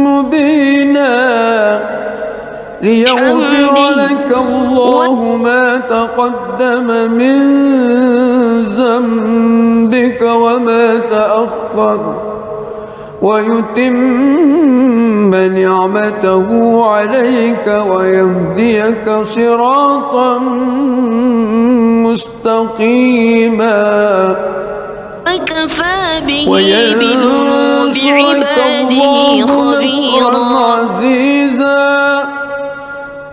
مبينا ليغفر لك الله ما تقدم من ذنبك وما تأخر ويتم نعمته عليك ويهديك صراطا مستقيما وكفى به بذنوب عباده خبيرا عزيزا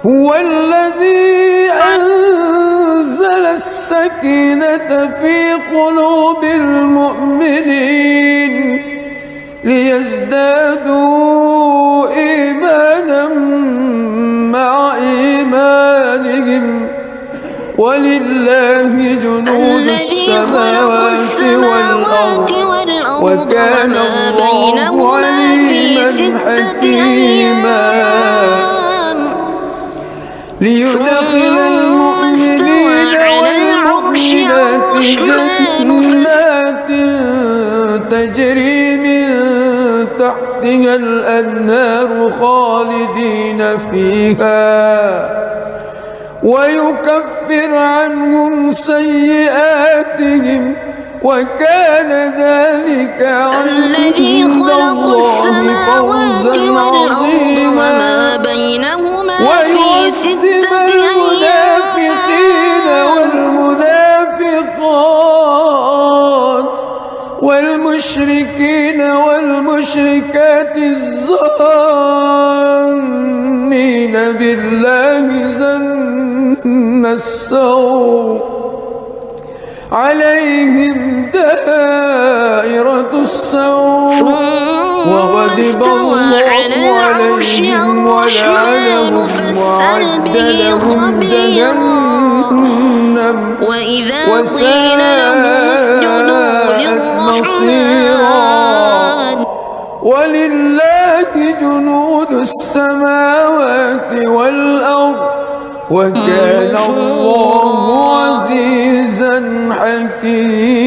هو الذي أنزل السكينة في قلوب المؤمنين ليزدادوا إيمانا مع إيمانهم ولله جنود السماوات والأرض وكان الله عليما حكيما ليدخل المؤمنين والمؤمنات جنات تجري من تحتها الأنهار خالدين فيها ويكفر عنهم سيئاتهم وكان ذلك عند الله فوزا عظيما ويعذب المنافقين والمنافقات والمشركين والمشركات الظانين بالله ظن السوء عليهم دائرة السوء وغضب الله عليهم ولعنهم وأعد لهم جهنم جهنم وإذا قيل لهم اسجدوا للرحمن ولله جنود السماوات والأرض وكان الله عزيزا حكيما.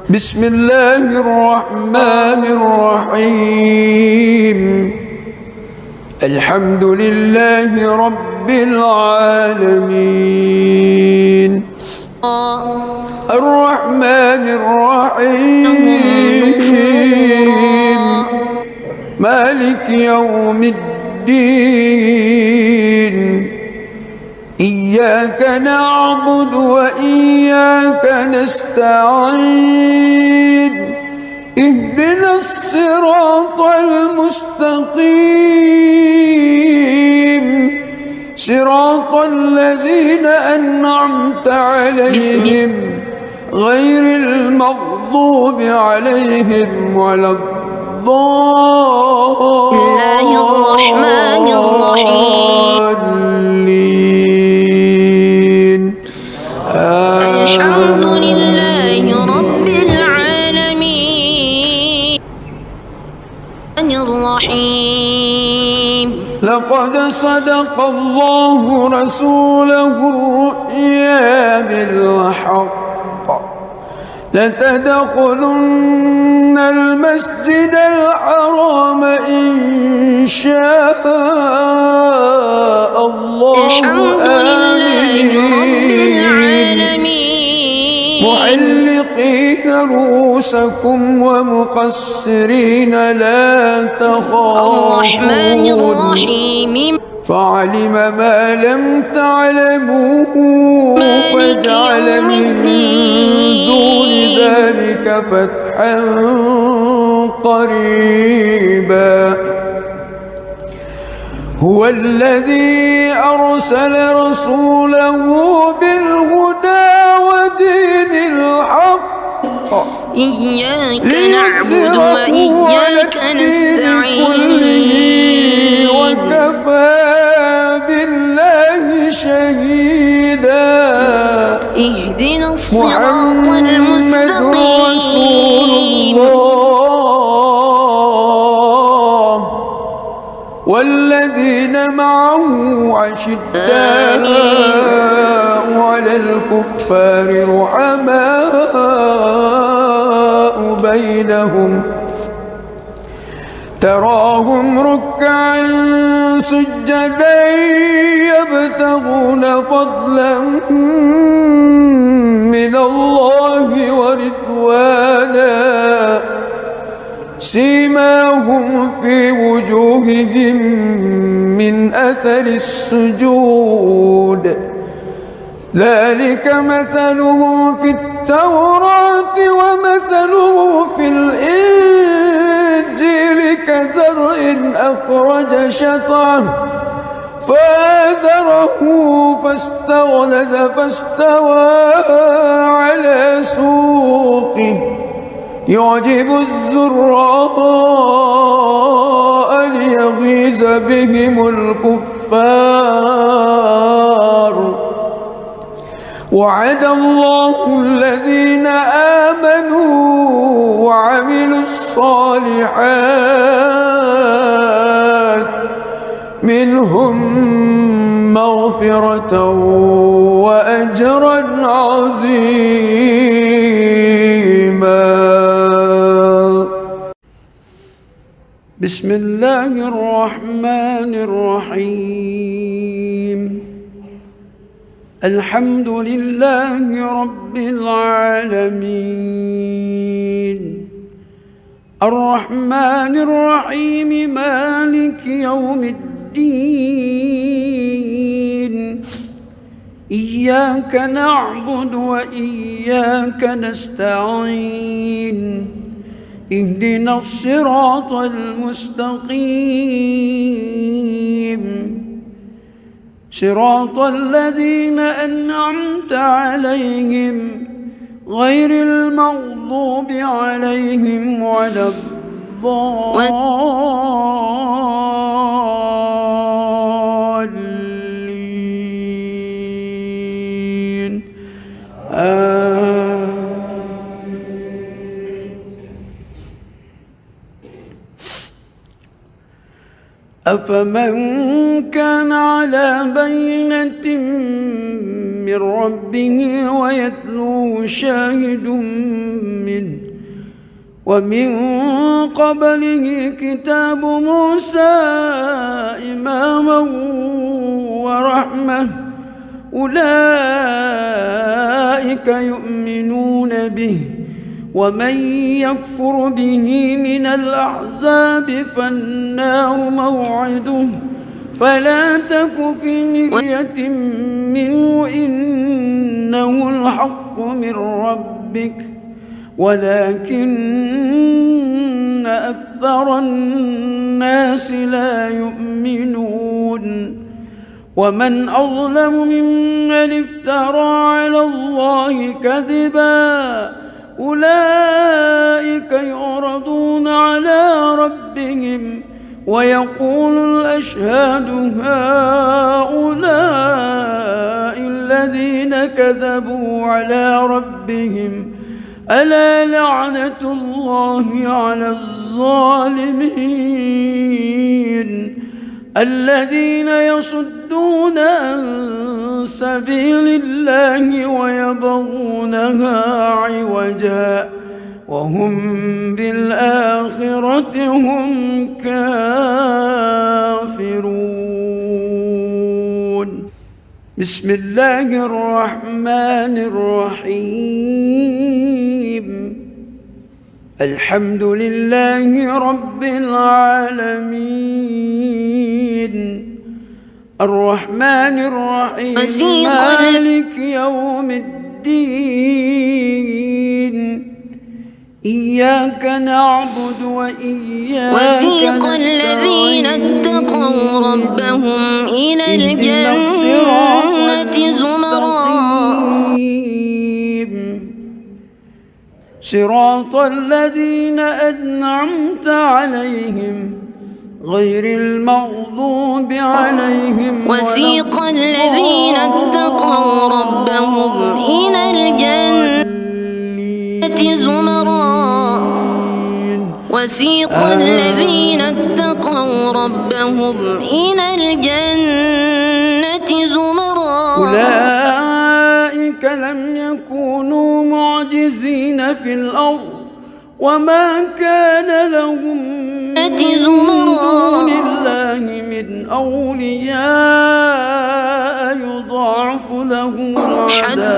بسم الله الرحمن الرحيم. الحمد لله رب العالمين الرحمن الرحيم مالك يوم الدين إياك نعبد وإياك نستعين اهدنا الصراط المستقيم صراط الذين أنعمت عليهم غير المغضوب عليهم ولا الضالين. الحمد لله رب العالمين الرحيم. لقد صدق الله رسوله الرؤيا بالحق لتدخلن المسجد الحرام إن شاء الله آمنين محلقين رؤوسكم ومقصرين لا تخافون فعلم ما لم تعلموا فجعل من دون ذلك فتحا قريبا. هو الذي أرسل رسوله بالهدى ودين الحق إياك نعبد وإياك نستعين وكفى بالله شهيدا. اهدنا الصراط المستقيم رسول الله والذين معه أشداء على الكفار رحماء بينهم تراهم ركعا سجدا يبتغون فضلا من الله ورضوانا سيماهم في وجوههم من أثر السجود ذلك مثله في التوراة ومثله في الإنجيل كزرع أخرج شطأه فآزره فاستغلظ فاستوى على سوقه يعجب الزراء ليغيظ بهم الكفار. وعد الله الذين آمنوا وعملوا الصالحات منهم مغفرة وأجرا عظيما. بسم الله الرحمن الرحيم. الحمد لله رب العالمين الرحمن الرحيم مالك يوم الدين إياك نعبد وإياك نستعين اهدنا الصراط المستقيم صراط الذين أنعمت عليهم غير المغضوب عليهم ولا الضالين. أفمن كان على بينة من ربه ويتلوه شاهد منه ومن قبله كتاب موسى إماما ورحمة أولئك يؤمنون به ومن يكفر به من الأحزاب فالنار موعده فلا تك في مرية منه إنه الحق من ربك ولكن أكثر الناس لا يؤمنون ومن أظلم ممن افترى على الله كذبا أولئك يعرضون على ربهم ويقول الأشهاد هؤلاء الذين كذبوا على ربهم ألا لعنة الله على الظالمين الذين يصدون عن سبيل الله ويبغونها عوجا وهم بالآخرة هم كافرون. بسم الله الرحمن الرحيم. الحمد لله رب العالمين الرحمن الرحيم مالك يوم الدين إياك نعبد وإياك نستعين وسيق الذين اتقوا ربهم إلى الجنة زمرا صراط الذين أنعمت عليهم غير المغضوب عليهم وسيق الذين اتقوا ربهم إلى الجنة زمرا وسيق الذين اتقوا ربهم إلى الجنة زمرا أولئك لم يكونوا معجزين في الأرض وما كان لهم من دون الله من أولياء يضاعف لهم العذاب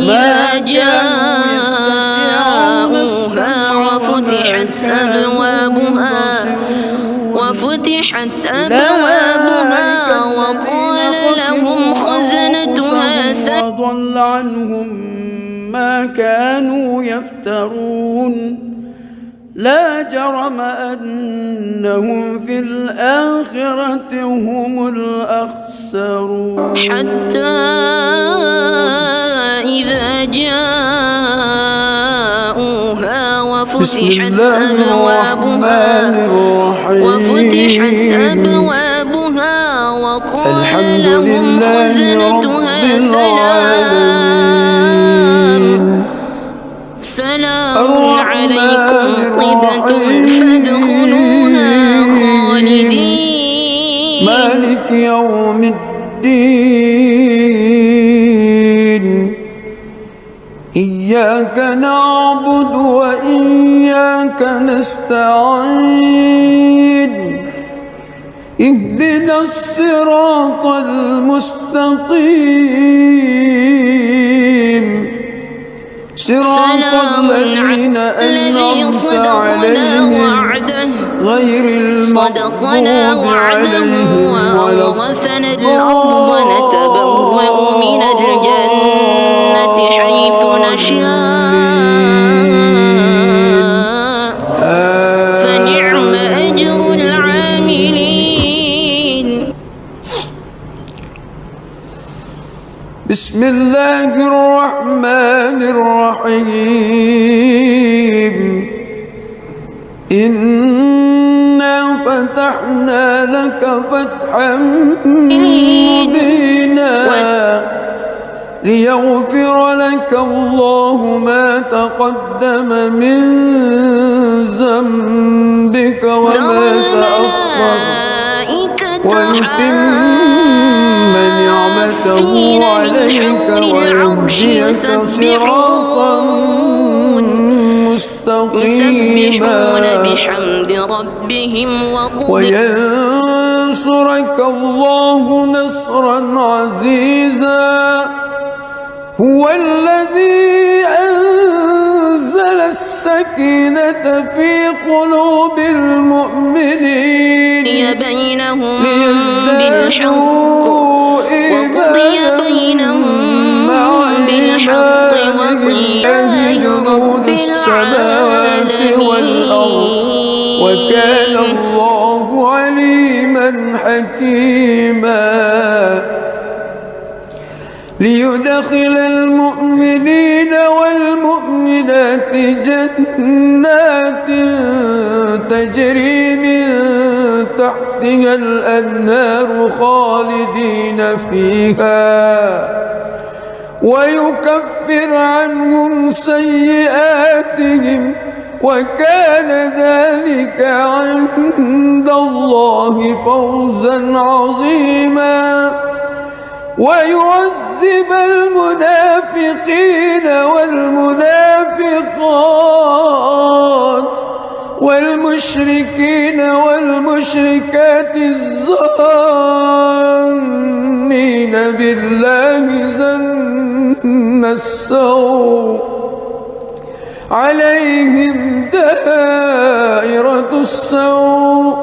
إذا جاءوها وفتحت أبوابها وقال لهم خزنتها وضل عنهم ما كانوا يفترون لا جرم أنهم في الآخرة هم الأخسرون حتى إذا جاءوها وفتحت أبوابها وقال لهم خزنتها سلام عليكم طبتم فادخلوها خالدين مالك يوم الدين إياك نعبد وإياك نستعين اهدنا الصراط المستقيم صراط الذين أنعمت عليهم غير المغضوب عليهم ولا وورثنا الأرض نتبوأ من الجنة حيث نشاء فنعم أجر العاملين. بسم الله الرحمن الرحيم إنا فتحنا لك فتحا مبينا ليغفر لك الله ما تقدم من ذنبك وما تأخر ويتم نعمته عليك ويهديك صراطا مستقيما بحمد ربهم وينصرك الله نصرا عزيزا هو الذي أنزل السكينة في قلوب المؤمنين بينهم بالحق وقضي بينهم بالحق ولله جنود السماوات والأرض وكان الله عليما حكيما ليدخل المؤمنين والمؤمنات جنات تجري من تحتها الأنهار خالدين فيها ويكفر عنهم سيئاتهم وكان ذلك عند الله فوزا عظيما ويعذب المنافقين والمنافقات والمشركين والمشركات الظانين بالله ظن السوء عليهم دائرة السوء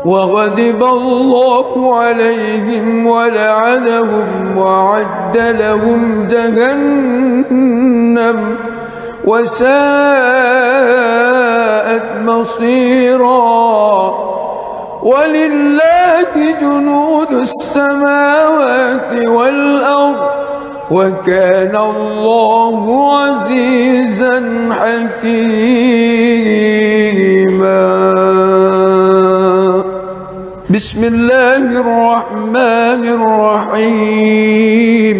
وغضب الله عليهم ولعنهم وأعد لهم جهنم وساءت مصيرا ولله جنود السماوات والأرض وكان الله عزيزا حكيما بسم الله الرحمن الرحيم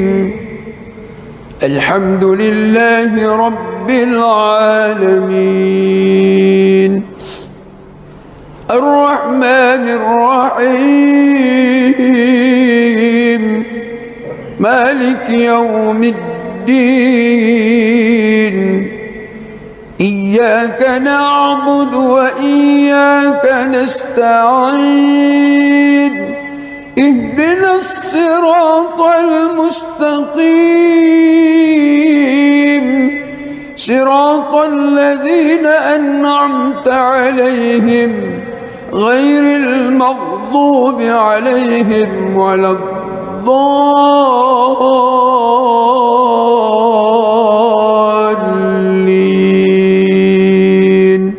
الحمد لله رب العالمين الرحمن الرحيم مالك يوم الدين إياك نعبد وإياك نستعين اهدنا الصراط المستقيم صراط الذين أنعمت عليهم غير المغضوب عليهم ولا الضالين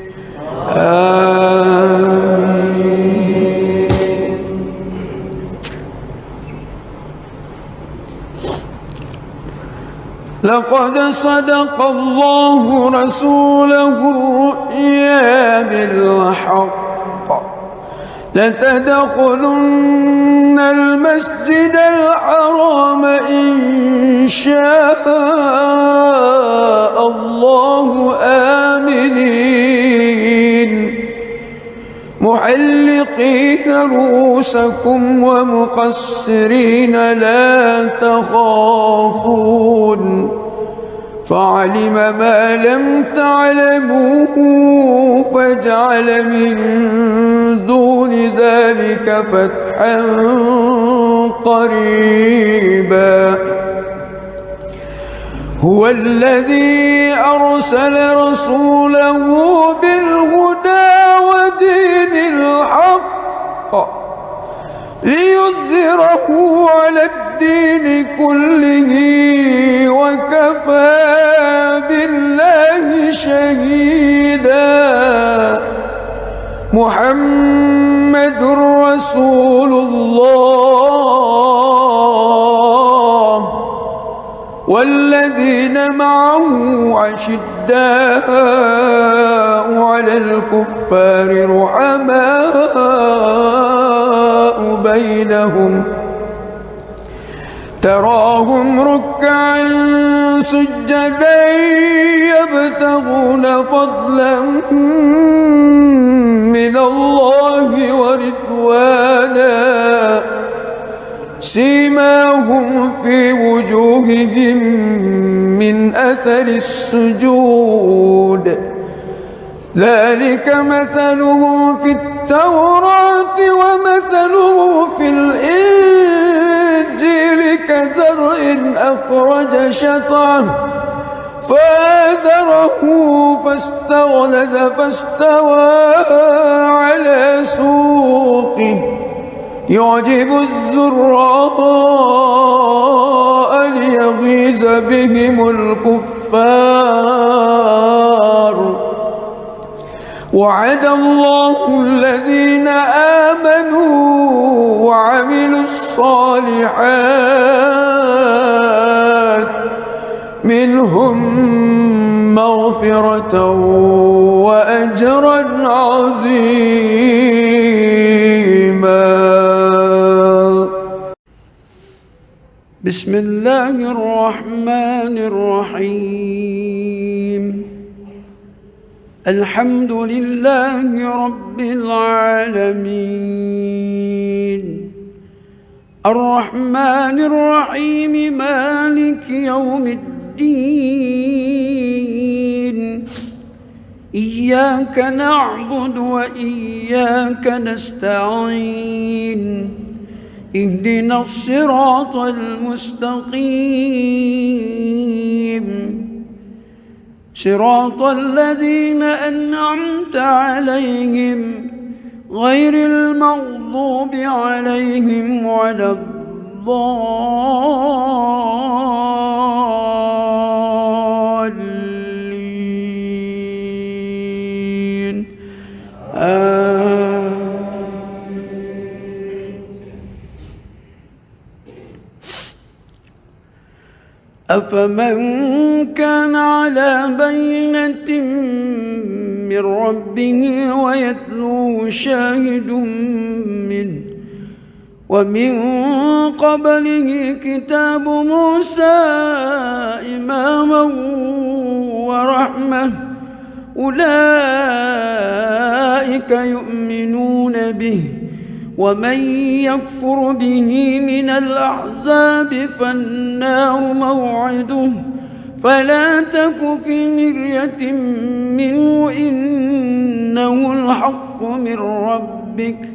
آمين. لقد صدق الله رسوله الرؤيا بالحق لتدخلن المسجد الحرام إن شاء الله آمنين محلقين رؤوسكم ومقصرين لا تخافون فعلم ما لم تعلموا فجعل من دون ذلك فتحا قريبا هو الذي أرسل رسوله بالهدى ودين الحق ليظهره على الدين كله وكفى بالله شهيدا محمد رسول الله والذين معه أشداء على الكفار رحماء بينهم تراهم ركعا سجدا يبتغون فضلا من الله ورضوانا سيماهم في وجوههم من أثر السجود ذلك مثله في التوراة ومثله في الإنجيل كزرع أخرج شطأه فآزره فاستغلظ فاستوى على سوقه يعجب الزراء ليغيظ بهم الكفار وعد الله الذين آمنوا وعملوا الصالحات منهم مغفرة وأجرا عظيما. بسم الله الرحمن الرحيم. الحمد لله رب العالمين الرحمن الرحيم مالك يوم الدين إياك نعبد وإياك نستعين اهدنا الصراط المستقيم صراط الذين أنعمت عليهم غير المغضوب عليهم ولا الضالين أفمن كان على بينة من ربه ويتلوه شاهد منه ومن قبله كتاب موسى إماما ورحمة أولئك يؤمنون به ومن يكفر به من الأحزاب فالنار موعده فلا تك في مرية منه إنه الحق من ربك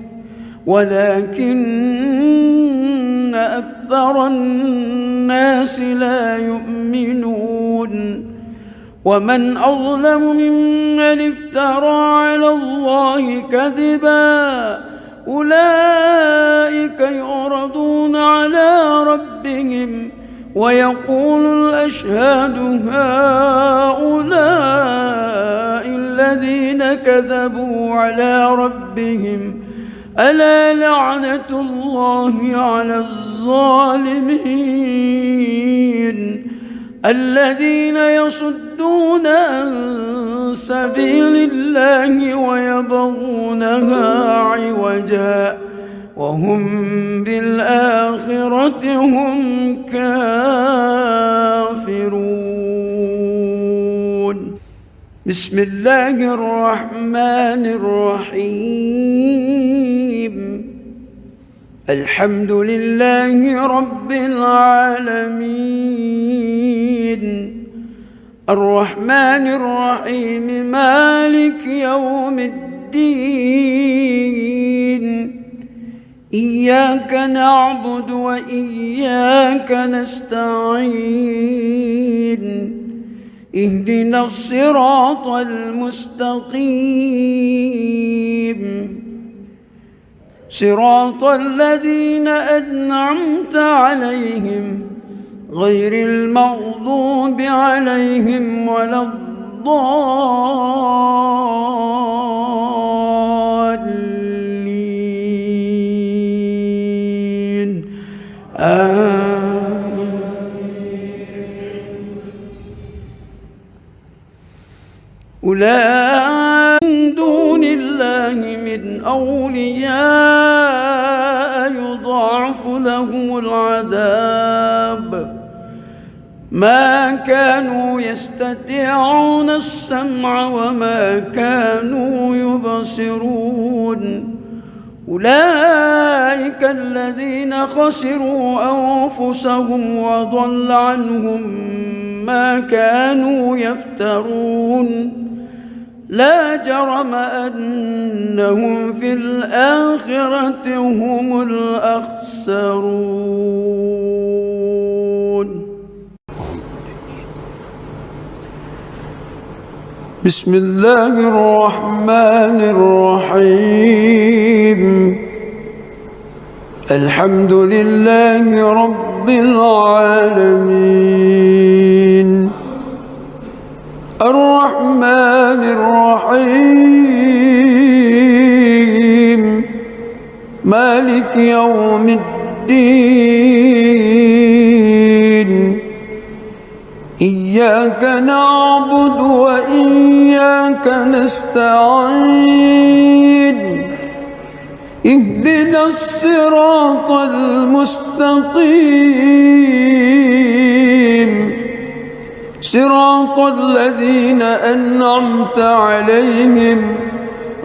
ولكن أكثر الناس لا يؤمنون ومن أظلم ممن افترى على الله كذبا أولئك يعرضون على ربهم ويقول الأشهاد هؤلاء الذين كذبوا على ربهم ألا لعنة الله على الظالمين الذين يصدون عن سبيل الله ويبغونها عوجا وهم بالآخرة هم كافرون. بسم الله الرحمن الرحيم. الحمد لله رب العالمين الرحمن الرحيم مالك يوم الدين إياك نعبد وإياك نستعين اهدنا الصراط المستقيم صراط الذين أنعمت عليهم غير المغضوب عليهم ولا الضالين أولئك من دون الله من أولياء يضاعف لهم العذاب ما كانوا يستطيعون السمع وما كانوا يبصرون. أولئك الذين خسروا أنفسهم وضل عنهم ما كانوا يفترون. لا جرم أنهم في الآخرة هم الأخسرون. بسم الله الرحمن الرحيم. الحمد لله رب العالمين. الرحمن الرحيم. مالك يوم الدين. إياك نعبد وإياك نستعين. اهدنا الصراط المستقيم صراط الذين أنعمت عليهم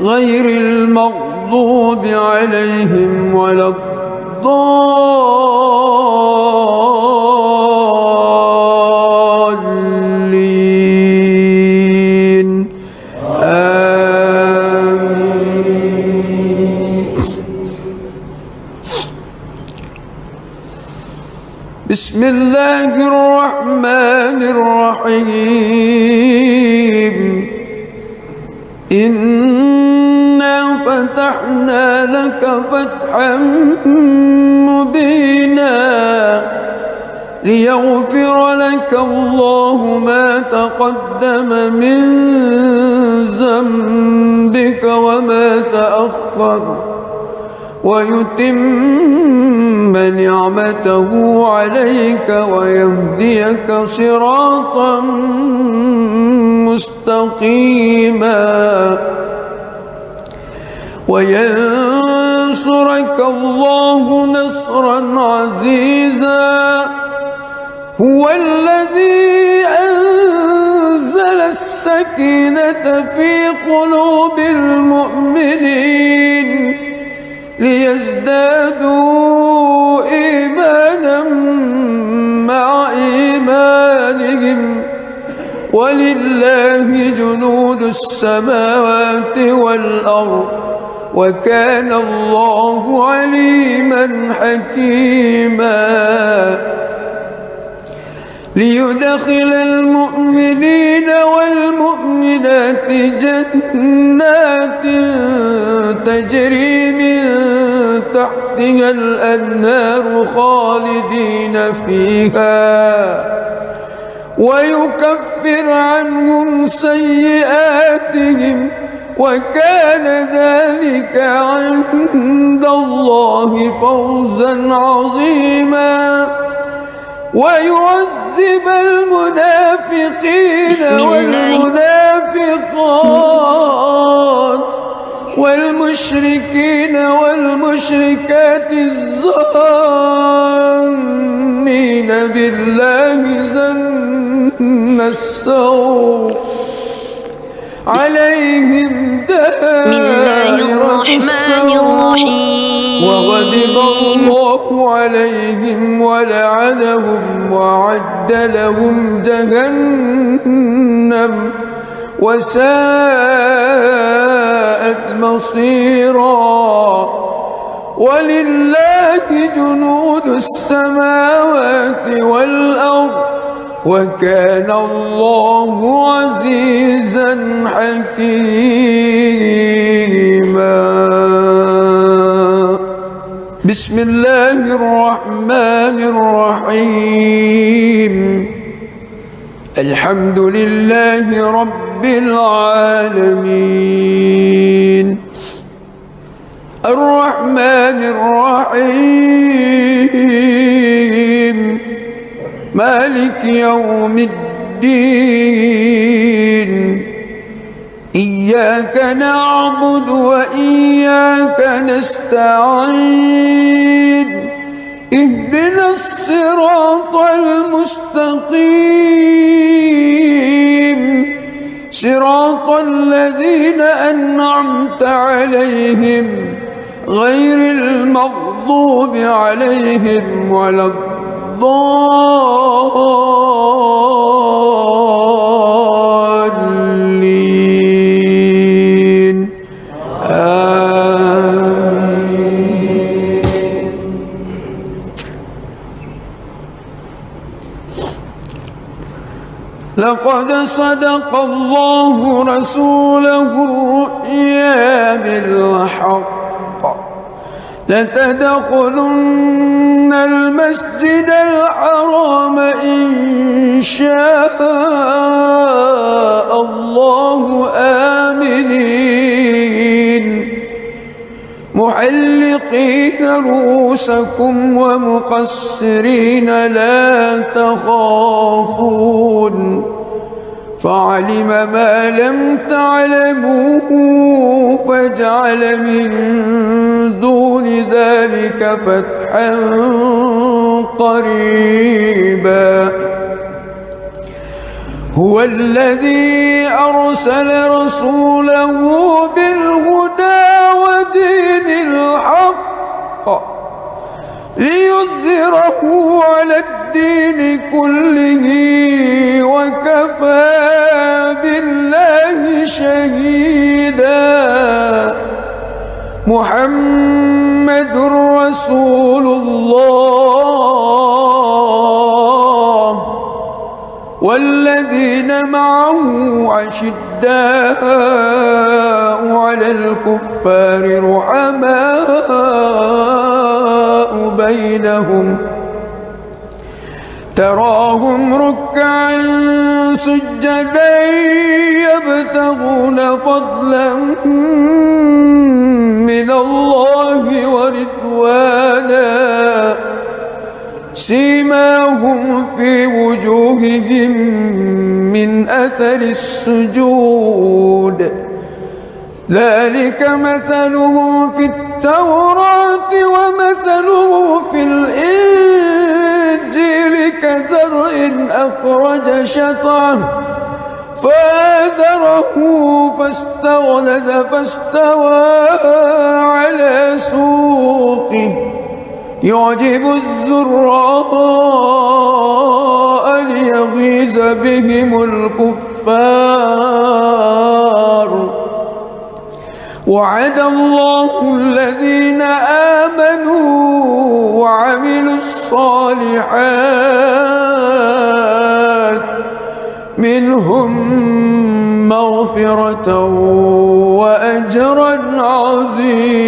غير المغضوب عليهم ولا الضالين. آمين. بسم الله الرحمن الرحيم. إنا فتحنا لك فتحا مبينا ليغفر لك الله ما تقدم من ذنبك وما تأخر ويتم نعمته عليك ويهديك صراطا مستقيما وينصرك الله نصرا عزيزا. هو الذي أنزل السكينة في قلوب المؤمنين ليزدادوا إيمانا مع إيمانهم ولله جنود السماوات والأرض وكان الله عليما حكيما. ليدخل المؤمنين والمؤمنات جنات تجري من تحتها الأنهار خالدين فيها ويكفر عنهم سيئاتهم وكان ذلك عند الله فوزا عظيما. ويعذب المنافقين والمنافقات والمشركين والمشركات الظانين بالله ظن السوء عليهم دائرة السوء وغضب الله عليهم ولعنهم وأعد لهم جهنم وساءت مصيرا. ولله جنود السماوات والأرض وكان الله عزيزا حكيما. بسم الله الرحمن الرحيم. الحمد لله رب العالمين. الرحمن الرحيم. مالك يوم الدين. إياك نعبد وإياك نستعين. اهدنا الصراط المستقيم صراط الذين أنعمت عليهم غير المغضوب عليهم ولا الضالين آمين. لقد صدق الله رسوله الرؤيا بالحق لتدخلن المسجد الحرام إن شاء الله آمنين محلقين رؤوسكم ومقصرين لا تخافون فعلم ما لم تعلموا فجعل من دون ذلك فتحا قريبا هو الذي أرسل رسوله بالهدى ودين الحق ليظهره على الدين كله وكفى بالله شهيدا محمد رسول الله والذين معه أشداء على الكفار رحماء بينهم تراهم ركعا سجدا يبتغون فضلا من الله ورضوانا سيماهم في وجوههم من أثر السجود ذلك مثلهم في التوراة ومثلهم في الإنجيل كزرع أخرج شطأه فآزره فاستغلظ فاستوى على سوقه يعجب الزراء ليغيظ بهم الكفار وعد الله الذين آمنوا وعملوا الصالحات منهم مغفرة وأجرا عظيما.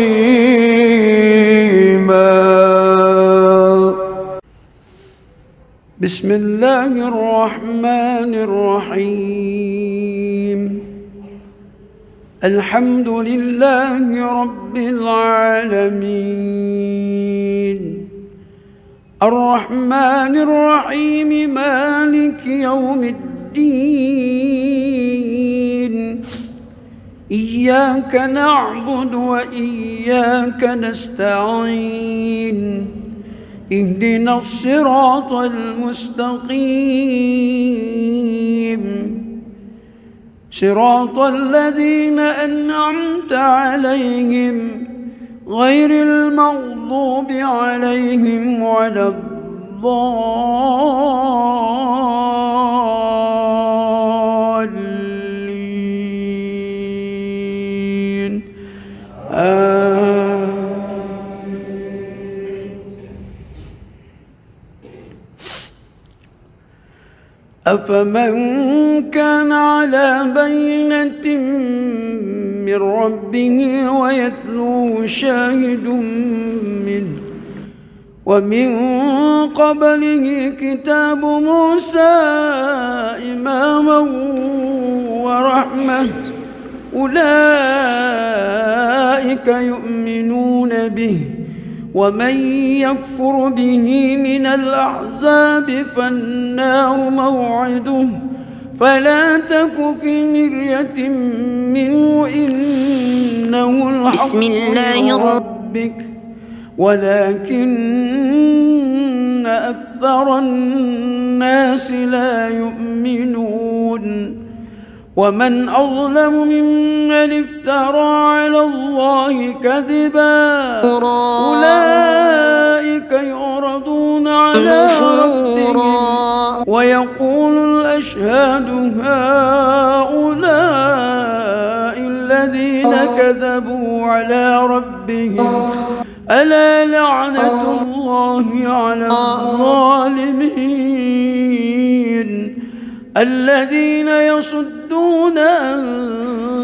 بسم الله الرحمن الرحيم الحمد لله رب العالمين الرحمن الرحيم مالك يوم الدين إياك نعبد وإياك نستعين اهدنا الصراط المستقيم صراط الذين أنعمت عليهم غير المغضوب عليهم ولا الضالين أفمن كان على بينة من ربه ويتلوه شاهد منه ومن قبله كتاب موسى إماما ورحمة أولئك يؤمنون به ومن يكفر به من الأحزاب فالنار موعده فلا تك في مرية منه إنه الحق من ربك ولكن أكثر الناس لا يؤمنون ومن أظلم ممن افترى على الله كذبا أولئك يعرضون على ربهم ويقول الأشهاد هؤلاء الذين كذبوا على ربهم ألا لعنة الله على الظالمين الذين يصدون عن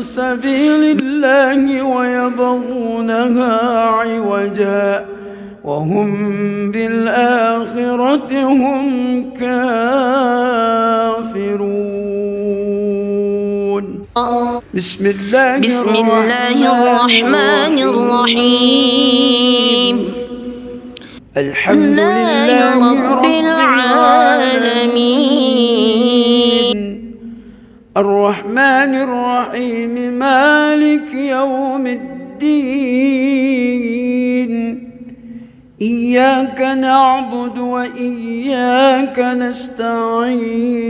سبيل الله ويبغونها عوجا وهم بالآخرة هم كافرون. بسم الله الرحمن الرحيم. الحمد لله رب العالمين الرحمن الرحيم مالك يوم الدين إياك نعبد وإياك نستعين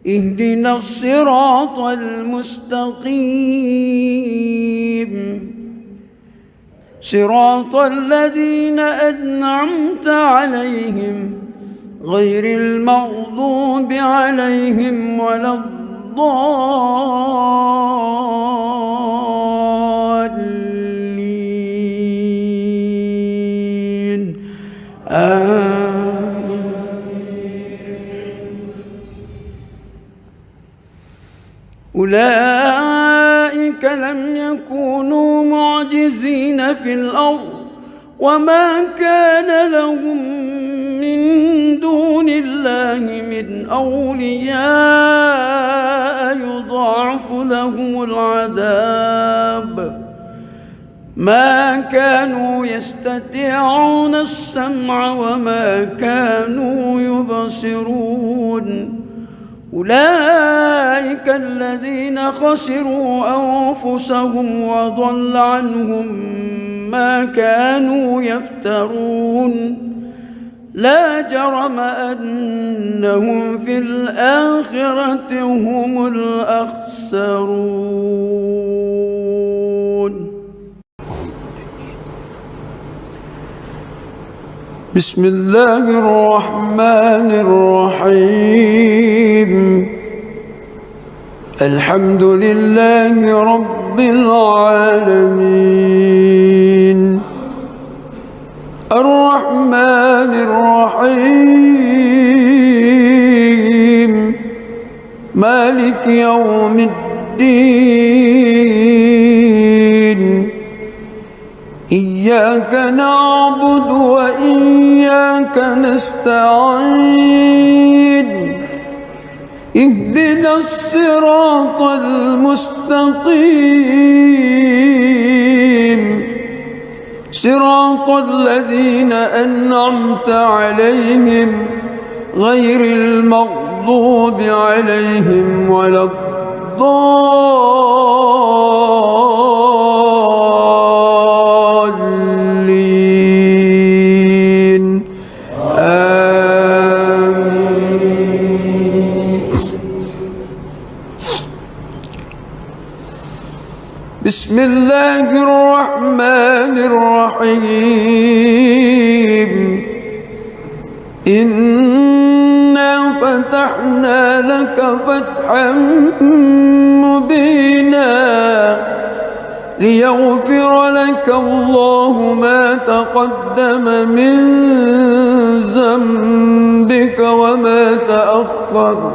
اهدنا الصراط المستقيم صراط الذين أنعمت عليهم غير المغضوب عليهم ولا الضالين آمين. أولئك لم يكونوا معجزين في الأرض وما كان لهم من دون الله من أولياء يضاعف لهم العذاب ما كانوا يستطيعون السمع وما كانوا يبصرون أولئك الذين خسروا أنفسهم وضل عنهم ما كانوا يفترون لا جرم أنهم في الآخرة هم الأخسرون. بسم الله الرحمن الرحيم الحمد لله رب العالمين الرحمن الرحيم مالك يوم الدين إياك نعبد وإياك نستعين اهدنا الصراط المستقيم صراط الذين أنعمت عليهم غير المغضوب عليهم ولا الضالين آمين. بسم الله الرحمن الرحيم إنا فتحنا لك فتحا مبينا ليغفر لك الله ما تقدم من ذنبك وما تأخر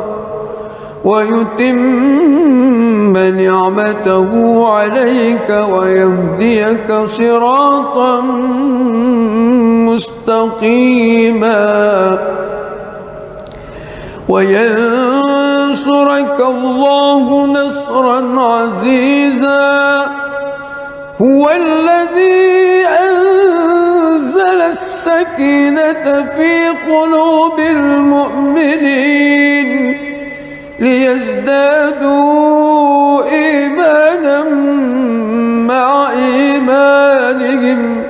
ويتم نعمته عليك ويهديك صراطا مستقيما وينصرك الله نصرا عزيزا هو الذي أنزل السكينة في قلوب المؤمنين ليزدادوا إيمانا مع إيمانهم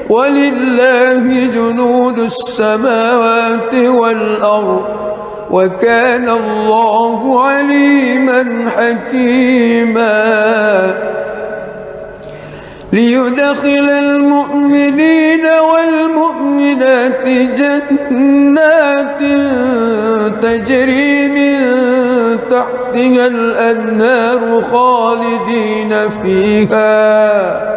ولله جنود السماوات والأرض وكان الله عليما حكيما ليدخل المؤمنين والمؤمنات جنات تجري من تحتها الأنهار خالدين فيها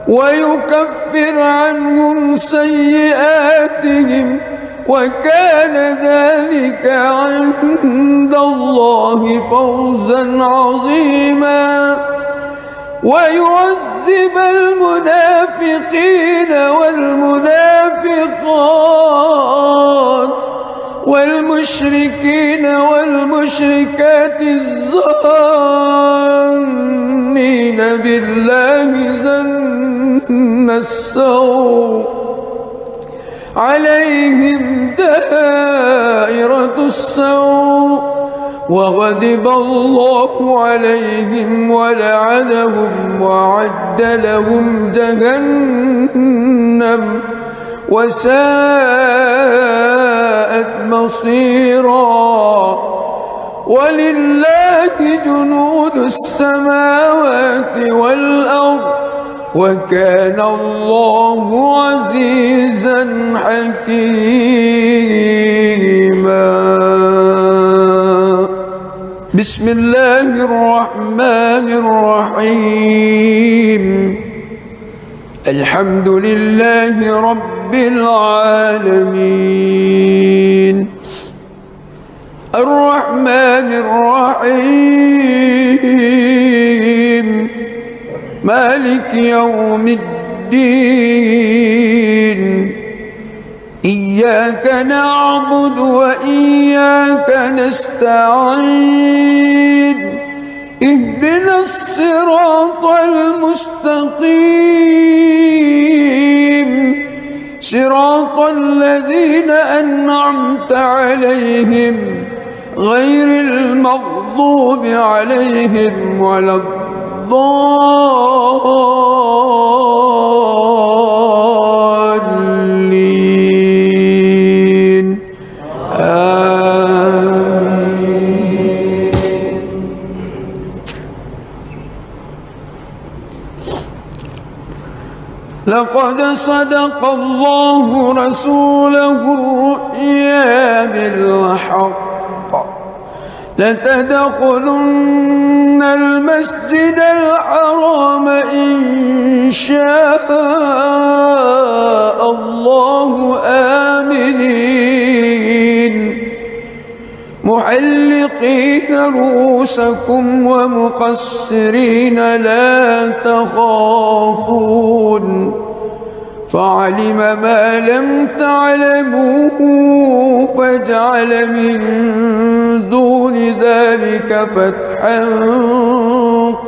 ويكفر عنهم سيئاتهم وكان ذلك عند الله فوزا عظيما ويعذب المنافقين والمنافقات والمشركين والمشركات الظانين بالله ظن السوء عليهم دائرة السوء وغضب الله عليهم ولعنهم وأعد لهم جهنم وساءت مصيرا ولله جنود السماوات والأرض وكان الله عزيزا حكيما بسم الله الرحمن الرحيم الحمد لله رب العالمين الرحمن الرحيم مالك يوم الدين إياك نعبد وإياك نستعين اهدنا الصراط المستقيم صراط الذين أنعمت عليهم غير المغضوب عليهم ولا الضالين آمين. لقد صدق الله رسوله الرؤيا بالحق لتدخلن المسجد الحرام إن شاء الله آمنين محلقين رؤوسكم ومقصرين لا تخافون فعلم ما لم تعلموا فجعل من دون ذلك فتحا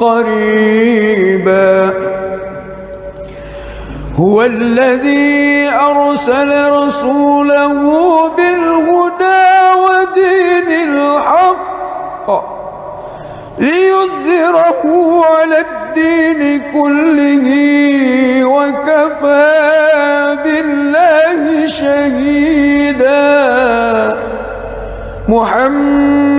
قريبا هو الذي أرسل رسوله بالهدى ودين الحق ليظهره على الدين كله وكفى بالله شهيدا محمد